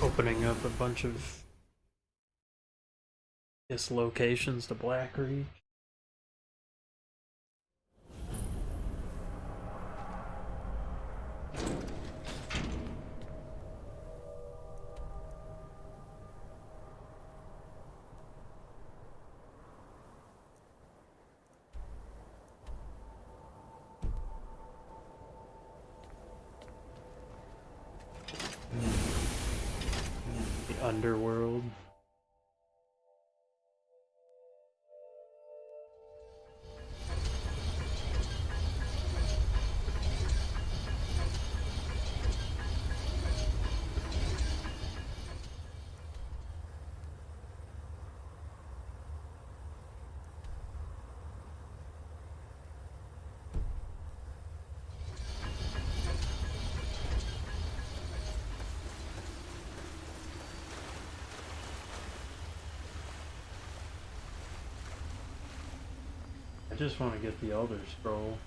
Opening up a bunch of dislocations to Blackreach. The underworld. I just want to get the Elder Scroll.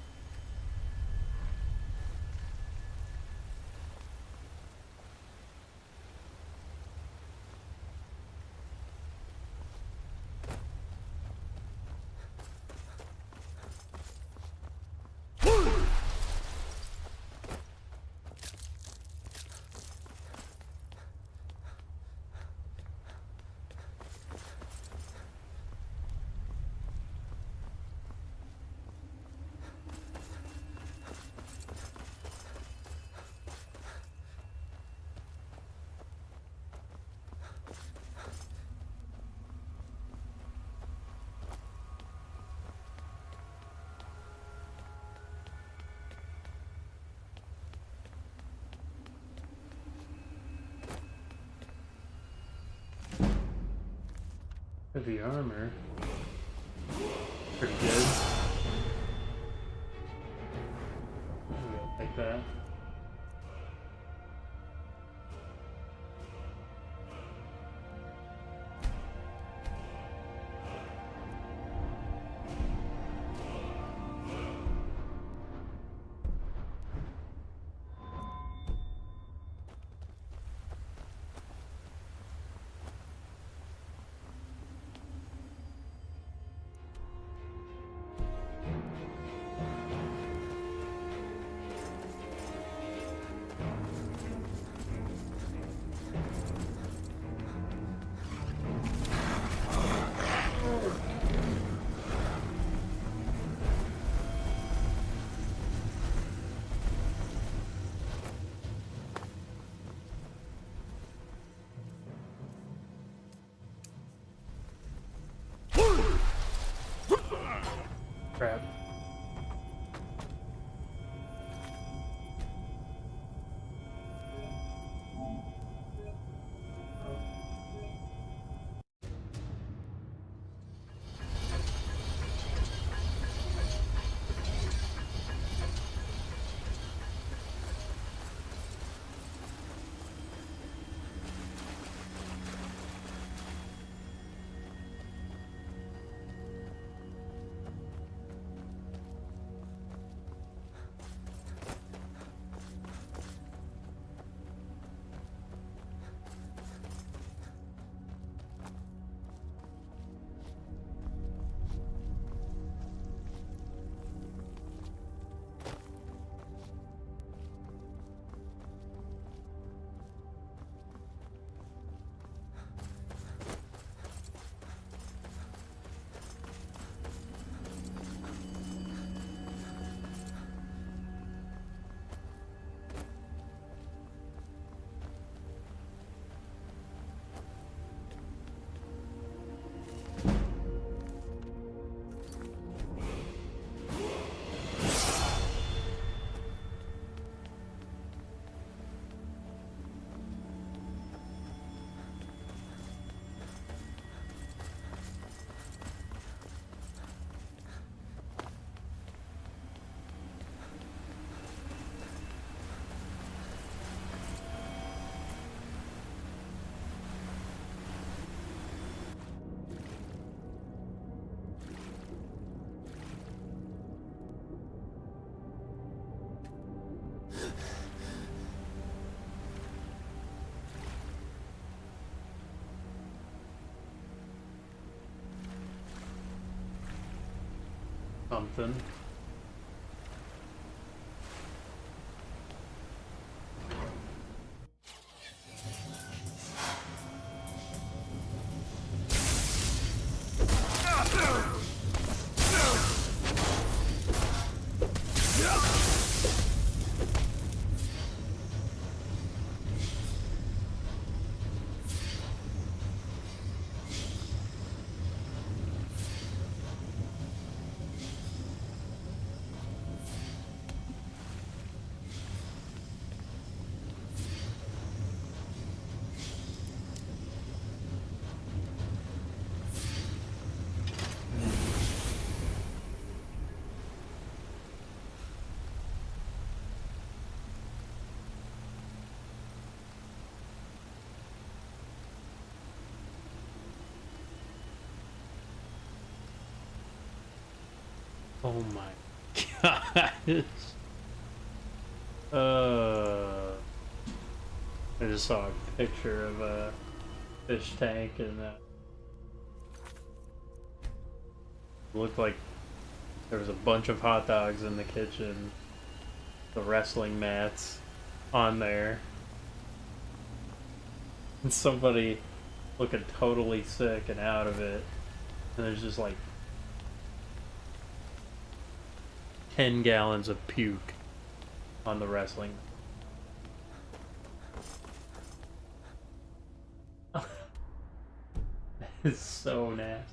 Heavy armor. Pretty good. I'll take that. Crap. Something. Oh my gosh. I just saw a picture of a fish tank and it looked like there was a bunch of hot dogs in the kitchen, the wrestling mats on there, and somebody looking totally sick and out of it, and there's just like 10 gallons of puke on the wrestling. It's so nasty.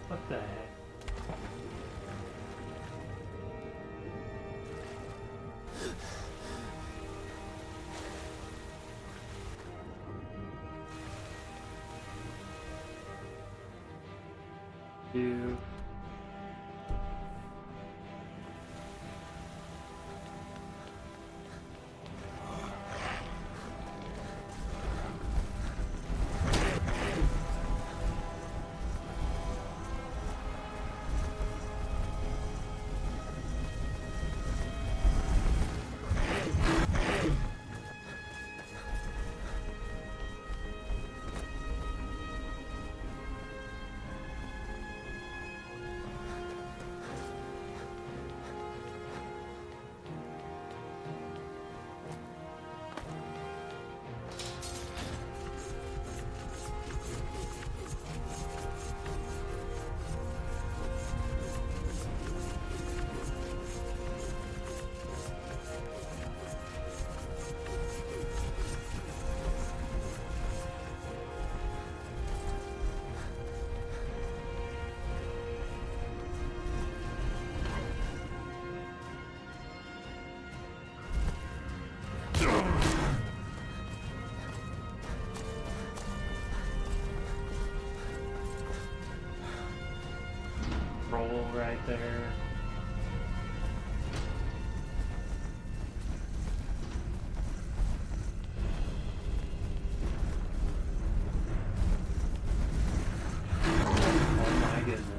What the heck? Do roll right there. Oh my goodness.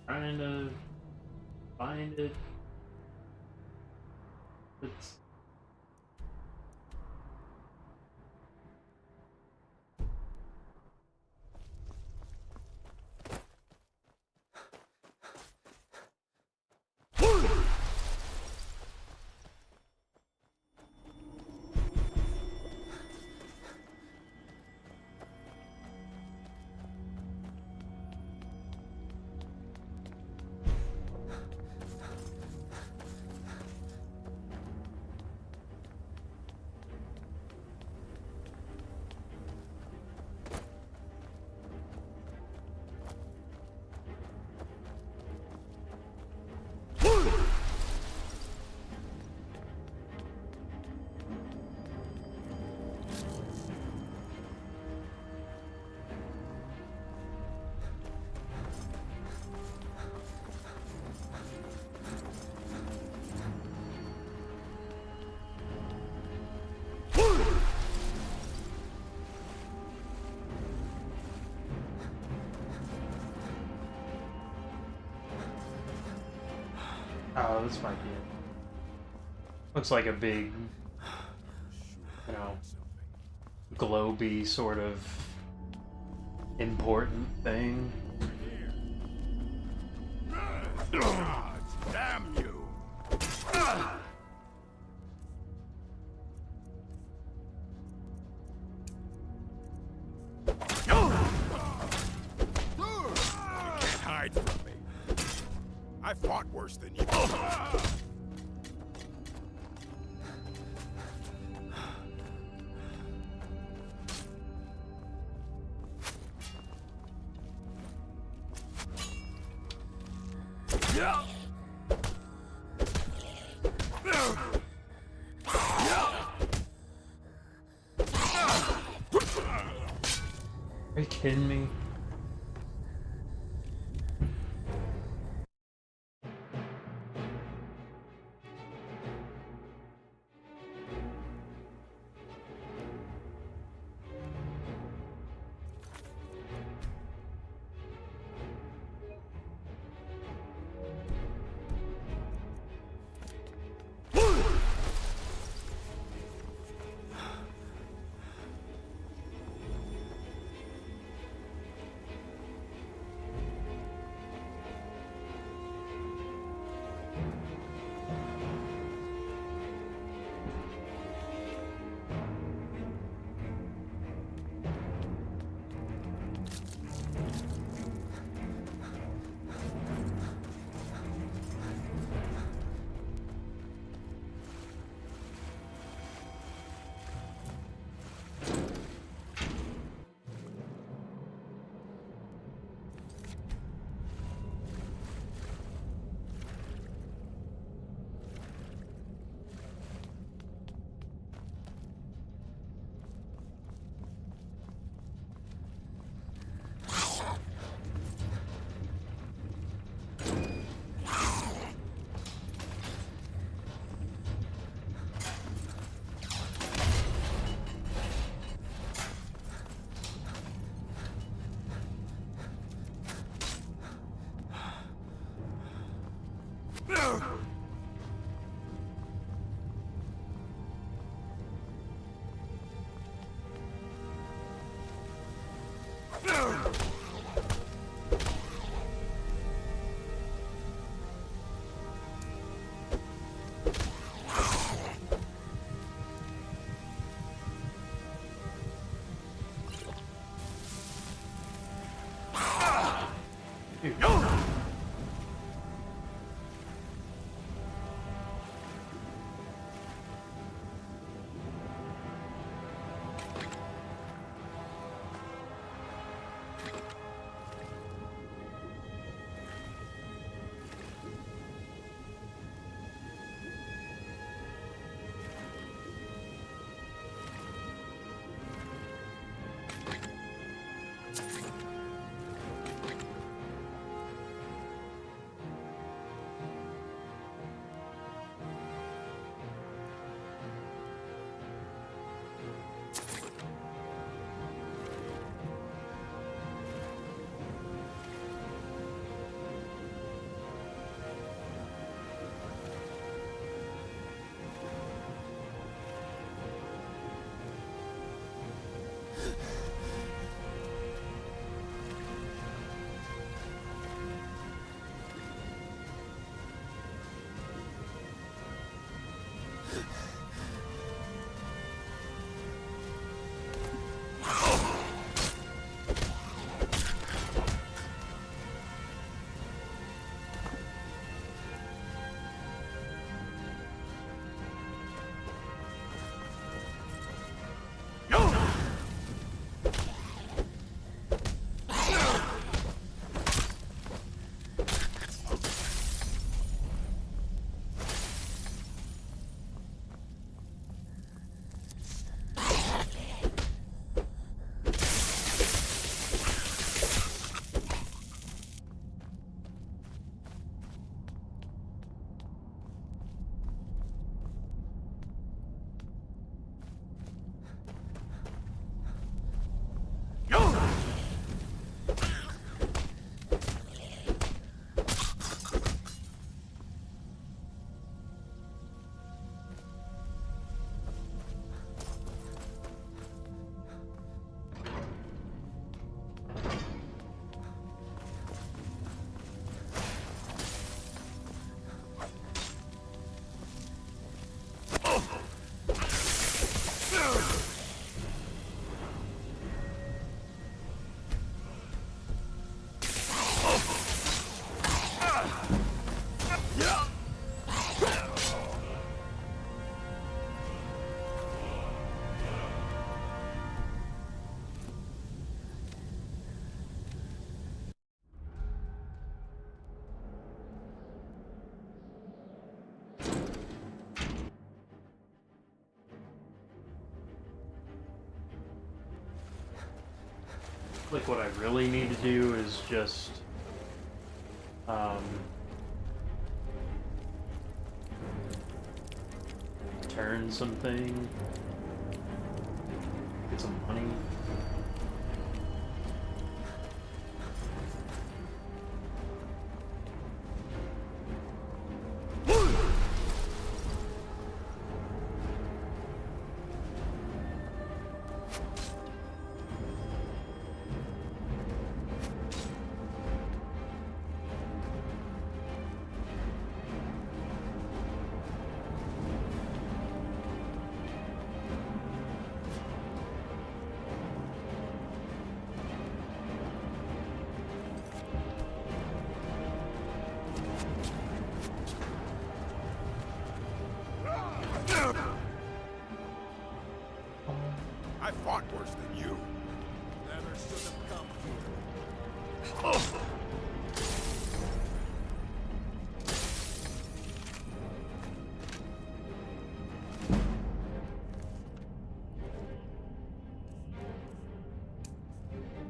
Trying to find it. It's oh, this might be it. Looks like a big, you know, globy sort of important thing. Damn you! You can't hide from me. I fought worse than you. Are you kidding me? like what I really need to do is just turn something, get some money. I fought worse than you. Never should have come here.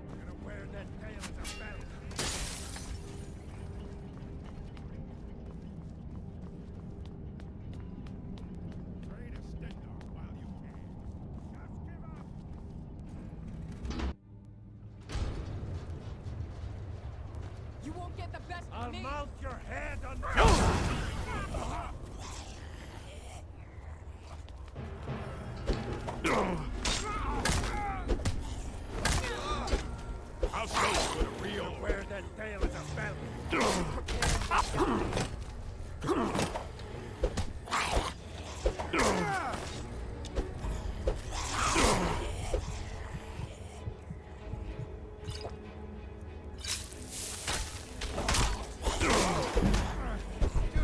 Gonna wear that tail as a belt. Trade a stick off while you can. Just give up. You won't get the best I'll of me. mount your head on I'll show you what a real wear that tail as a belt. Do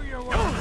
your work.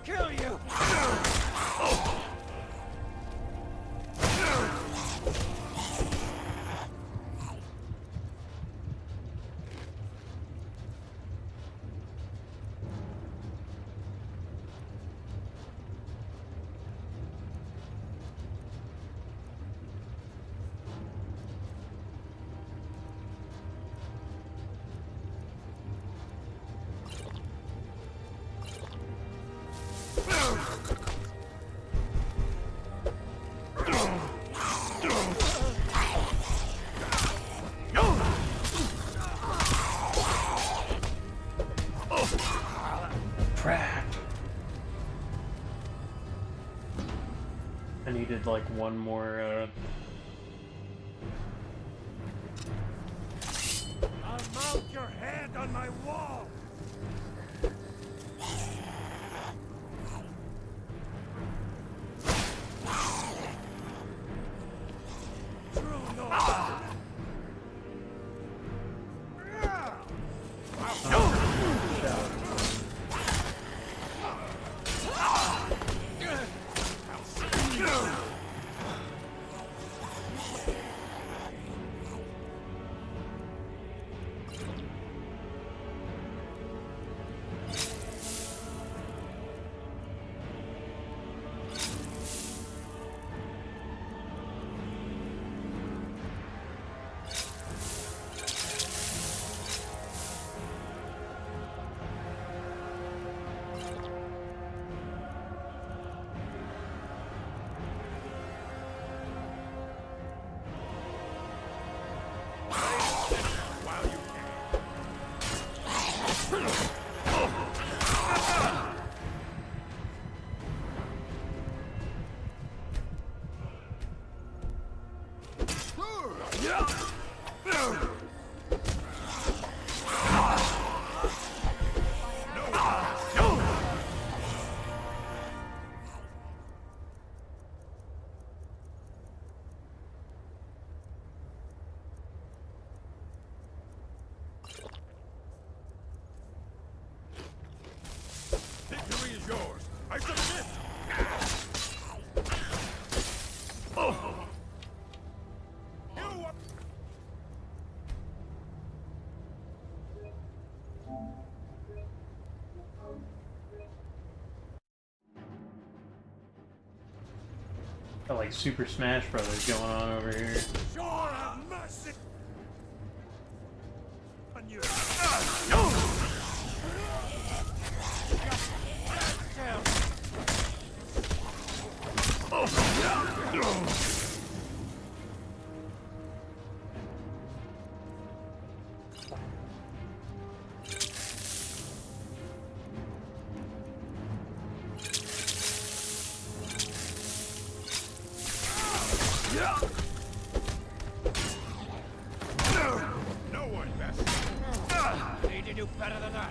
Kill you! Crap. I needed like one more I'll mount your head on my wall! True noble. Got like Super Smash Brothers going on over here. Sure have mercy on you. No one best. Need to do better than that.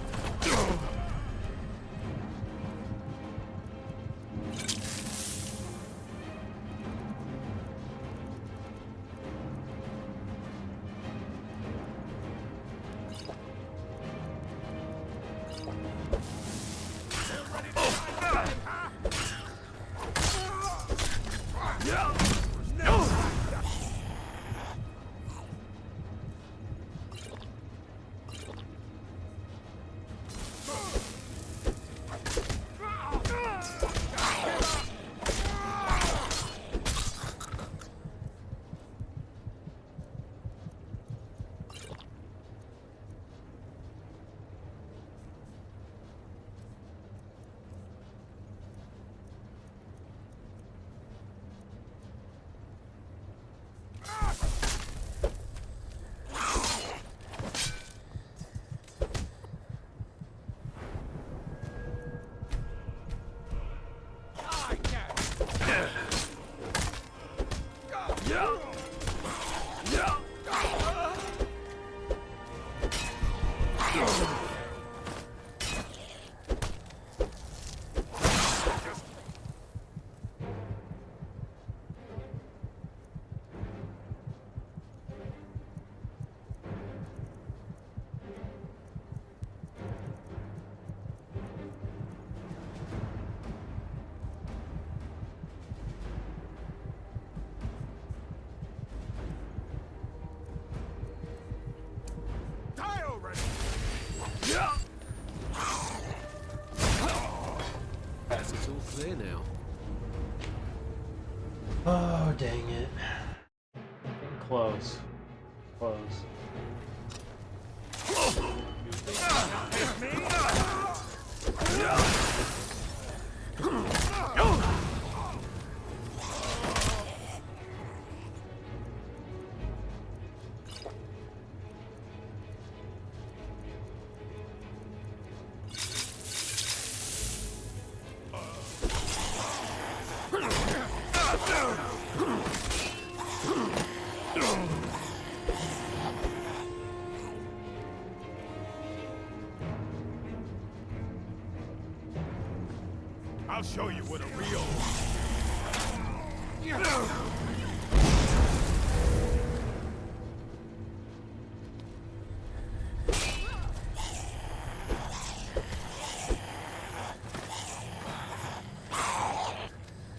Guess it's all clear now. Oh, dang it. Getting close. Close. I'll show you what a real...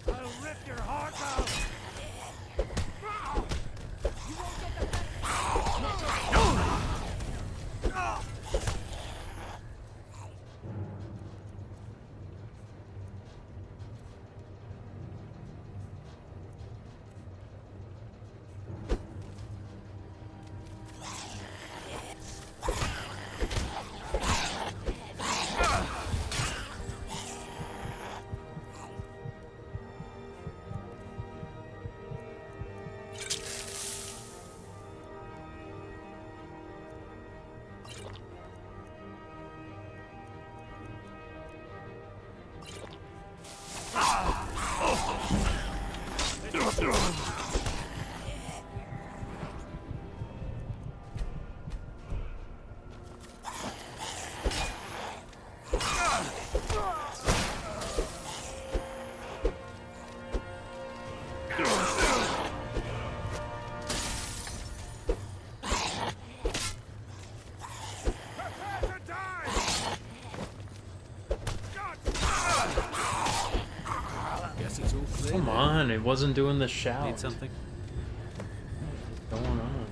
I'll rip your heart out! You won't get the Guess it's all clear. Come on, it wasn't doing the shout. Need something? What's going on?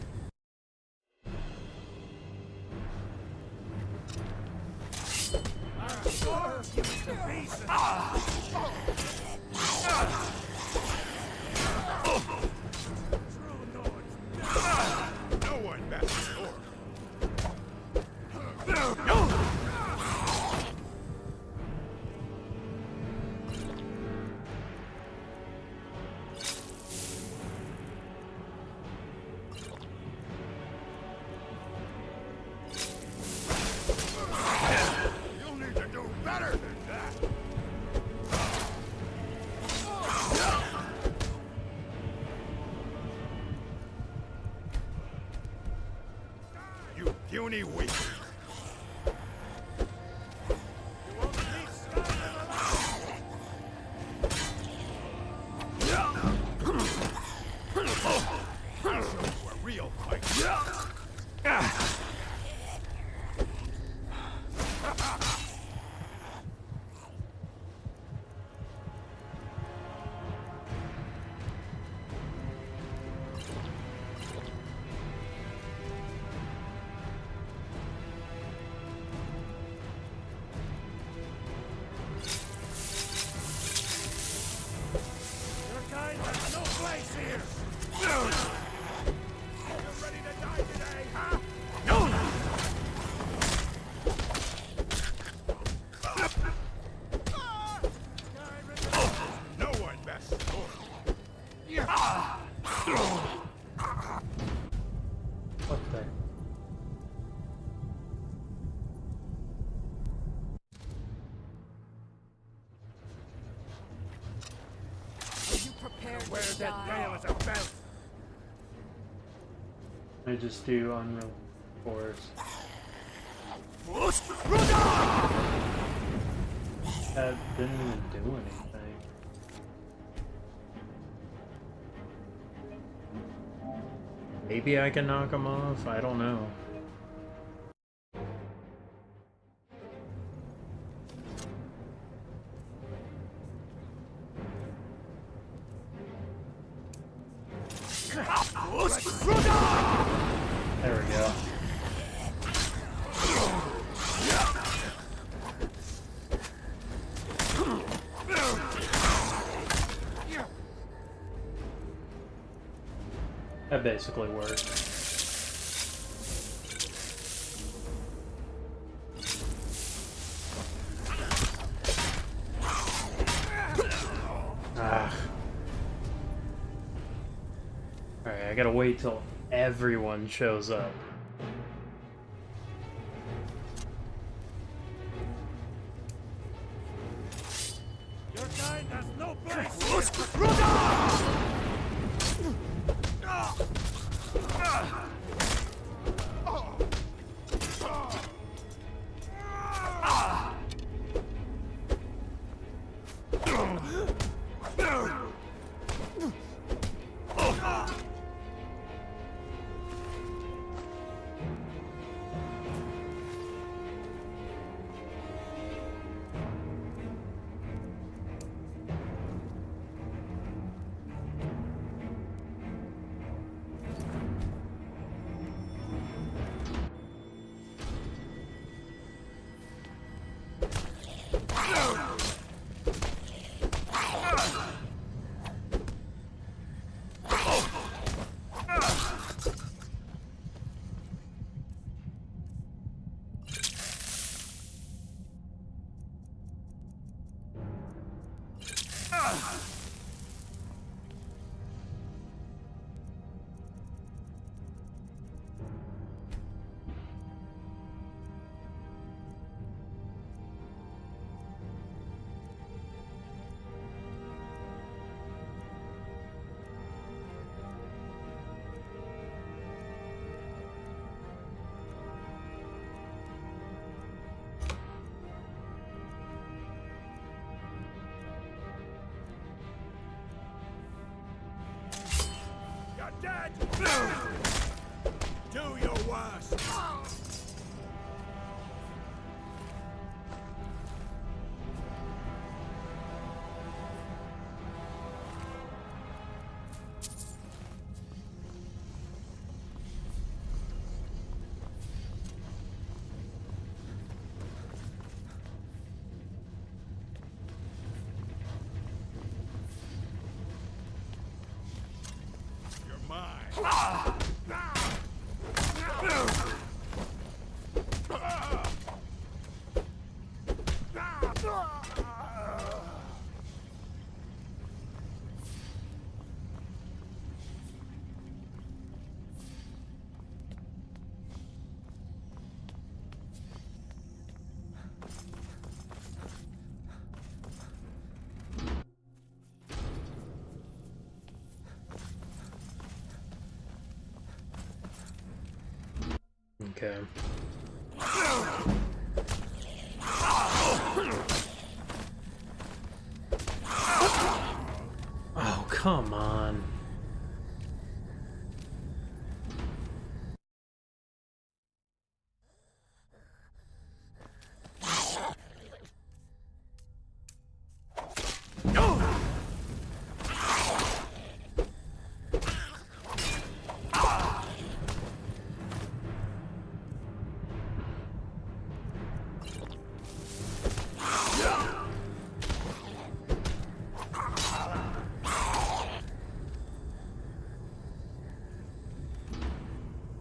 puny weak. Real fight. Your kind has no place here. You ready to die today, huh? No! No one best. What the? Are you prepared Where to that die? veil is a belt. I just do Unreal Force. That didn't even do anything. Maybe I can knock him off? I don't know. There we go. That basically worked. Alright, I gotta wait till everyone shows up. Your kind has no place here. You're dead! Do your worst! You're mine! Okay. Oh, come on.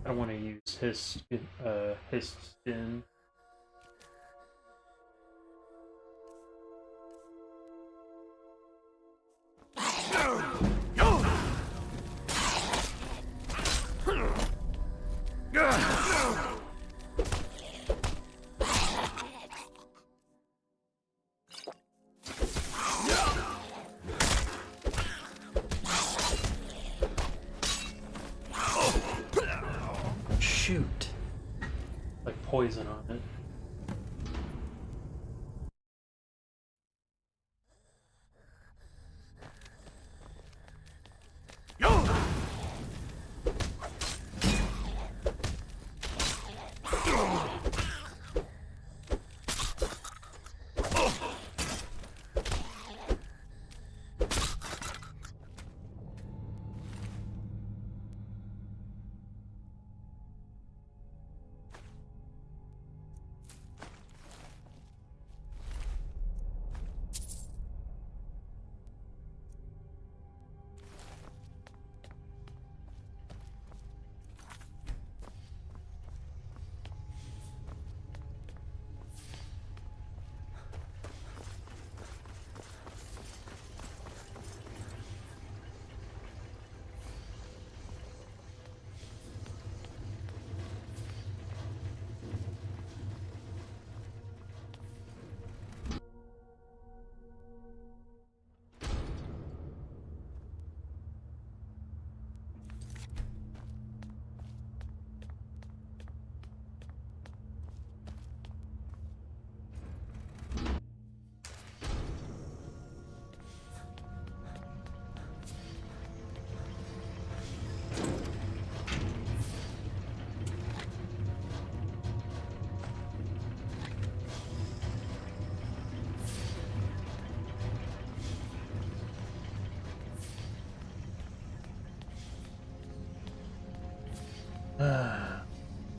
I don't want to use his spin. Shoot. Like poison on it.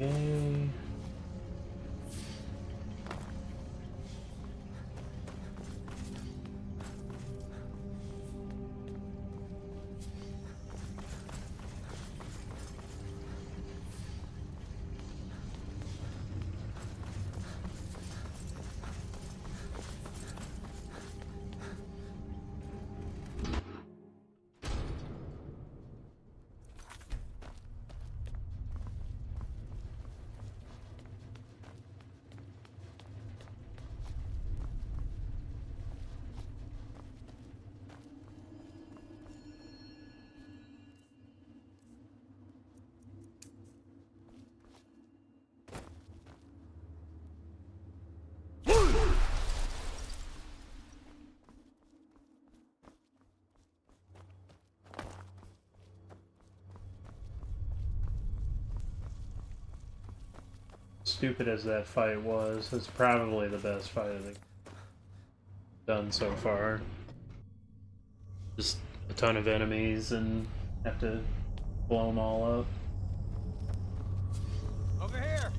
Okay. Stupid as that fight was, it's probably the best fight I've done so far. Just a ton of enemies and have to blow them all up. Over here!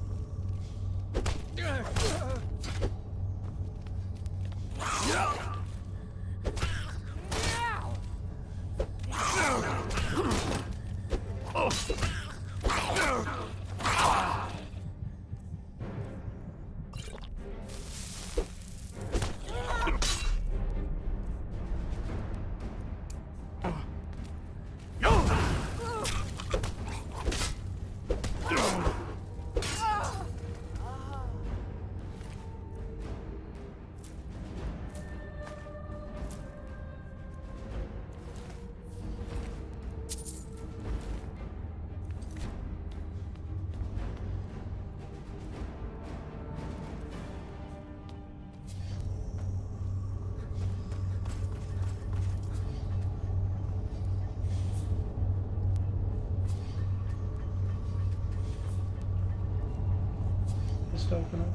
chest open up?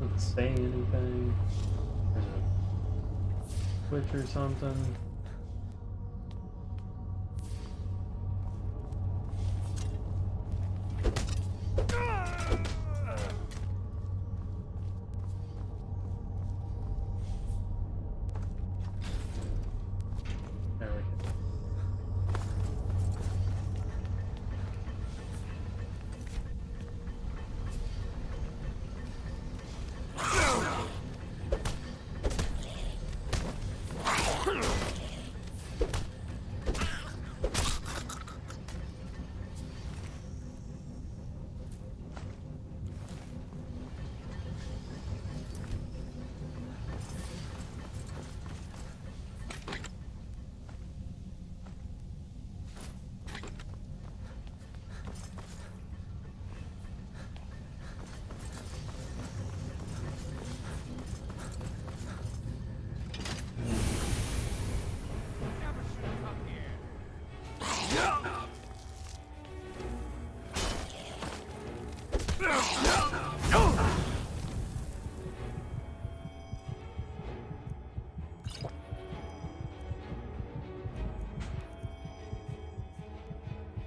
Doesn't say anything. There's a switch or something. There we go.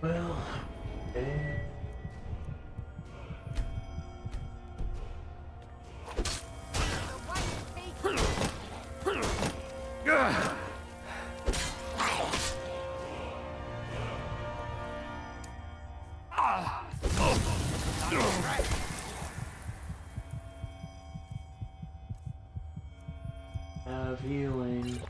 Well, okay. Have healing.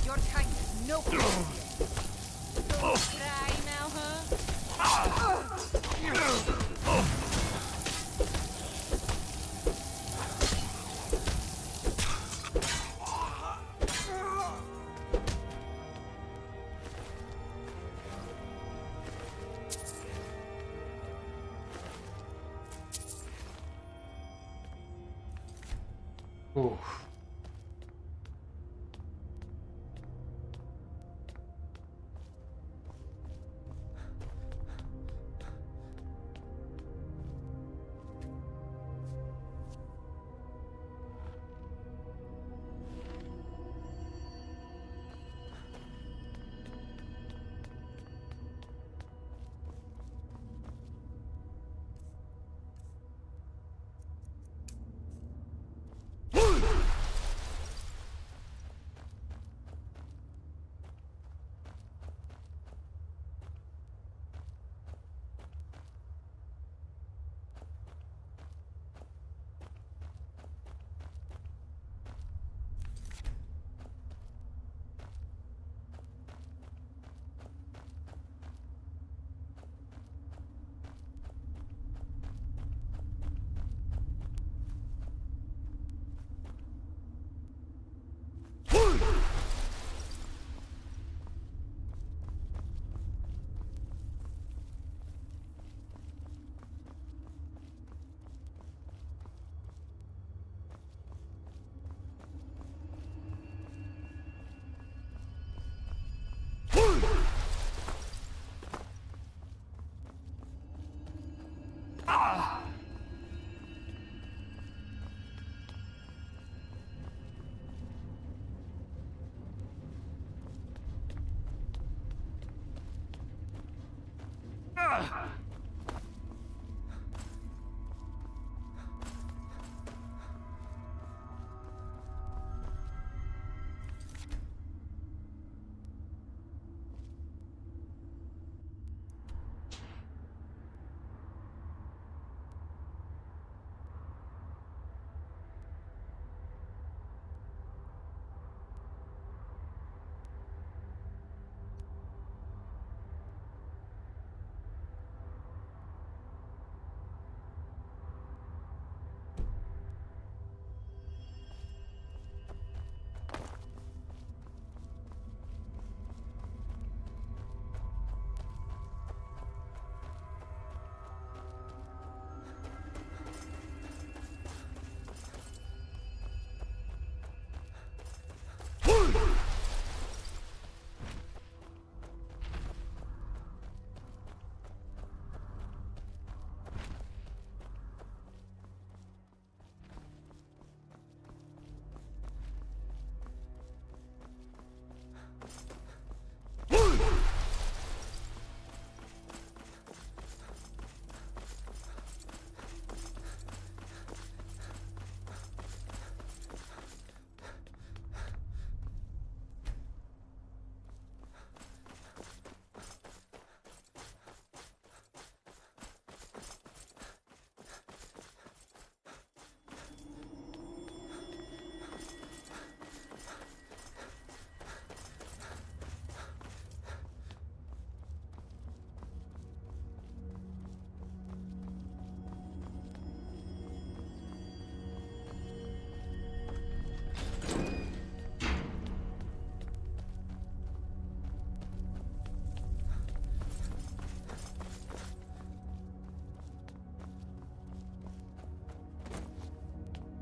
Your kind is no good. Don't cry now, huh? Oof.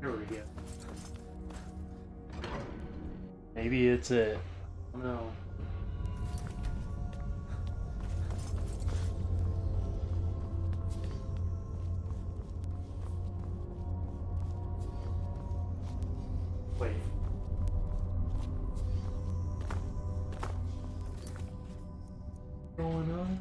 There we go. Maybe it's it. I don't know. Wait. What's going on?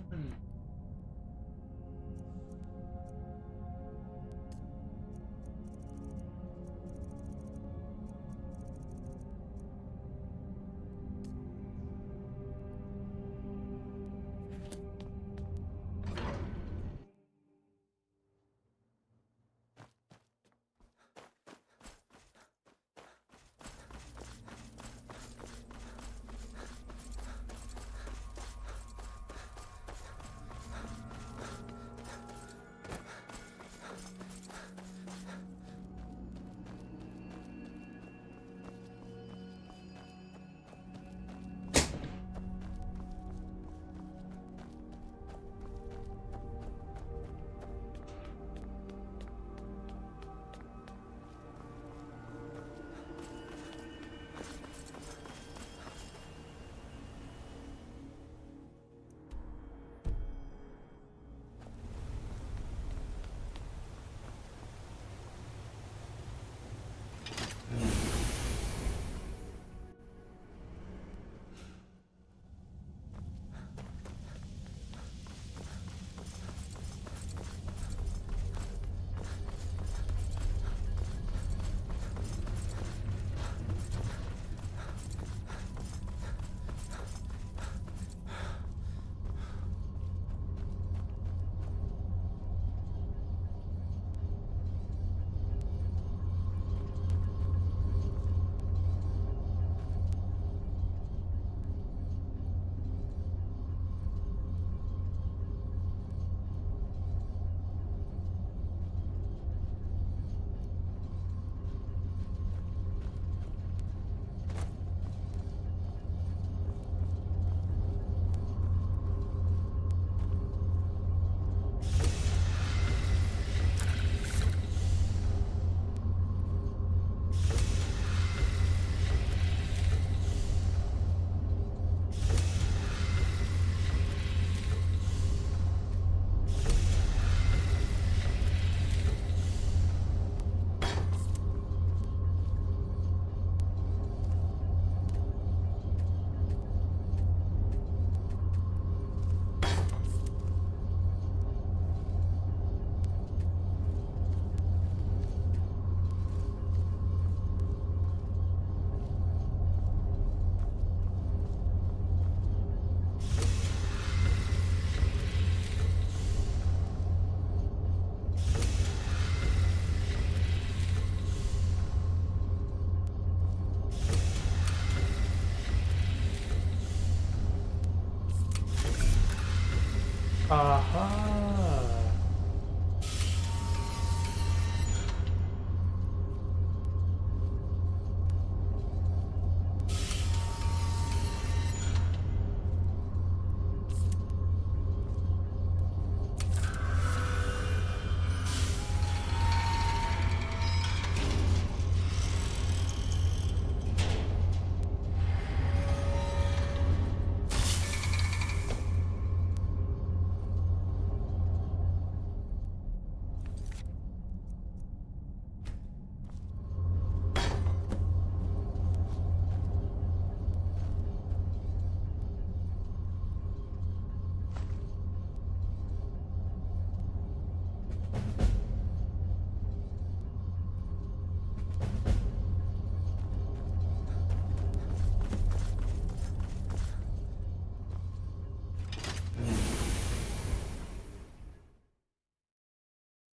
Aha!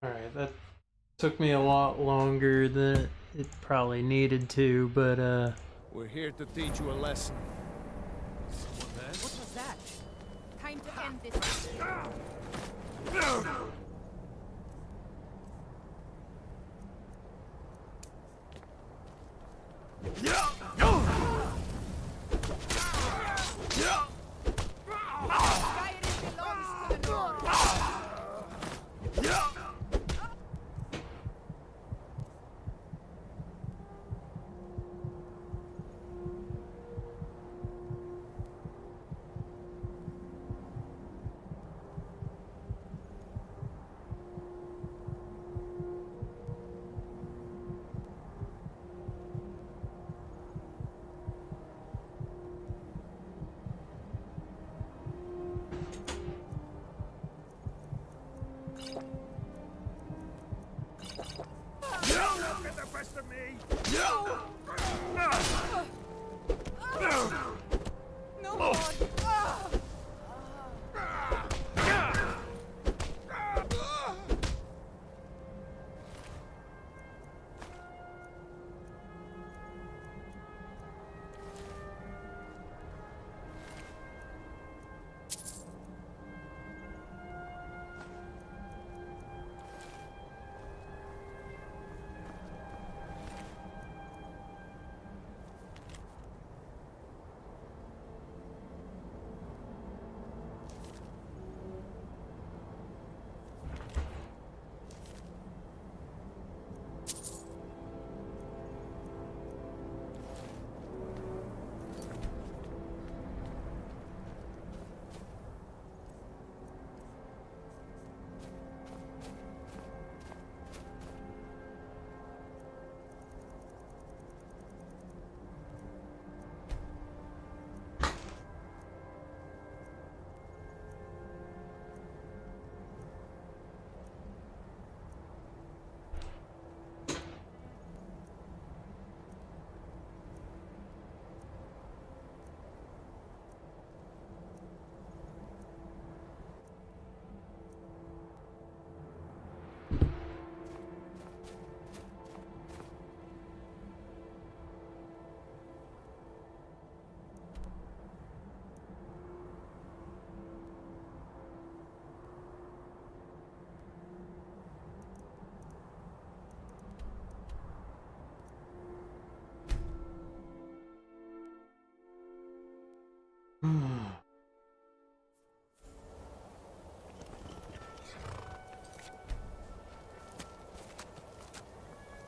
Alright, that took me a lot longer than it probably needed to, but We're here to teach you a lesson. What was that? Time to end this. Don't get the best of me! No, God!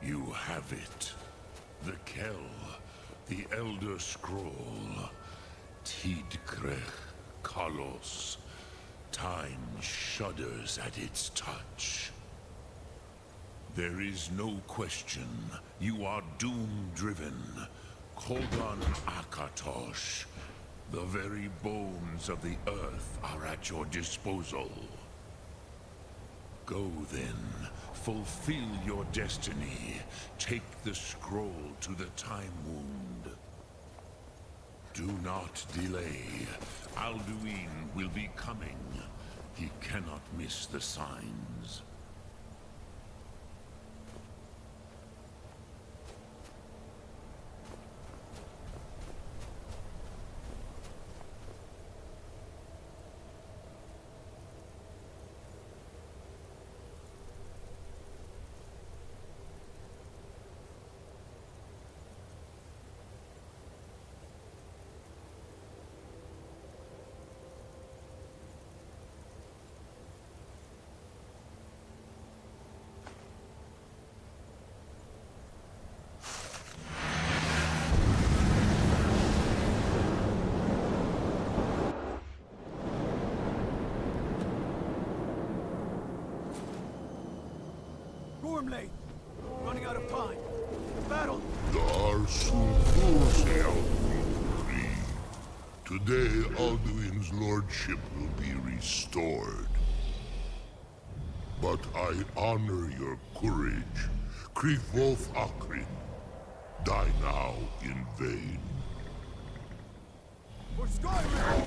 You have it. The Kell, the Elder Scroll. Tidkrech Kalos. Time shudders at its touch. There is no question. You are doom-driven. Kogan Akatosh. The very bones of the earth are at your disposal. Go then. Fulfill your destiny. Take the scroll to the Time Wound. Do not delay. Alduin will be coming. He cannot miss the signs. Gormley! Running out of time. Battle! Today, Alduin's lordship will be restored. But I honor your courage. Krifwolf Akrin. Die now in vain. For Skyrim!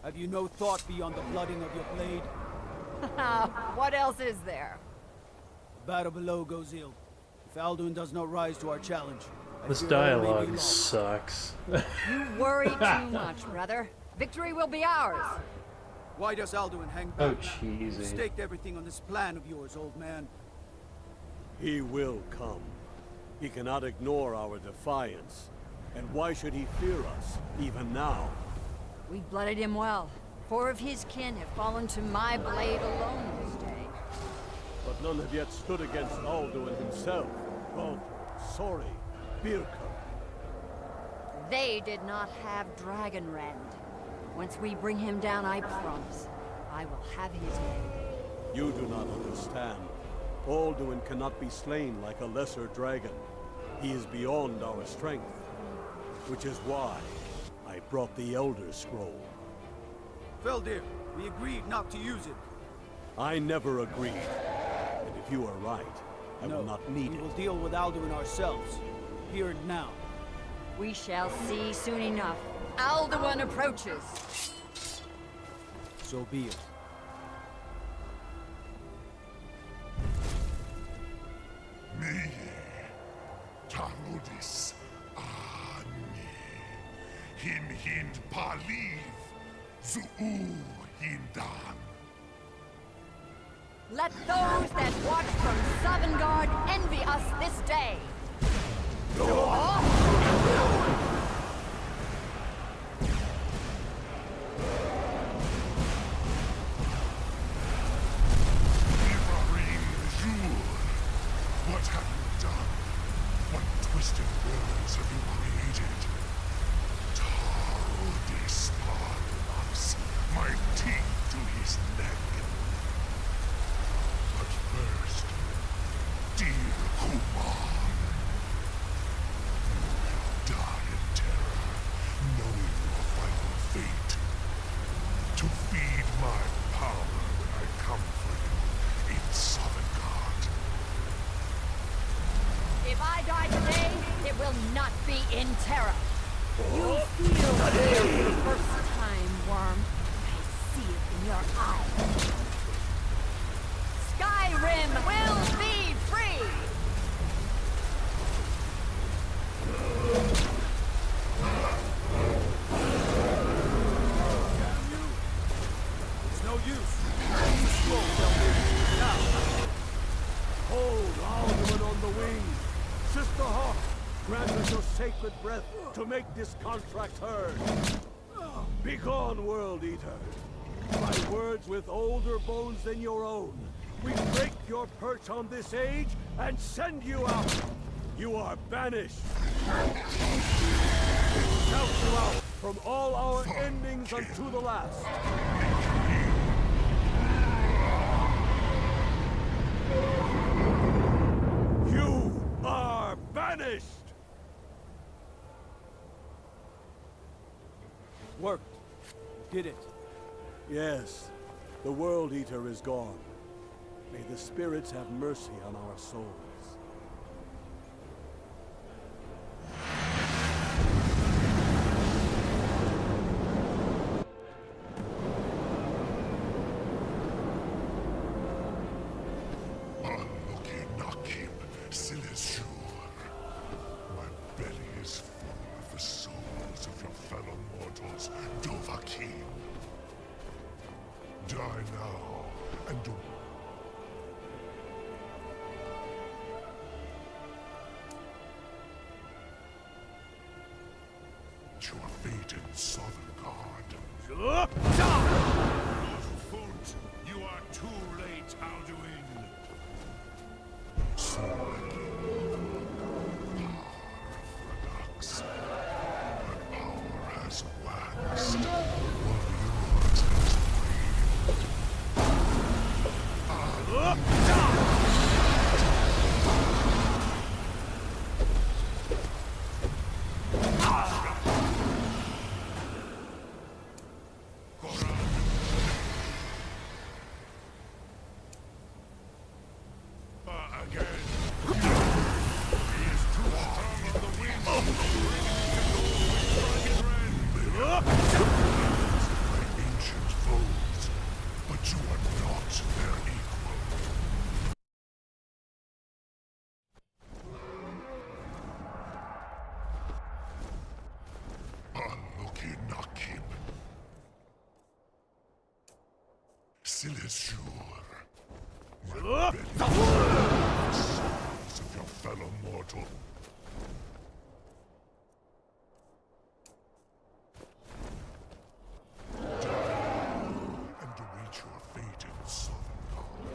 Have you no thought beyond the blooding of your blade? What else is there? The battle below goes ill. If Alduin does not rise to our challenge, This dialogue sucks. You worry too much, brother. Victory will be ours. Why does Alduin hang back? Oh, You cheesy. staked everything on this plan of yours, old man. He will come. He cannot ignore our defiance. And why should he fear us, even now? We blooded him well. 4 of his kin have fallen to my blade alone this day. But none have yet stood against Alduin himself. Oh, sorry. Birka. They did not have Dragonrend. Once we bring him down, I promise, I will have his head. You do not understand. Alduin cannot be slain like a lesser dragon. He is beyond our strength. Which is why I brought the Elder Scroll. Feldir, we agreed not to use it. I never agreed. And if you are right, I will not need we it. will deal with Alduin ourselves. Here and now. We shall see soon enough. Alduin approaches. So be it. Me, Tarudis, Ani, Him Hind Paliv, Zuu Hindan. Let those that watch from Sovngarde envy us this day. What have you done? What twisted worlds have you created? Tarudis Parvax, my teeth to his neck. But first, dear Kumar, you will die in terror, knowing your final fate. To feed my power when I come for you in Sovngarde. If I die today, it will not be in terror. You feel fear for the first time, Worm. I see it in your eyes. Skyrim will be free! Damn you! It's no use. Use the scroll, Feldir. Now! Hold Alduin on the wing. Sister Hawk, grant us your sacred breath to make this contract heard. Begone, World Eater. By words with older bones than your own, we break your perch on this age and send you out. You are banished. Shout you out from all our endings unto the last. You are banished! Worked. Did it. Yes, the World Eater is gone. May the spirits have mercy on our souls. Nakim, Silesur. My belly is full of the souls of your fellow mortals, Dovahkiin. Die now, and do... Your fate in Sovngarde. Foot, you are too late, Alduin. Power has waxed. One of yours Silesur. My belly is full of the souls of your fellow mortal. And await your fate in Sovngarde.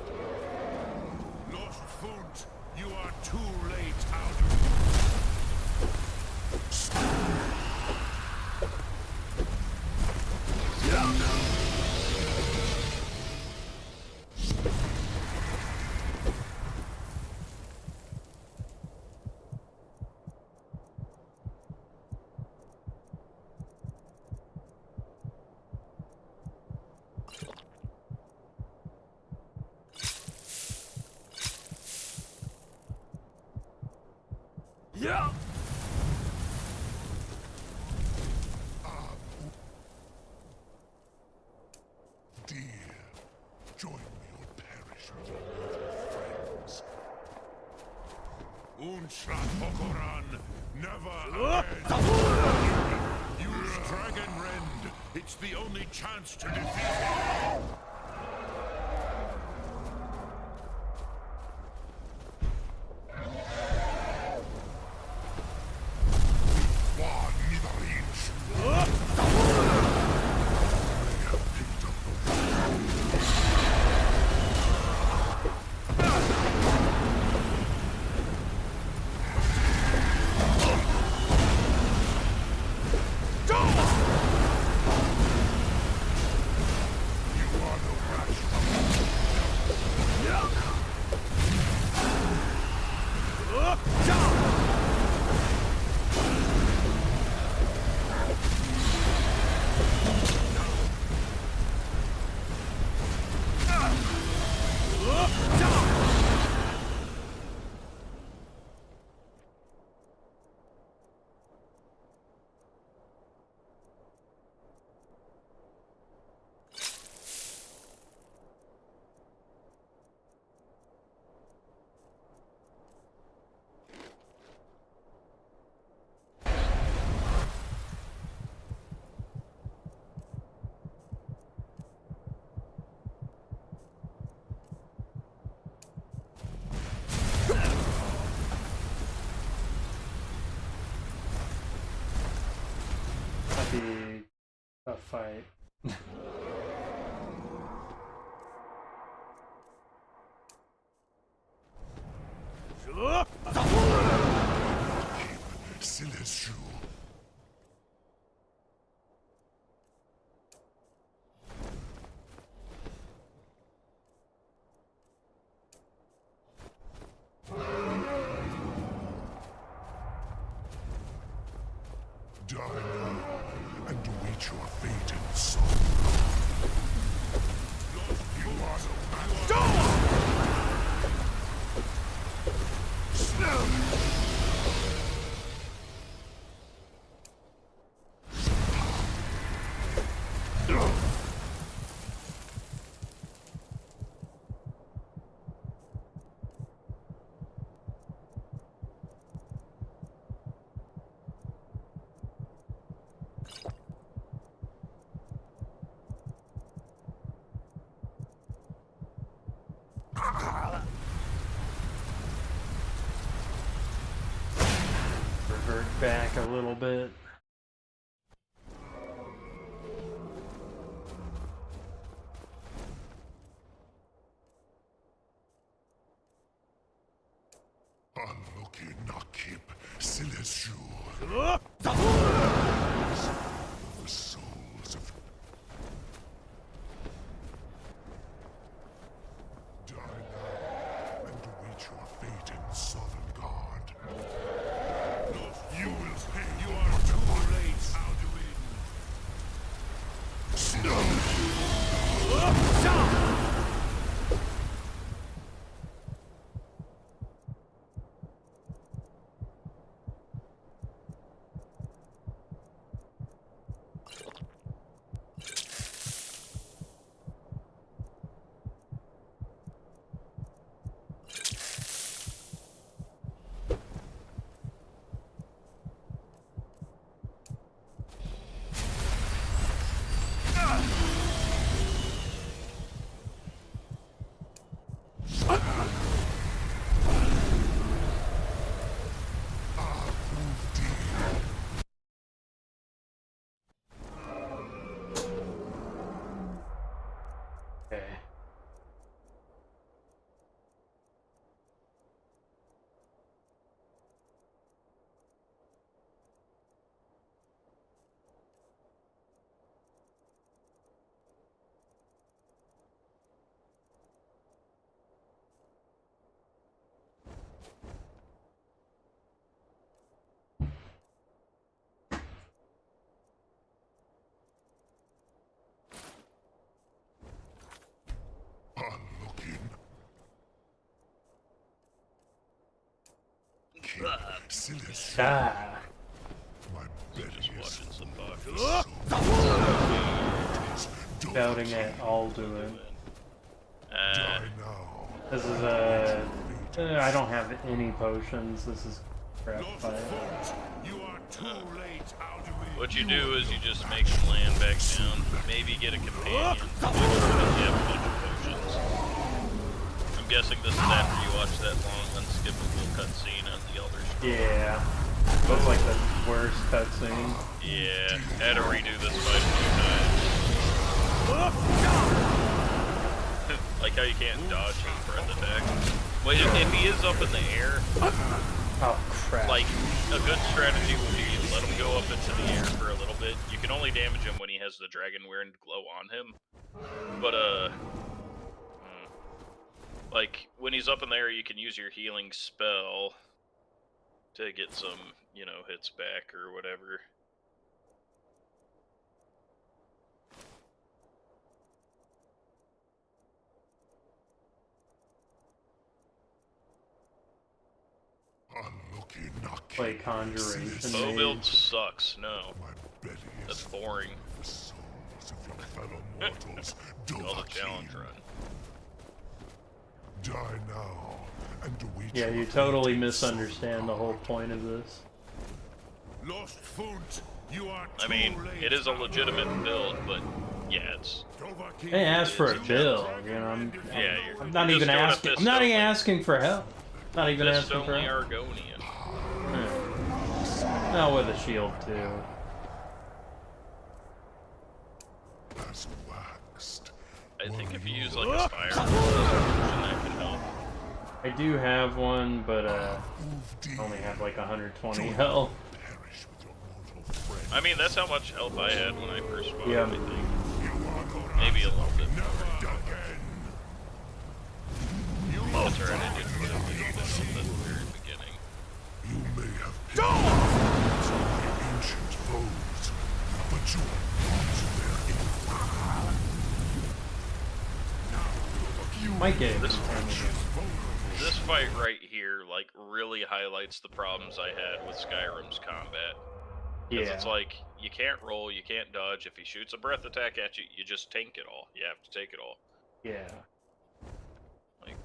Lord Funt, you are too late, Alduin. Dear, join me or perish with your mortal friends. Unshrat Hokoran, never again. Use Dragon Rend. It's the only chance to defeat him. Be a fight. Sileshu. Die now and await your fate in sorrow. You are the Revert back a little bit. unlucky Nakib Sileshu. The souls of die now and await your fate in Southern Guard. You will pay. You are too late. Ah. Just watching some Buffy. Shouting at Alduin. This is I don't have any potions. This is crap fight. What you do is you just make them land back down. Maybe get a companion. Make sure that you have a bunch of potions. I'm guessing this is after you watch that long, unskippable cutscene on the Elder Scrolls. Yeah. Looks like the worst cutscene. Yeah, had to redo this fight a few times. Like how you can't dodge his breath attack. Wait, if he is up in the air, oh crap! Like a good strategy would be let him go up into the air for a little bit. You can only damage him when he has the dragon wearing glow on him. But like when he's up in the air, you can use your healing spell to get some, you know, hits back or whatever. Play Conjuration. Bow build sucks, no. That's boring. Call the challenge run. Die now, and await Yeah, you totally misunderstand the whole point of this. Lost Foot, you are I mean, it is a legitimate build, but yeah, it's. They asked for a build, you know. I'm not even asking. I'm not even asking for help. Not even asking for help. Argonian. Not with a shield too. I think if you use like a fire version, that can help. I do have one, but I only have like 120 health. I mean, that's how much health I had when I first spawned, Yeah. I think. Maybe a little bit more. That's alright, I did put a video down at the very beginning. You may have killed my ancient foes, but you are not their equal. Might get This fight right here, like, really highlights the problems I had with Skyrim's combat. Because it's like, you can't roll, you can't dodge. If he shoots a breath attack at you, you just tank it all. You have to take it all. Yeah. Like,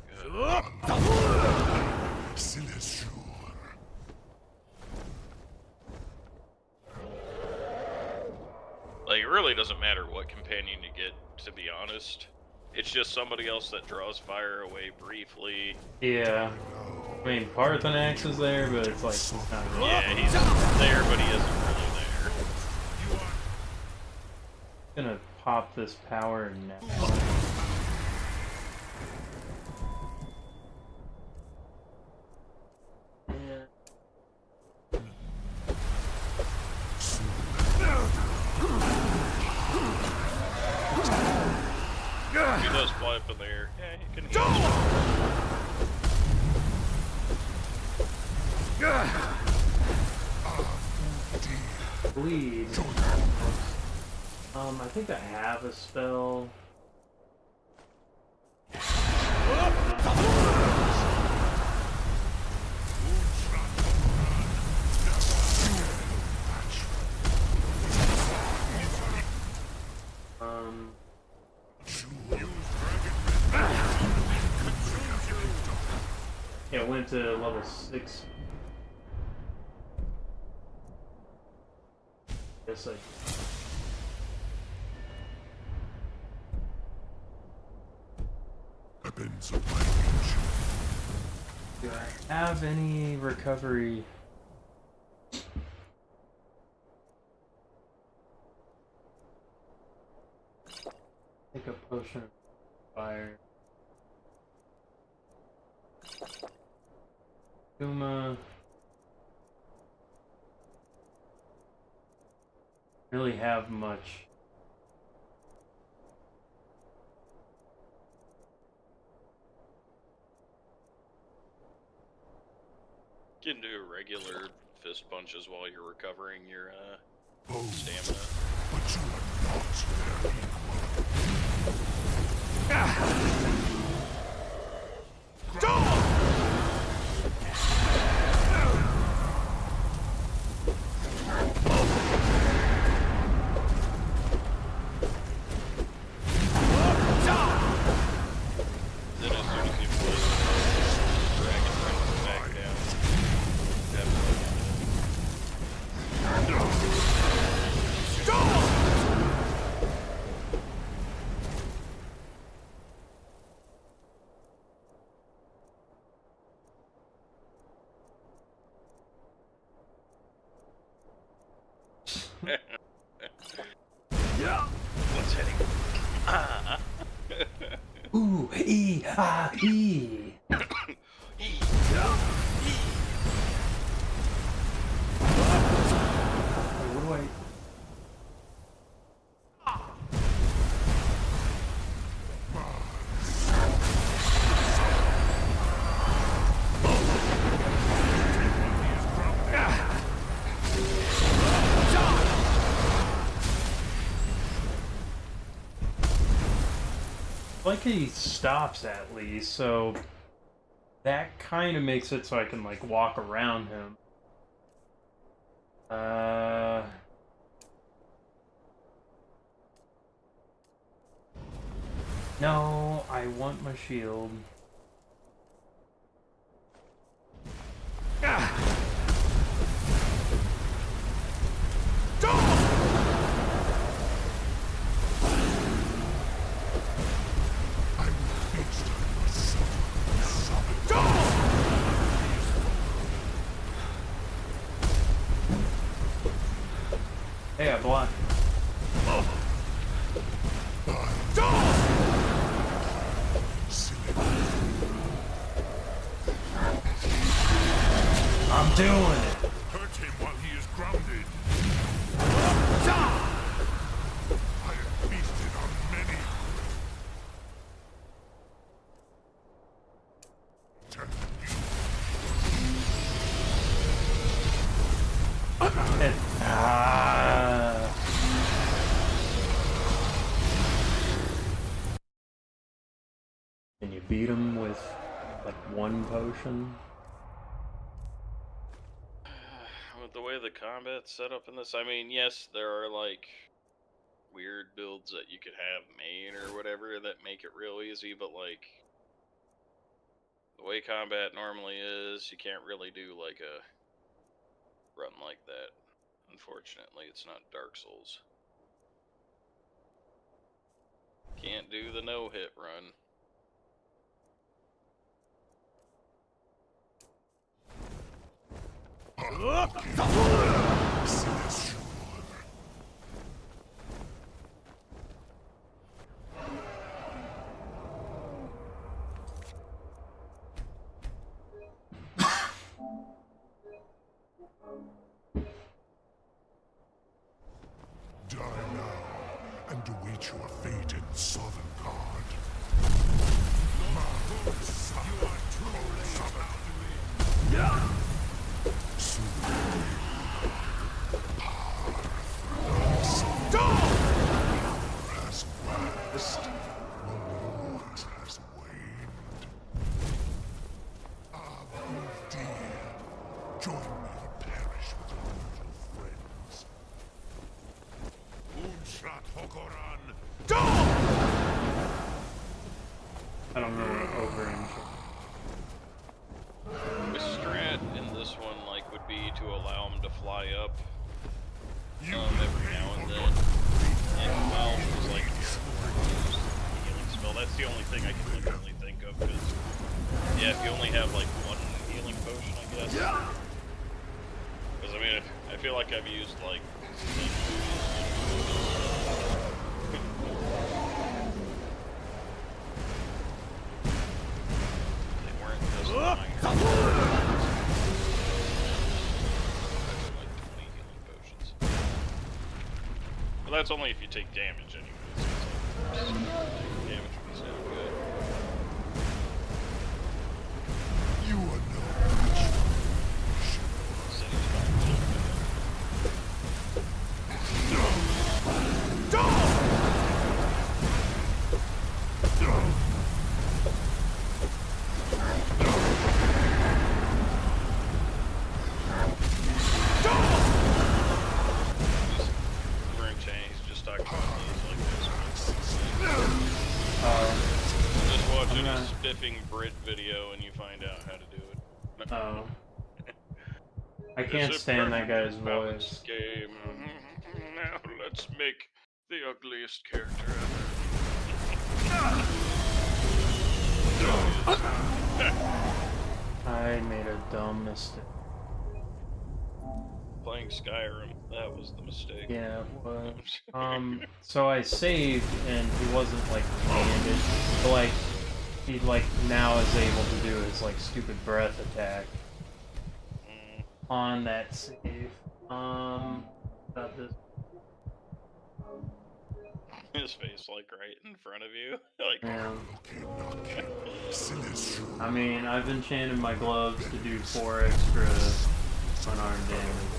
like, it really doesn't matter what companion you get, to be honest. It's just somebody else that draws fire away briefly. Yeah. I mean, Parthenax is there, but it's like he's not really. Yeah, he's there, but he isn't really there. Gonna pop this power now. He does fly up in the air. Yeah, he can heal. Bleed. I think I have a spell. Yeah, it went to level 6. Guess I... Weapons of my ancient. Do I have any recovery? Take a potion of fire. Kuma. Really have much. You can do regular fist punches while you're recovering your stamina. But you are not their equal. Yeah. What's hitting? Ooh, E, ah, E. What do I? Like he stops at least, so that kind of makes it so I can like walk around him. No, I want my shield. Hey, I blocked. I'm doing it. Hurt him while he is grounded. I have feasted on many. Can you beat him with like one potion? With the way the combat's set up in this, I mean, yes, there are like weird builds that you could have made or whatever that make it real easy, but like the way combat normally is, you can't really do like a run like that. Unfortunately, it's not Dark Souls. Can't do the no-hit run. Die now and await your fate in Sovngarde. You are truly summoned. As waxed, the Lord has waned. Ah, dear, join me to perish with your little friends. Moonshot Hokoran! I don't know what overrange. The strat in this one, like, would be to allow him to fly up every now and then. And while it was like healing spell, that's the only thing I can literally think of. Because yeah, if you only have like one healing potion, I guess. Because I mean, I feel like I've used like. They weren't this long. Well, that's only if you take damage, anyways. So damage would sound good. You are no spiffing Brit video and you find out how to do it. Oh. I can't stand that guy's voice. Game. Now let's make the ugliest character ever. I made a dumb mistake. playing Skyrim. That was the mistake. Yeah, it was. So I saved, and he wasn't, like, handed. But, like, he, like, now is able to do his, like, stupid breath attack. On that save. About this. His face, like, right in front of you. Like, Yeah. I mean, I've enchanted my gloves to do 4 extra unarmed damage.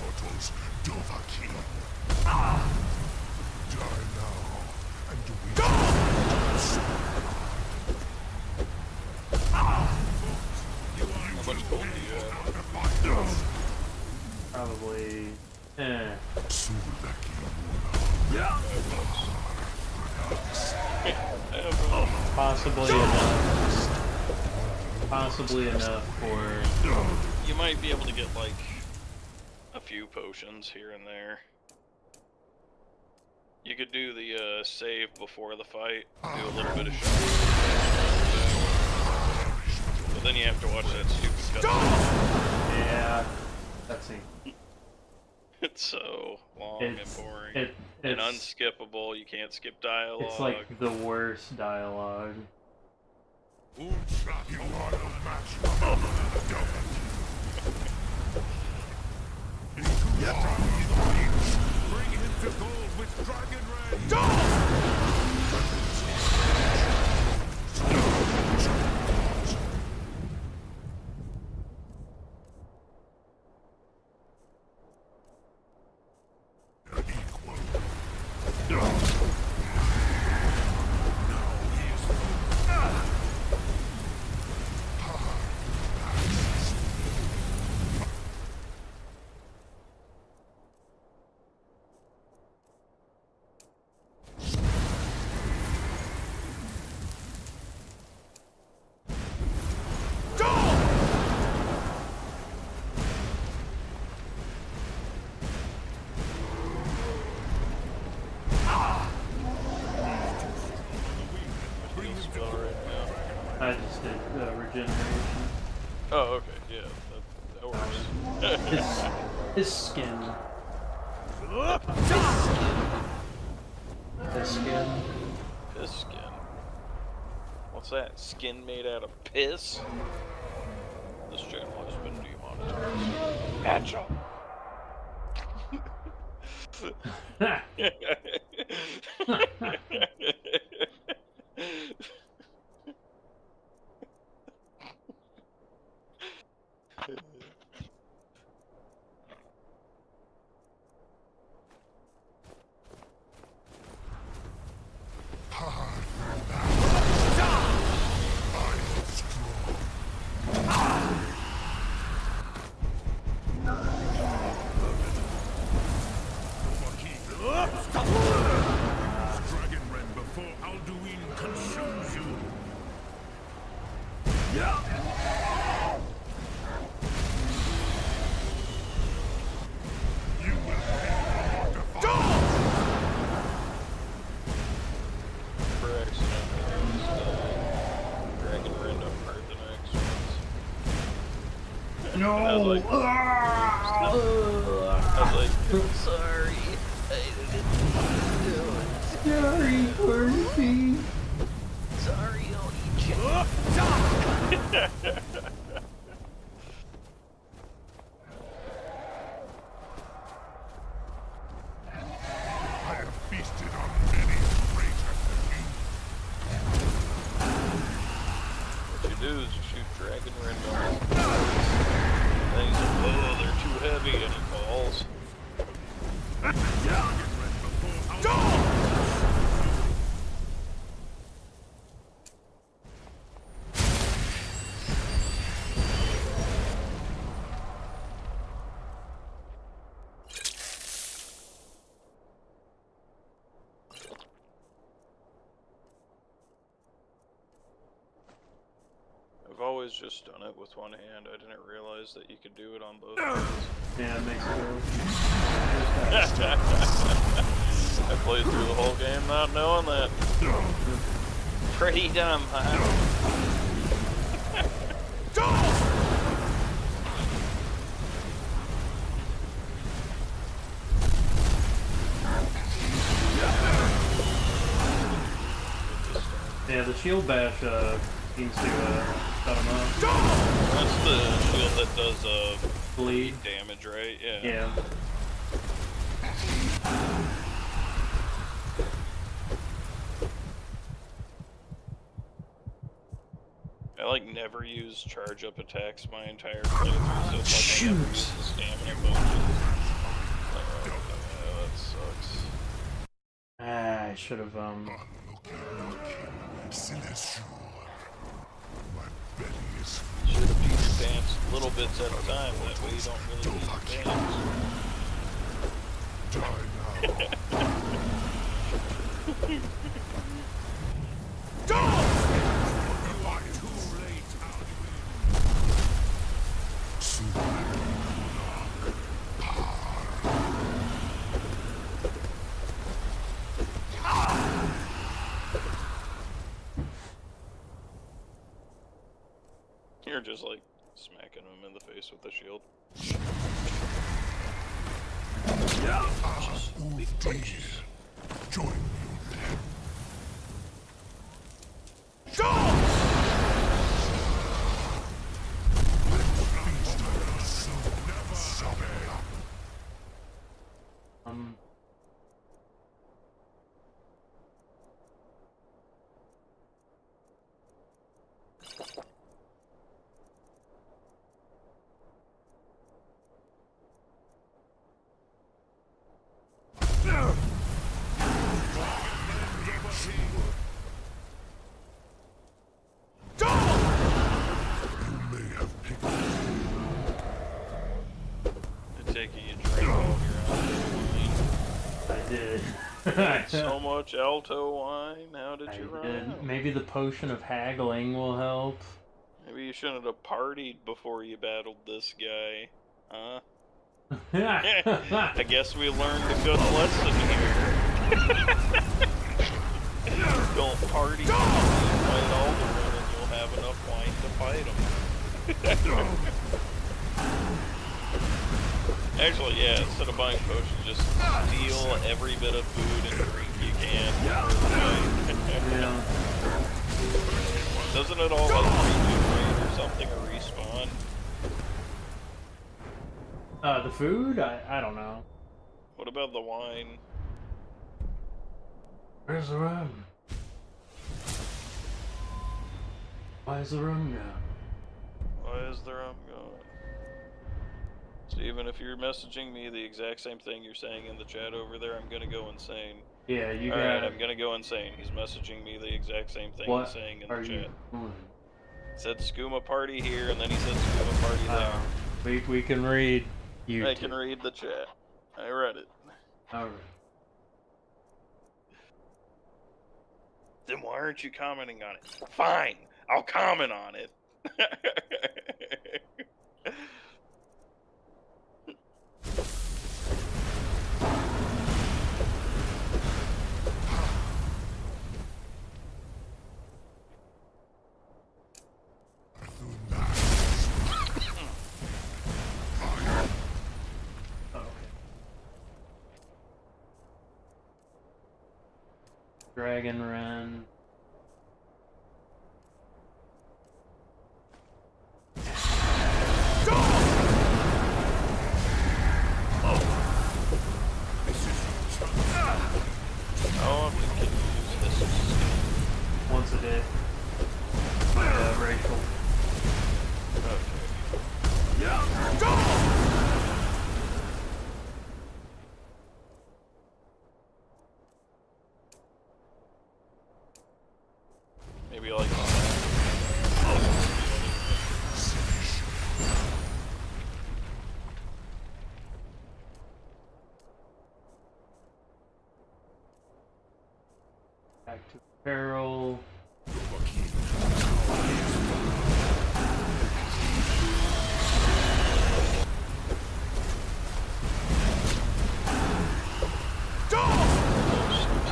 how much gold do you have? Probably, possibly enough. Possibly enough for... You might be able to get, like, a few potions here and there. You could do the save before the fight, do a little bit of shot. But then you have to watch that stupid cutscene. Yeah, cutscene. It's so long and boring. And It's unskippable, you can't skip dialogue. It's like the worst dialogue. Bring him to gold with Dragon Ray! I just did regeneration. Oh, okay, yeah, that works. His skin. His skin. His skin. What's that? Skin made out of piss? This channel has been demonetized. Gotcha! Dragon Ren before Alduin consumes you! You will pay For accident, Dragon Ren upgrade the next ones. No! I was like, sorry. I didn't do it. Sorry, Percy. Sorry, I'll eat you. I have feasted on many greater than you. What you do is you shoot Dragon Ren down. And he's like, oh, they're too heavy, and he falls. I've always just done it with one hand. I didn't realize that you could do it on both hands. Yeah, it makes it I played through the whole game not knowing that. Pretty dumb, huh? Yeah, the shield bash seems to cut him up. That's the shield that does bleed damage, right? Yeah. Yeah. I like never use charge up attacks my entire playthrough, so it's like I never use the stamina potion. That sucks. Ah, I should have Should have used dance little bits at a time, that way you don't really need You're just like smacking him in the face with the shield. Yeah. Please, join me. So much alto wine, how did you run? Maybe the potion of haggling will help. Maybe you shouldn't have partied before you battled this guy, huh? I guess we learned a good lesson here. Don't party, fight Alderman, and you'll have enough wine to fight him. Actually, yeah, instead of buying potions, just steal every bit of food and drink you can. Doesn't it all like rejuvenate or something, or respawn? The food? I don't know. What about the wine? Where's the rum? Why is the rum gone? Why is the rum gone? Steven, if you're messaging me the exact same thing you're saying in the chat over there, I'm gonna go insane. Yeah, you got Alright, I'm gonna go insane. He's messaging me the exact same thing he's saying in the chat. He said skooma party here, and then he said skooma party there. We can read you. I can read the chat. I read it. Alright. Then why aren't you commenting on it? Fine, I'll comment on it. Dragon Ren. Oh, we can use this. Once a day. Racial. Maybe like Back to Peril.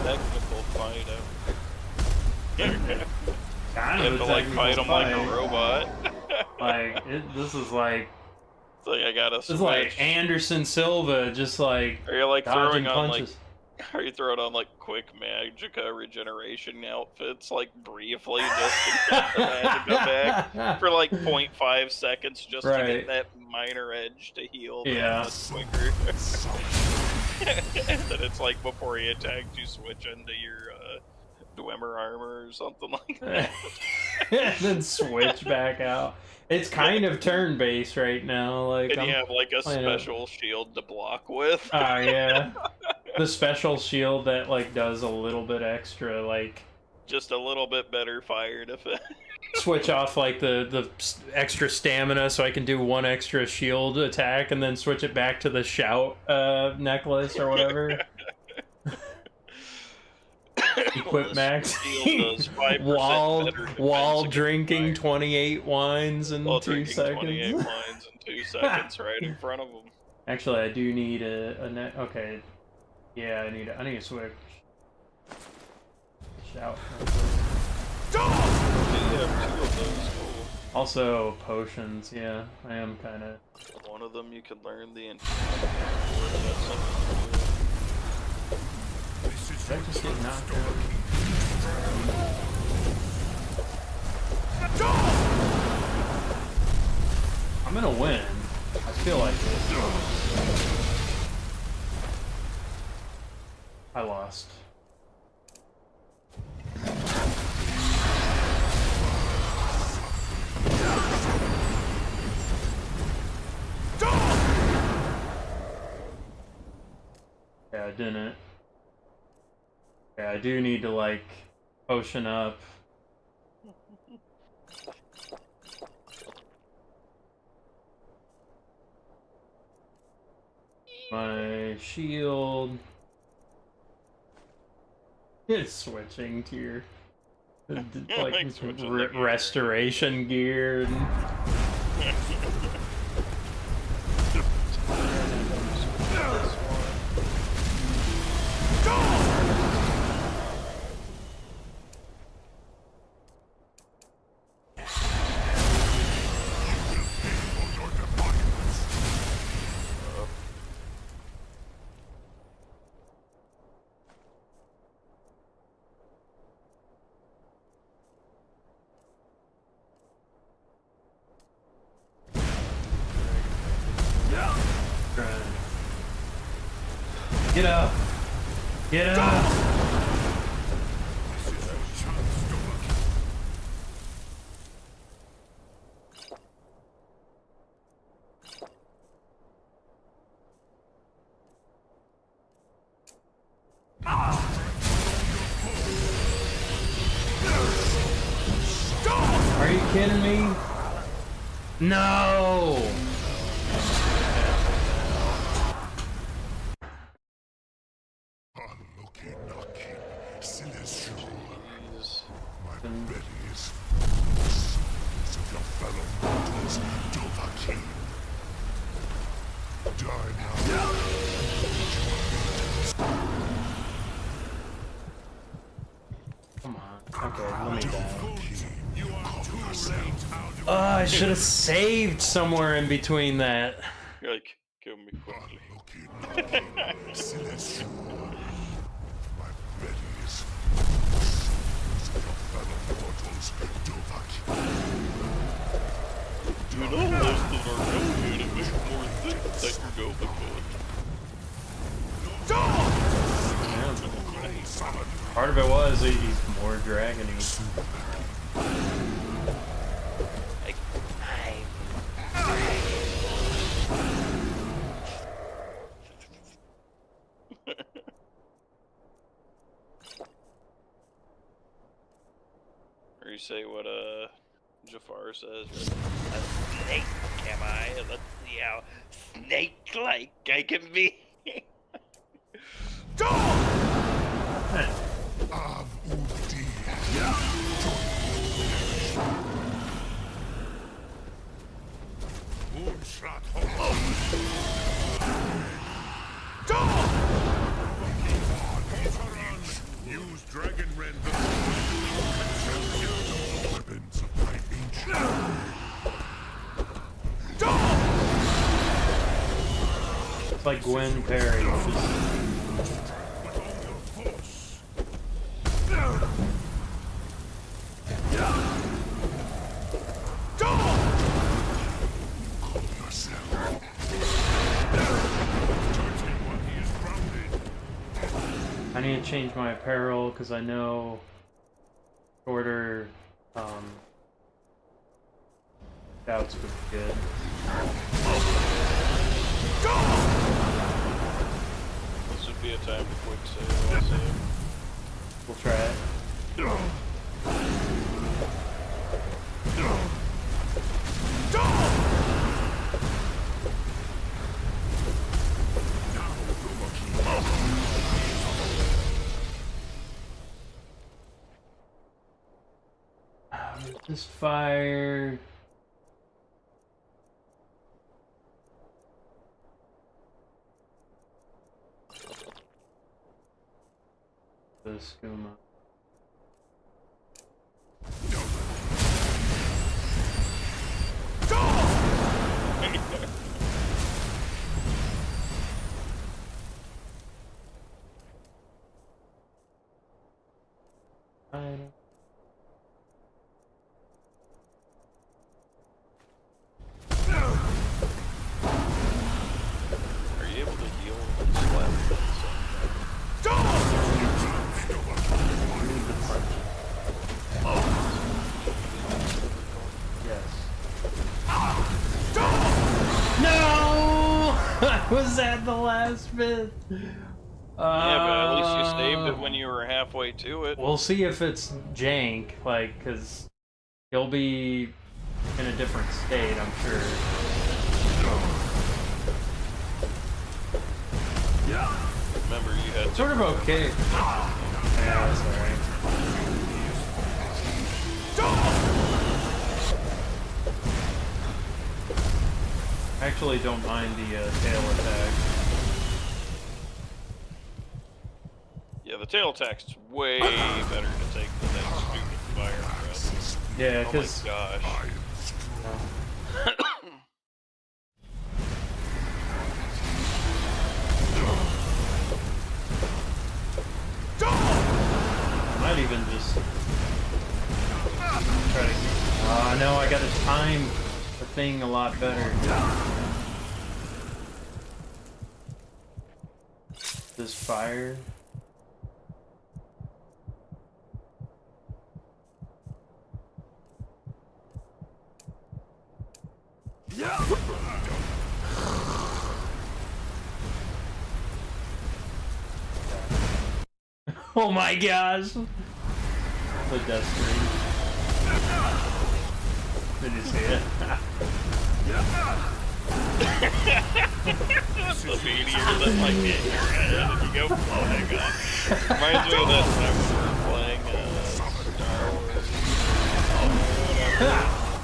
technical fight out. Kind You of have to like fight him like a robot. This is like. It's like I gotta. It's like Anderson Silva, just like. Are you like dodging throwing on punches. Are you throwing on like quick magicka regeneration outfits, like briefly, just to get the magicka back for like 0.5 seconds, just to get that minor edge to heal that much quicker? And then it's like before he attacked, you switch into your Dwemer armor or something like that. And then switch back out. It's kind of turn-based right now. Like, And you have like a special shield to block with. Oh yeah. The special shield that like does a little bit extra, like just a little bit better fire defense. Switch off like the extra stamina so I can do one extra shield attack and then switch it back to the shout necklace or whatever. Equip max. While drinking 28 wines in 2 seconds. 28 wines in 2 seconds right in front of them. Actually, I do need a okay. Yeah, I need to switch. Shout. Also potions, yeah. I am kind of. One of them you can learn the. Did I just get knocked out? I'm gonna win. I feel like it. I lost. Yeah, I didn't. Yeah, I do need to, like, potion up. My shield. It's switching to your like restoration gear. Get up! Get up! Are you kidding me? No! I should have saved somewhere in between that. You're like, kill me quickly. You know, most of our revenue to make more things that can go before. Part of it was he's more dragony. Or you say what Jafar says. A snake, am I? Let's see how snake-like I can be. Use Dragon Rend weapons of my ancient. It's like Gwen Perry. I need to change my apparel because I know shorter scouts would be good. This would be a time to quick save, I'll say. We'll try it. Just fire. The skooma. Are you able to heal and slap at the same No! Was that the last bit? Yeah, but at least you saved it when you were halfway to it. We'll see if it's jank, like, because he'll be in a different state, I'm sure. Remember, you had sort of okay. Yeah, that's alright. I actually don't mind the tail attack. Yeah, the tail attack's way better to take than that stupid fire breath. Yeah, oh because... my gosh. I might even just try to... Oh, no, I gotta time the thing a lot better. This fire... Oh my gosh! The death screen. Did you see it? The meteor that might hit your head and you go floating up. Reminds me of that time when we were playing Star Wars.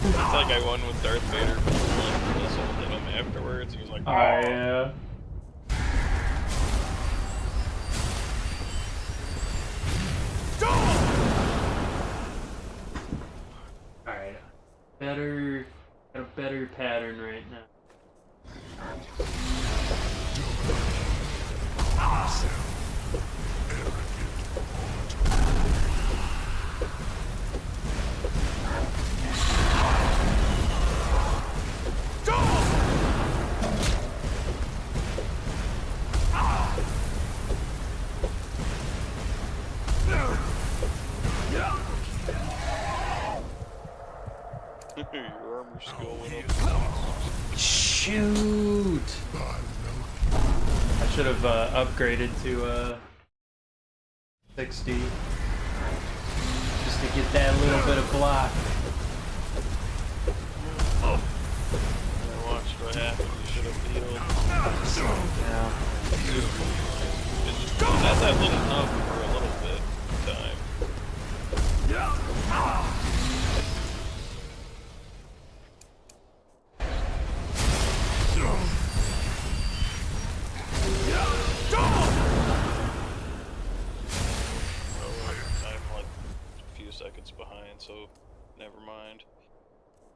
It's like I won with Darth Vader for the missile hit him afterwards. He was like, oh yeah. Alright. Got a better pattern right now. Your armor's going up. Shoot! I should have upgraded to 60 just to get that little bit of block. I watched what happened. You should have healed. Yeah. That's that little up for a little bit of time. I'm like a few seconds behind, so never mind.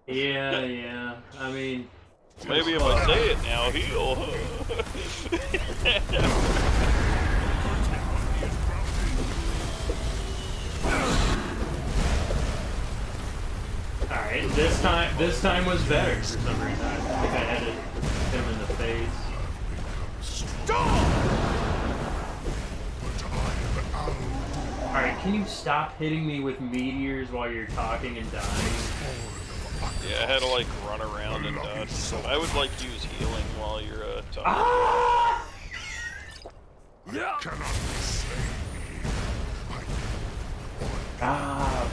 Yeah, yeah. I mean... Maybe if I say it now, heal. Alright, this time was better for some reason. I think I had to hit him in the face. can you stop hitting me with meteors while you're talking and dying? Yeah, I had to like run around and dodge. I would like use healing while you're talking. Ah! Yeah. Cannot slay me. Ah!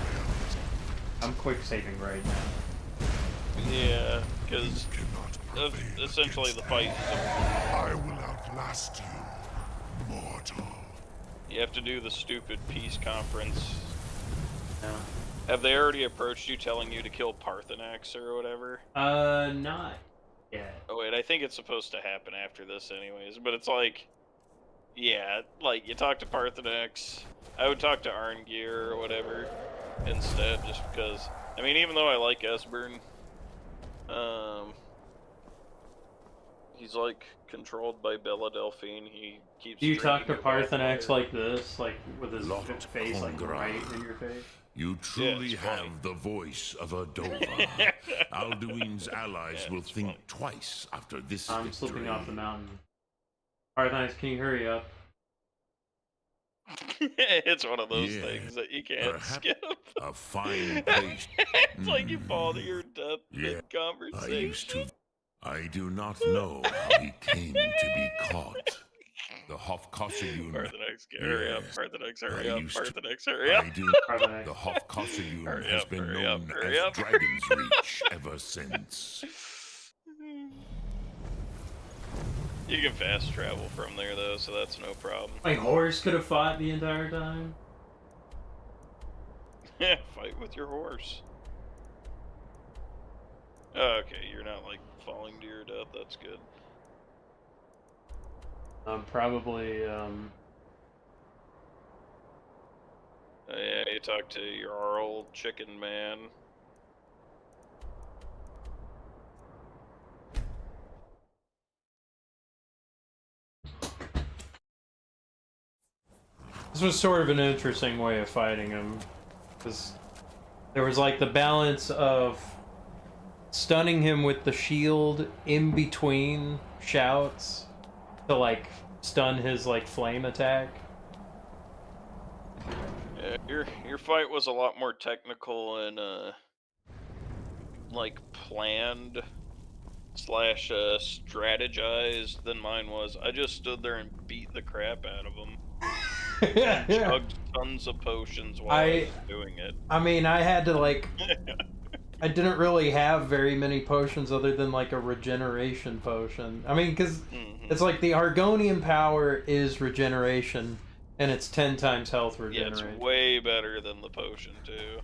I'm quick saving right now. Yeah, because essentially the fight. I will outlast you, mortal. You have to do the stupid peace conference. No. Have they already approached you telling you to kill Parthenax or whatever? Not yet. Oh wait, I think it's supposed to happen after this anyways, but it's like, yeah, like you talk to Parthenax, I would talk to Arngir or whatever instead, just because, I mean, even though I like Esbern, he's like controlled by Bella Delphine, he keeps... Do you talk to Parthenax like this, like with his face like right in your face? You truly have the voice of a Dova. Alduin's allies will think twice after this I'm victory. slipping off the mountain. Parthenax, can you hurry up? It's one of those things that you can't skip. A fine place. It's like you fall to your death mid-conversation. I do not know how he came to be caught. The Hofkossayun. Parthenax, hurry up. Parthenax, hurry up. Parthenax, hurry up. The Hofkossayun has been known as Dragon's Reach ever since. You can fast travel from there though, so that's no problem. My horse could have fought the entire time. Yeah, fight with your horse. Oh, okay, you're not like falling to your death, that's good. Probably, yeah, you talk to your old chicken man. This was sort of an interesting way of fighting him, because there was like the balance of stunning him with the shield in between shouts to like stun his like flame attack. Yeah, your fight was a lot more technical and like planned slash strategized than mine was. I just stood there and beat the crap out of him. And chugged tons of potions while I was doing it. I mean, I had to like I didn't really have very many potions other than like a regeneration potion. I mean, because it's like the Argonian power is regeneration, and it's 10 times health regeneration. Yeah, it's way better than the potion too.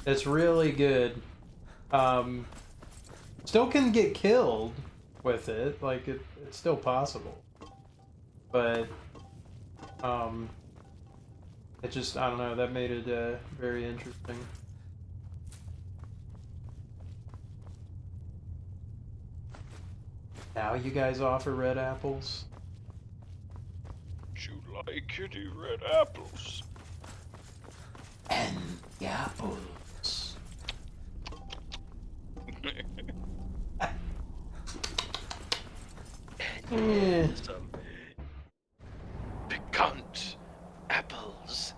It's really good. Still can get killed with it, like it's still possible. But it just, I don't know, that made it very interesting. Now you guys offer red apples? Would you like kitty red apples? And the apples. Some piquant apples.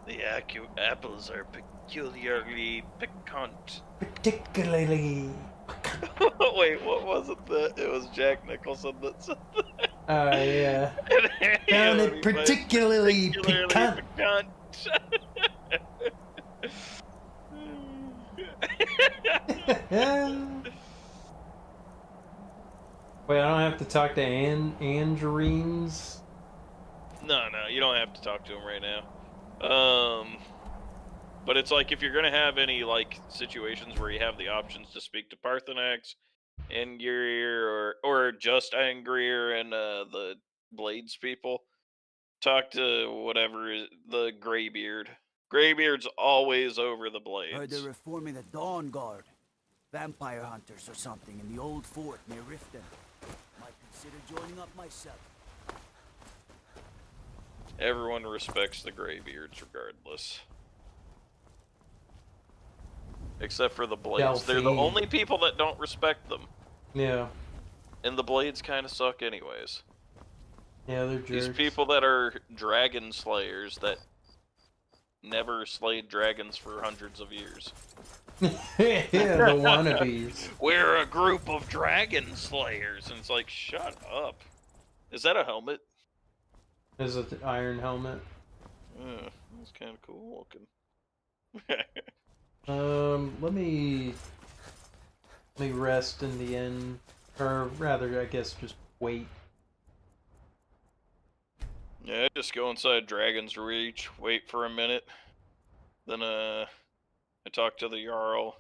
The apples are peculiarly piquant. Particularly. Wait, what was it that? It was Jack Nicholson that said that. Oh, yeah. Found it particularly piquant. Wait, I don't have to talk to Angerines? No, you don't have to talk to him right now. But it's like if you're gonna have any like situations where you have the options to speak to Parthenax, Angrir, or just Angrir and the Blades people, talk to whatever the Greybeard. Greybeard's always over the Blades. Heard they're reforming the Dawn Guard. Vampire hunters or something in the old fort near Riften. Might consider joining up myself. Everyone respects the Greybeards regardless. Except for the Blades. Delphine. They're the only people that don't respect them. Yeah. And the blades kind of suck anyways. Yeah, they're jerks. These people that are dragon slayers that never slayed dragons for hundreds of years. Yeah, the wannabes. We're a group of dragon slayers, and it's like, shut up. Is that a helmet? Is it the iron helmet? Yeah, that's kind of cool looking. Let me rest in the end, or rather, I guess just wait. Yeah, just go inside Dragon's Reach, wait for a minute, then I talk to the Jarl,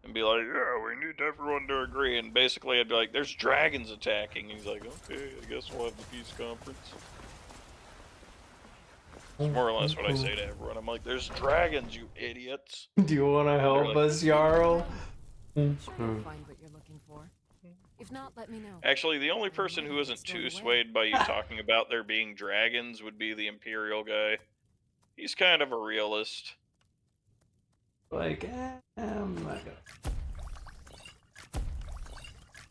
and be like, yeah, we need everyone to agree, and basically I'd be like, there's dragons attacking, and he's like, okay, I guess we'll have the peace conference. It's more or less what I say to everyone. I'm like, there's dragons, you idiots. Do you want to help us, Jarl? Sure, you'll find what you're looking for. If not, let me know. Actually, the only person who isn't too swayed by you talking about there being dragons would be the Imperial guy. He's kind of a realist. Like, I'm not gonna.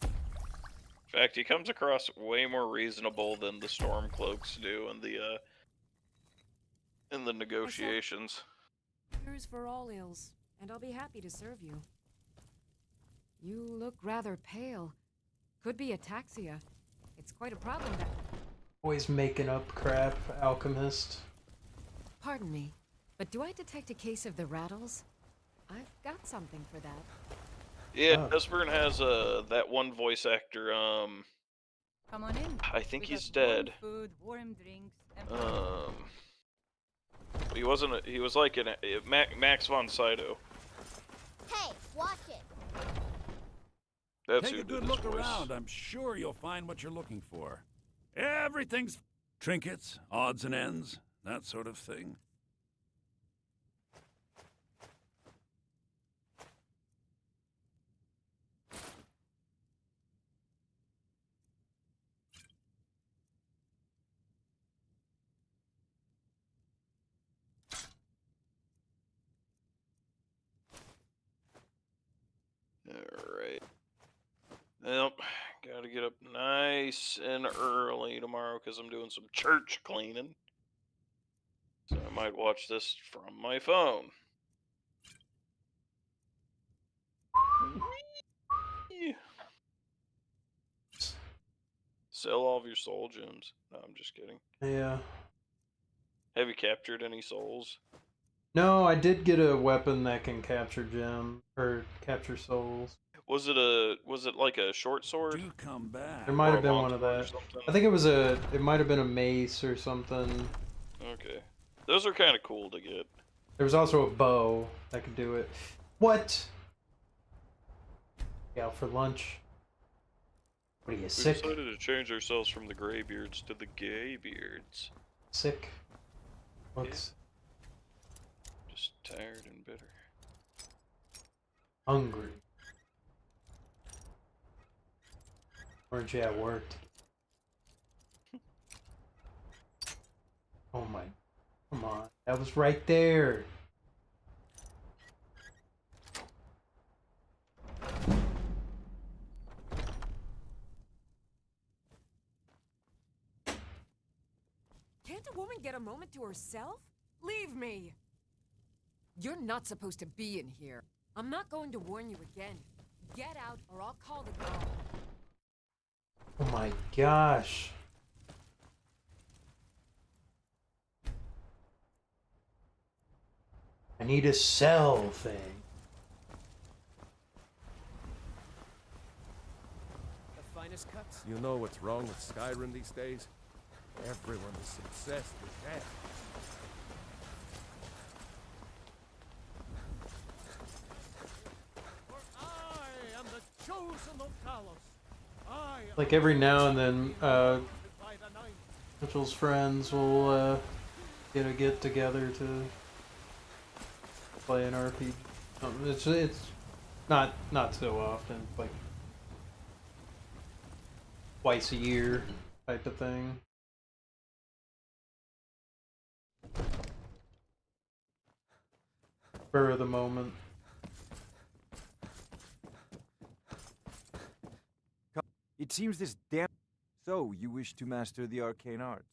In fact, he comes across way more reasonable than the Stormcloaks do in the negotiations. Cures for all ills, and I'll be happy to serve you. You look rather pale. Could be ataxia. It's quite a problem that... Always making up crap, alchemist. Pardon me, but do I detect a case of the rattles? I've got something for that. Yeah, Desburn has that one voice actor, Come on in. I think We he's got warm dead. Food, warm drinks, and He wasn't, he was like Max von Sydow. Hey, watch it. That's Take who a did good his look voice. around. I'm sure you'll find what you're looking for. Everything's trinkets, odds and ends, that sort of thing. Alright. Well, gotta get up nice and early tomorrow because I'm doing some church cleaning. So I might watch this from my phone. Sell all of your soul gems. No, I'm just kidding. Yeah. Have you captured any souls? No, I did get a weapon that can capture capture souls. Was it like a short sword? Do come back. There might Or have a been long one of sword or that. something? I think it might have been a mace or something. Okay. Those are kind of cool to get. There was also a bow that could do it. What? Yeah, for lunch. What are you, We sick? decided to change ourselves from the Greybeards to the Gaybeards. Sick? What's Just tired and bitter. hungry? Weren't you at work? Oh my, come on. That was right there. Can't a woman get a moment to herself? Leave me! You're not supposed to be in here. I'm not going to warn you again. Get out or I'll call the guard. Oh my gosh. I need a sell thing. The finest cuts? You know what's wrong with Skyrim these days? Everyone is obsessed with that. For I am the chosen of Talos. I am Like every now and then, Mitchell's friends will get together to play an RPG. It's not so often, like twice a year type of thing. Spur of the moment. It seems this damn... So, you wish to master the arcane arts?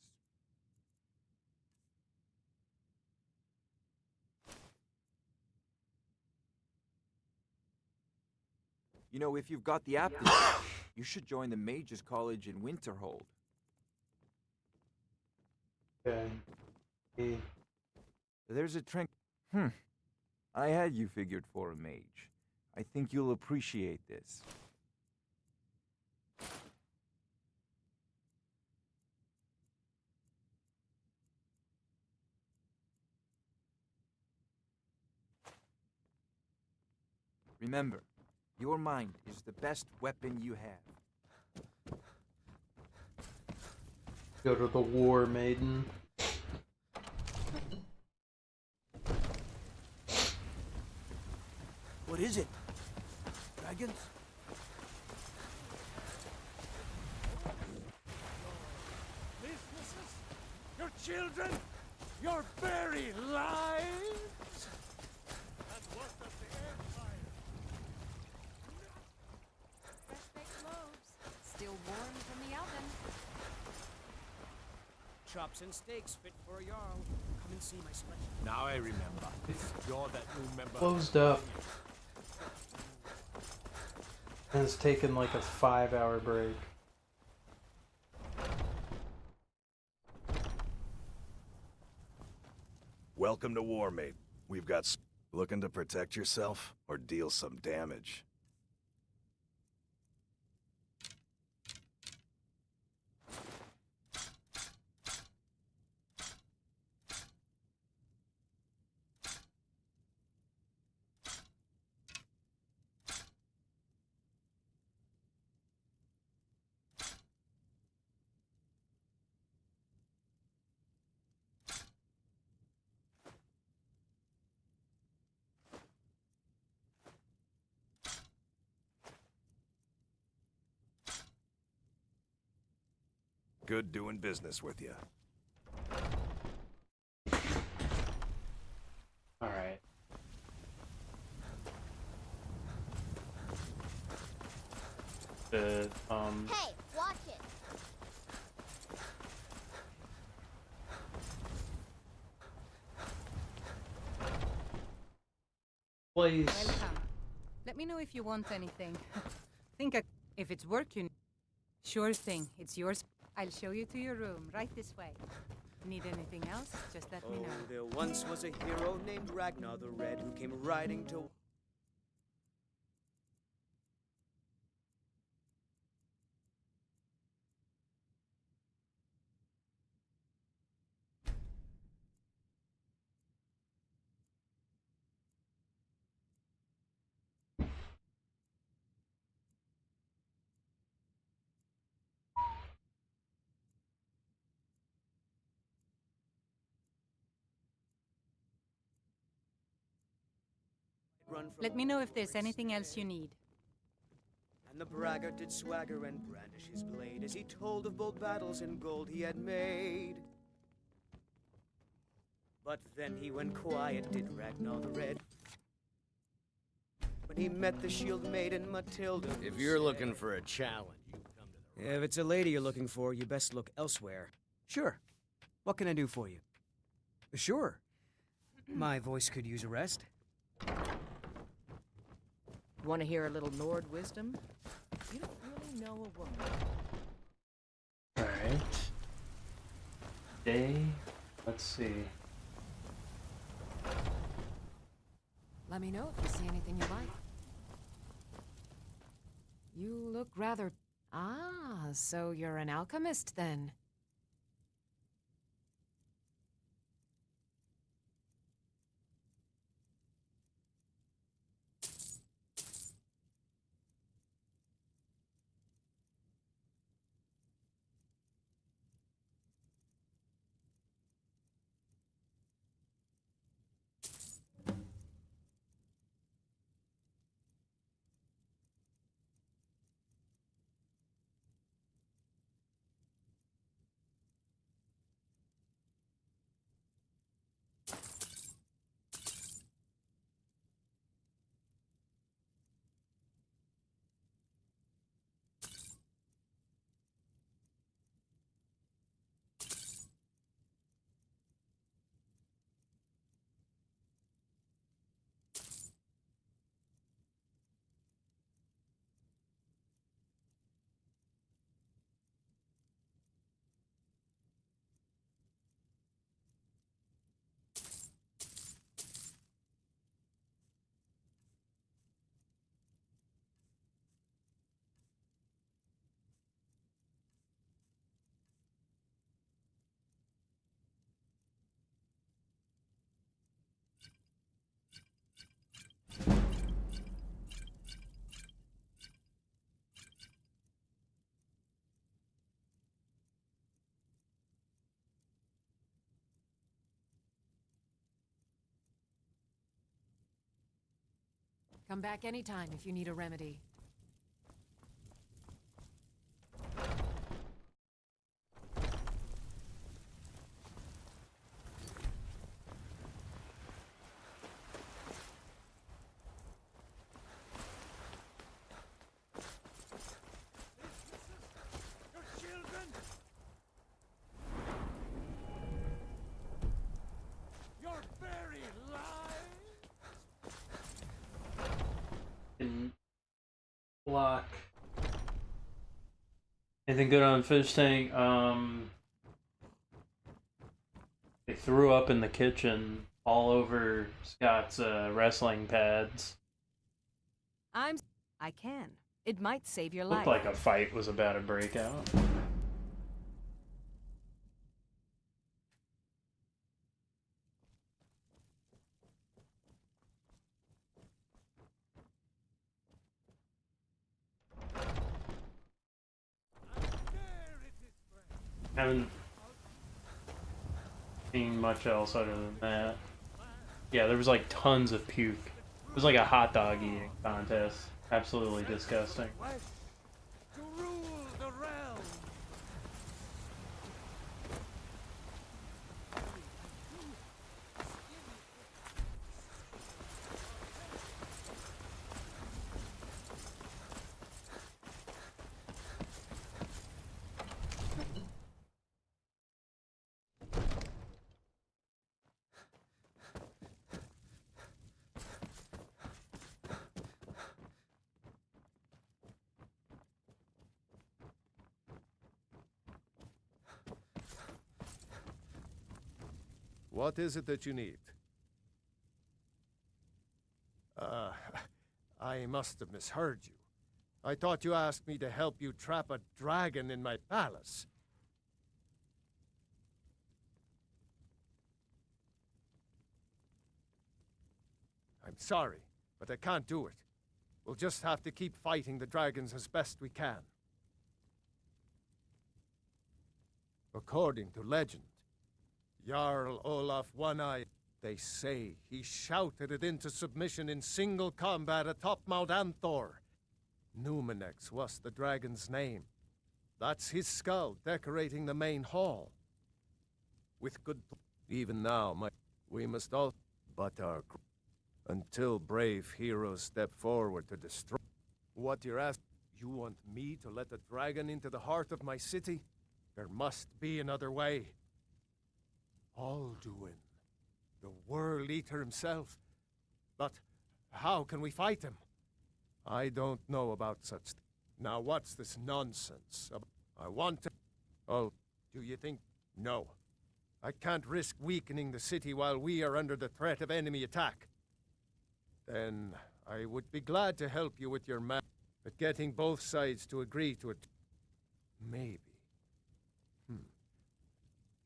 You know, if you've got the aptitude, you should join the Mages College in Winterhold. Okay. There's a trank... I had you figured for a mage. I think you'll appreciate this. Remember, your mind is the best weapon you have. Go to the war, maiden. What is it? Dragons? Businesses? Your children? Your very lives? And what of the Empire? Fresh baked loaves, still warm from the oven. Chops and steaks fit for a Jarl. Come and see my selection. Now I remember. You're that new member. Closed up. And it's taken like a 5-hour break. Welcome to War, mate. We've got... Looking to protect yourself or deal some damage? Good doing business with you. Alright. Hey, watch it. Please. Welcome. Let me know if you want anything. If it's work you need. Sure thing. It's yours. I'll show you to your room. Right this way. Need anything else? Just let me know. There once was a hero named Ragnar the Red who came riding to... Let me know if there's anything else you need. And the braggart did swagger and brandish his blade as he told of bold battles and gold he had made. But then he went quiet, did Ragnar the Red, when he met the shield maiden Matilda. If you're looking for a challenge, you come to the... If it's a lady you're looking for, you best look elsewhere. Sure. What can I do for you? Sure. My voice could use a rest. Want to hear a little Nord wisdom? You don't really know a woman. Alright. Day. Let's see. Let me know if you see anything you like. You look rather... Ah, so you're an alchemist then. Come back anytime if you need a remedy. Block. Anything good on fish tank? They threw up in the kitchen all over Scott's wrestling pads. I can. It might save your Looked life. like a fight was about to break out. Haven't seen much else other than that. Yeah, there was like tons of puke. It was like a hot dog eating contest. Absolutely disgusting. To rule the realm. What is it that you need? I must have misheard you. I thought you asked me to help you trap a dragon in my palace. I'm sorry, but I can't do it. We'll just have to keep fighting the dragons as best we can. According to legend, Jarl Olaf One-Eye, they say he shouted it into submission in single combat atop Mount Anthor. Numenex was the dragon's name. That's his skull decorating the main hall. With good... Even now, we must all... But our... Until brave heroes step forward to destroy... What you're asking? You want me to let a dragon into the heart of my city? There must be another way. Alduin, the World Eater himself. But how can we fight him? I don't know about such... Now what's this nonsense? I want to... Oh, do you think... No. I can't risk weakening the city while we are under the threat of enemy attack. Then I would be glad to help you with your man, but getting both sides to agree to it... Maybe.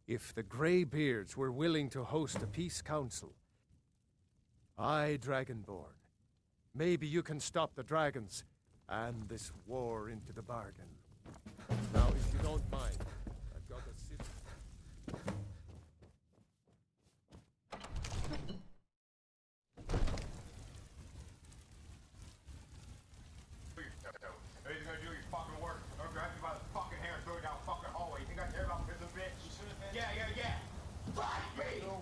If the Greybeards were willing to host a peace council, aye, Dragonborn, maybe you can stop the dragons and this war into the bargain. Now, if you don't mind, I've got a city. You're gonna do your fucking work. Or grab you by the fucking hair and throw you down the fucking hallway. You think I care about this bitch? Yeah. Fight me! No.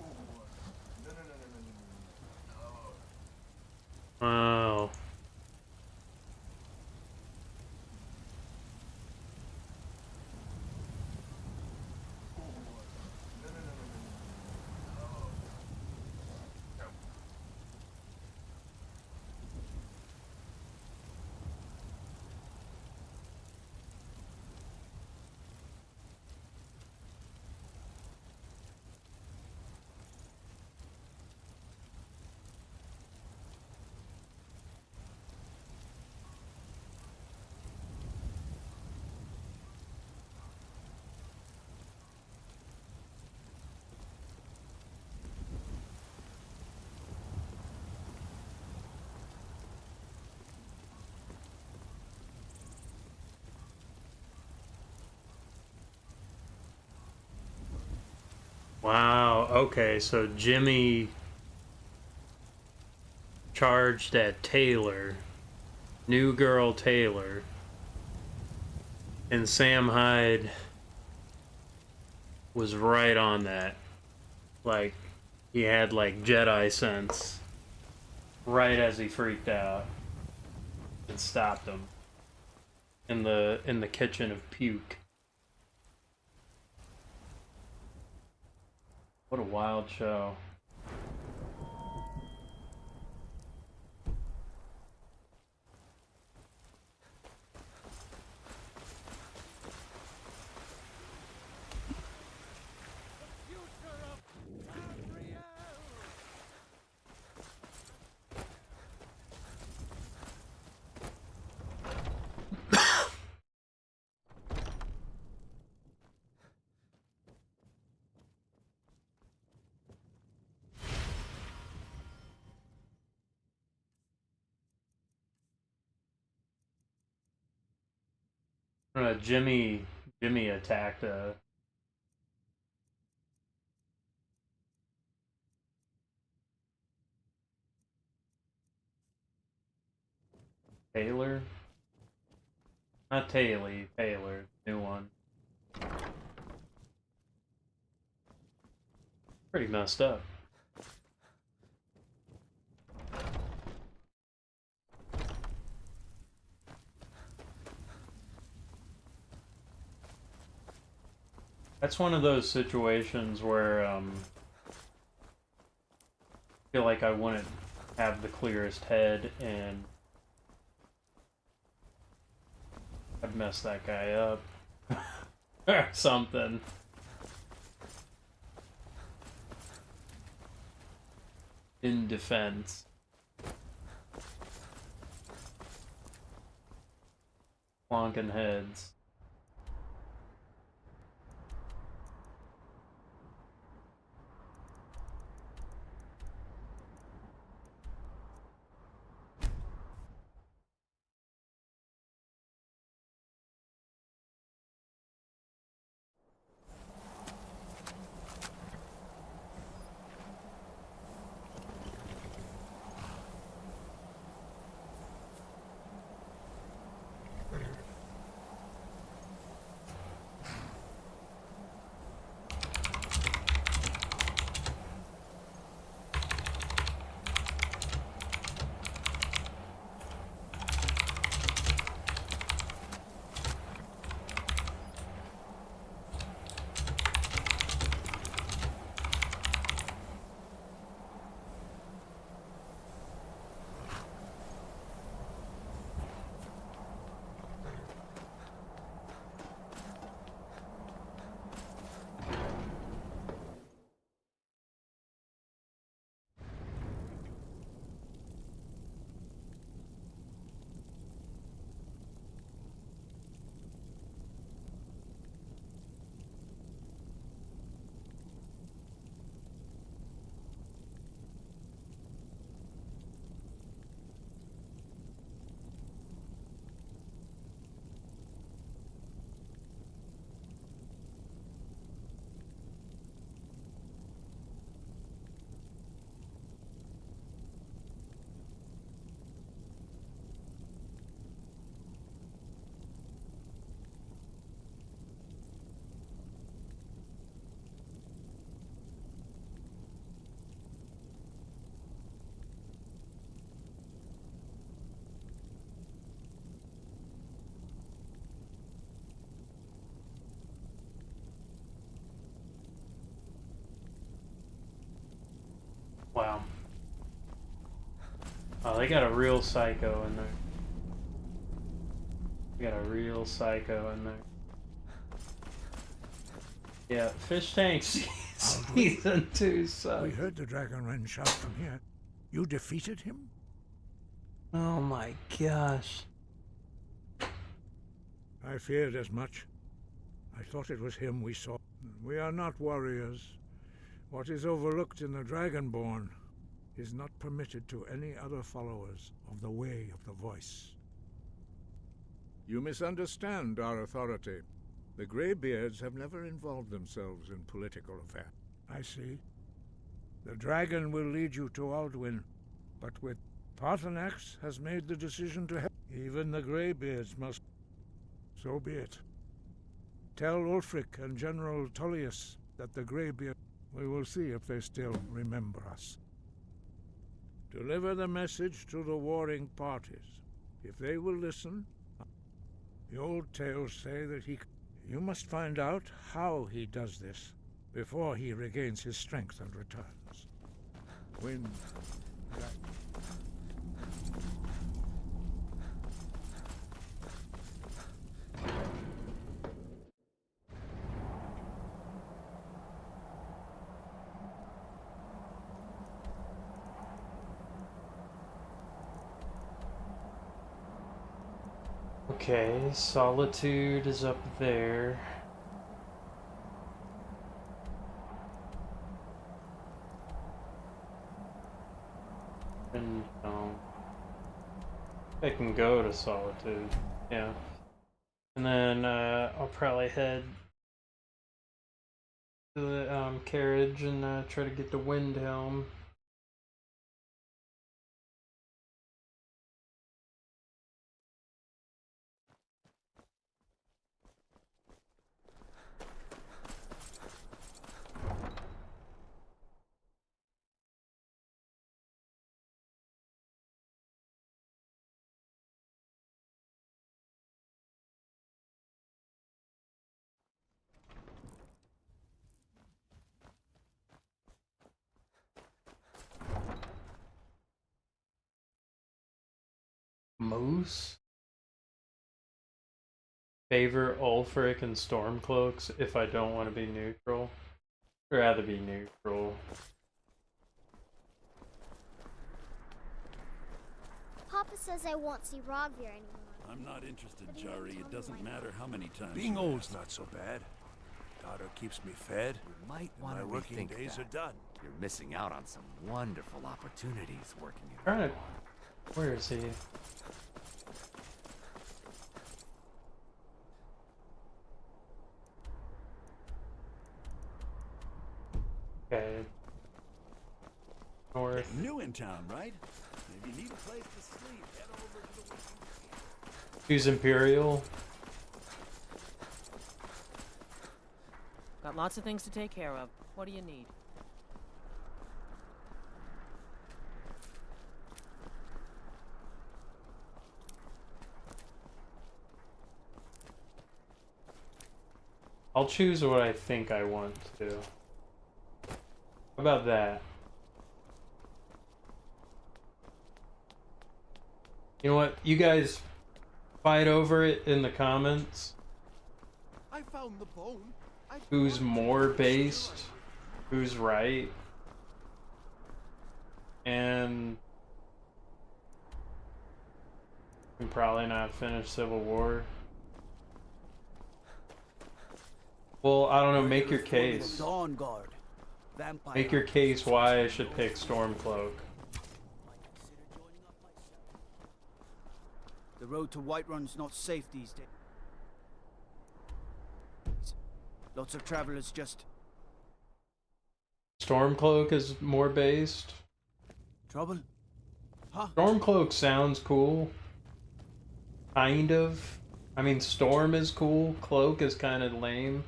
Wow. Wow, okay, so Jimmy charged at Taylor, New Girl Taylor, and Sam Hyde was right on that. Like, he had like Jedi sense right as he freaked out and stopped him in the kitchen of puke. What a wild show. Jimmy attacked Taylor? Not Taylor, Taylor, new one. Pretty messed up. That's one of those situations where I feel like I wouldn't have the clearest head and I'd mess that guy up or something. In defense. Plonking heads. Wow. Oh, they got a real psycho in there. They got a real psycho in there. Yeah, Fish Tank Season 2 sucks. We heard the Dragon Ren shout from here. You defeated him? Oh my gosh. I feared as much. I thought it was him we saw. We are not warriors. What is overlooked in the Dragonborn is not permitted to any other followers of the Way of the Voice. You misunderstand our authority. The Greybeards have never involved themselves in political affairs. I see. The dragon will lead you to Alduin, but with Paarthurnax has made the decision to help. Even the Greybeards must. So be it. Tell Ulfric and General Tullius that the Greybeard. We will see if they still remember us. Deliver the message to the warring parties. If they will listen, the old tales say that he... You must find out how he does this before he regains his strength and returns. Wind. Okay, Solitude is up there. And I can go to Solitude, yeah. And then I'll probably head to the carriage and try to get to Windhelm. Moose? Favor Ulfric and Stormcloaks if I don't want to be neutral. I'd rather be neutral. Papa says I won't see Rogvir anymore. I'm not interested, Jari. It doesn't matter how many times. Being you old's ask. not so bad. Daughter keeps me fed. You might and want to my working rethink days that. are done. You're missing out on some wonderful opportunities working in. Alright. Where is he? Okay. North. New in town, right? If you need a place to sleep, head over to the Who's Imperial? Got lots of things to take care of. What do you need? I'll choose what I think I want to do. How about that? You know what? You guys fight over it in the comments. I found the bone. Who's more based? Who's right? And we can probably not finish Civil War. Well, I don't know. Make your case. Dawn Guard. Make your case why I should pick Stormcloak. The road to Whiterun's not safe these days. Lots of travelers just... Stormcloak is more based. Trouble? Huh? Stormcloak sounds cool. Kind of. I mean, Storm is cool. Cloak is kind of lame.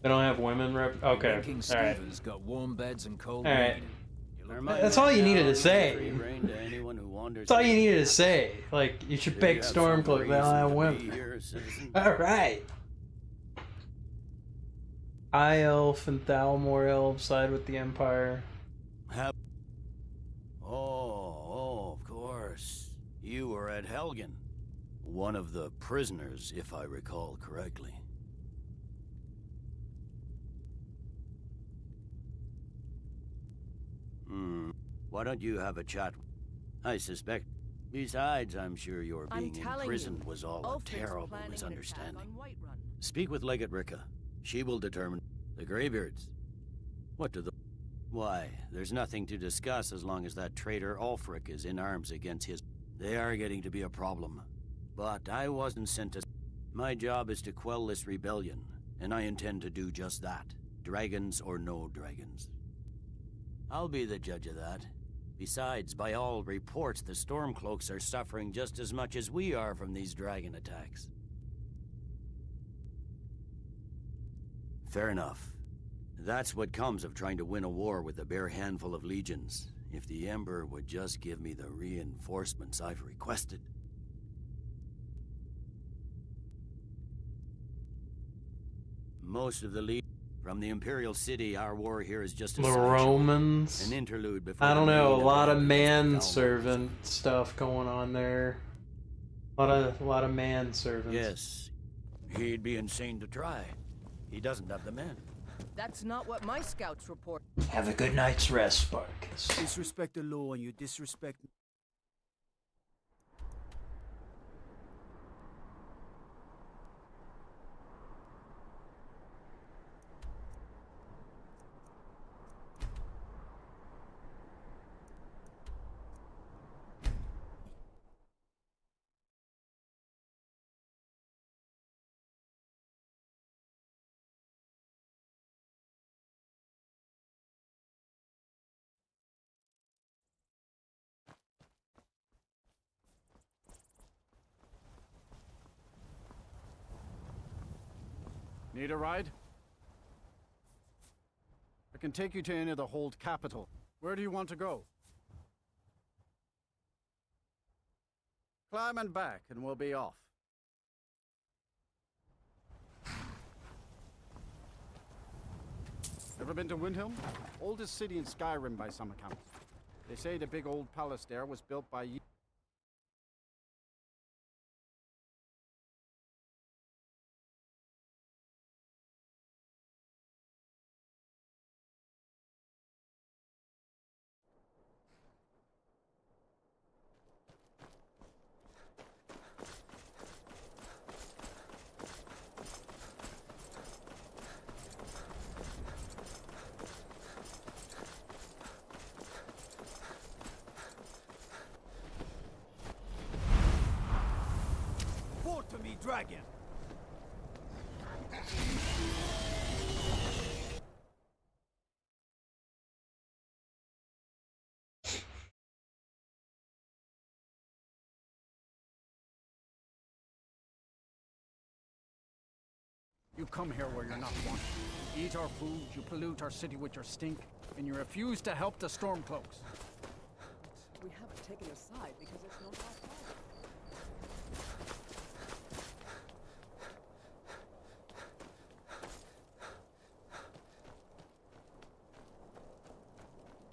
They don't have women rep. Okay. King All right. Steven's got warm beds and cold All right. rain. That's all you needed to say. That's all you needed to say. Like, you should pick Stormcloak. They don't have women. All right. High Elf and Thalmor Elf side with the Empire. Oh, of course. You were at Helgen. One of the prisoners, if I recall correctly. Why don't you have a chat? I suspect. Besides, I'm sure your being imprisoned was all a terrible misunderstanding. Speak with Legate Ricka. She will determine. The Greybeards. What do the... Why, there's nothing to discuss as long as that traitor Ulfric is in arms against his... They are getting to be a problem. But I wasn't sent to... My job is to quell this rebellion, and I intend to do just that. Dragons or no dragons. I'll be the judge of that. Besides, by all reports, the Stormcloaks are suffering just as much as we are from these dragon attacks. Fair enough. That's what comes of trying to win a war with a bare handful of legions. If the Emperor would just give me the reinforcements I've requested. Most of the from the Imperial City, our war here is just a The sideshow. Romans. An interlude before I don't the know, a main lot of event against the manservant stuff going on there. A lot of manservants. Yes. He'd be insane to try. He doesn't have the men. That's not what my scouts report. Have a good night's rest, Spartacus. Disrespect the law and you disrespect me. Need a ride? I can take you to any of the hold capital. Where do you want to go? Climb and back, and we'll be off. Ever been to Windhelm? Oldest city in Skyrim by some accounts. They say the big old palace there was built by to me, dragon! You come here where you're not wanted. You eat our food, you pollute our city with your stink, and you refuse to help the Stormcloaks. We haven't taken a side because it's not our fault.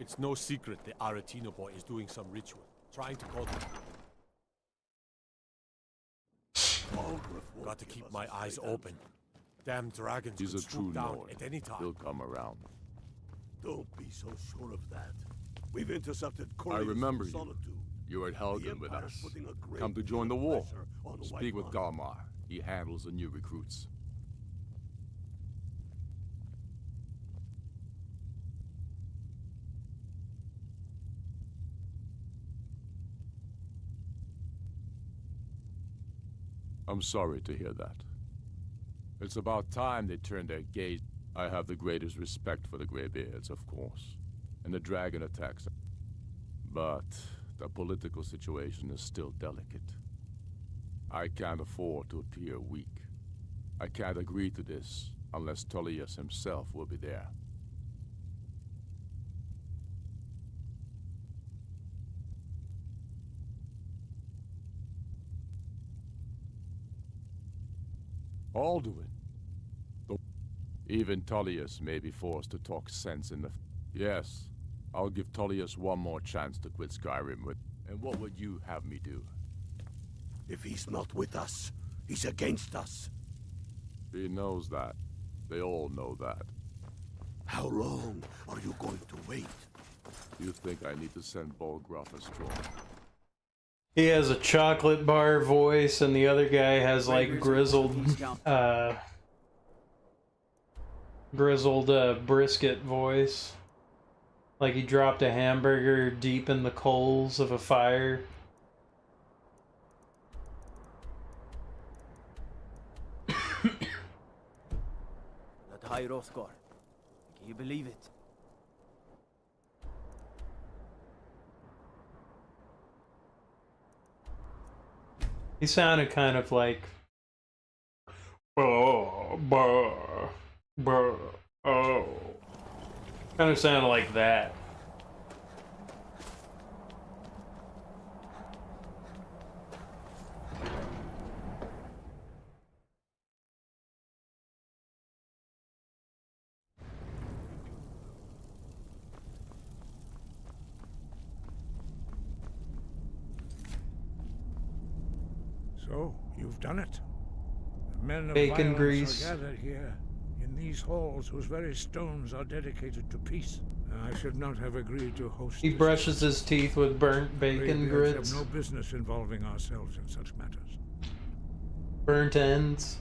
It's no secret the Aretino boy is doing some ritual, trying to call them. Got to keep my eyes open. Damn dragons He's could a true swoop down lord. at any time. He'll come around. Don't be so sure of that. We've intercepted I remember you. Solitude. You were at The Helgen with Empire's us. putting a great Come to deal join the of war. pressure on the Speak with White Galmar. He handles the new recruits. I'm sorry to hear that. It's about time they turned their gaze. I have the greatest respect for the Greybeards, of course, and the dragon attacks. But the political situation is still delicate. I can't afford to appear weak. I can't agree to this unless Tullius himself will be there. Alduin. Even Tullius may be forced to talk sense in the... Yes, I'll give Tullius one more chance to quit Skyrim with... And what would you have me do? If he's not with us, he's against us. He knows that. They all know that. How long are you going to wait? You think I need to send Bolgraf a straw? He has a chocolate bar voice, and the other guy has like grizzled brisket voice. Like he dropped a hamburger deep in the coals of a fire. That High Hrothgar. Can you believe it? He sounded kind of like, oh, oh. Kind of sounded like that. So, you've done it. The men of Bacon violence grease. are gathered here, in these halls whose very stones are dedicated to peace. I should not have agreed to host He this brushes his teeth with burnt bacon Greybeards grits. have no business involving ourselves in such matters. Burnt ends.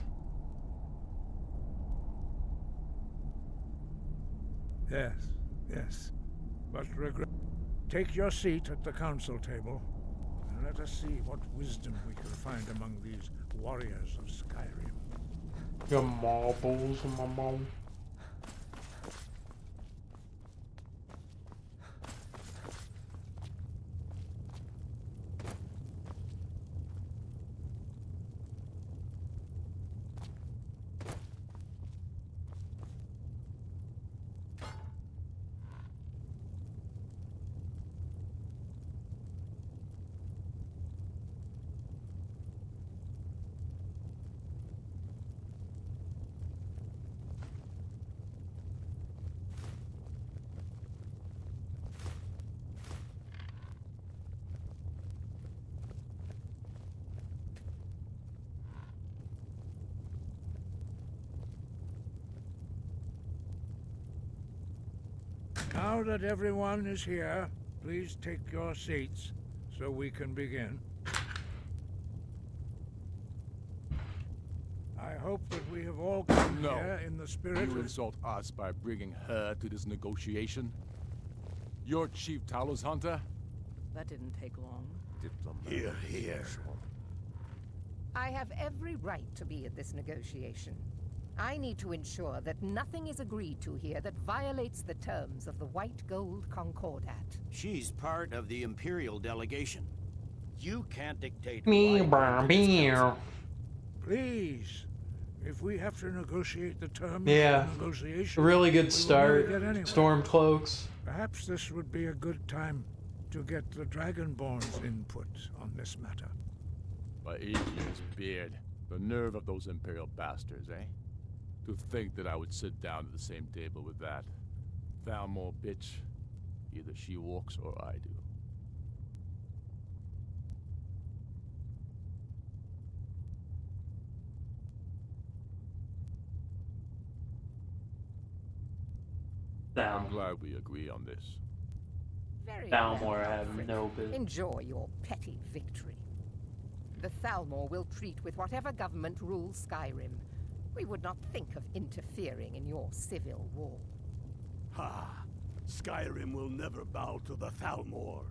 Yes, yes. But regret. Take your seat at the council table, and let us see what wisdom we can find among these warriors of Skyrim. Your marbles, my mom. Now that everyone is here, please take your seats so we can begin. I hope that we have all come here in the spirit You of... insult us by bringing her to this negotiation? You're Chief Talos Hunter? That didn't take long. Here, here. I have every right to be at this negotiation. I need to ensure that nothing is agreed to here that violates the terms of the White Gold Concordat. She's part of the Imperial delegation. You can't dictate Me, why meow. Please, if we have to negotiate the terms Yeah. of the negotiation... Really we will good start. never get anywhere. Storm cloaks. Perhaps this would be a good time to get the Dragonborn's input on this matter. By 8 years beard. The nerve of those Imperial bastards, eh? To think that I would sit down at the same table with that Thalmor bitch. Either she walks or I do. I'm glad we agree on this. Very Thalmor, well, I have Alfred. no business. Enjoy your petty victory. The Thalmor will treat with whatever government rules Skyrim. We would not think of interfering in your civil war. Ha! Skyrim will never bow to the Thalmor.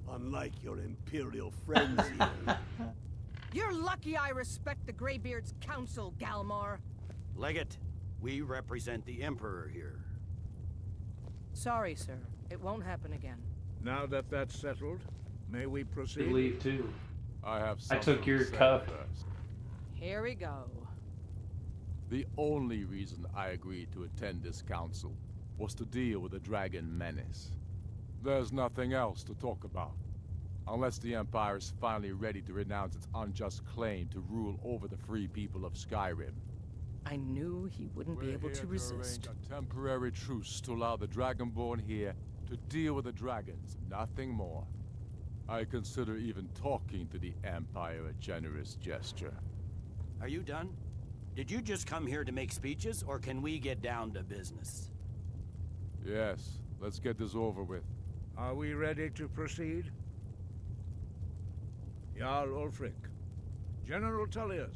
Unlike your Imperial friends here. You're lucky I respect the Greybeard's counsel, Galmar. Legate, we represent the Emperor here. Sorry, sir. It won't happen again. Now that that's settled, may we proceed? You leave too. I took your cup. Here we go. The only reason I agreed to attend this council was to deal with the dragon menace. There's nothing else to talk about. Unless the Empire is finally ready to renounce its unjust claim to rule over the free people of Skyrim. I knew he wouldn't be able to resist. Arrange a temporary truce to allow the Dragonborn here to deal with the dragons, nothing more. I consider even talking to the Empire a generous gesture. Are you done? Did you just come here to make speeches, or can we get down to business? Yes, let's get this over with. Are we ready to proceed? Jarl Ulfric, General Tullius,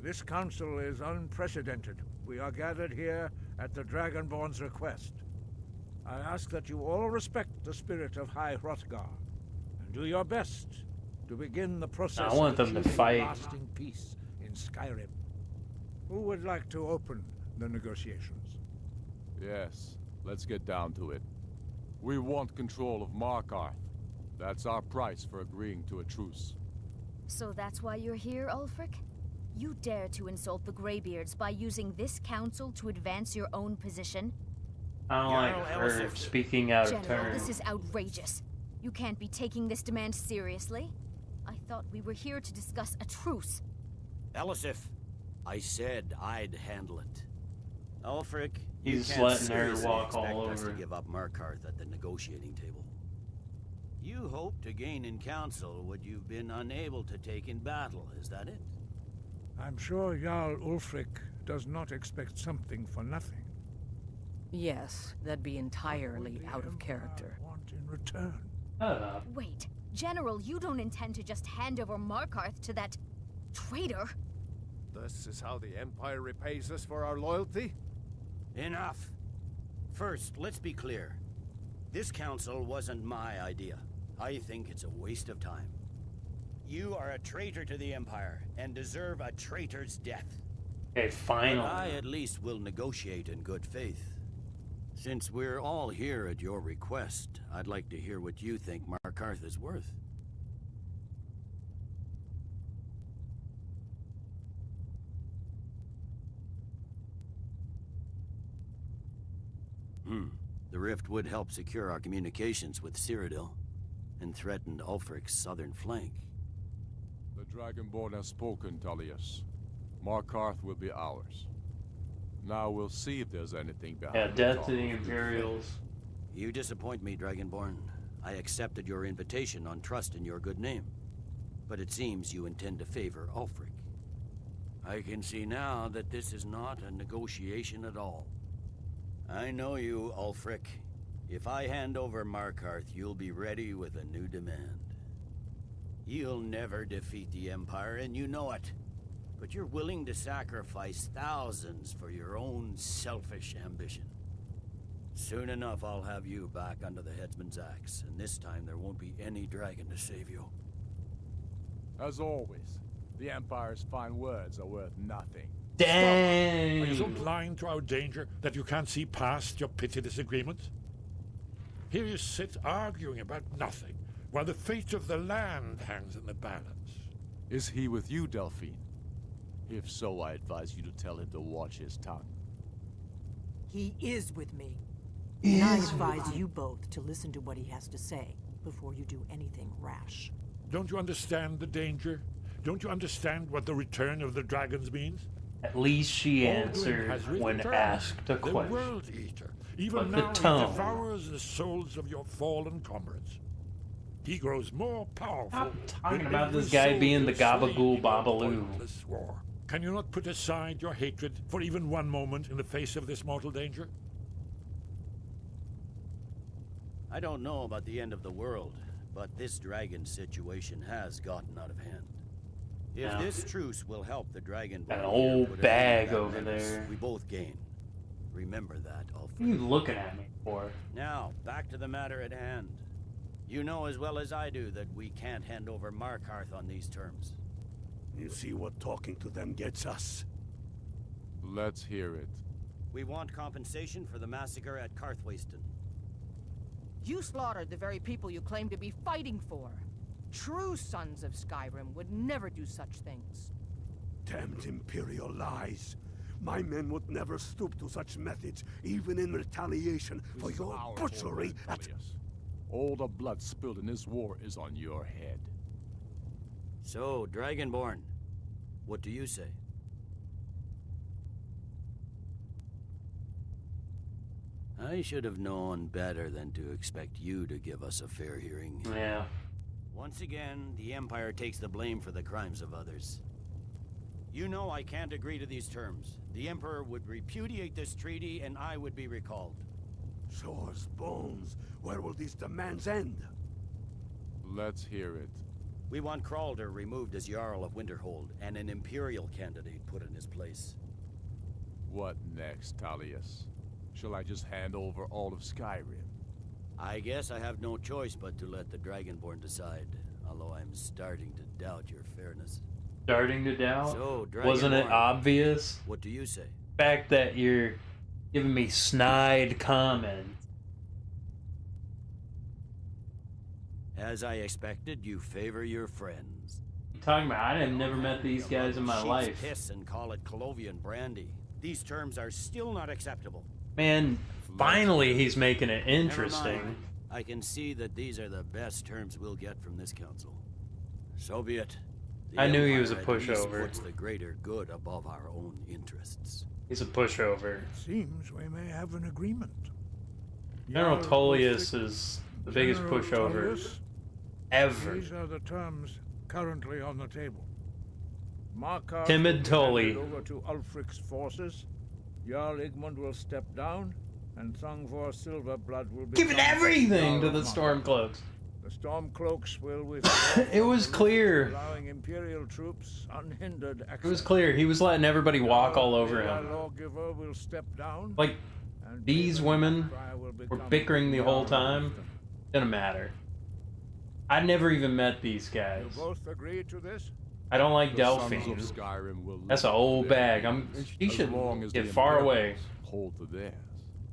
this council is unprecedented. We are gathered here at the Dragonborn's request. I ask that you all respect the spirit of High Hrothgar, and do your best to begin the process I want of them to achieving fight. lasting peace in Skyrim. Who would like to open the negotiations? Yes, let's get down to it. We want control of Markarth. That's our price for agreeing to a truce. So that's why you're here, Ulfric? You dare to insult the Greybeards by using this council to advance your own position? I don't like her speaking out of General, turn. this is outrageous. You can't be taking this demand seriously. I thought we were here to discuss a truce. Elisif, I said I'd handle it. Ulfric, He's you can't letting her seriously walk all expect us over. to give up Markarth at the negotiating table. You hoped to gain in council what you've been unable to take in battle, is that it? I'm sure Jarl Ulfric does not expect something for nothing. Yes, that'd be entirely out of character. Want in return? Wait, General, you don't intend to just hand over Markarth to that traitor? This is how the Empire repays us for our loyalty? Enough. First, let's be clear. This council wasn't my idea. I think it's a waste of time. You are a traitor to the Empire, and deserve a traitor's death. Okay, finally. But I at least will negotiate in good faith. Since we're all here at your request, I'd like to hear what you think Markarth is worth. The rift would help secure our communications with Cyrodiil, and threatened Ulfric's southern flank. The Dragonborn has spoken, Tullius. Markarth will be ours. Now we'll see if there's anything behind Yeah, death to the Imperials. You disappoint me, Dragonborn. I accepted your invitation on trust in your good name. But it seems you intend to favor Ulfric. I can see now that this is not a negotiation at all. I know you, Ulfric. If I hand over Markarth, you'll be ready with a new demand. You'll never defeat the Empire, and you know it. But you're willing to sacrifice thousands for your own selfish ambition. Soon enough, I'll have you back under the headsman's axe, and this time there won't be any dragon to save you. As always, the Empire's fine words are worth nothing. Dang! Are you so blind to our danger that you can't see past your petty disagreements? Here you sit arguing about nothing, while the fate of the land hangs in the balance. Is he with you, Delphine? If so, I advise you to tell him to watch his tongue. He is with me. And I advise you both to listen to what he has to say before you do anything rash. Don't you understand the danger? Don't you understand what the return of the dragons means? At least she Alduin answered has when returned, asked a the question. World Eater. Even But now the tone. he devours the souls of your fallen comrades. He grows more powerful. Stop talking than about every this guy soul being the you slain Gabagool in your Babaloo. pointless war. Can you not put aside your hatred for even one moment in the face of this mortal danger? I don't know about the end of the world, but this dragon situation has gotten out of hand. If Yeah. this truce will help the Dragonborn, Got an here old put an end bag to that over menace, there. we both gain. Remember that, Ulfric. What are you looking at me for? Now, back to the matter at hand. You know as well as I do that we can't hand over Markarth on these terms. You see what talking to them gets us? Let's hear it. We want compensation for the massacre at Karthwasten. You slaughtered the very people you claim to be fighting for. True sons of Skyrim would never do such things. Damned Imperial lies. My men would never stoop to such methods, even in retaliation for This is your our butchery homeland, at... Tullius. All the blood spilled in this war is on your head. So, Dragonborn, what do you say? I should have known better than to expect you to give us a fair hearing. Yeah. Once again, the Empire takes the blame for the crimes of others. You know I can't agree to these terms. The Emperor would repudiate this treaty, and I would be recalled. Shores, bones, where will these demands end? Let's hear it. We want Kralder removed as Jarl of Winterhold, and an Imperial candidate put in his place. What next, Tullius? Shall I just hand over all of Skyrim? I guess I have no choice but to let the Dragonborn decide, although I'm starting to doubt your fairness. Starting to doubt? So, Wasn't it Dragonborn, obvious? What do you say? The fact that you're giving me snide comments. As I expected, you favor your friends. You talking about? I have never met these guys in my Sheep's life. Piss and call it Colovian brandy. These terms are still not acceptable. Man, finally he's making it Never interesting. mind. I can see that these are the best terms we'll get from this council. So be it. The I knew he was a Empire at least pushover. puts the greater good above our own interests. He's a pushover. Seems we may have an agreement. General Jarl Tullius Ulfric, is the biggest General pushover Tullius, ever. These are the terms currently on the table. Markarth Timid will be Tully. handed over to Ulfric's forces. Jarl Igmund will step down, and Thongvor Silverblood will be Giving everything to the Stormcloaks. The Stormcloaks will withdraw. It was clear. Allowing Imperial troops unhindered access. It was clear. He was letting everybody walk all over The him. lawgiver will step down. Like, these women were bickering the whole time. Didn't matter. I never even met these guys. You both agree to this? I don't like The sons Delphine. of Skyrim will That's an live old there bag. She as should long as get the far away. Imperials hold to theirs.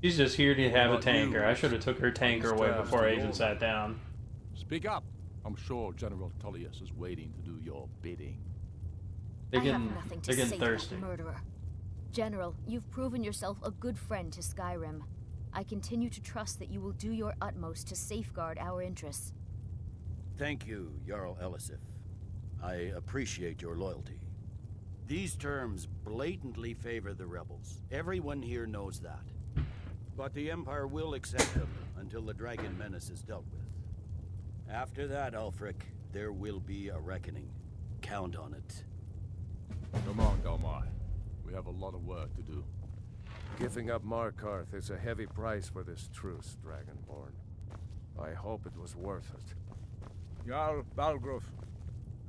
She's just here to have a What about you? tanker. I should have took her tanker away Stands before to I even yours. sat down. Speak up. I'm sure General Tullius is waiting to do your bidding. They're I getting, have nothing to they're getting say thirsty. to that murderer. General, you've proven yourself a good friend to Skyrim. I continue to trust that you will do your utmost to safeguard our interests. Thank you, Jarl Elisif. I appreciate your loyalty. These terms blatantly favor the rebels. Everyone here knows that. But the Empire will accept them until the Dragon Menace is dealt with. After that, Ulfric, there will be a reckoning. Count on it. Come on, Galmai. We have a lot of work to do. Giving up Markarth is a heavy price for this truce, Dragonborn. I hope it was worth it. Jarl Balgruf.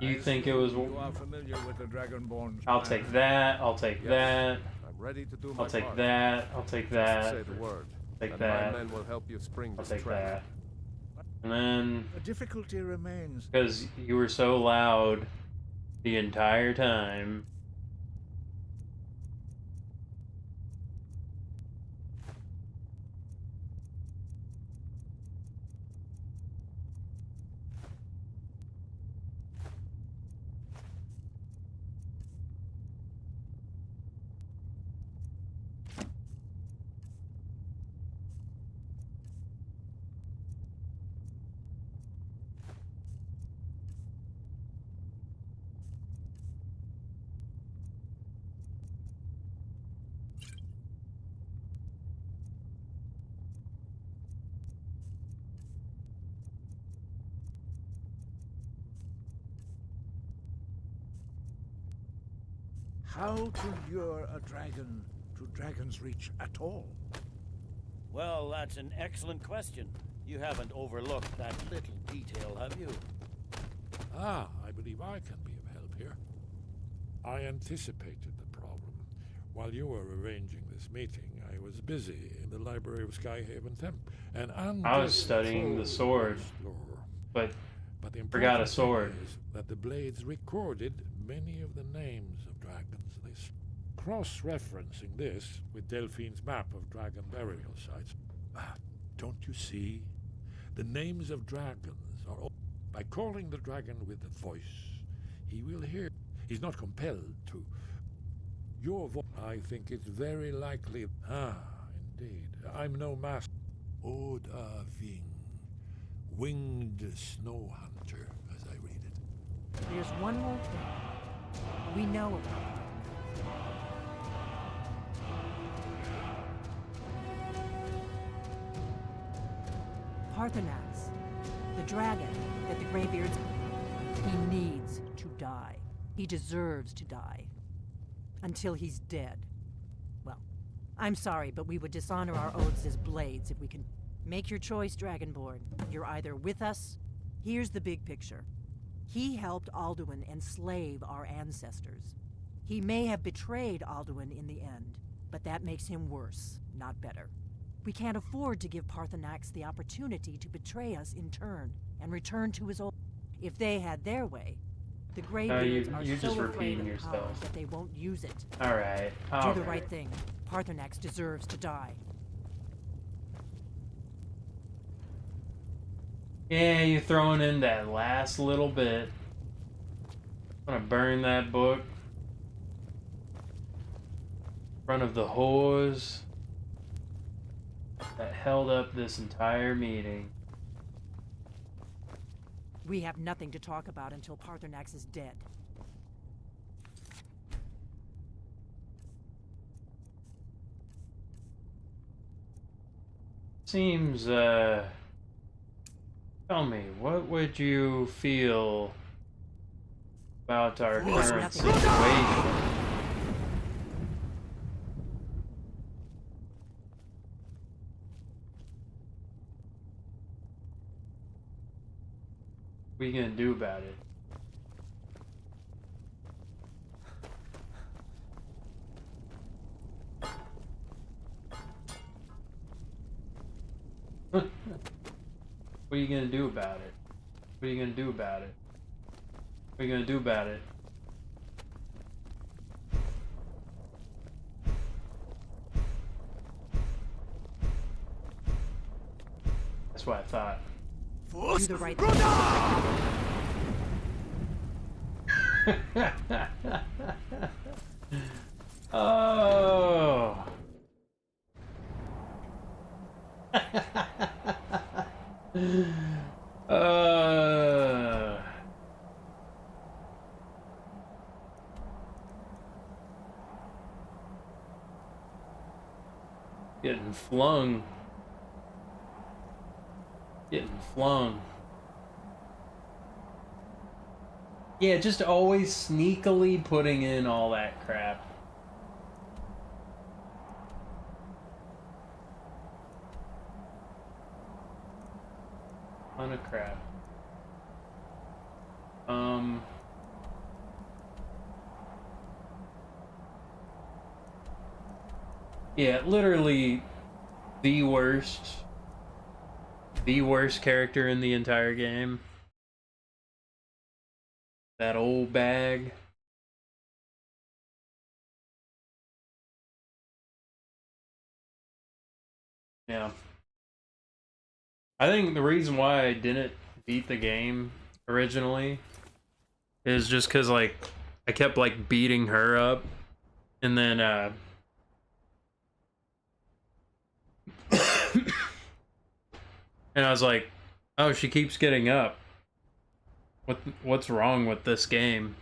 You think it was... You are familiar with the Dragonborn's I'll plan. take that. I'll take Yes, that. I'm ready to do my I'll take part. that. I'll take that. Say the word. Take and that. my men will help you spring I'll this take trap. that. And then, The difficulty remains. because you were so loud the entire time. How to lure a dragon to Dragon's Reach at all? Well, that's an excellent question. You haven't overlooked that little detail, have you? Ah, I believe I can be of help here. I anticipated the problem. While you were arranging this meeting, I was busy in the library of Skyhaven Temp. And I was studying the sword, but the forgot a important sword. thing is that the blades recorded many of the names of dragons. This cross-referencing this with Delphine's map of dragon burial sites. Don't you see? The names of dragons are all... By calling the dragon with the voice, he will hear. He's not compelled to. Your voice, I think it's very likely... Ah, indeed. I'm no master. Oda Ving. Winged snow hunter, as I read it. There's one more thing. We know about Parthenax, the dragon that the Greybeards... He needs to die. He deserves to die. Until he's dead. Well, I'm sorry, but we would dishonor our oaths as blades if we can... Make your choice, Dragonborn. You're either with us... Here's the big picture. He helped Alduin enslave our ancestors. He may have betrayed Alduin in the end, but that makes him worse, not better. We can't afford to give Parthenax the opportunity to betray us in turn and return to his old... If they had their way, the Greybeards are you're so just afraid repeating of power yourself. that they won't use it. Alright. Do the right thing. Parthenax deserves to die. Yeah, you're throwing in that last little bit. I'm gonna burn that book in front of the whores that held up this entire meeting. We have nothing to talk about until Parthenax is dead. Seems, tell me, what would you feel about our current situation? What are you gonna do about it? What are you gonna do about it? What are you gonna do about it? What are you gonna do about it? That's what I thought. Do the right thing. Oh. Getting flung. Getting flung. Yeah, just always sneakily putting in all that crap. Ton of crap. Yeah, literally the worst character in the entire game. That old bag. Yeah. I think the reason why I didn't beat the game originally is just because, like, I kept, like, beating her up, and then, and I was like, oh, she keeps getting up. What's wrong with this game?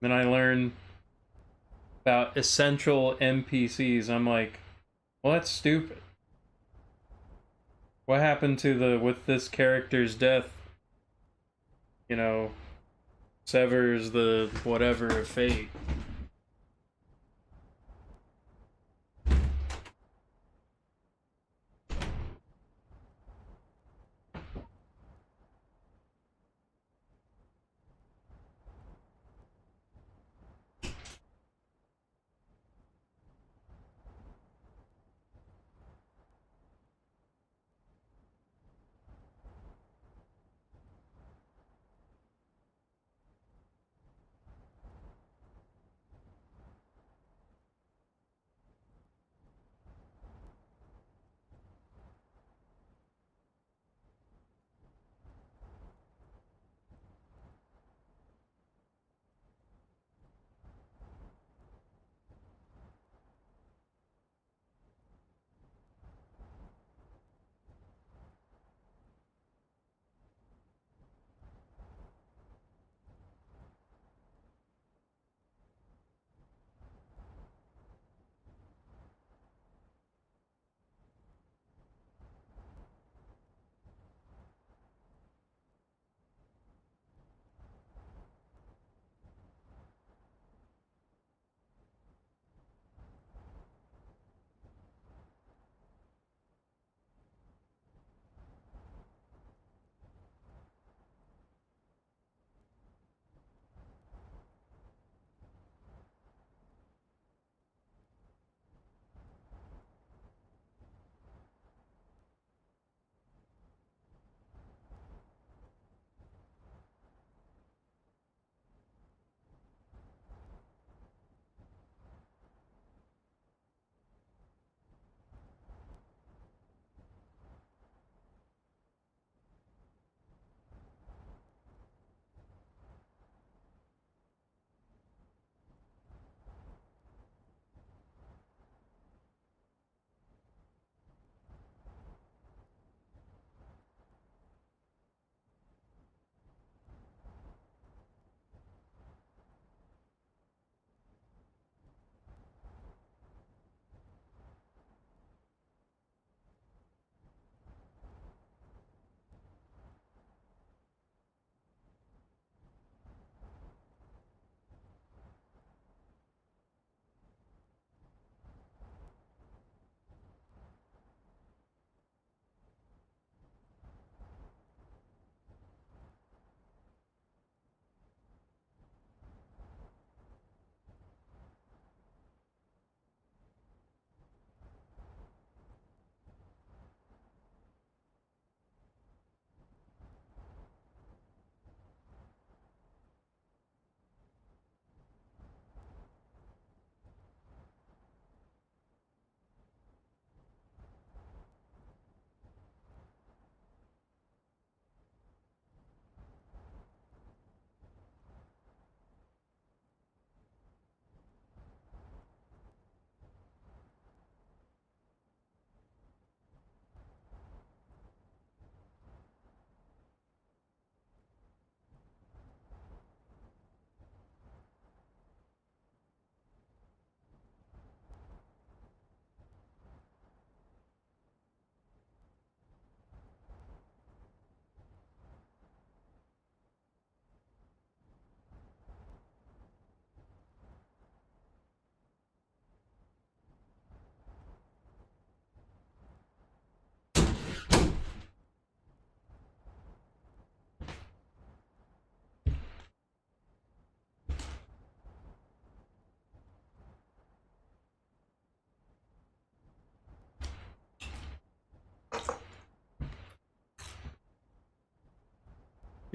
Then I learned about essential NPCs. I'm like, well, that's stupid. What happened to with this character's death? You know, severs the whatever of fate.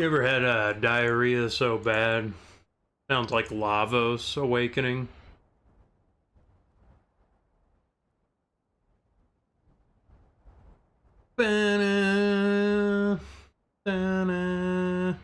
You ever had diarrhea so bad? Sounds like Lavos awakening. Ba-na, ba-na.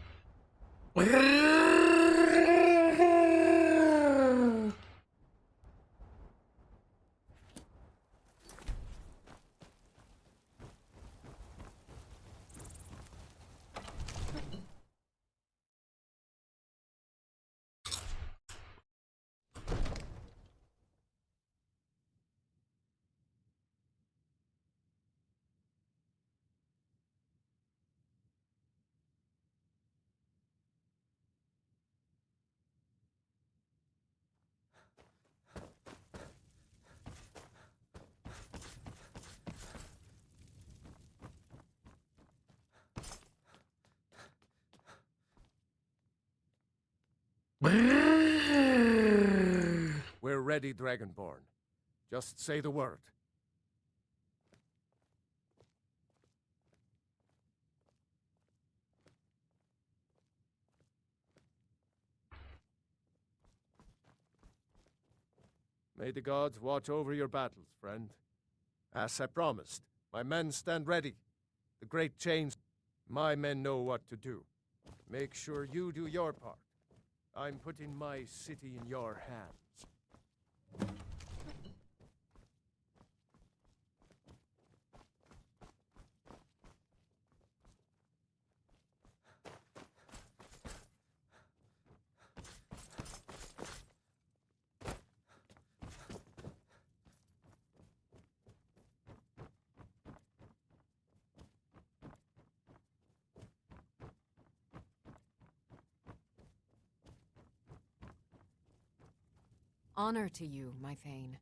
We're ready, Dragonborn. Just say the word. May the gods watch over your battles, friend. As I promised, my men stand ready. The great chains, my men know what to do. Make sure you do your part. I'm putting my city in your hands. Honor to you, my Thane.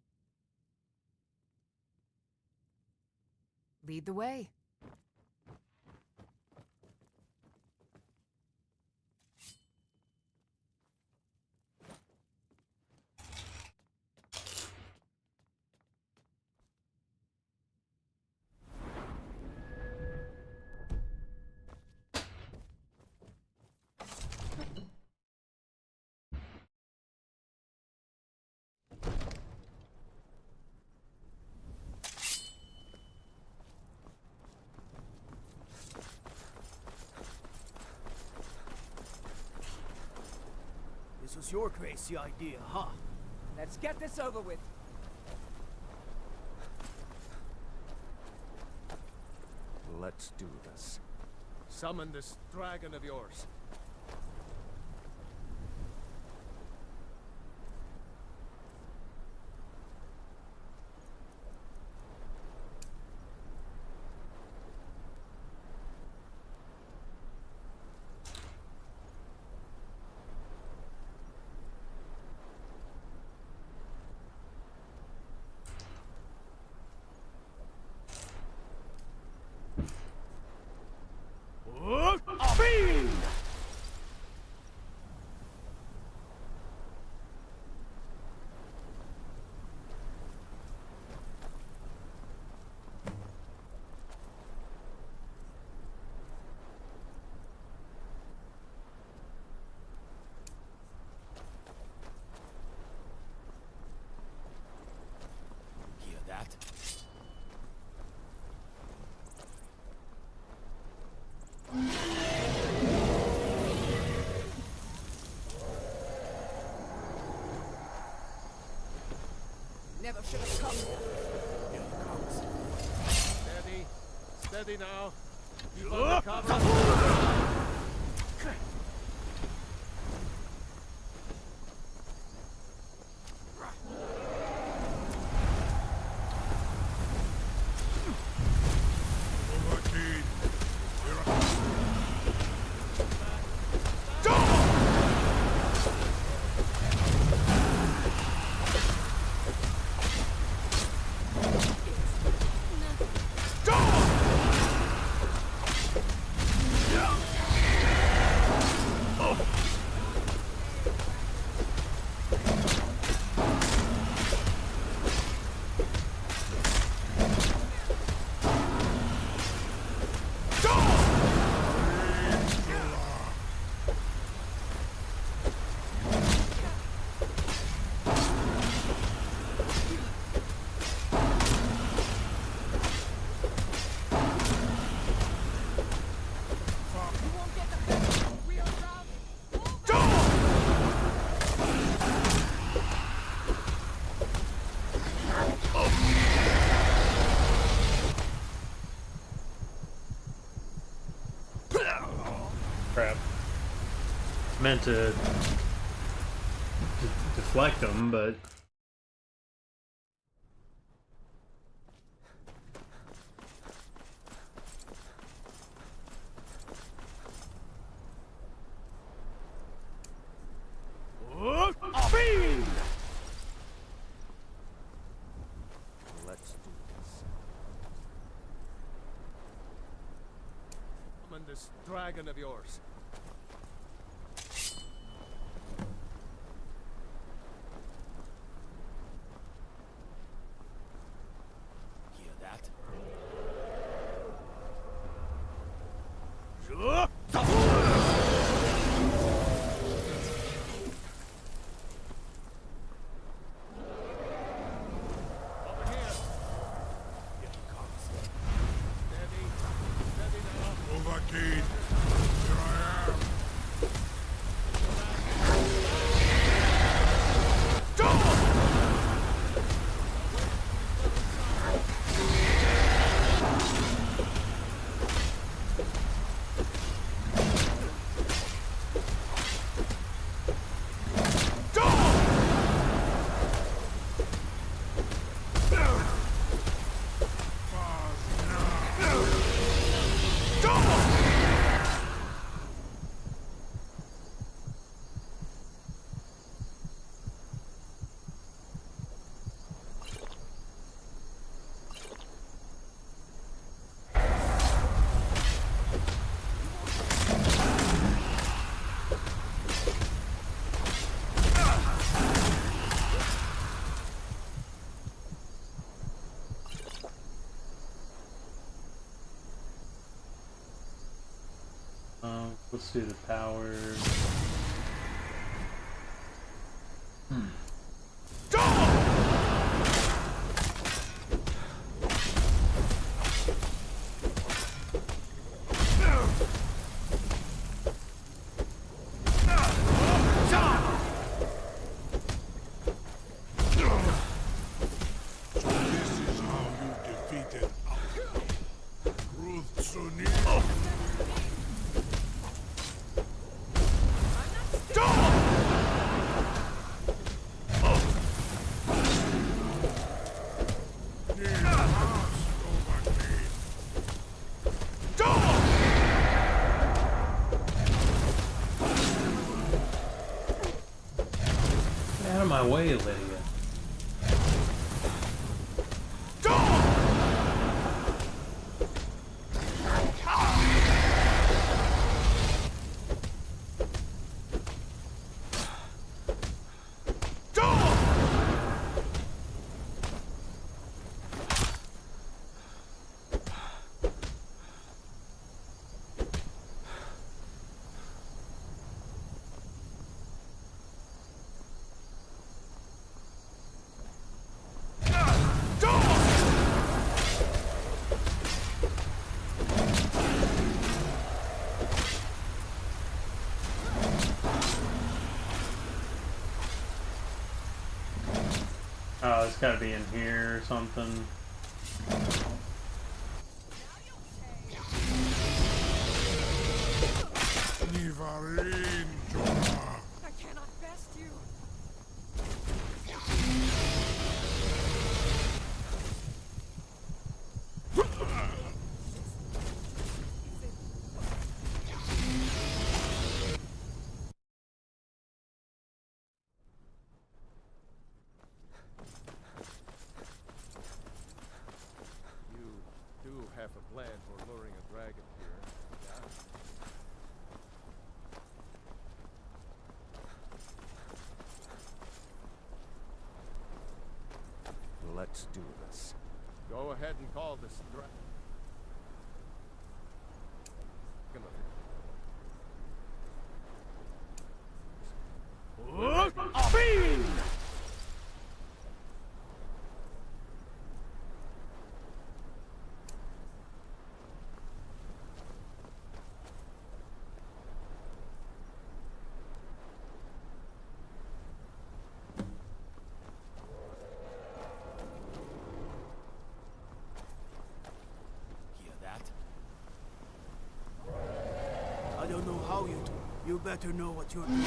Lead the way. This was your crazy idea, huh? Let's get this over with. Let's do this. Summon this dragon of yours. Fiend! Hear that? Never should have come here. Here it comes. Steady. Steady now. Keep under cover. Go! trying to deflect them, but... Fiend! Let's do this. Summon this dragon of yours. Hear that? Let's do the power. Out of my way, Lydia. Oh, it's gotta be in here or something. I cannot best you. You do have a plan for luring a dragon here, yeah? Let's do this. Go ahead and call this dragon. Fiend! Hear that? I don't know how you do, You better know what you're doing.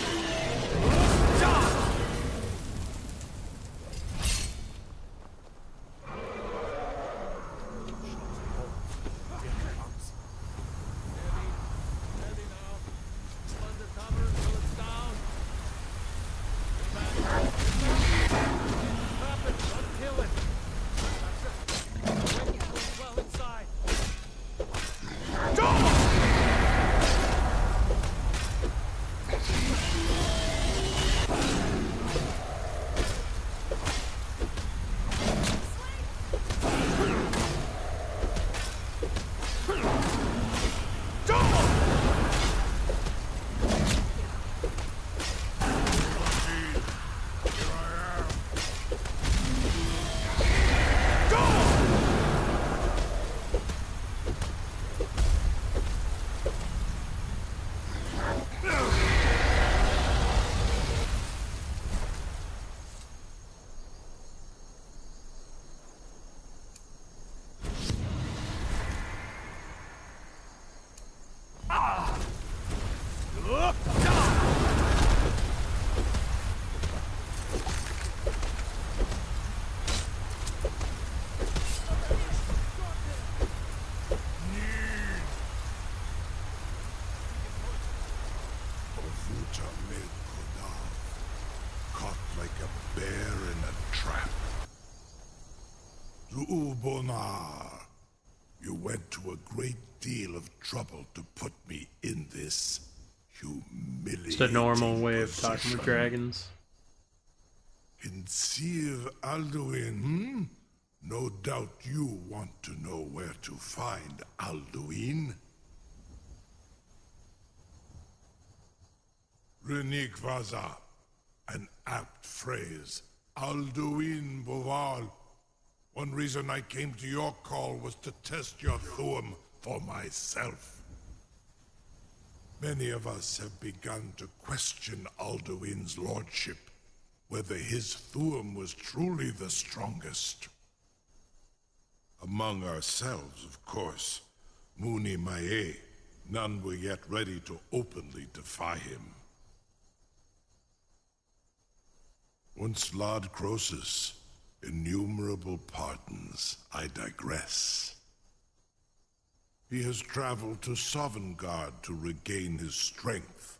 Caught like a bear in a trap. Zuubonar, you went to a great deal of trouble to put me in this humiliating It's the normal way of position. talking with dragons. In Sir Alduin, No doubt you want to know where to find Alduin. Renik Vaza, an apt phrase. Alduin Boval. One reason I came to your call was to test your Thuum for myself. Many of us have begun to question Alduin's lordship, whether his Thuum was truly the strongest. Among ourselves, of course, Muni Mae, none were yet ready to openly defy him. Once Lord Croesus, innumerable pardons, I digress. He has traveled to Sovngarde to regain his strength,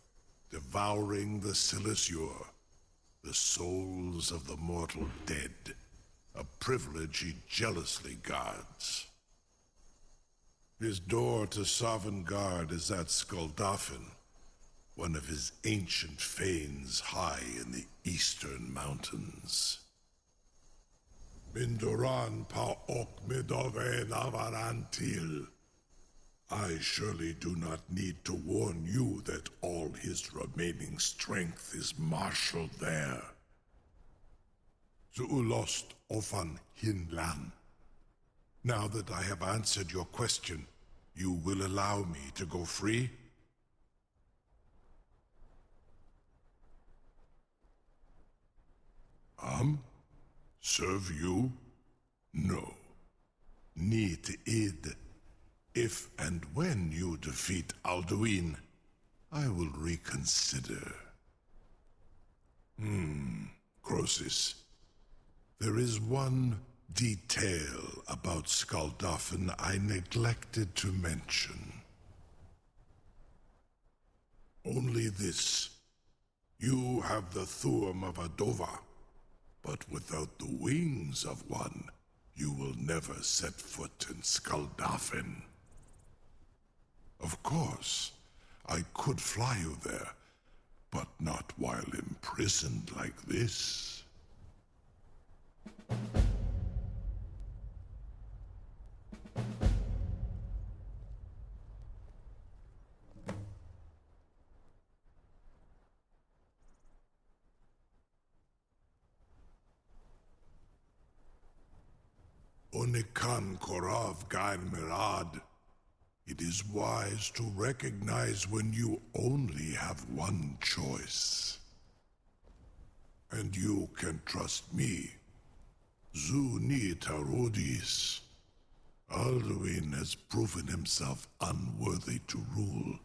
devouring the Silesur, the souls of the mortal dead, a privilege he jealously guards. His door to Sovngarde is at Skuldafn, one of his ancient fanes high in the eastern mountains. Mindoran pa ok midove navarantil. I surely do not need to warn you that all his remaining strength is marshaled there. Zuulost ofan hinlan. Now that I have answered your question, you will allow me to go free? Serve you? No. Need id. If and when you defeat Alduin, I will reconsider. Croesus. There is one detail about Skuldafn I neglected to mention. Only this. You have the Thuum of Adova, but without the wings of one, you will never set foot in Skuldafn. Of course, I could fly you there, but not while imprisoned like this. Onikan Korav Gair Mirad. It is wise to recognize when you only have one choice. And you can trust me. Zuni Tarudis. Alduin has proven himself unworthy to rule.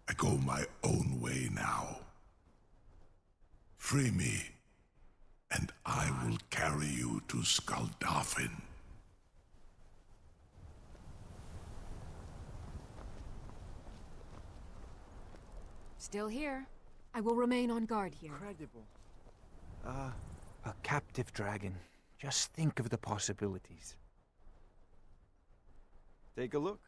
I go my own way now. Free me, and I will carry you to Skuldafn. Still here. I will remain on guard here. Incredible. A captive dragon. Just think of the possibilities. Take a look.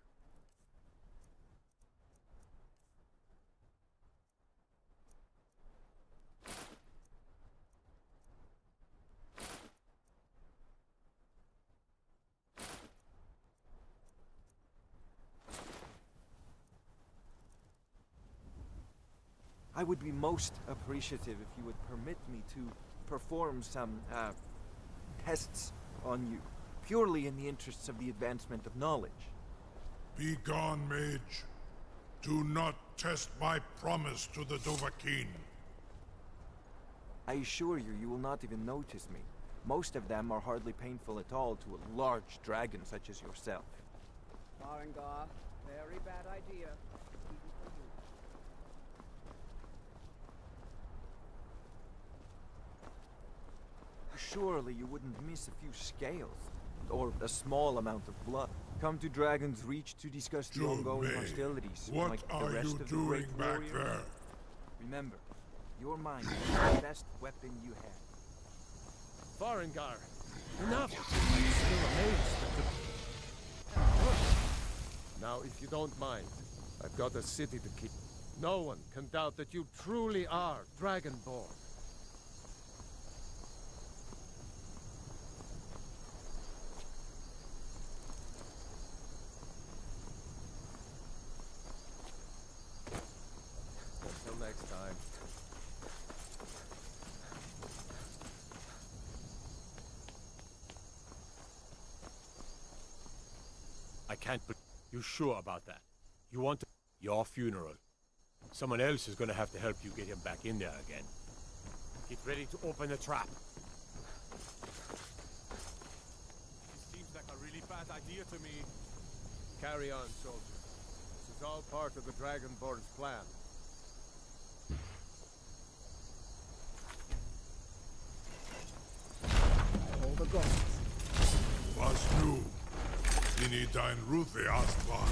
I would be most appreciative if you would permit me to perform some, tests on you, purely in the interests of the advancement of knowledge. Be gone, mage. Do not test my promise to the Dovahkiin. I assure you, you will not even notice me. Most of them are hardly painful at all to a large dragon such as yourself. Farengar, very bad idea. Surely you wouldn't miss a few scales, or a small amount of blood. Come to Dragon's Reach to discuss the ongoing hostilities, what like are the rest you of the doing great back warriors. there? Remember, your mind is the best weapon you have. Farengar, enough! I'm still amazed at Now, if you don't mind, I've got a city to keep. No one can doubt that you truly are Dragonborn. Until next time. I can't but... You sure about that? You want to... Your funeral. Someone else is gonna have to help you get him back in there again. Get ready to open the trap. This seems like a really bad idea to me. Carry on, soldier. This is all part of the Dragonborn's plan. All the ghosts. Was nu. Ini dein Ruthi Astvan.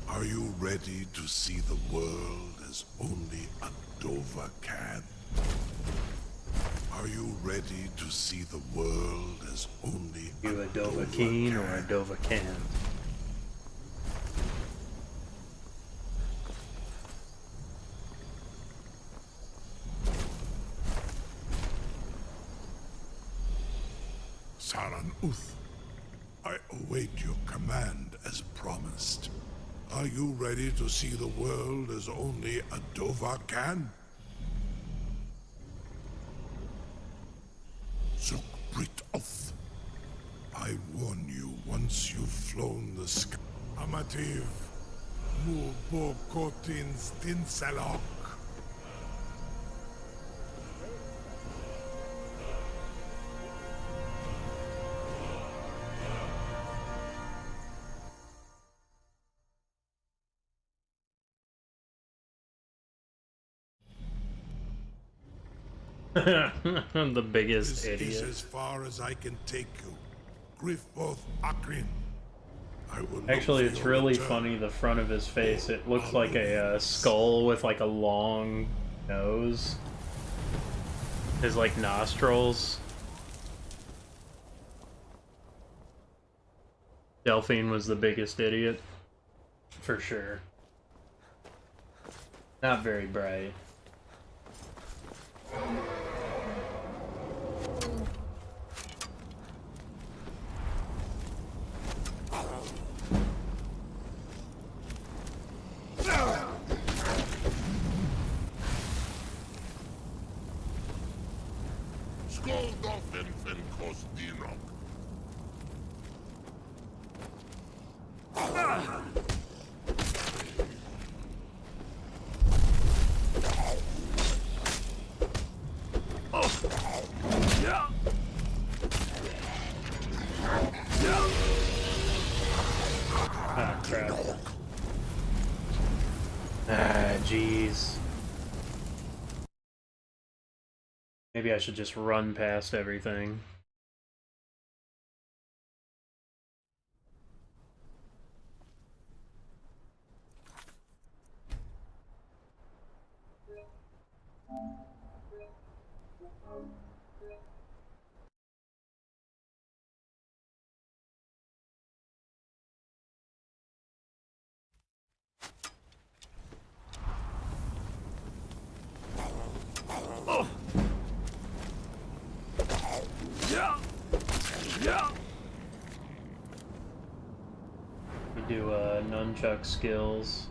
Are you ready to see the world as only a Dova can? Are you ready to see the world as only You a Dovahkiin or a Dovahcan? Saran Uth, I await your command as promised. Are you ready to see the world as only a Dova can? Zuk Brit Oth. I warn you, once you've flown the sky. Amativ, Mu Bo Kotin Stinselok. I'm the biggest This is idiot. as far as I can take you. Griffboth Akrin. I will look Actually, for it's your really return. funny, the front of his face. It looks like a skull with like a long nose. His like nostrils. Delphine was the biggest idiot. For sure. Not very bright. Skuldafn Fenkos Dinok. Ah, crap. Maybe I should just run past everything. We do nunchuck skills.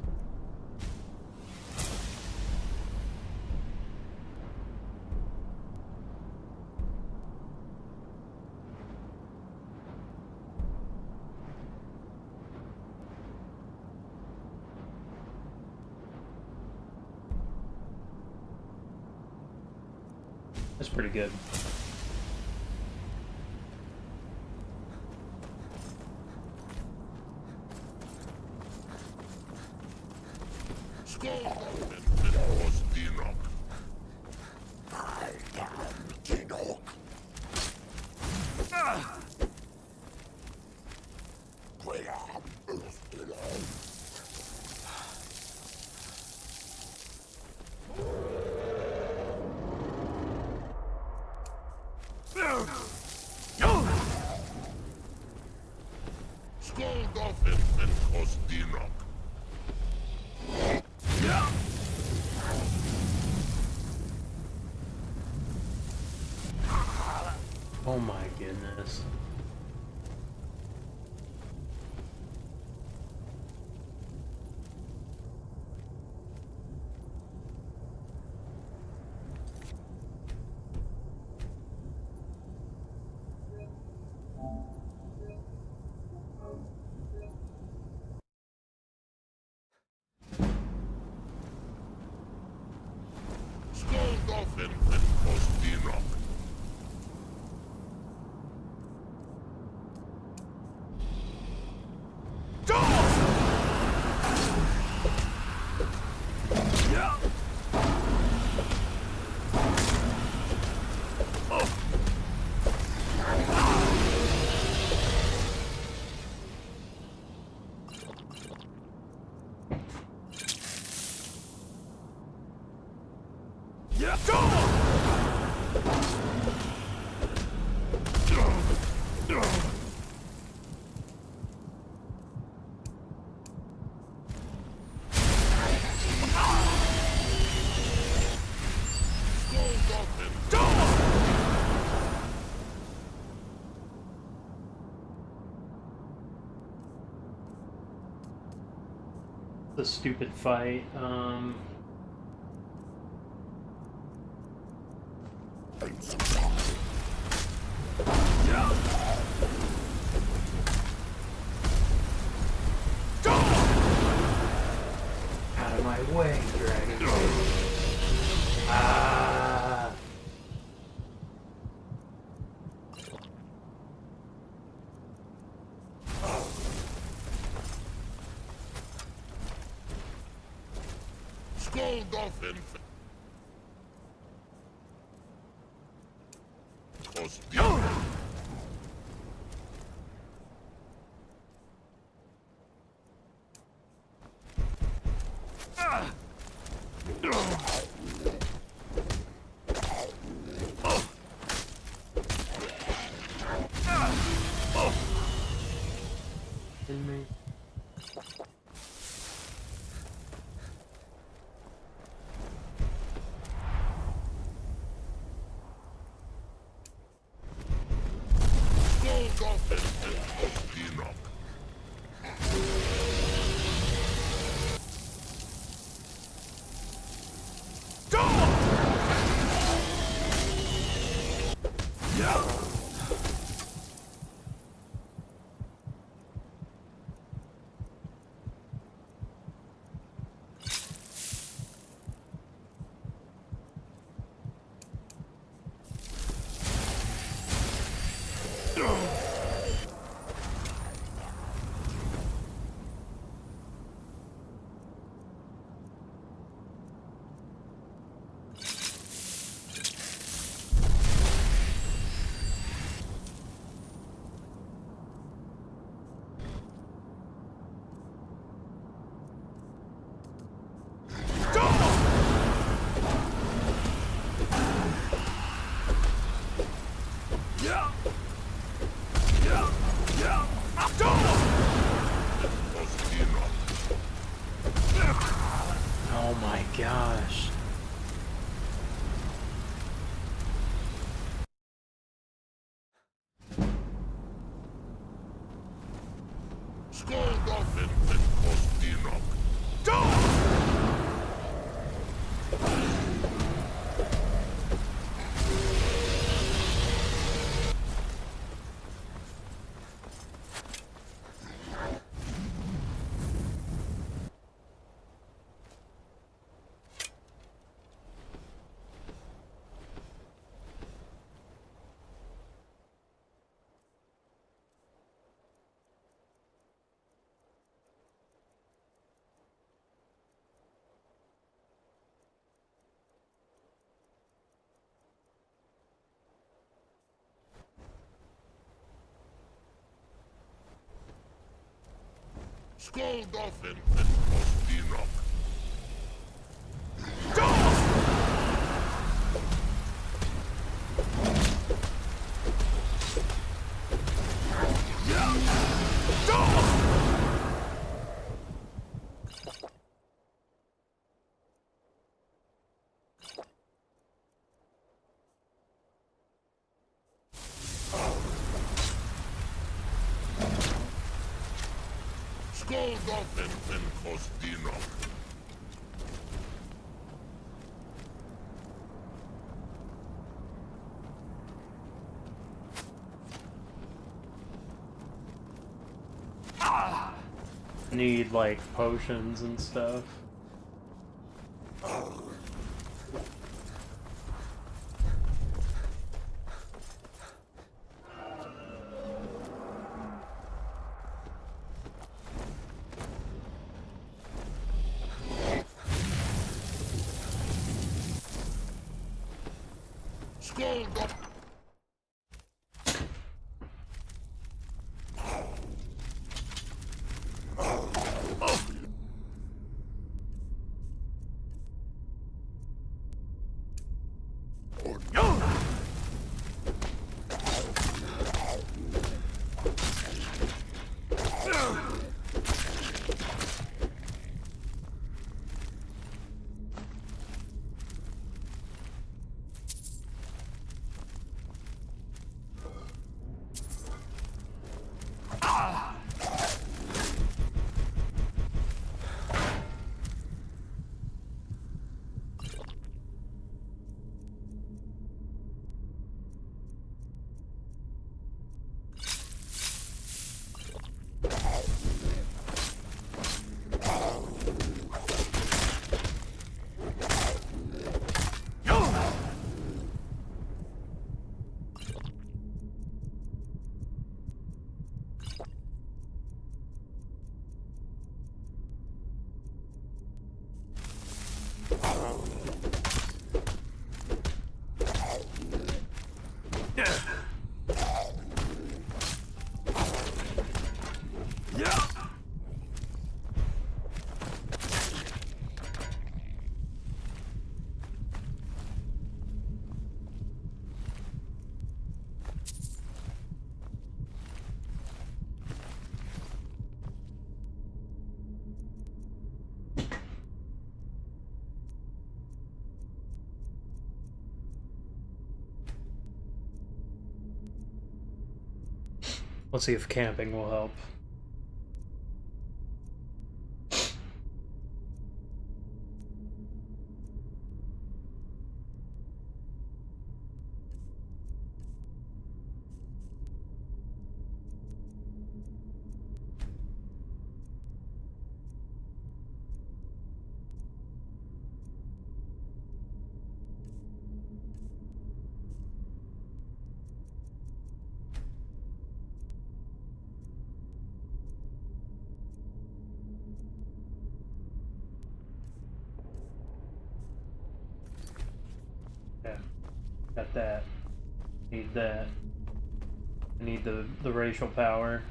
That's pretty good. Oh my goodness. The stupid fight. Out of my way, dragon. Ah. Skull Dolphin. Skåldoffen en kostinok. Skåldoffen en kostinok. Need like potions and stuff. Skåldoff. Let's see if camping will help. Got that. Need that. I need the racial power.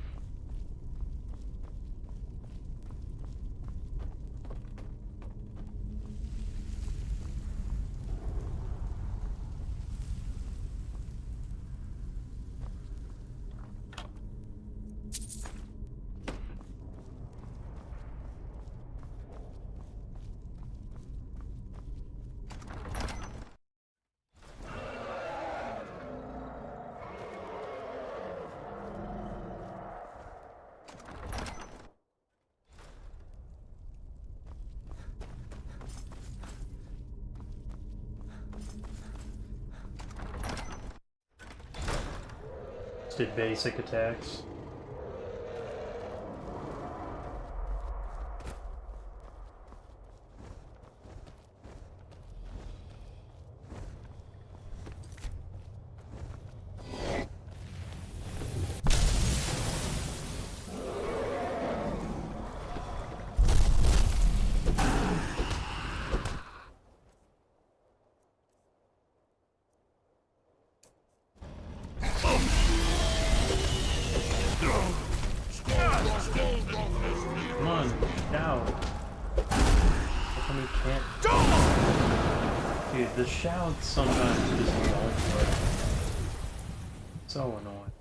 Did basic attacks. Dude, the shouts sometimes just don't work. So annoying.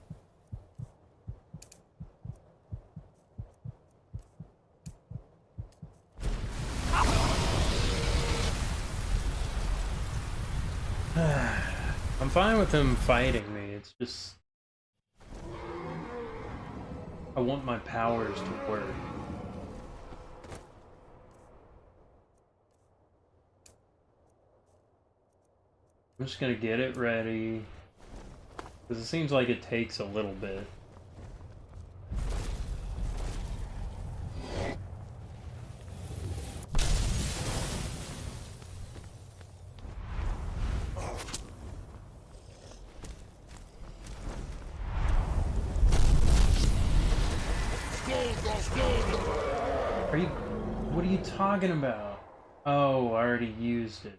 I'm fine with him fighting me, it's just... I want my powers to work. I'm just gonna get it ready, because it seems like it takes a little bit. What are you talking about? Oh, I already used it.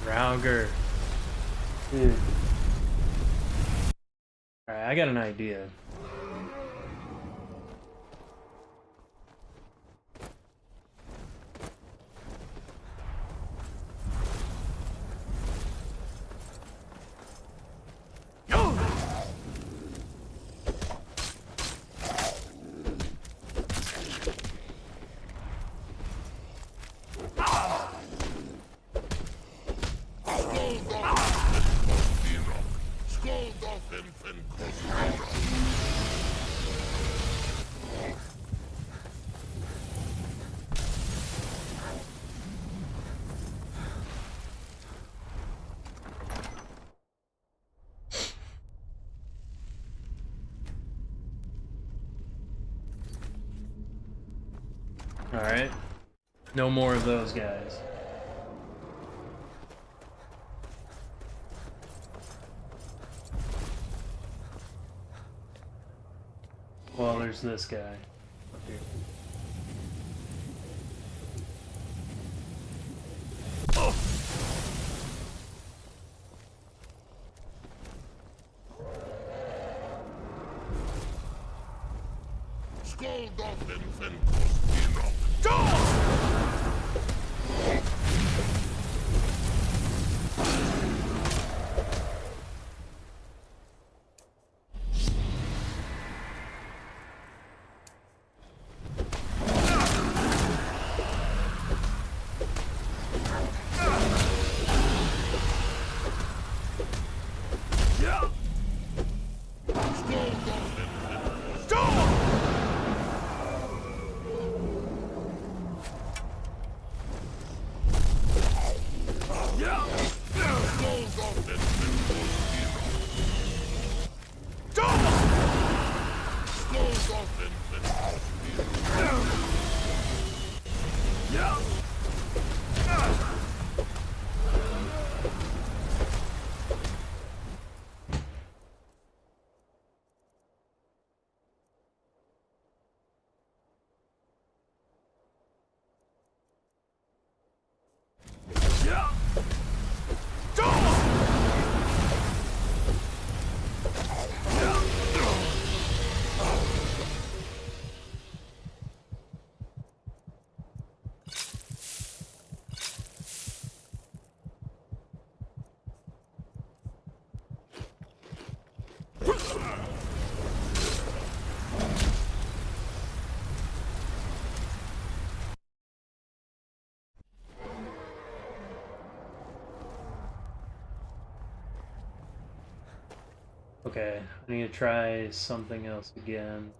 Rauger. Dude. Alright, I got an idea. Alright. No more of those guys. Well, there's this guy up here. Okay, I need to try something else again.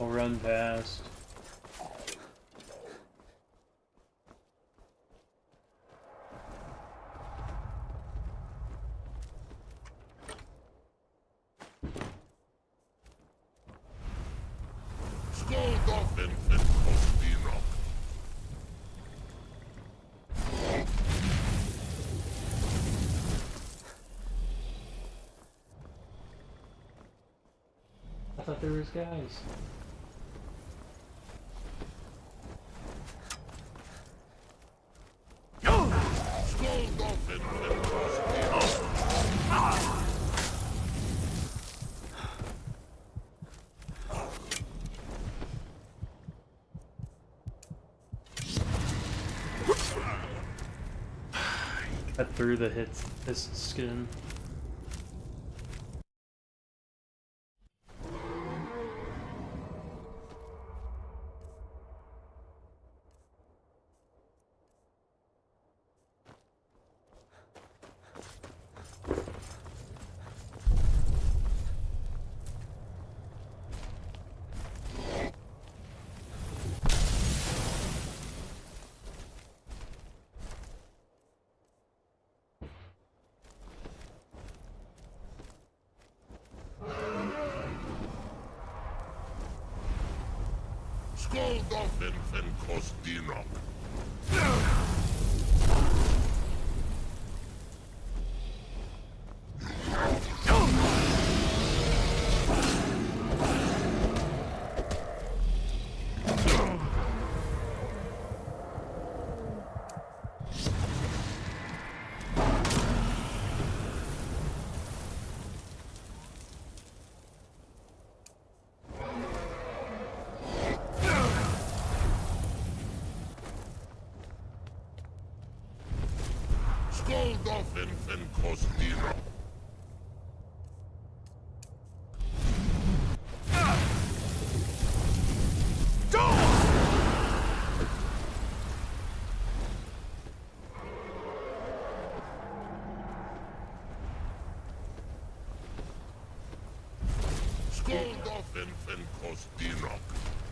I'll run past. I thought there was guys. Cut through the his skin.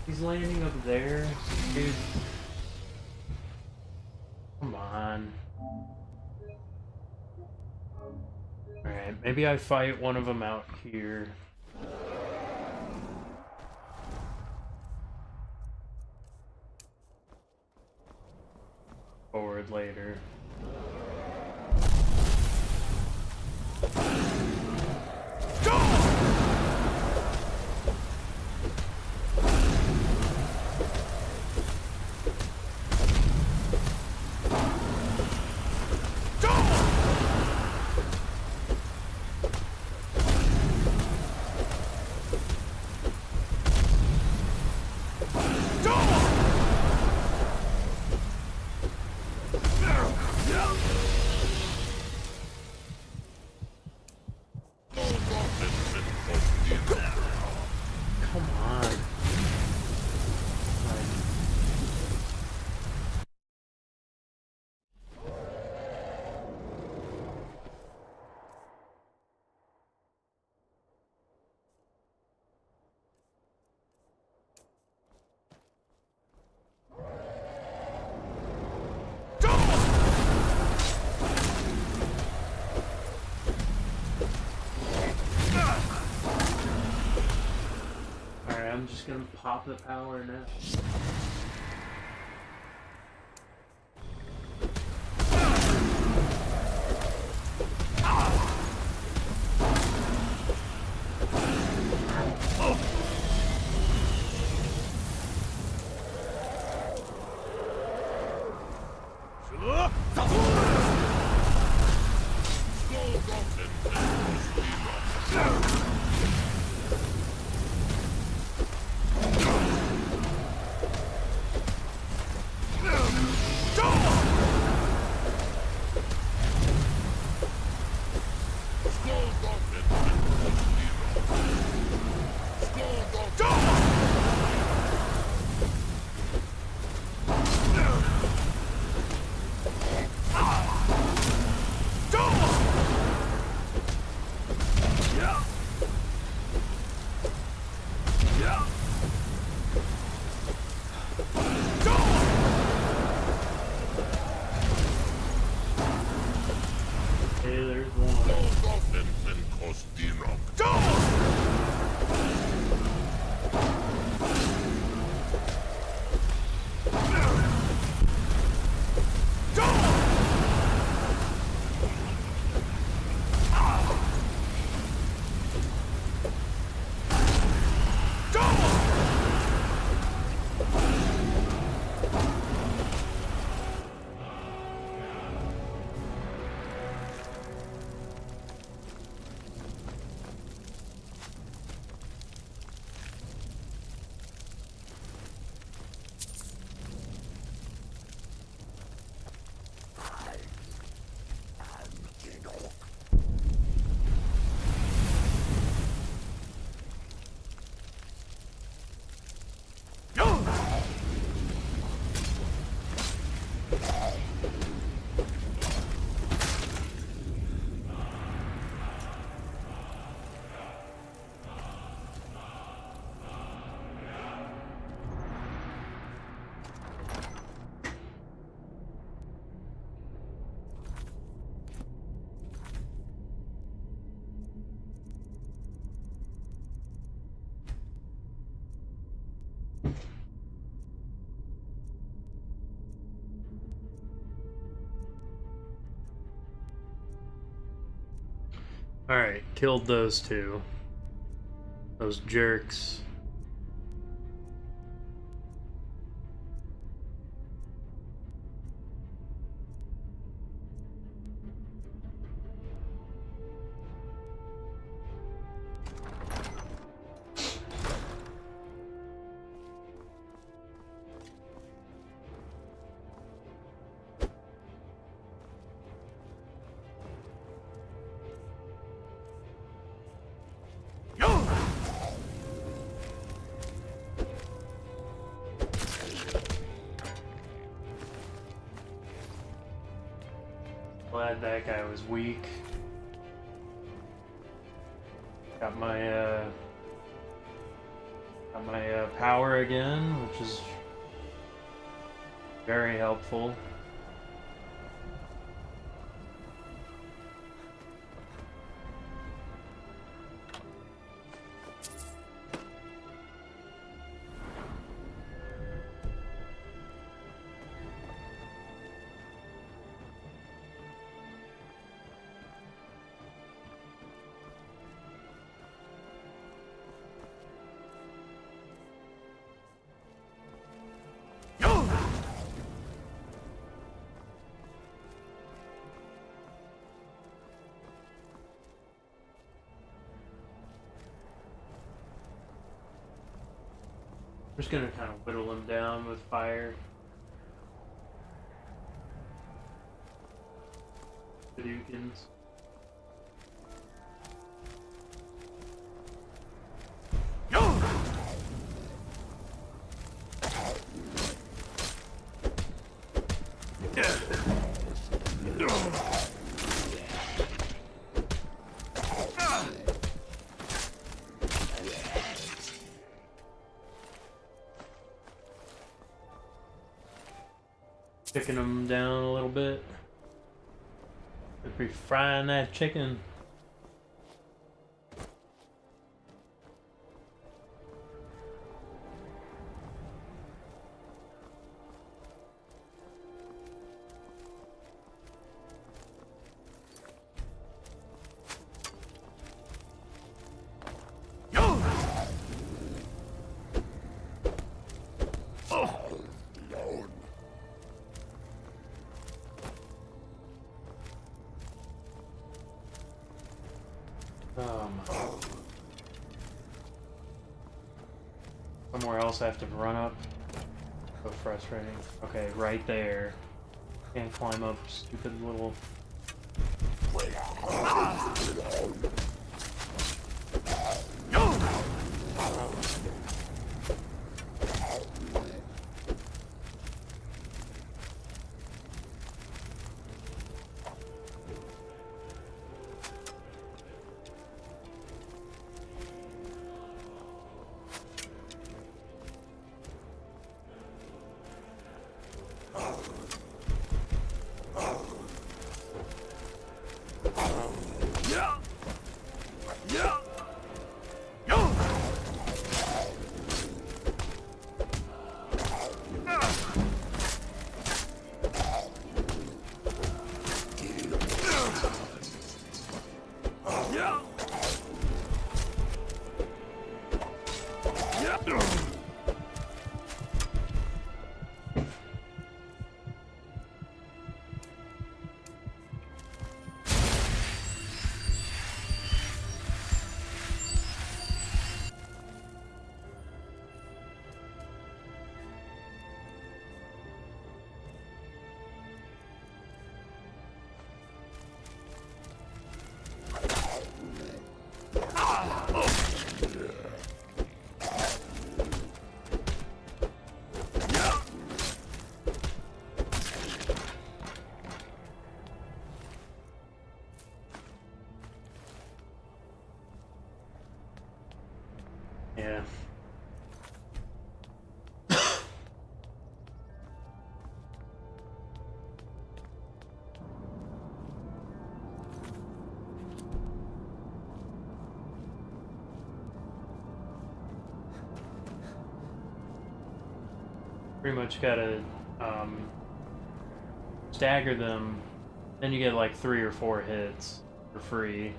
He's landing up there, dude. Come on. Alright, maybe I fight one of them out here. Forward later. I'm just gonna pop the power now. Alright, killed those two. Those jerks. Glad that guy was weak. Got my power again, which is very helpful. I'm just gonna kind of whittle him down with fire. Hadoukens. Picking them down a little bit. Could be frying that chicken. Somewhere else I have to run up. So frustrating. Okay, right there. Can't climb up, stupid little... Yeah. Pretty much gotta stagger them, then you get like 3 or 4 hits for free.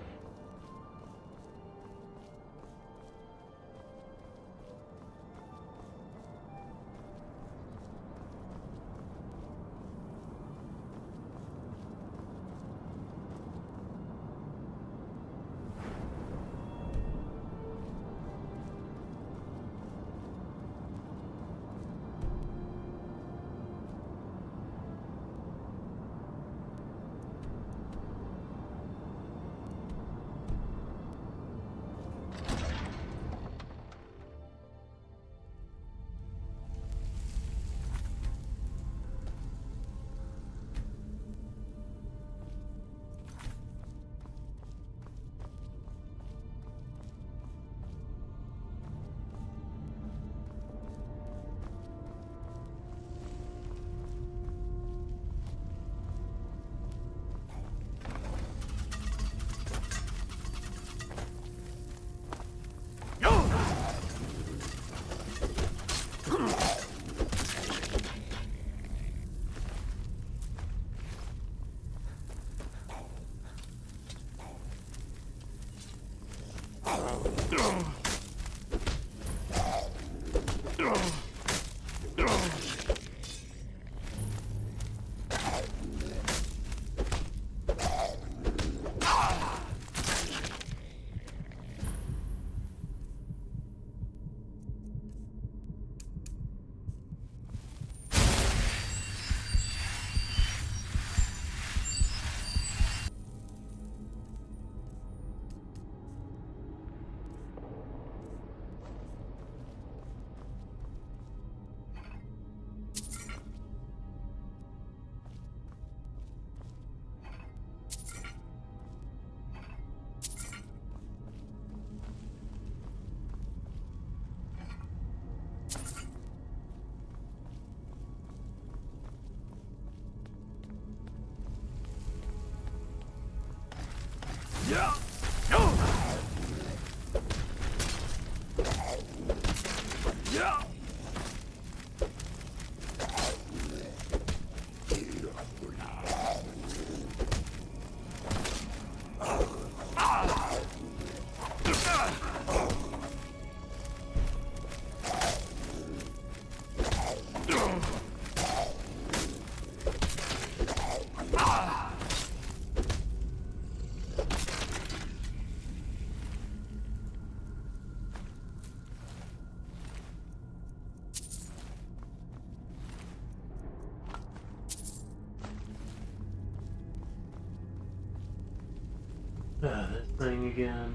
thing again.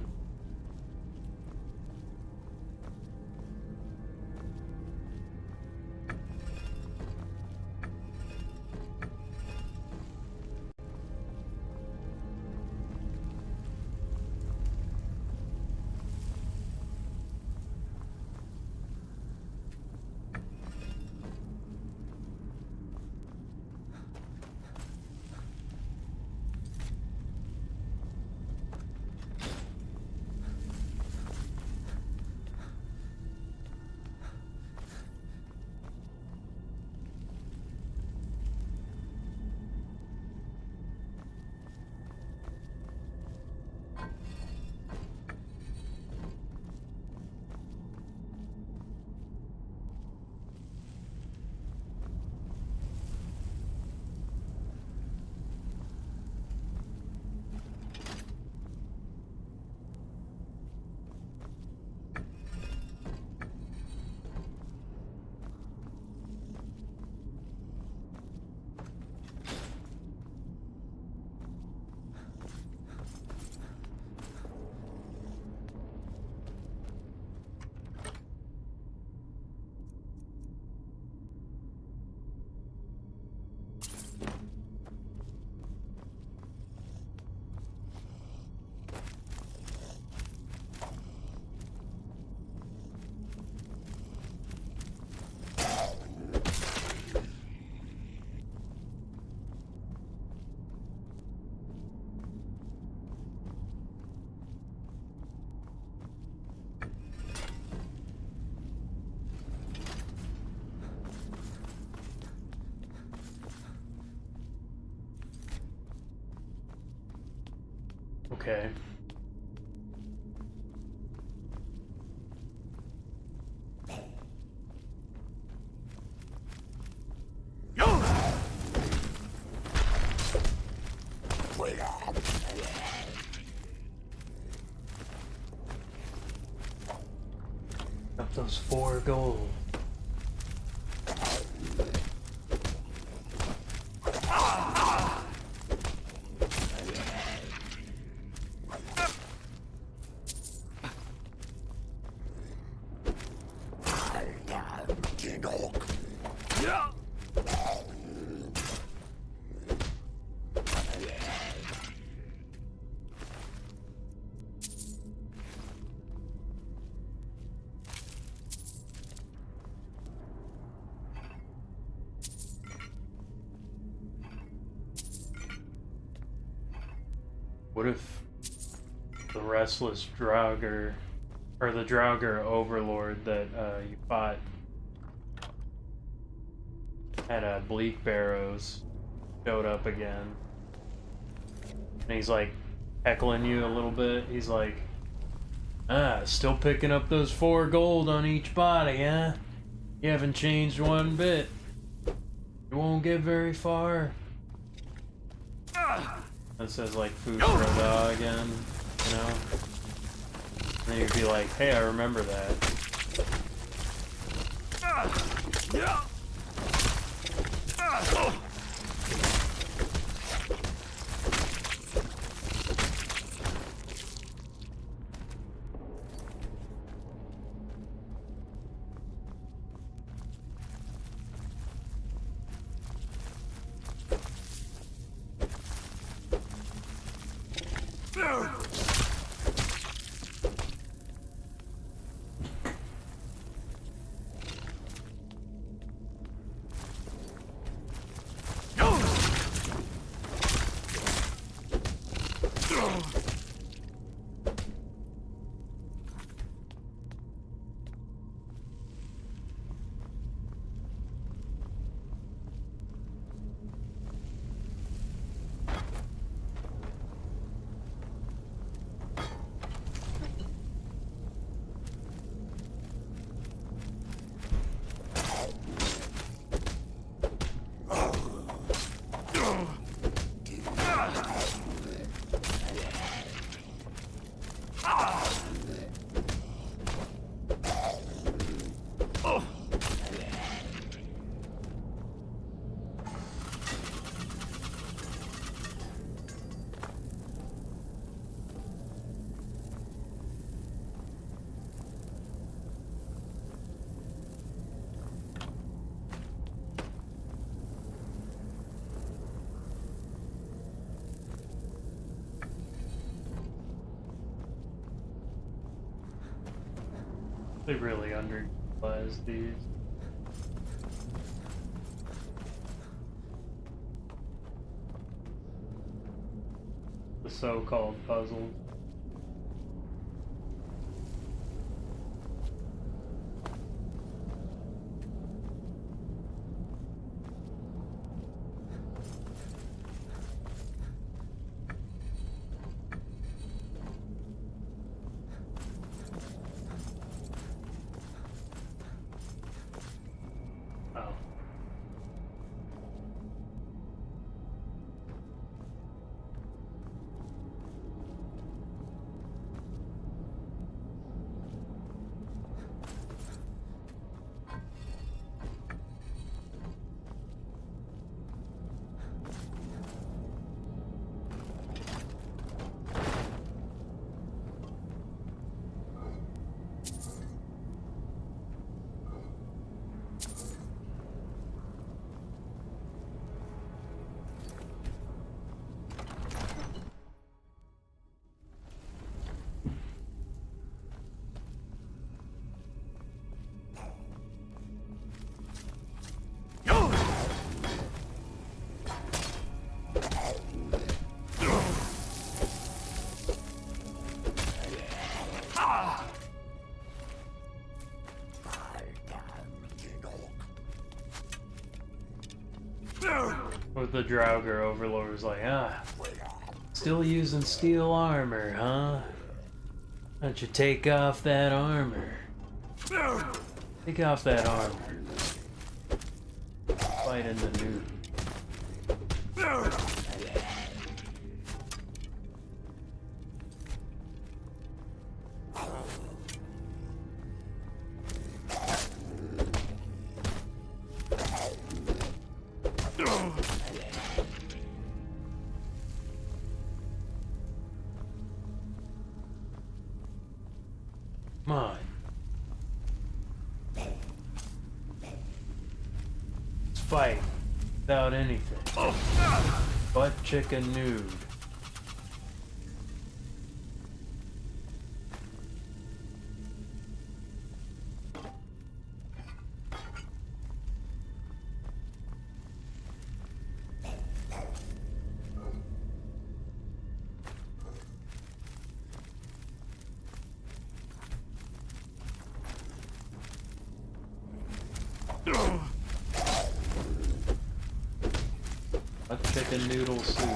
Okay. Up those 4 gold. What if the restless Draugr, or the Draugr overlord that you fought at Bleak Barrows showed up again? And he's like heckling you a little bit. He's like, still picking up those 4 gold on each body, huh? You haven't changed one bit. You won't get very far. That says like food for a dog again, you know? And then you'd be like, hey, I remember that. They really underutilized these. The so-called puzzles. With the Draugr Overlord was like, still using steel armor, huh? Why don't you take off that armor? Take off that armor. Fight in the nude. Come on. Let's fight without anything. Butt chicken nude. A chicken noodle soup.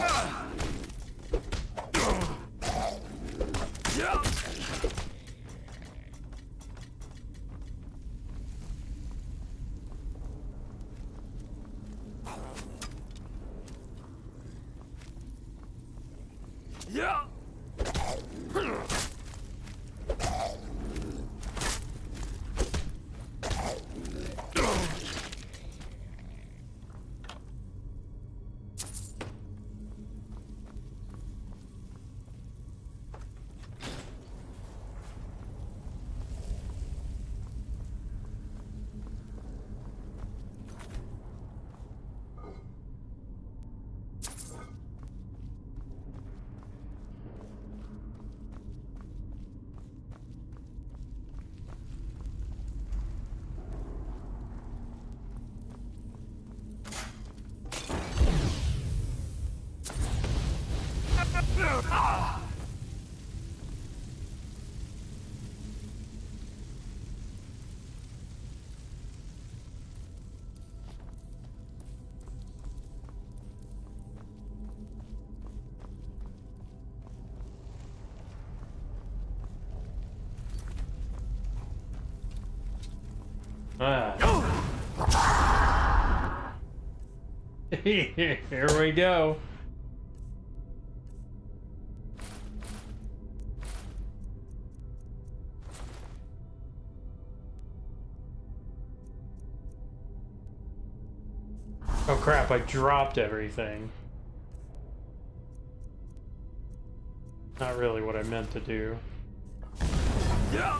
Yeah. Here we go. Oh crap, I dropped everything. Not really what I meant to do. Yeah.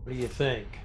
What do you think?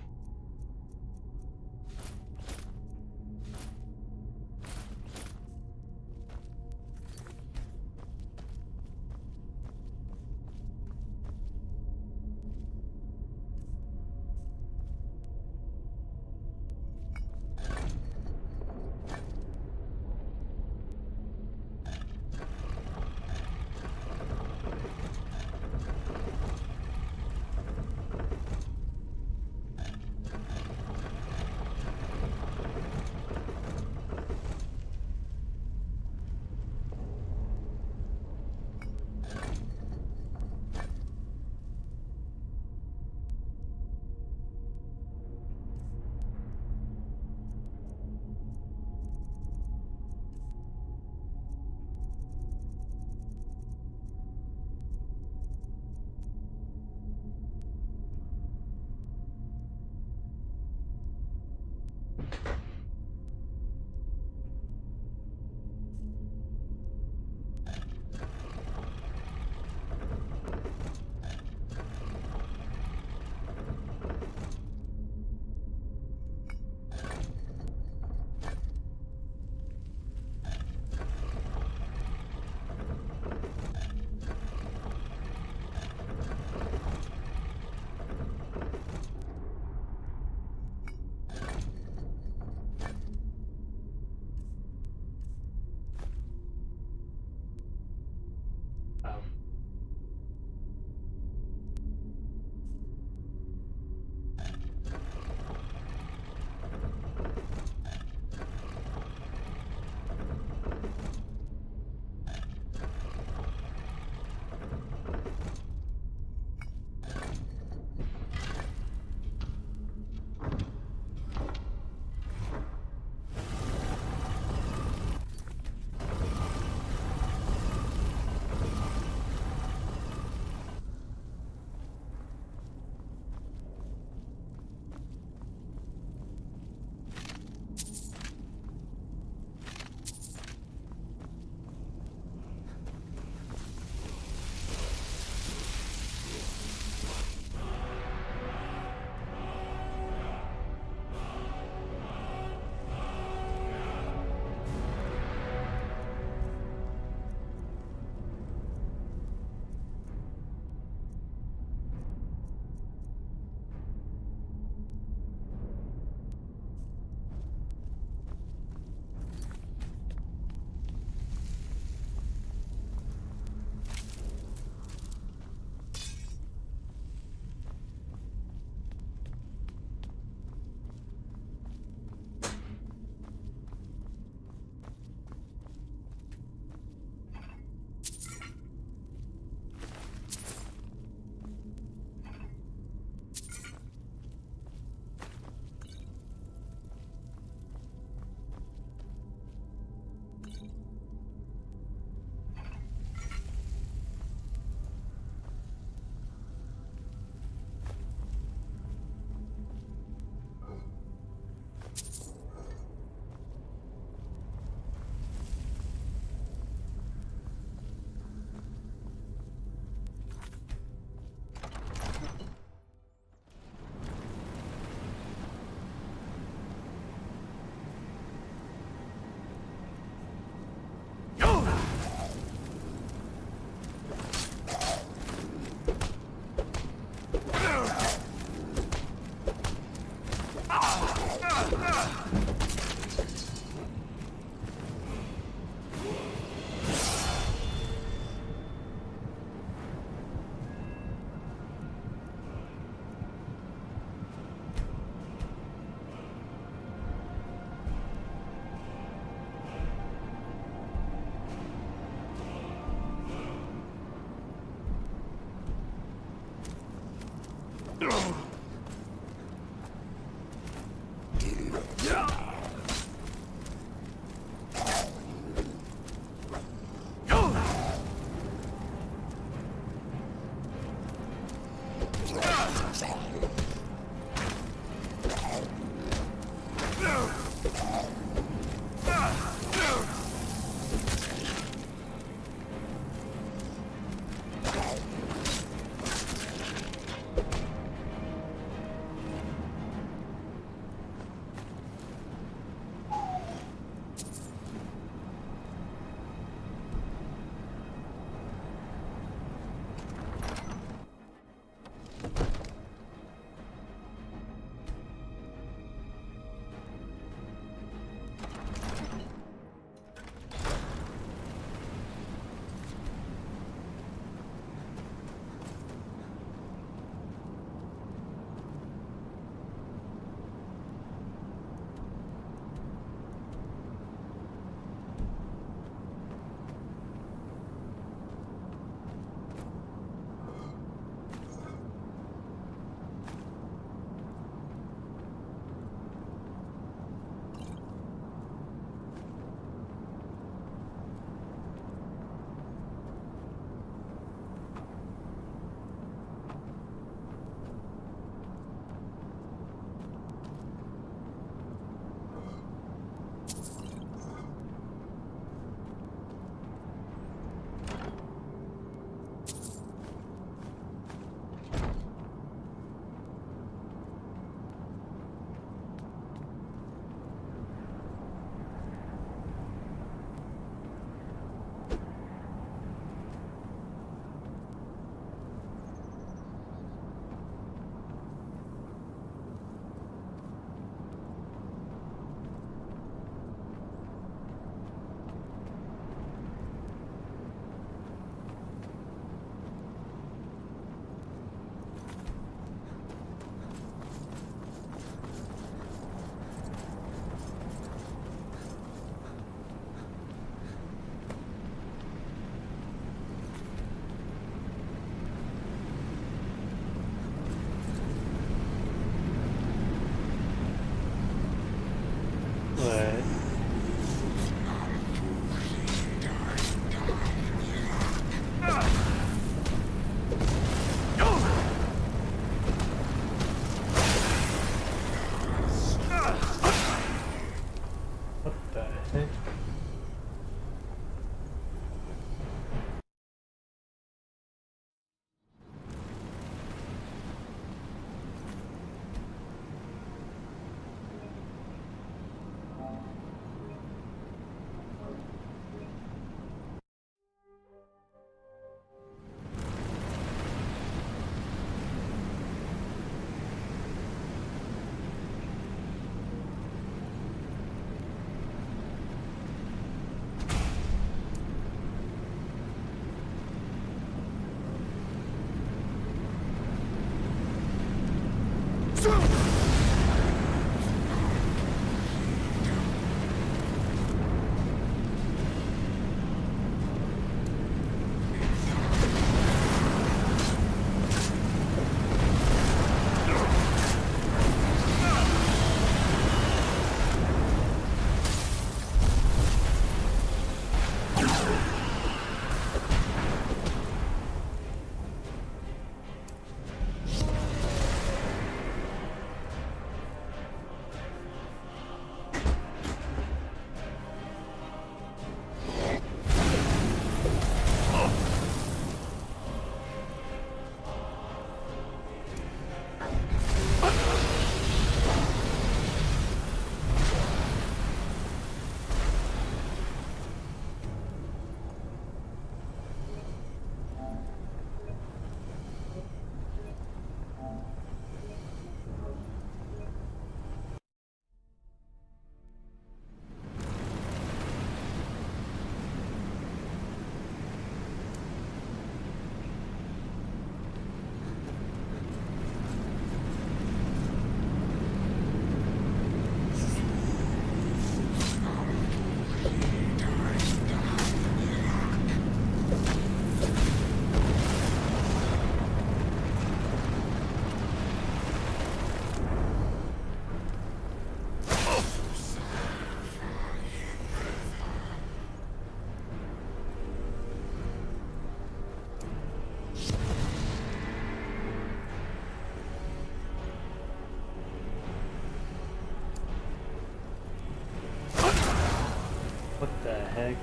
What the heck?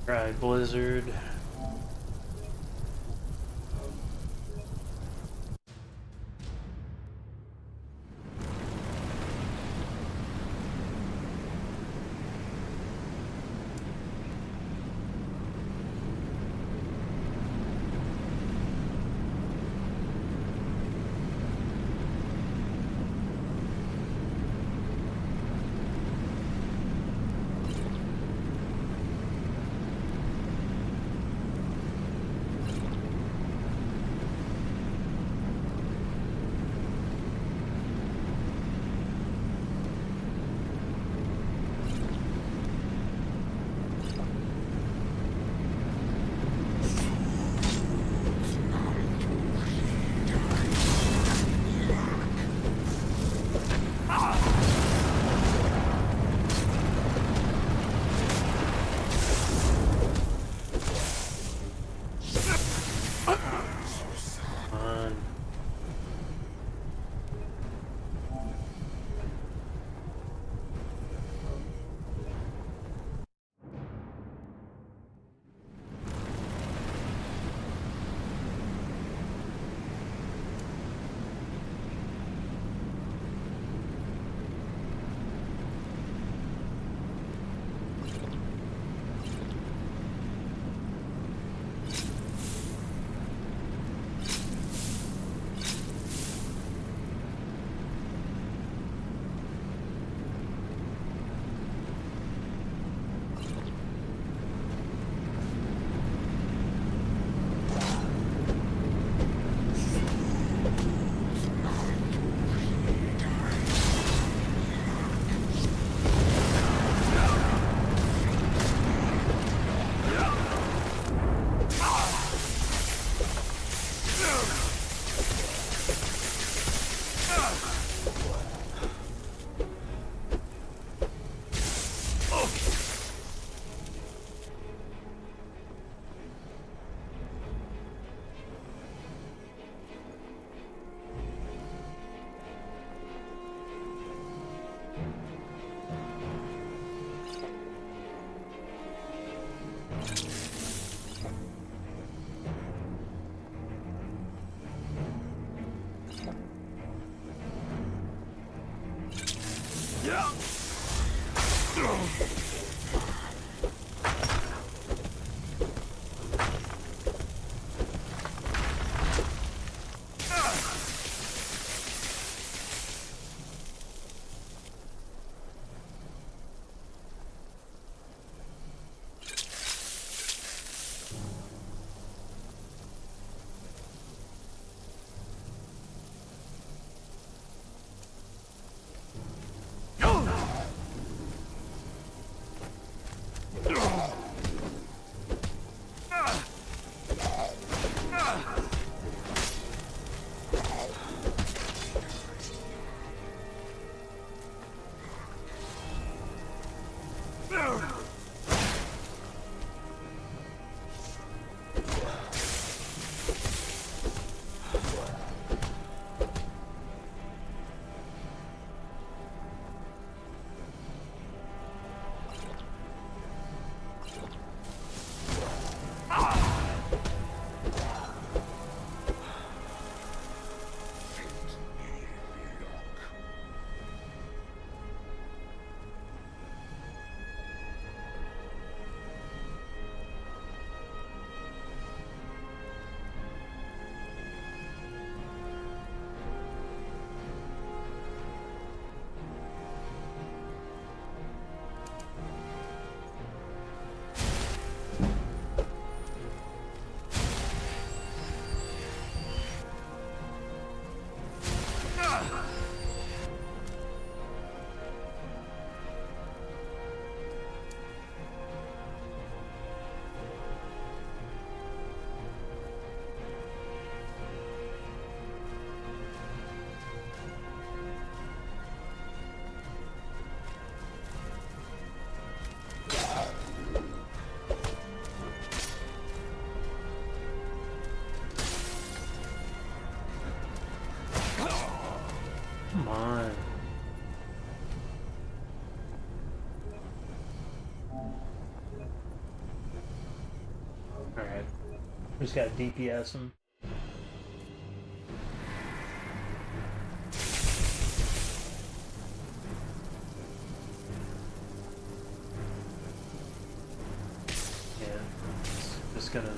Right, Blizzard. Just got DPS him. Yeah, just gonna.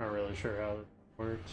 Not really sure how it works.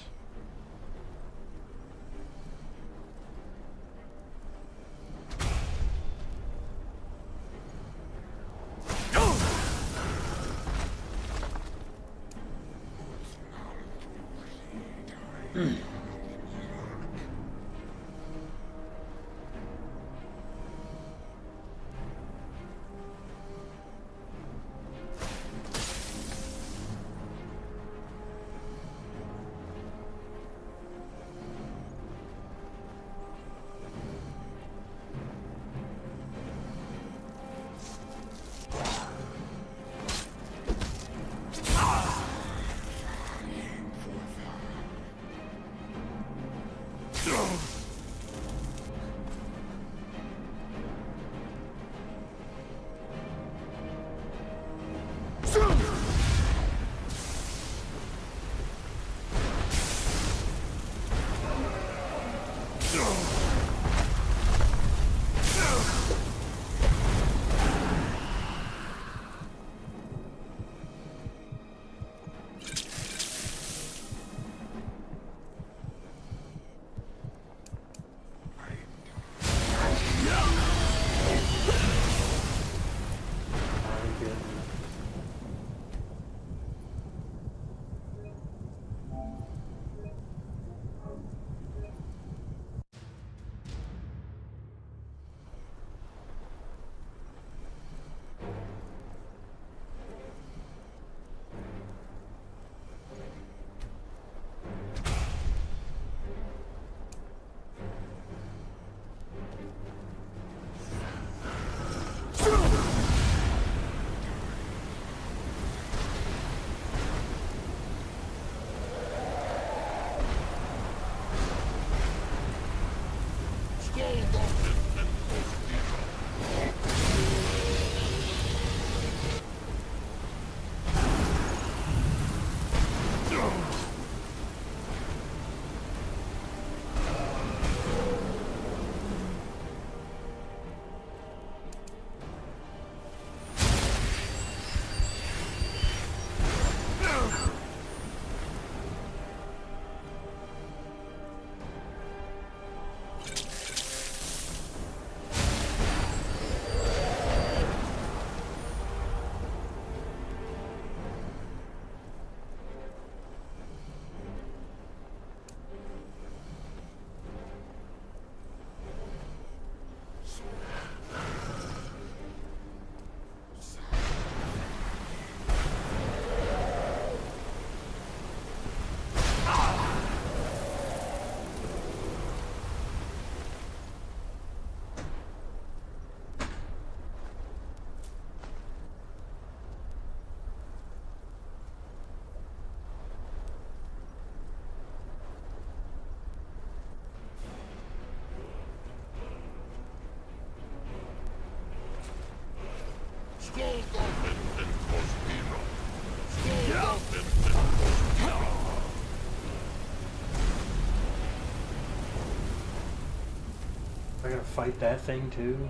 gotta fight that thing too.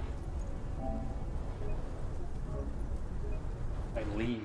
I leave.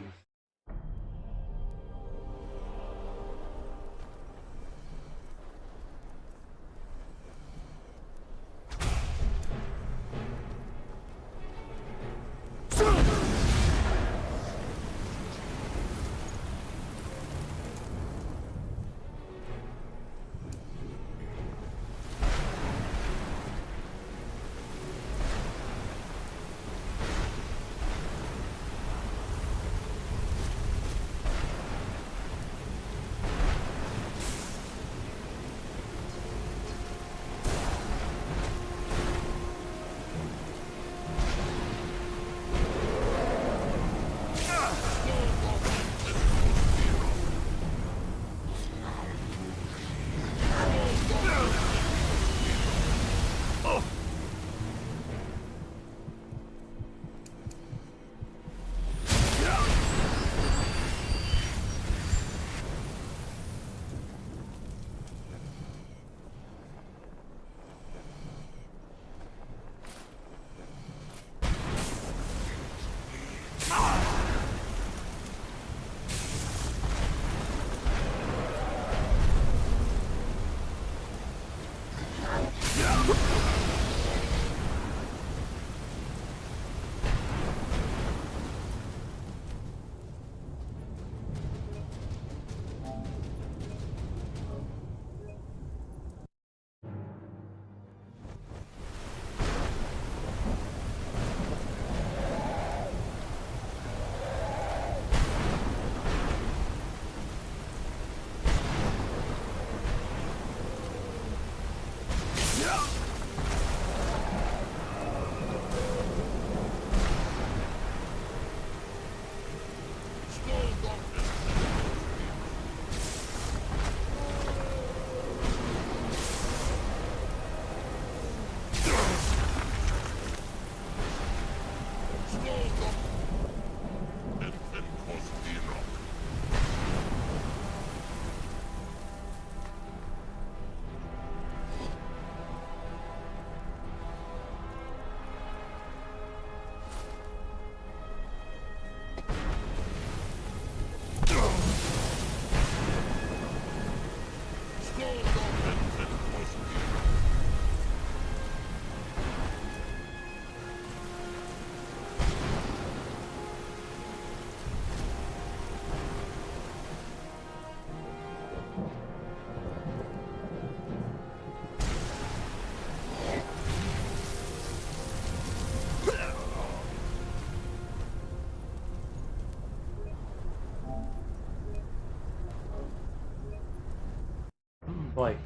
Like,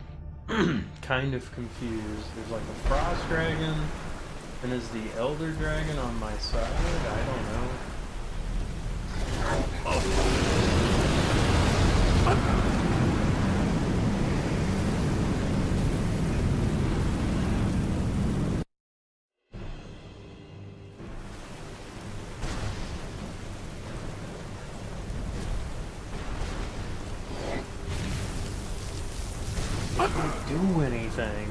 kind of confused. There's like a frost dragon, and is the elder dragon on my side? I don't know. Do anything.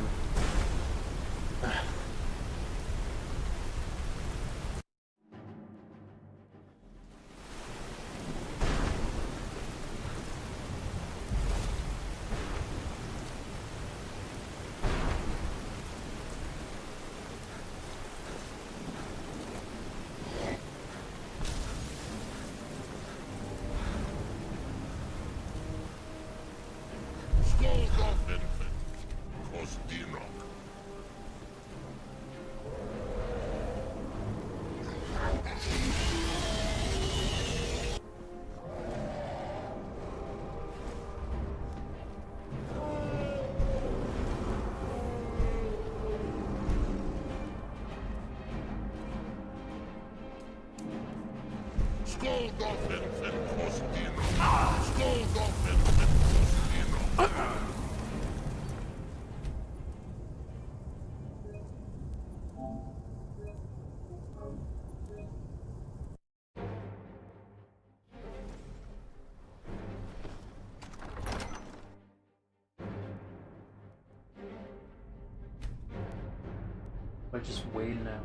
I just wait now.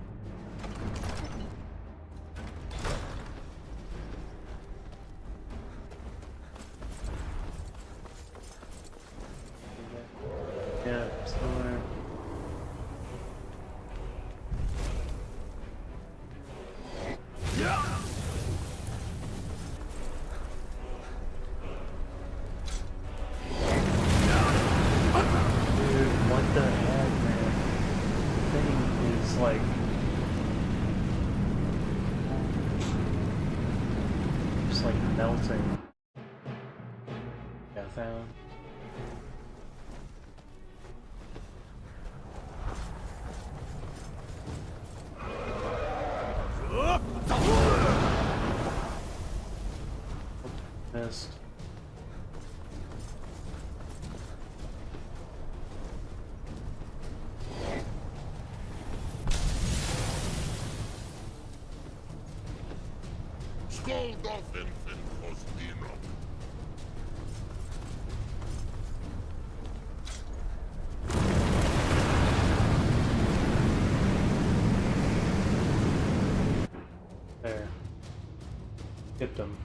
Yeah, still there. Yeah. Dude, what the heck, man? Thing is like just like melting. Yeah, found. Missed. Skoldolfin Finkostino. There. Skipped him.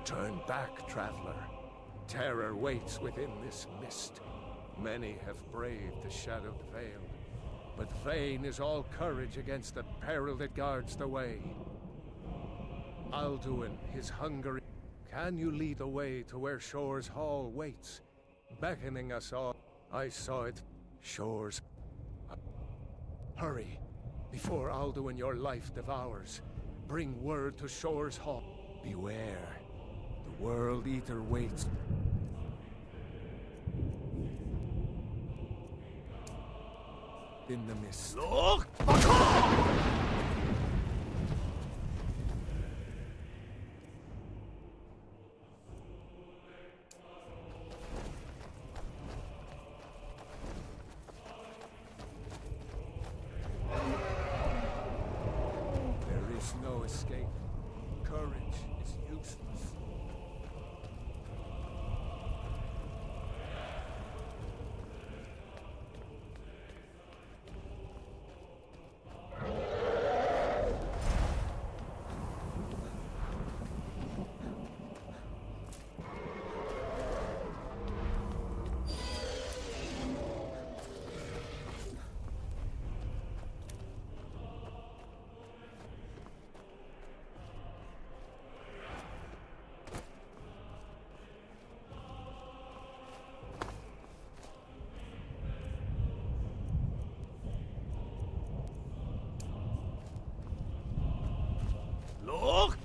Turn back, traveler. Terror waits within this mist. Many have braved the shadowed veil, but vain is all courage against the peril that guards the way. Alduin, his hungry... Can you lead the way to where Shore's Hall waits, beckoning us all? I saw it. Shore's... Hurry, before Alduin your life devours. Bring word to Shore's Hall. Beware. The World Eater waits. In the mist. Look! There is no escape. Courage is useless. Look!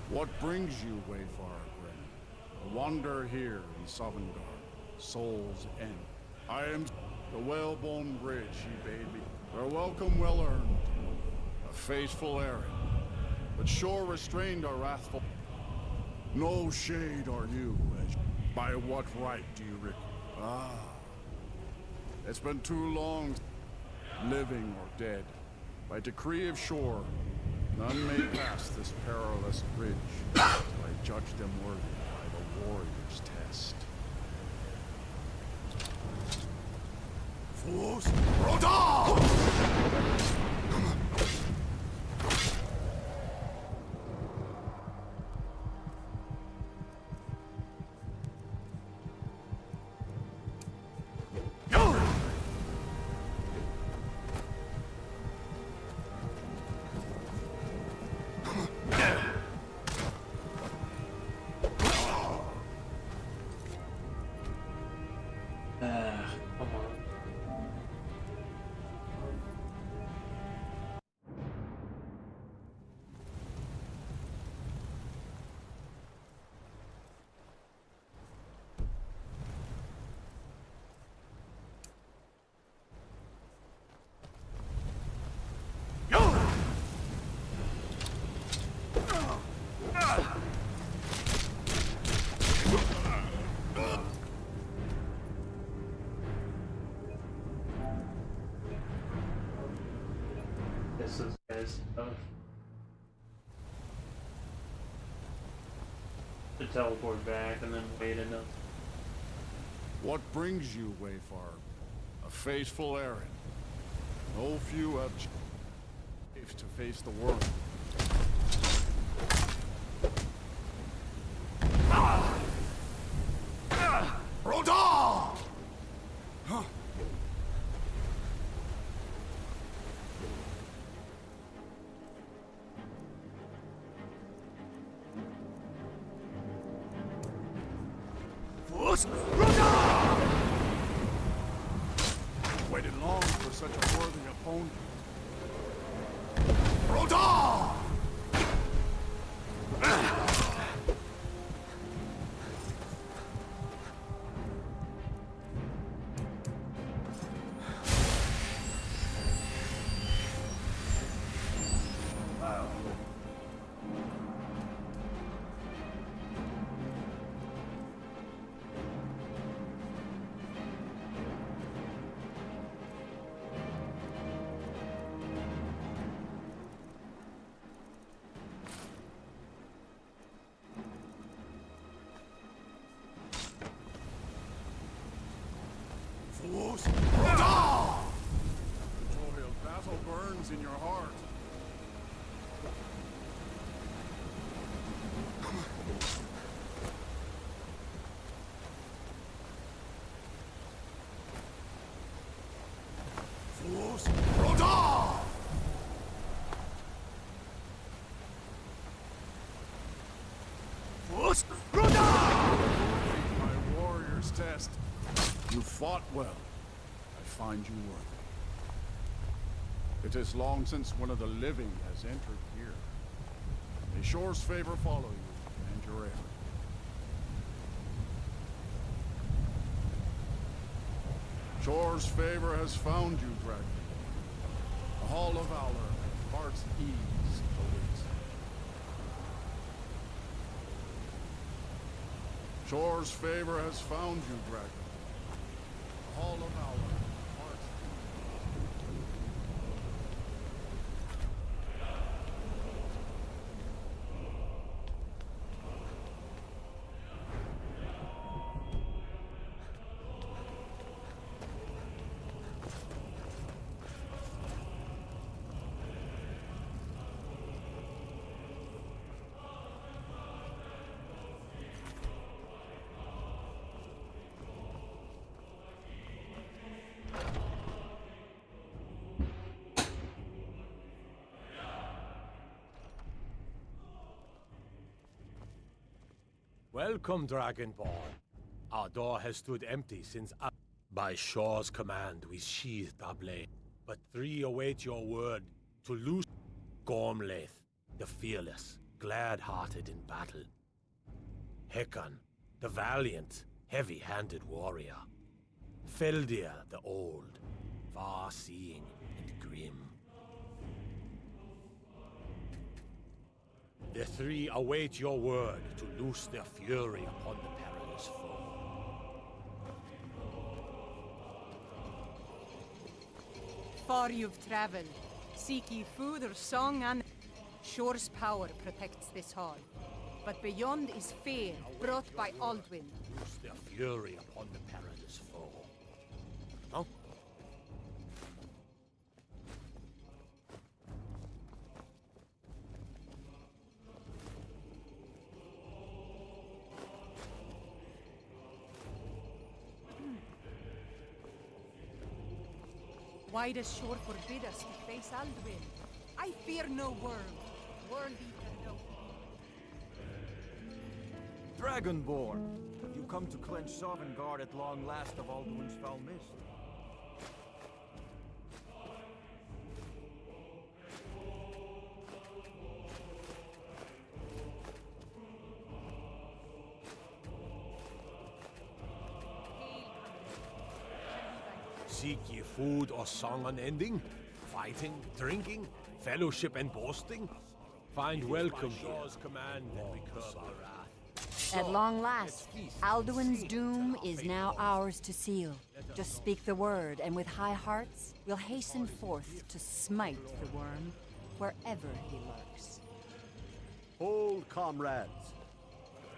What brings you, Wayfarer Grim? A wanderer here in Sovngarde, Soul's End. I am the whalebone bridge he bade me. Their welcome well earned. A faithful errand. But Shore restrained our wrathful. No shade are you, as by what right do you it's been too long, living or dead. By decree of Shore, none may pass this perilous bridge, till I judge them worthy by the warrior's test. Fools! Roda! miss those guys stuff. To teleport back and then wait enough. What brings you, Wayfarer? A faithful errand. No few have to face the world. Rodal! Huh. Waited long for such a worthy opponent. Rodal! Rodal! The joy of battle burns in your heart. Rodal! My warrior's test. You fought well. I find you worthy. It is long since one of the living has entered here. May Shore's favor follow you and your heir. Shore's favor has found you, Dragon. The Hall of Valor and Heart's Ease awaits. Shore's favor has found you, Dragon. The Hall of Valor and Heart's Welcome, Dragonborn. Our door has stood empty since by Shore's command we sheathed our blade. But 3 await your word to loose Gormlaith, the fearless, glad-hearted in battle. Hekon, the valiant, heavy-handed warrior. Feldir, the old, far-seeing and grim. The 3 await your word to loose their fury upon the perilous foe. Far you've traveled. Seek ye food or song, and Shore's power protects this hall. But beyond is fear brought by Aldwin. Loose their fury upon the perilous foe. Huh? Why does Shore forbid us to face Aldwin? I fear no world. World eater no. Dragonborn, you come to clench Sovngarde at long last of Alduin's foul mist. Seek ye food or song unending? Fighting, drinking, fellowship and boasting? Find welcome here. Command that we curb our wrath. At long last, Alduin's doom is now ours to seal. Just speak the word, and with high hearts, we'll hasten forth to smite the worm wherever he lurks. Hold, comrades.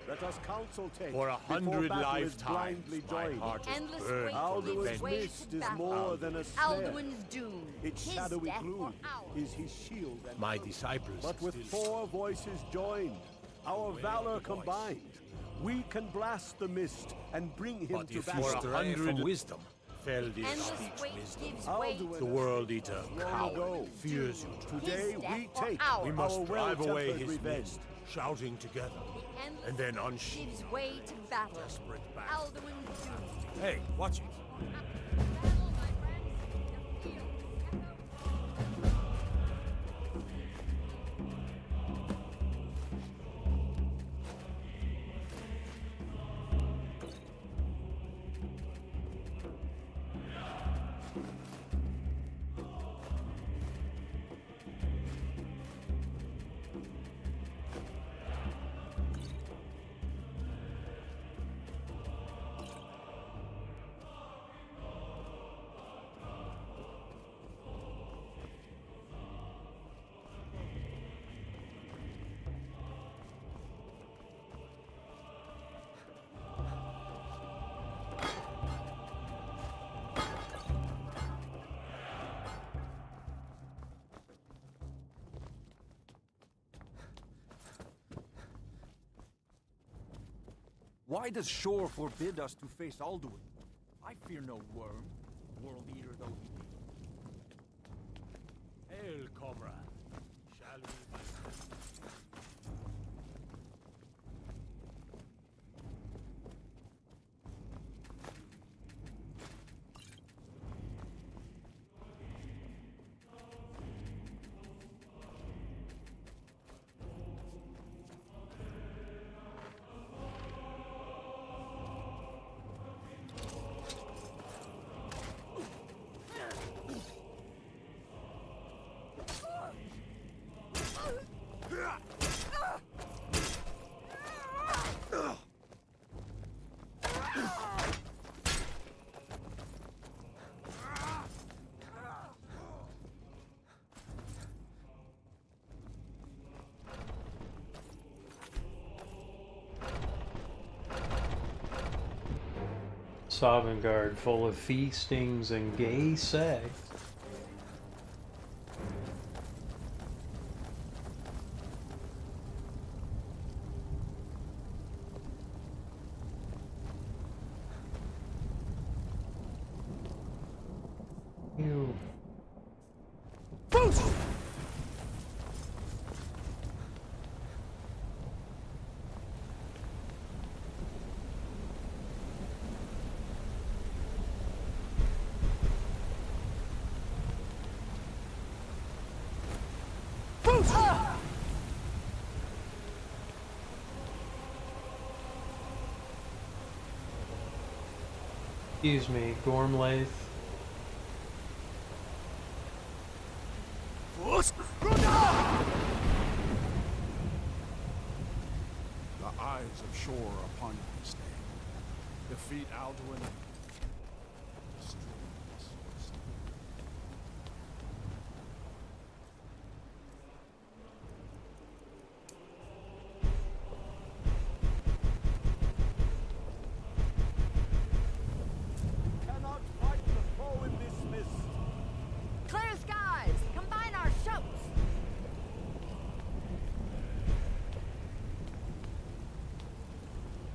Let us counsel take. For 100 lifetimes, my joined. heart is Endless burned wait for Alduin's gives way mist to is battle. more than a snare. Alduin's doom, Its his shadowy death gloom or ours. is his shield and My armor. disciples But with still 4 voices joined, our valor combined, we can blast the mist and bring him But to if battle. for 100 wisdom fell this Endless speech wait wisdom, gives way to the world eater Long coward ago, fears you. Today His we death or take ours. We our must drive away well-tempered his revenge. mist, shouting together, endless and then unsheathe gives way to battle. desperate back. Alduin's doom. Hey, watch it. Battle, my friends. The field echoes. Why does Shor forbid us to face Alduin? I fear no worm, world eater though he be. Hail, comrade. Shall we, my friend? Sovngarde full of feastings and gay sex. Ew. Excuse me, Gormlaith. The eyes of Shor upon you this day. Defeat Alduin. Destroy this force. Cannot fight the foe in this mist. Clear skies! Combine our shouts!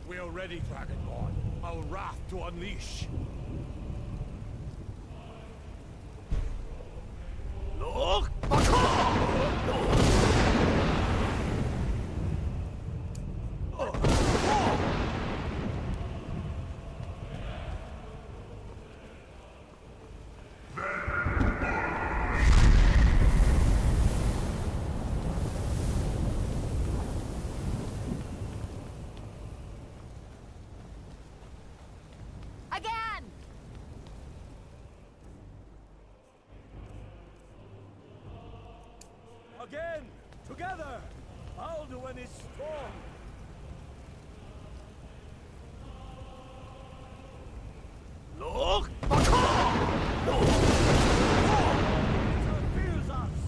We are ready, Dragonborn. Our wrath to unleash. Look! Again! Again! Together! Alduin is strong! Look! Fears us!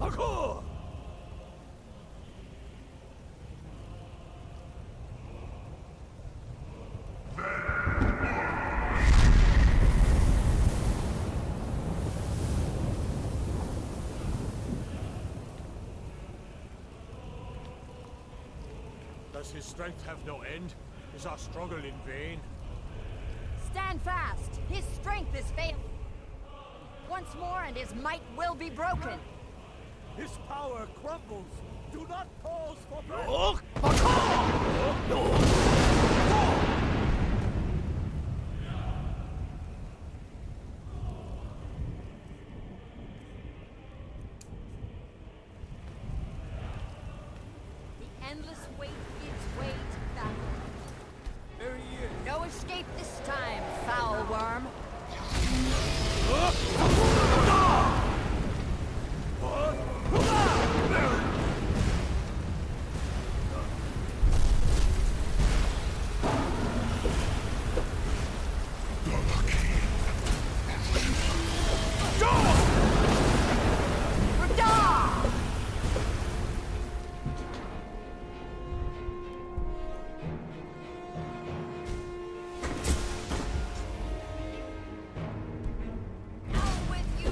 Parkour! Does his strength have no end? Is our struggle in vain? Stand fast! His strength is failing. Once more and his might will be broken. His power crumbles. Do not pause for breath. Look! The endless wait gives way to battle. There he is. No escape this time, foul worm. Out with you,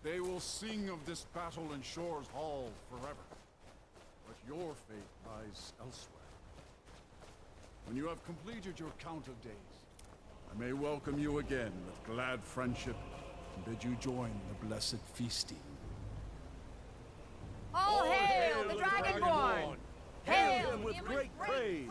They will sing of this battle in Shore's Hall forever. But your fate lies elsewhere. When you have completed your count of days, I may welcome you again with glad friendship and bid you join the blessed feasting. All hail the Dragonborn! Hail him with great praise!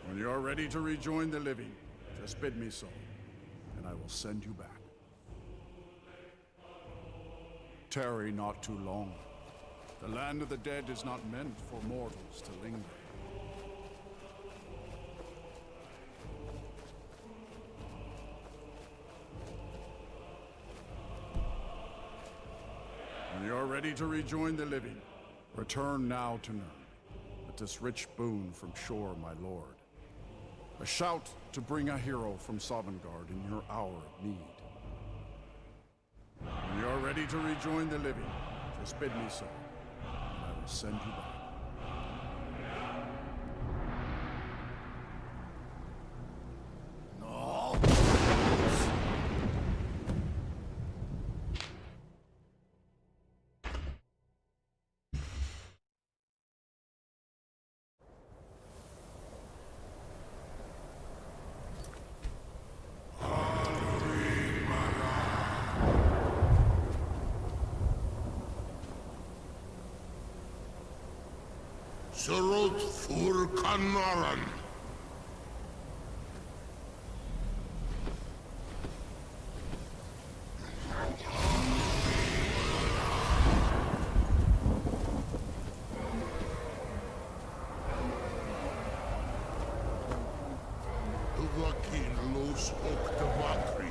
When you're ready to rejoin the living, just bid me so, and I will send you back. Tarry not too long. The land of the dead is not meant for mortals to linger. When you're ready to rejoin the living, return now to Nirn, with this rich boon from Shore, my lord. A shout to bring a hero from Sovngarde in your hour of need. When you're ready to rejoin the living, just bid me so, and I will send you back. Surot fur Kanaran. Duvakin los Oktavakri.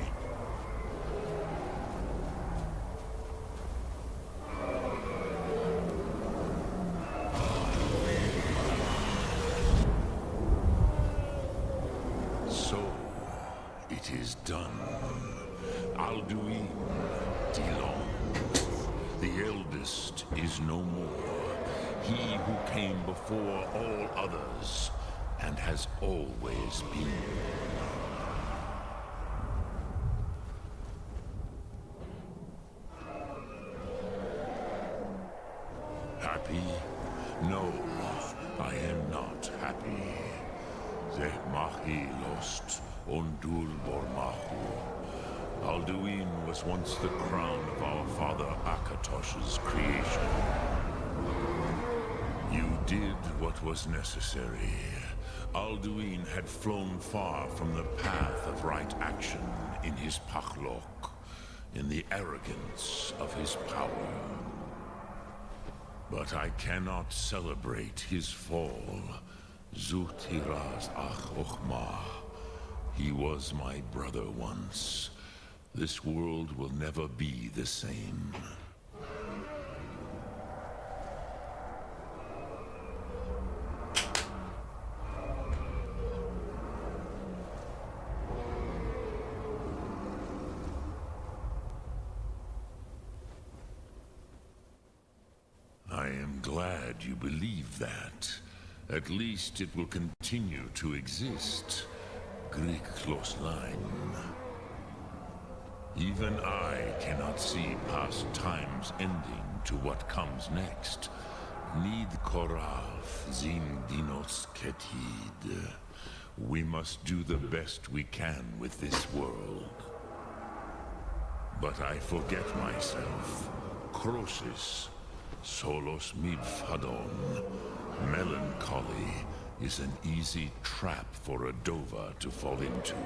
It is done. Alduin, Dilong, the eldest is no more. He who came before all others, and has always been. Happy? No, I am not happy. Zeh mahi lost. Ondul Bormahu. Alduin was once the crown of our father Akatosh's creation. You did what was necessary. Alduin had flown far from the path of right action in his Pachlok, in the arrogance of his power. But I cannot celebrate his fall. Zutiraz Ach Ochmah. He was my brother once. This world will never be the same. I am glad you believe that. At least it will continue to exist. Greek close line. Even I cannot see past time's ending to what comes next. Nid korav zin dinos ketid. We must do the best we can with this world. But I forget myself. Crosis, solos midfadon, melancholy is an easy trap for a Dova to fall into.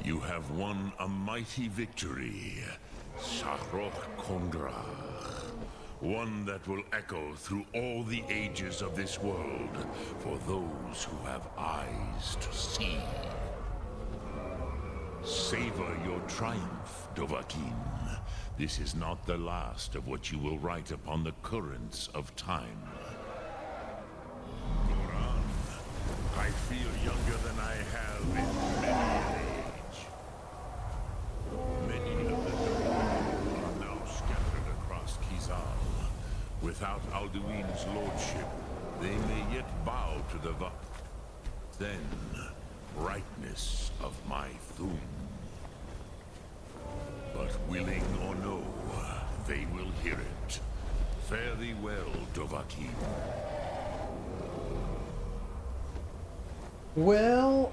You have won a mighty victory, Shahroch Kondrach. One that will echo through all the ages of this world for those who have eyes to see. Savor your triumph, Dovahkiin. This is not the last of what you will write upon the currents of time. Goran, I feel younger than I have in many an age. without Alduin's lordship, they may yet bow to the then brightness of my Thum. But willing or no, they will hear it. Fare thee well, Dovahkiin. Well...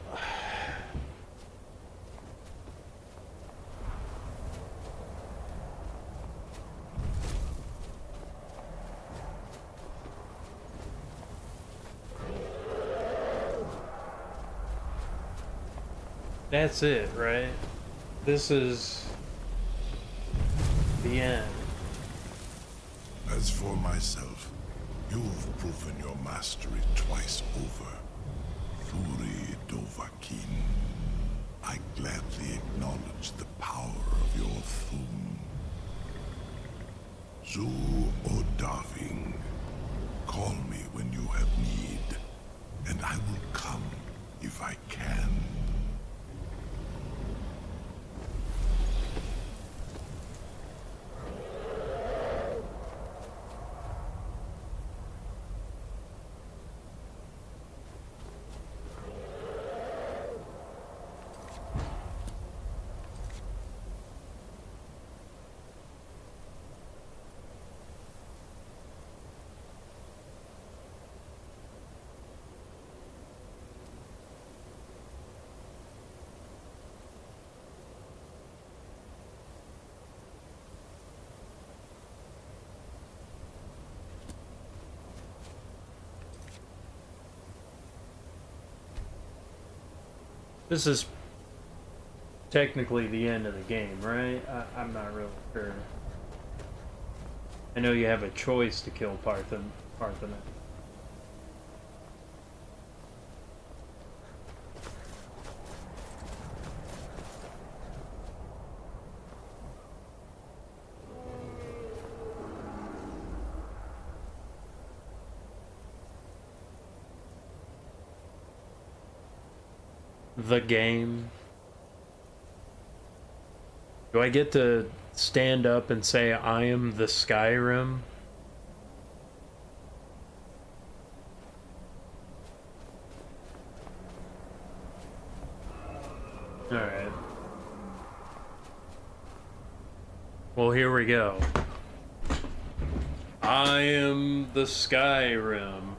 That's it, right? This is the end. As for myself, you've proven your mastery twice over. Thuri Dovahkiin, I gladly acknowledge the power of your Thum. Zu Odaving, call me when you have need, and I will come if I can. This is technically the end of the game, right? I'm not really sure. I know you have a choice to kill Parthenon. The game. Do I get to stand up and say I am the Skyrim? Alright. Well, here we go. I am the Skyrim.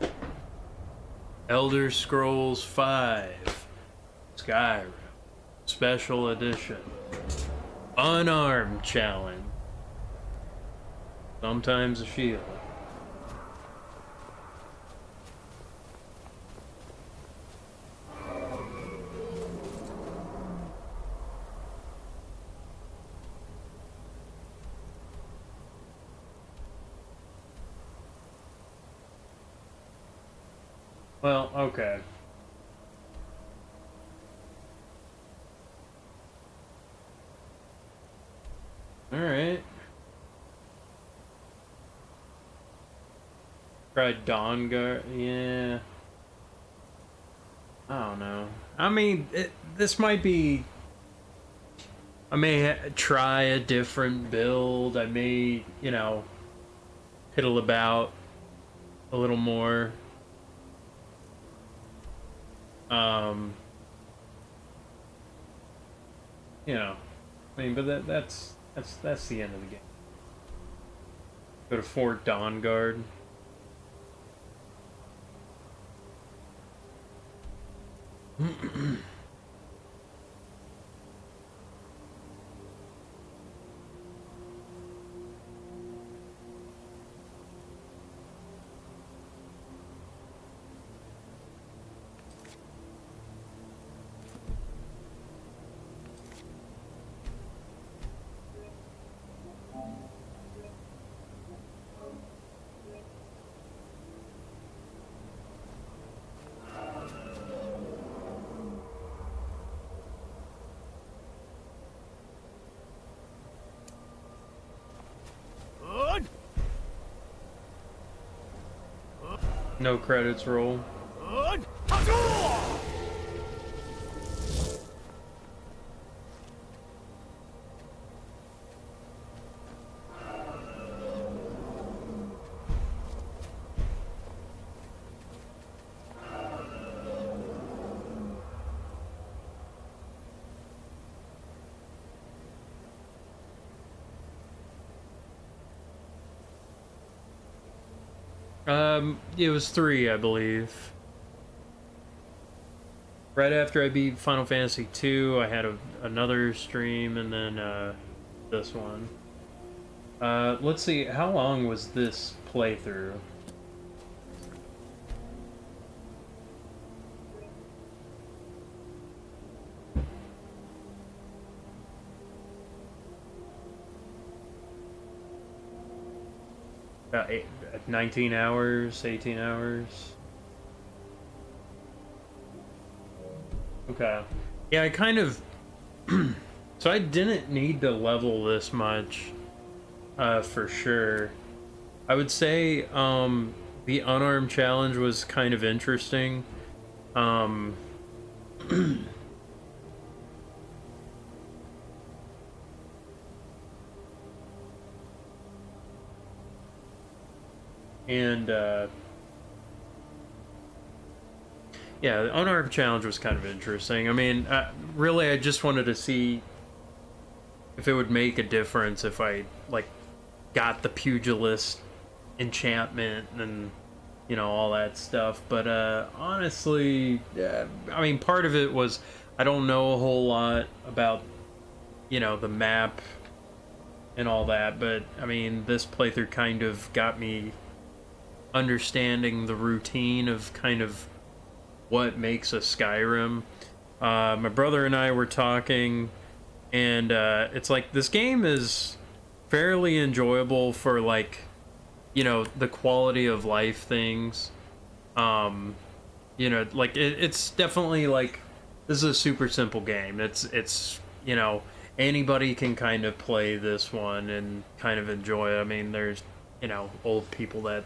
Elder Scrolls 5. Skyrim. Special Edition. Unarmed Challenge. Sometimes a shield. Well, okay. Alright. Try Dawnguard. Yeah. I don't know. I mean, this might be... I may try a different build. I may, you know, piddle about a little more. You know, I mean, but that's the end of the game. Go to Fort Dawnguard. No credits roll. It was 3, I believe. Right after I beat Final Fantasy 2, I had another stream, and then this one. Let's see, how long was this playthrough? About 19 hours, 18 hours. Okay. Yeah, I kind of... So I didn't need to level this much, for sure. I would say, the unarmed challenge was kind of interesting. And, yeah, the unarmed challenge was kind of interesting. I mean, really, I just wanted to see if it would make a difference if I, like, got the pugilist enchantment and, you know, all that stuff. But, honestly, I mean, part of it was I don't know a whole lot about, you know, the map and all that. But, I mean, this playthrough kind of got me understanding the routine of kind of what makes a Skyrim. My brother and I were talking, and it's like this game is fairly enjoyable for, like, you know, the quality of life things. You know, like it's definitely like this is a super simple game. It's you know, anybody can kind of play this one and kind of enjoy it. I mean, there's, you know, old people that,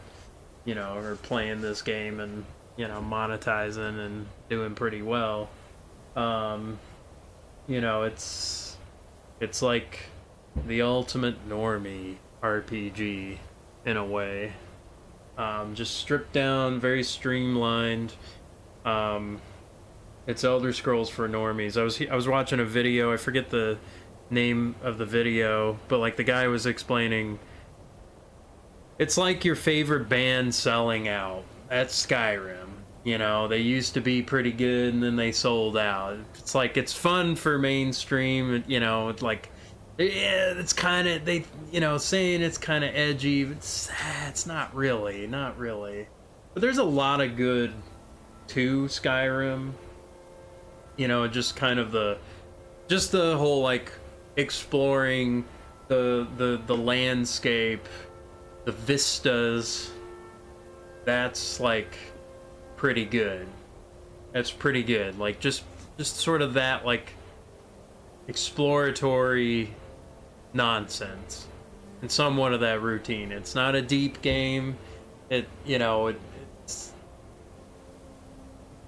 you know, are playing this game and, you know, monetizing and doing pretty well. You know, it's like the ultimate normie RPG in a way. Just stripped down, very streamlined. It's Elder Scrolls for normies. I was watching a video, I forget the name of the video, but like the guy was explaining, it's like your favorite band selling out. That's Skyrim. You know, they used to be pretty good and then they sold out. It's like, it's fun for mainstream, you know, like, yeah, it's kind of, they, you know, saying it's kind of edgy, but it's not really. But there's a lot of good to Skyrim. You know, just kind of the whole, like, exploring the landscape, the vistas, that's, like, pretty good. That's pretty good. Like, just sort of that, like, exploratory nonsense and somewhat of that routine. It's not a deep game. It, you know, it's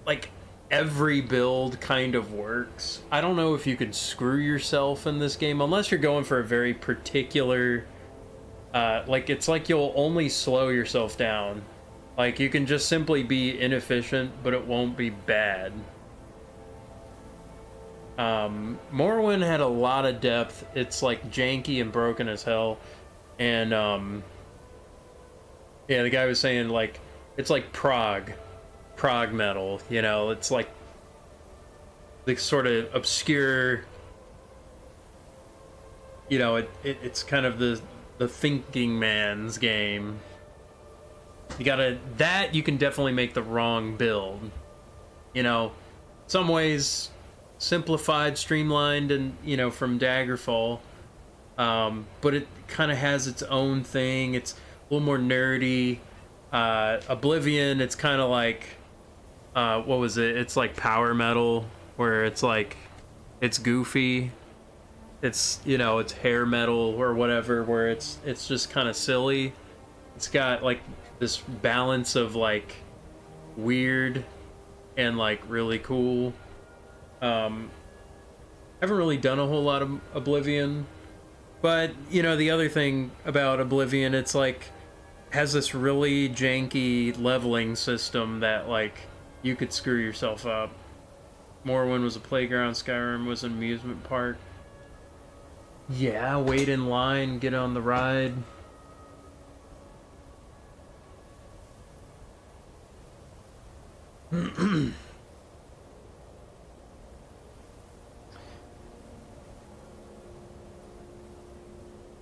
like every build kind of works. I don't know if you could screw yourself in this game unless you're going for a very particular like, it's like you'll only slow yourself down. Like, you can just simply be inefficient, but it won't be bad. Morrowind had a lot of depth. It's like janky and broken as hell. And yeah, the guy was saying, like, it's like prog metal, you know. It's like the sort of obscure, you know, it's kind of the thinking man's game. You gotta, that you can definitely make the wrong build, you know. Some ways simplified, streamlined, and, you know, from Daggerfall, but it kind of has its own thing. It's a little more nerdy. Oblivion, it's kind of like what was it, it's like power metal, where it's like, it's goofy, it's, you know, it's hair metal or whatever, where it's just kind of silly. It's got like this balance of like weird and like really cool. I haven't really done a whole lot of Oblivion, but, you know, the other thing about Oblivion, it's like has this really janky leveling system that, like, you could screw yourself up. Morrowind was a playground, Skyrim was an amusement park. Yeah, wait in line, get on the ride.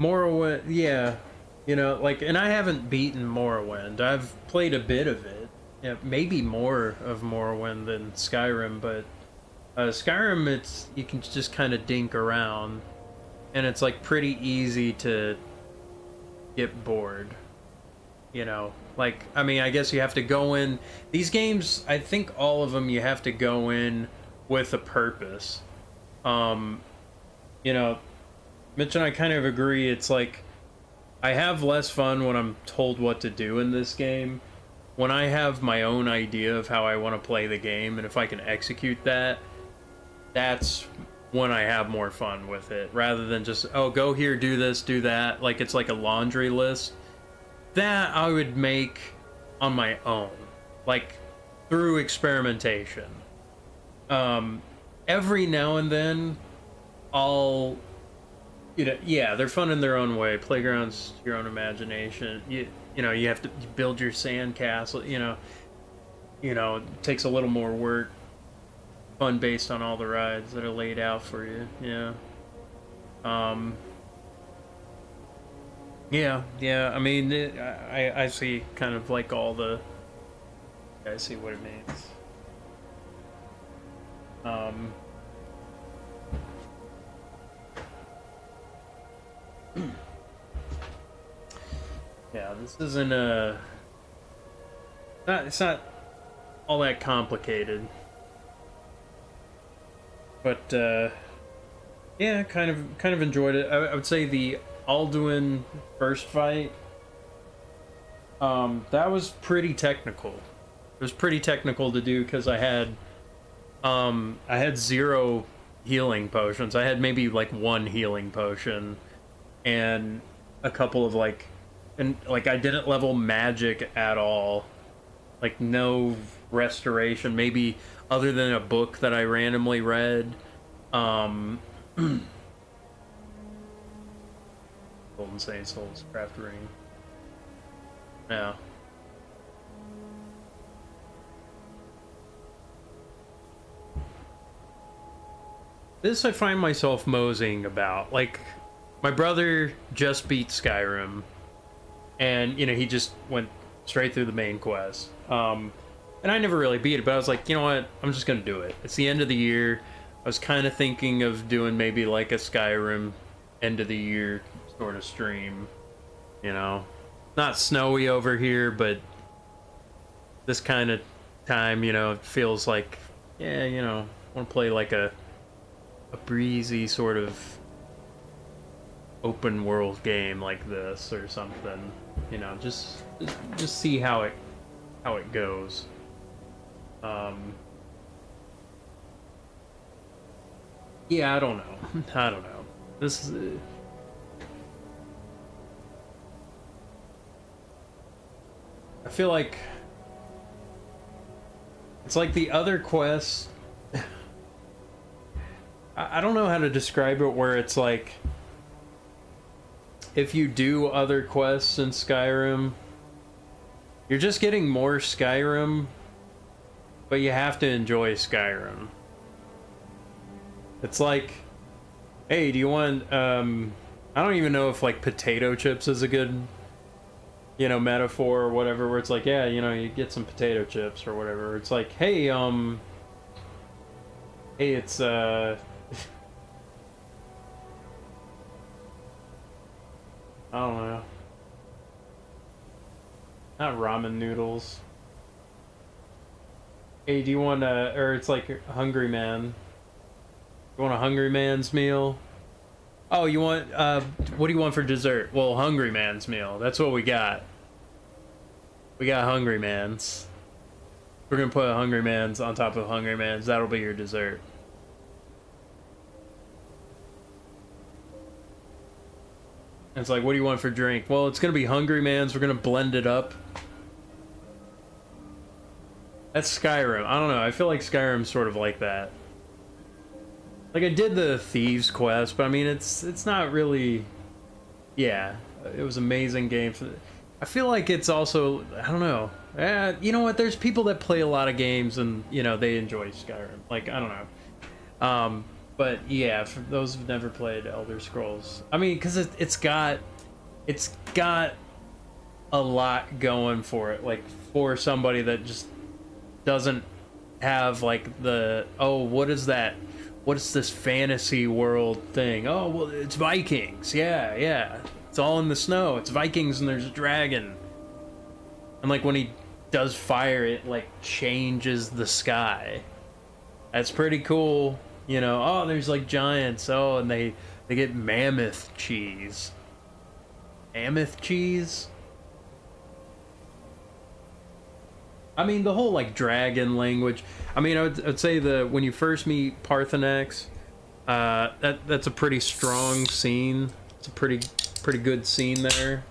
Morrowind, yeah. You know, like, and I haven't beaten Morrowind. I've played a bit of it. Yeah, maybe more of Morrowind than Skyrim, but Skyrim, it's you can just kind of dink around, and it's like pretty easy to get bored. You know, like, I mean, I guess you have to go in. These games, I think all of them, you have to go in with a purpose. You know, Mitch and I kind of agree. It's like, I have less fun when I'm told what to do in this game. When I have my own idea of how I want to play the game, and if I can execute that, that's when I have more fun with it, rather than just, oh, go here, do this, do that, like it's like a laundry list. That I would make on my own, like through experimentation. Every now and then, I'll, you know, yeah, they're fun in their own way. Playground's your own imagination. You know, you have to build your sand castle. You know, it takes a little more work. Fun based on all the rides that are laid out for you. Yeah. Yeah. I mean, I see kind of like all the. I see what it means. Yeah, this isn't a. It's not all that complicated. But yeah, kind of enjoyed it. I would say the Alduin first fight. That was pretty technical. It was pretty technical to do because I had 0 healing potions. I had maybe like 1 healing potion, and a couple of like, and like I didn't level magic at all. Like no restoration, maybe other than a book that I randomly read. Golden Saint Souls craft ring. Yeah. This I find myself moseying about. Like, my brother just beat Skyrim, and, you know, he just went straight through the main quest. And I never really beat it, but I was like, you know what? I'm just gonna do it. It's the end of the year. I was kind of thinking of doing maybe like a Skyrim end of the year sort of stream. You know, not snowy over here, but this kind of time, you know, it feels like, yeah, you know, I want to play like a breezy sort of open world game like this or something. You know, just see how it goes. Yeah, I don't know. This is I feel like it's like the other quests. I don't know how to describe it, where it's like if you do other quests in Skyrim, you're just getting more Skyrim, but you have to enjoy Skyrim. It's like, hey, do you want, I don't even know if like potato chips is a good, you know, metaphor or whatever, where it's like, yeah, you know, you get some potato chips or whatever. It's like, hey, it's, I don't know. Not ramen noodles. Hey, do you want a, or it's like Hungry Man. You want a Hungry Man's meal? Oh, you want, what do you want for dessert? Well, Hungry Man's meal. That's what we got. We got Hungry Man's. We're gonna put Hungry Man's on top of Hungry Man's. That'll be your dessert. It's like, what do you want for drink? Well, it's gonna be Hungry Man's. We're gonna blend it up. That's Skyrim. I don't know. I feel like Skyrim's sort of like that. Like, I did the Thieves quest, but I mean, it's not really. Yeah, it was an amazing game. I feel like it's also, I don't know. You know what? There's people that play a lot of games and, you know, they enjoy Skyrim. Like, I don't know. But yeah, for those who've never played Elder Scrolls, I mean, because it's got a lot going for it. Like, for somebody that just doesn't have like the, oh, what is that? What's this fantasy world thing? Oh, well, it's Vikings. Yeah. It's all in the snow. It's Vikings and there's a dragon. And like when he does fire, it like changes the sky. That's pretty cool. You know, oh, there's like giants. Oh, and they get mammoth cheese. Mammoth cheese? I mean, the whole like dragon language. I mean, I'd say when you first meet Parthenax, that's a pretty strong scene. It's a pretty good scene there.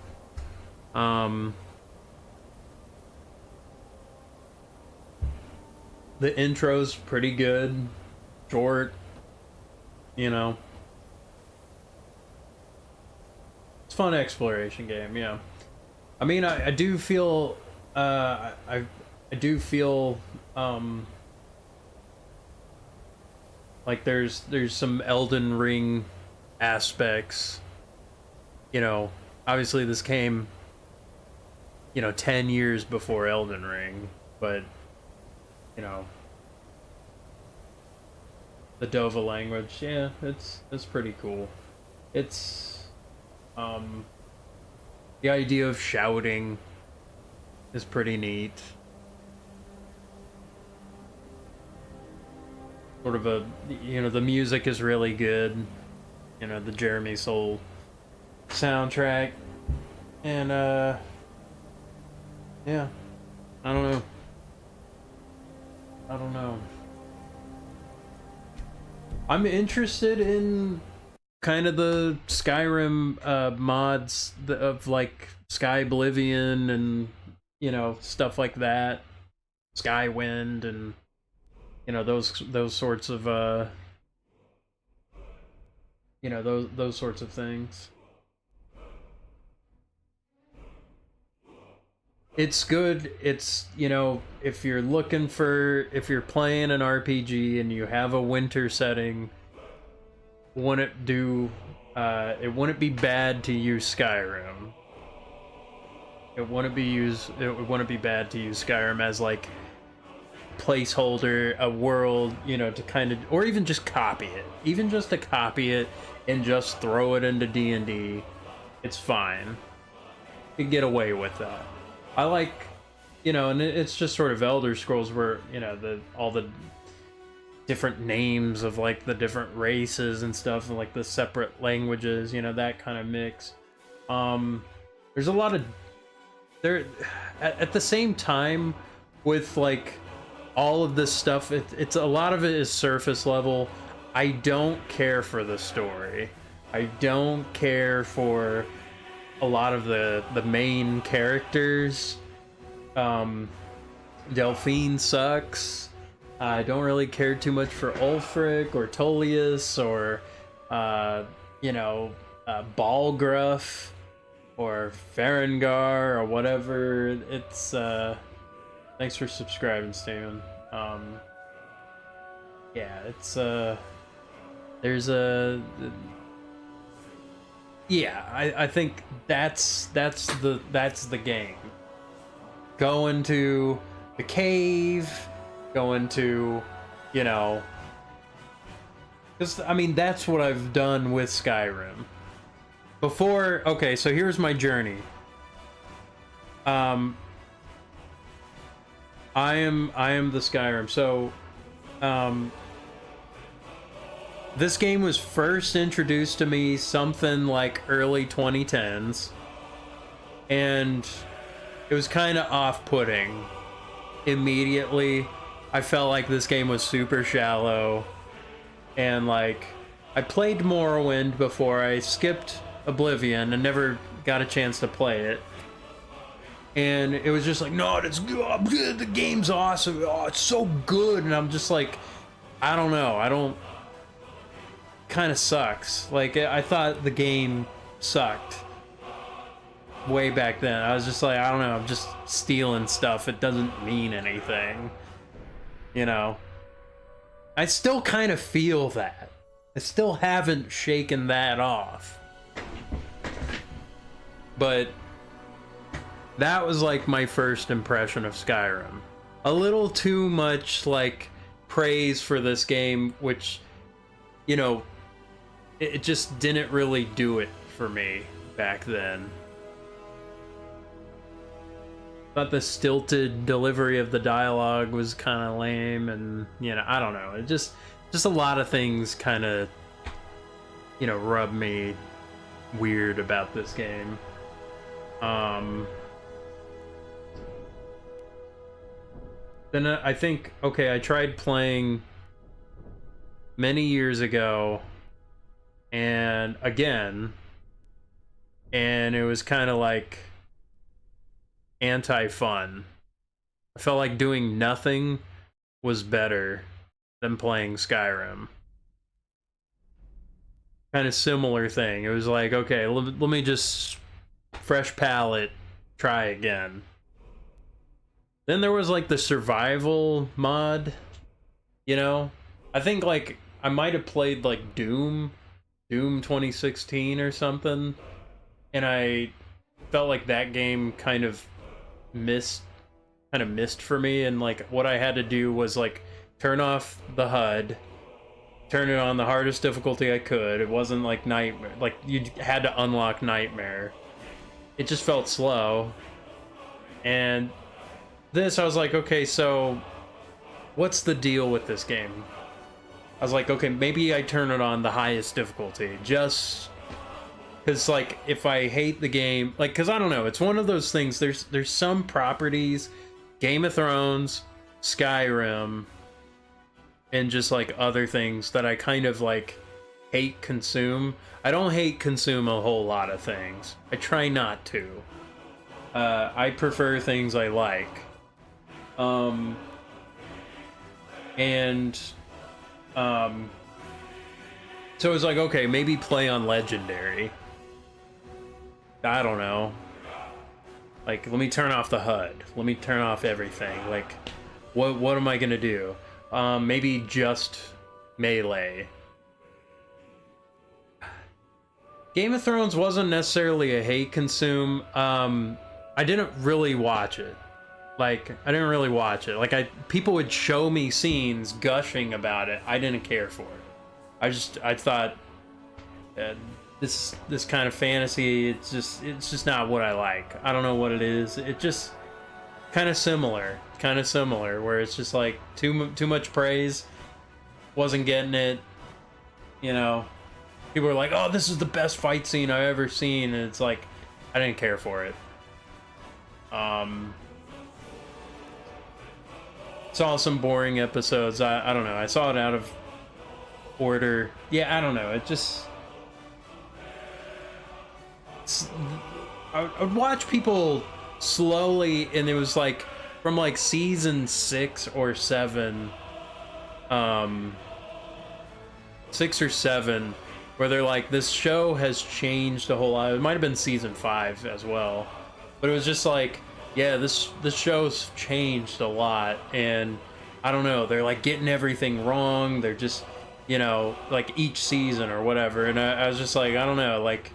The intro's pretty good, short. You know, it's a fun exploration game. Yeah, I mean, I do feel I do feel like there's some Elden Ring aspects. You know, obviously this came, you know, 10 years before Elden Ring, but you know, the Dova language, yeah, it's pretty cool. It's the idea of shouting is pretty neat. Sort of a, you know, the music is really good. You know, the Jeremy Soule soundtrack. And, yeah. I don't know. I'm interested in kind of the Skyrim mods of like Sky Oblivion and, you know, stuff like that. Skywind and, you know, those sorts of you know, those sorts of things. It's good. It's, you know, if you're playing an RPG and you have a winter setting, it wouldn't be bad to use Skyrim. It wouldn't be bad to use Skyrim as like placeholder, a world, you know, to kind of, or even just copy it. Even just to copy it and just throw it into D&D. It's fine. You can get away with that. I like, you know, and it's just sort of Elder Scrolls where, you know, all the different names of like the different races and stuff and like the separate languages, you know, that kind of mix. There's a lot of at the same time with like all of this stuff, it's a lot of it is surface level. I don't care for the story. I don't care for a lot of the main characters. Delphine sucks. I don't really care too much for Ulfric or Tullius or you know, Balgruff or Farengar or whatever. It's thanks for subscribing, Stan. Yeah, it's there's a yeah, I think that's the game. Going to the cave, going to, you know, because I mean that's what I've done with Skyrim. Before, okay, so here's my journey. I am the Skyrim. So, this game was first introduced to me something like early 2010s, and it was kind of off-putting. Immediately, I felt like this game was super shallow, and like, I played Morrowind before. I skipped Oblivion and never got a chance to play it. And it was just like, no, it's good. The game's awesome. Oh, it's so good. And I'm just like, I don't know. Kind of sucks. Like, I thought the game sucked. way back then. I was just like, I don't know, I'm just stealing stuff. It doesn't mean anything. You know? I still kind of feel that. I still haven't shaken that off. But that was like my first impression of Skyrim. A little too much like praise for this game, which, you know, it just didn't really do it for me back then. Thought the stilted delivery of the dialogue was kind of lame, and, you know, I don't know. It just a lot of things kind of, you know, rub me weird about this game. Then I think, okay, I tried playing many years ago, and again, and it was kind of like anti-fun. I felt like doing nothing was better than playing Skyrim. Kind of similar thing. It was like, okay, let me just fresh palette, try again. Then there was like the survival mod, you know? I think like I might have played like Doom 2016 or something, and I felt like that game kind of missed for me, and like what I had to do was like turn off the HUD, turn it on the hardest difficulty I could. It wasn't like Nightmare, like you had to unlock Nightmare. It just felt slow. And this, I was like, okay, so what's the deal with this game? I was like, okay, maybe I turn it on the highest difficulty, just because, like, if I hate the game, like, because I don't know, it's one of those things, there's some properties, Game of Thrones, Skyrim, and just, like, other things that I kind of, like, hate consume. I don't hate consume a whole lot of things. I try not to. I prefer things I like. So it's like, okay, maybe play on Legendary. I don't know. Like, let me turn off the HUD. Let me turn off everything. Like, what am I gonna do? Maybe just Melee. Game of Thrones wasn't necessarily a hate consume. I didn't really watch it. Like, I didn't really watch it. Like, people would show me scenes gushing about it. I didn't care for it. I thought this kind of fantasy, it's just not what I like. I don't know what it is. It just kind of similar, where it's just like too much praise. Wasn't getting it. You know, people were like, "Oh, this is the best fight scene I've ever seen," and it's like, I didn't care for it. Saw some boring episodes. I don't know. I saw it out of order. Yeah, I don't know. It just... I would watch people slowly, and it was like from like season 6 or 7, 6 or 7, where they're like, this show has changed a whole lot. It might have been season 5 as well, but it was just like, yeah, this show's changed a lot, and I don't know, they're like getting everything wrong. They're just, you know, like each season or whatever, and I was just like, I don't know, like,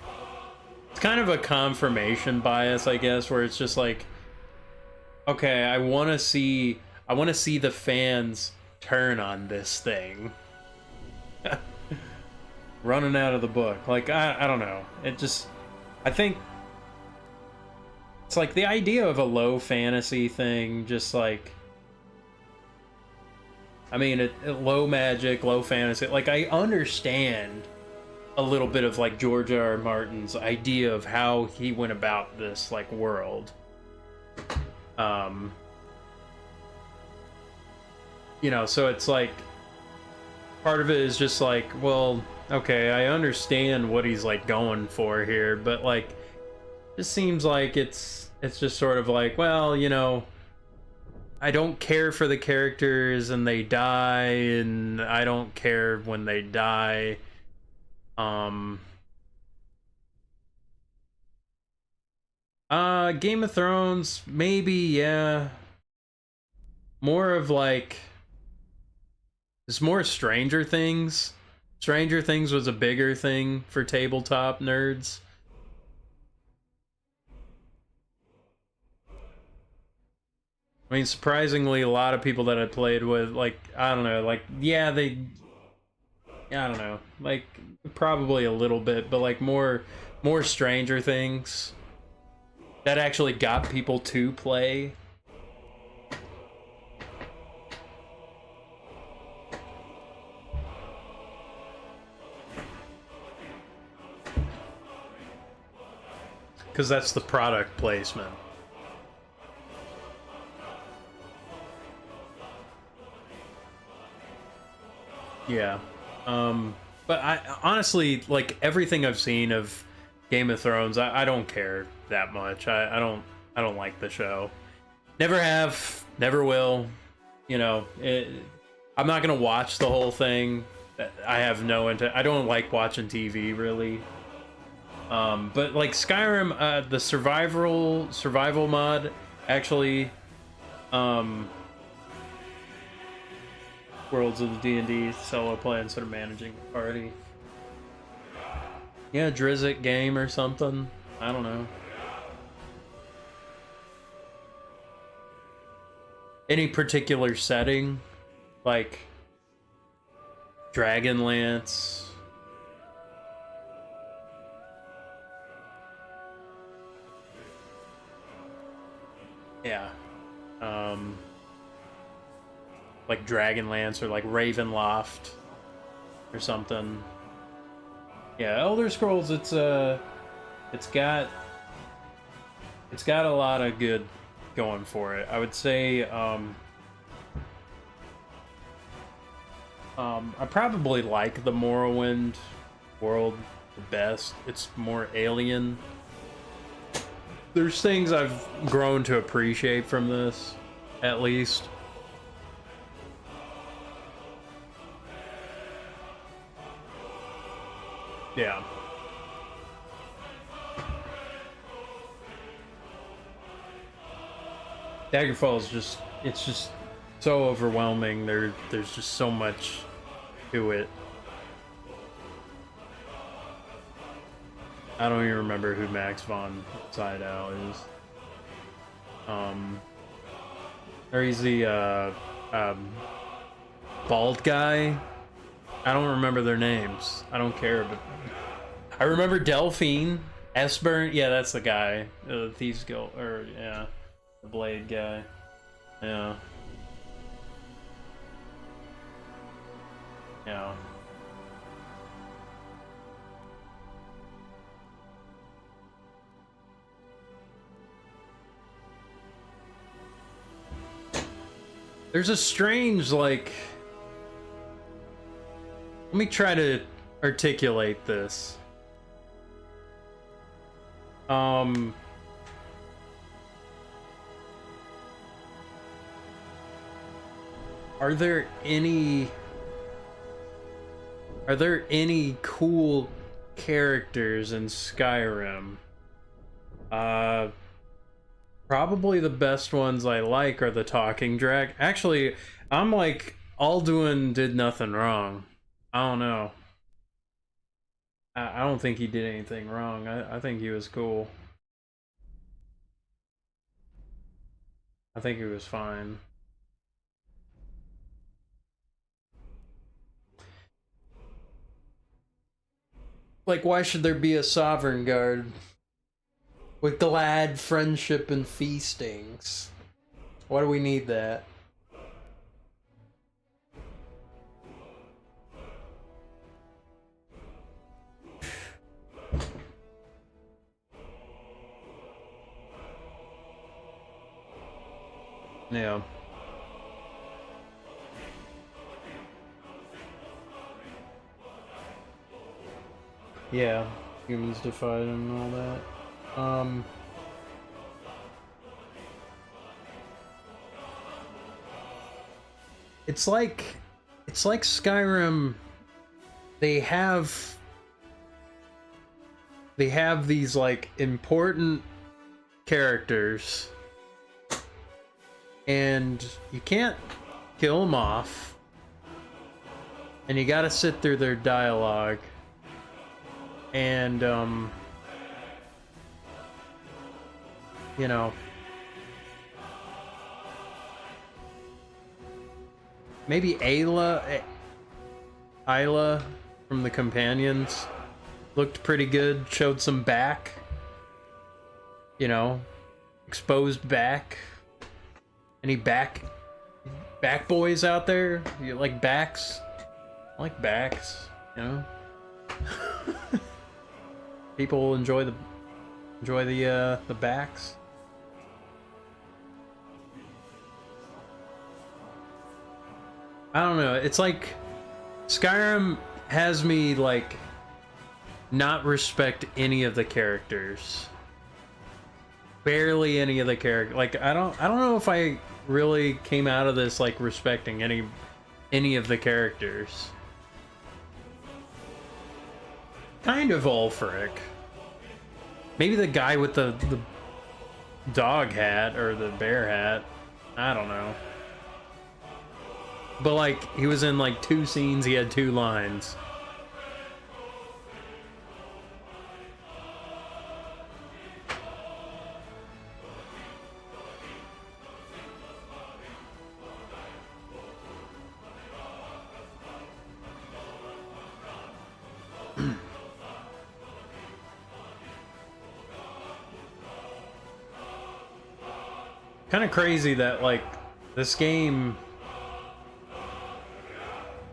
it's kind of a confirmation bias, I guess, where it's just like, okay, I want to see the fans turn on this thing. Running out of the book. Like, I don't know. It just, I think it's like the idea of a low fantasy thing, just like, I mean, low magic, low fantasy. Like, I understand a little bit of like George R.R. Martin's idea of how he went about this like world. You know, so it's like, part of it is just like, well, okay, I understand what he's like going for here, but like, it seems like it's just sort of like, well, you know, I don't care for the characters and they die, and I don't care when they die. I Game of Thrones, maybe, yeah. More of like, it's more Stranger Things. Stranger Things was a bigger thing for tabletop nerds. I mean, surprisingly, a lot of people that I played with, like, I don't know, like, yeah, I don't know, like, probably a little bit, but like more Stranger Things. That actually got people to play. Because that's the product placement. Yeah. But I honestly, like, everything I've seen of Game of Thrones, I don't care that much. I don't like the show. Never have, never will. You know, I'm not gonna watch the whole thing. I have no intent. I don't like watching TV really. But like Skyrim, the survival mod, actually, Worlds of the D&D solo play instead of managing a party. Yeah, Drizzt game or something. I don't know. Any particular setting, like Dragonlance. Yeah. Like Dragonlance or like Ravenloft or something. Yeah, Elder Scrolls, it's got a lot of good going for it. I would say I probably like the Morrowind world the best. It's more alien. There's things I've grown to appreciate from this, at least. Yeah. Daggerfall is just, it's just so overwhelming. There's just so much to it. I don't even remember who Max von Sydow is. Or he's the bald guy. I don't remember their names. I don't care, but I remember Delphine, Esbern. Yeah, that's the guy. The Thieves Guild, or yeah, the Blade guy. Yeah. Yeah. There's a strange, like... Let me try to articulate this. Are there any cool characters in Skyrim? Probably the best ones I like are the talking drag. Actually, I'm like, Alduin did nothing wrong. I don't know. I don't think he did anything wrong. I think he was cool. I think he was fine. Like, why should there be a Sovereign Guard? With glad friendship and feastings. Why do we need that? Yeah. Yeah, humans defied him and all that. It's like Skyrim. They have these like important characters, and you can't kill them off, and you gotta sit through their dialogue, and you know, maybe Ayla from the Companions looked pretty good, showed some back, you know, exposed back. Any back boys out there? You like backs? I like backs, you know. People enjoy the backs. I don't know. It's like Skyrim has me like not respect any of the characters. Barely any of the characters. Like I don't know if I really came out of this like respecting any of the characters. Kind of Ulfric. Maybe the guy with the dog hat or the bear hat. I don't know. But like he was in like 2 scenes, he had 2 lines. Kind of crazy that like this game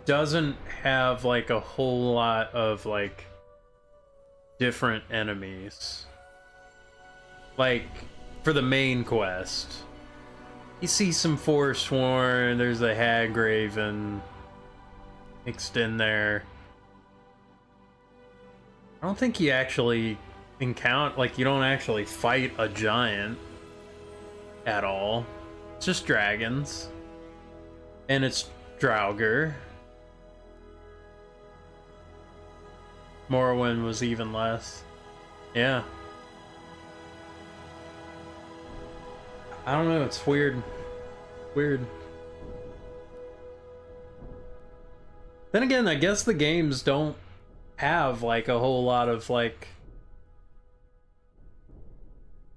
doesn't have like a whole lot of like different enemies. Like for the main quest, you see some Forsworn, there's the Hagraven mixed in there. I don't think you actually encounter, like you don't actually fight a giant at all. It's just dragons. And it's Draugr. Morrowind was even less. Yeah. I don't know, it's weird. Weird. Then again, I guess the games don't have like a whole lot of like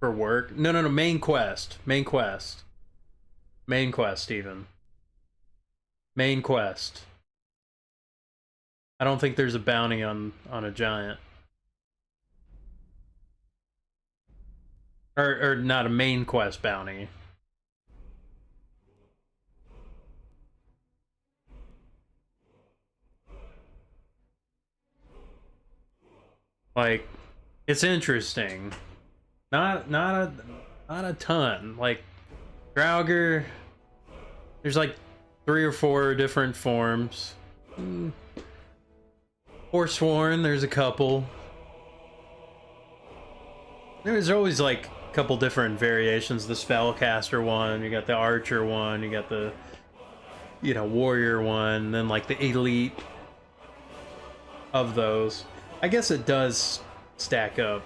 for work. No, main quest even. Main quest. I don't think there's a bounty on a giant. Or not a main quest bounty. Like, it's interesting. Not a ton. Like, Draugr, there's like 3 or 4 different forms. Forsworn, there's a couple. There's always like a couple different variations. The spellcaster one, you got the archer one, you got the, you know, warrior one, then like the elite of those. I guess it does stack up.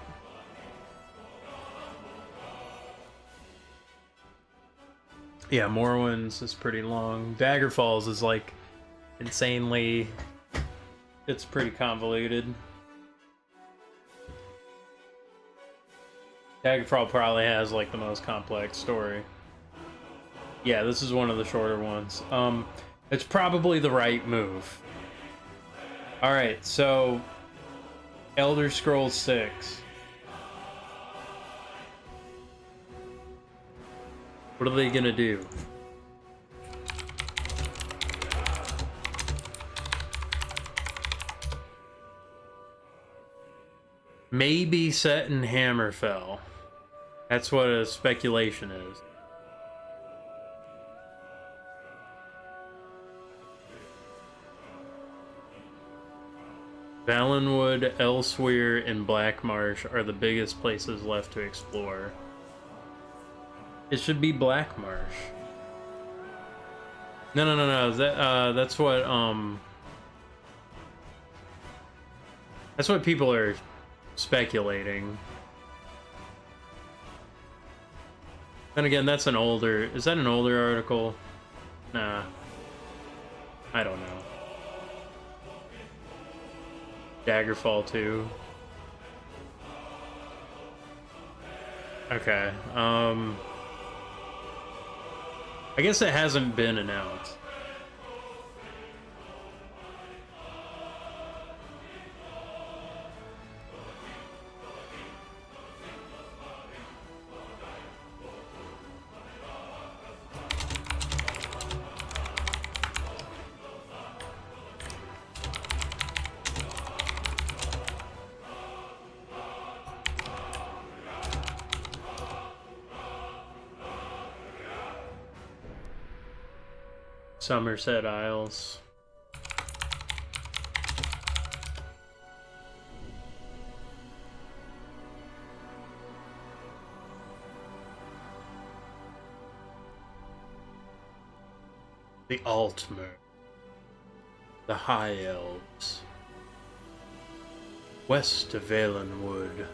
Yeah, Morrowind's is pretty long. Daggerfalls is like insanely... It's pretty convoluted. Daggerfall probably has like the most complex story. Yeah, this is one of the shorter ones. It's probably the right move. Alright, so... Elder Scrolls 6. What are they gonna do? Maybe set in Hammerfell. That's what a speculation is. Valenwood, Elsewhere, and Blackmarsh are the biggest places left to explore. It should be Blackmarsh. No. That's what people are speculating. And again, that's an older... Is that an older article? Nah. I don't know. Daggerfall 2. Okay, I guess it hasn't been announced. Somerset Isles. The Altmer. The High Elves. West of Valenwood.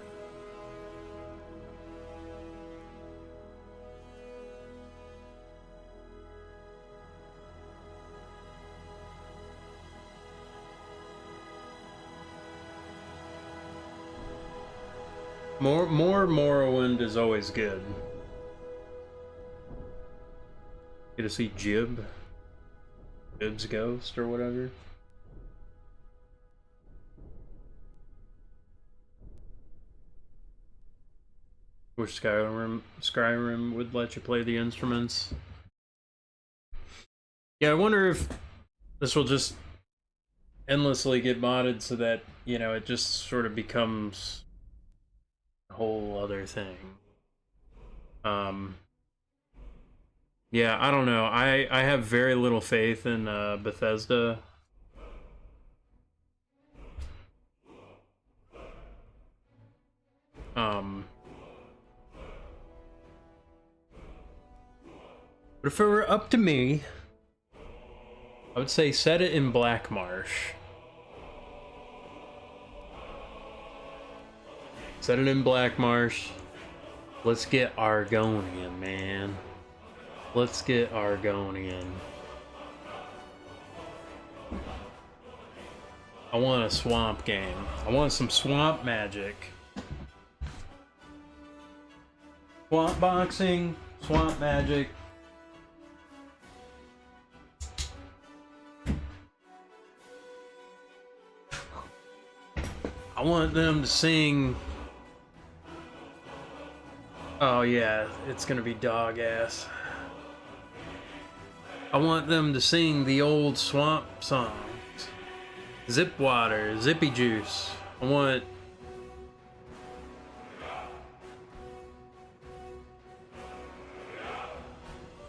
More Morrowind is always good. Get to see Jib's ghost or whatever. Wish Skyrim would let you play the instruments. Yeah, I wonder if this will just endlessly get modded so that, you know, it just sort of becomes whole other thing. Yeah, I don't know. I have very little faith in Bethesda. But if it were up to me, I would say set it in Black Marsh. Set it in Black Marsh. Let's get Argonian, man. Let's get Argonian. I want a swamp game. I want some swamp magic. Swamp boxing, swamp magic. I want them to sing. Oh yeah, it's gonna be dog ass. I want them to sing the old swamp songs. Zip water, zippy juice. I want...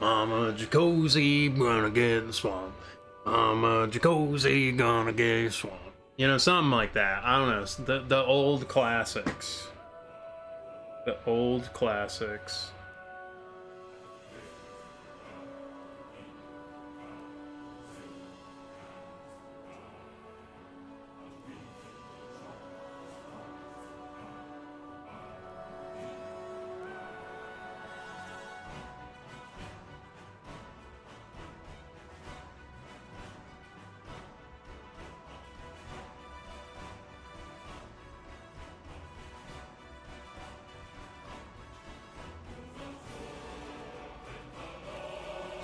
Mama Jacuzzi gonna get in the swamp. Mama Jacuzzi gonna get swamp. You know, something like that. I don't know. The old classics. The old classics.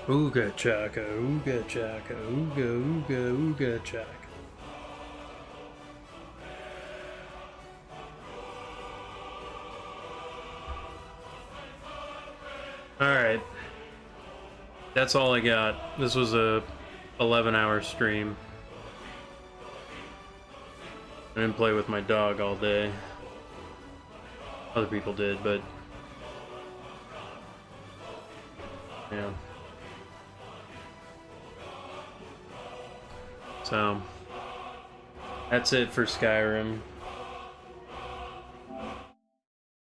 Ooga chaka, ooga chaka, ooga, ooga, ooga chaka. Alright. That's all I got. This was a 11-hour stream. I didn't play with my dog all day. Other people did, but... yeah. So, that's it for Skyrim.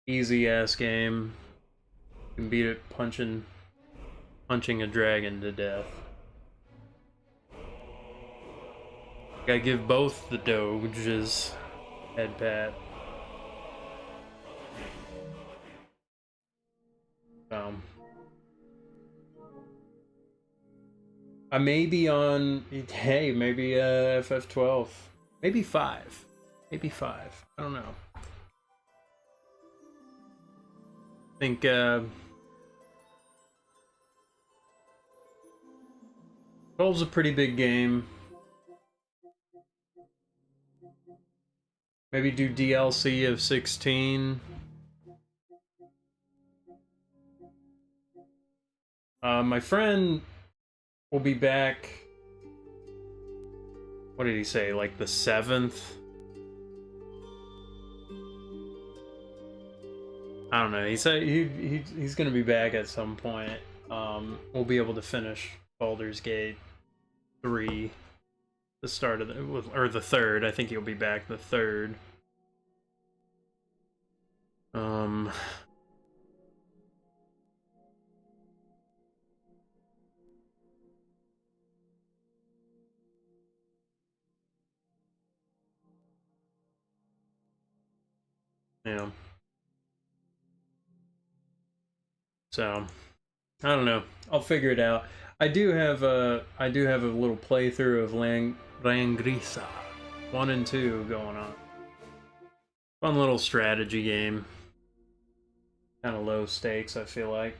Easy ass game. You can beat it punching a dragon to death. Gotta give both the doges head pat. I may be on, hey, maybe FF12. Maybe 5. Maybe 5. I don't know. I think, 12's a pretty big game. Maybe do DLC of 16. My friend will be back. What did he say? Like the 7th? I don't know. He said he's gonna be back at some point. We'll be able to finish Baldur's Gate 3. The start of the, or the 3rd. I think he'll be back the 3rd. Yeah. So, I don't know. I'll figure it out. I do have a little playthrough of Langrisa 1 and 2 going on. Fun little strategy game. Kind of low stakes, I feel like.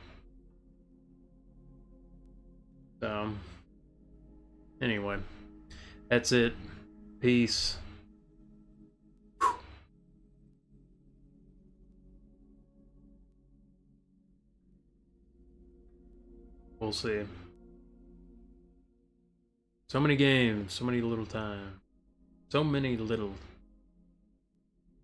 So, anyway, that's it. Peace. We'll see. So many games, so many little time. So many little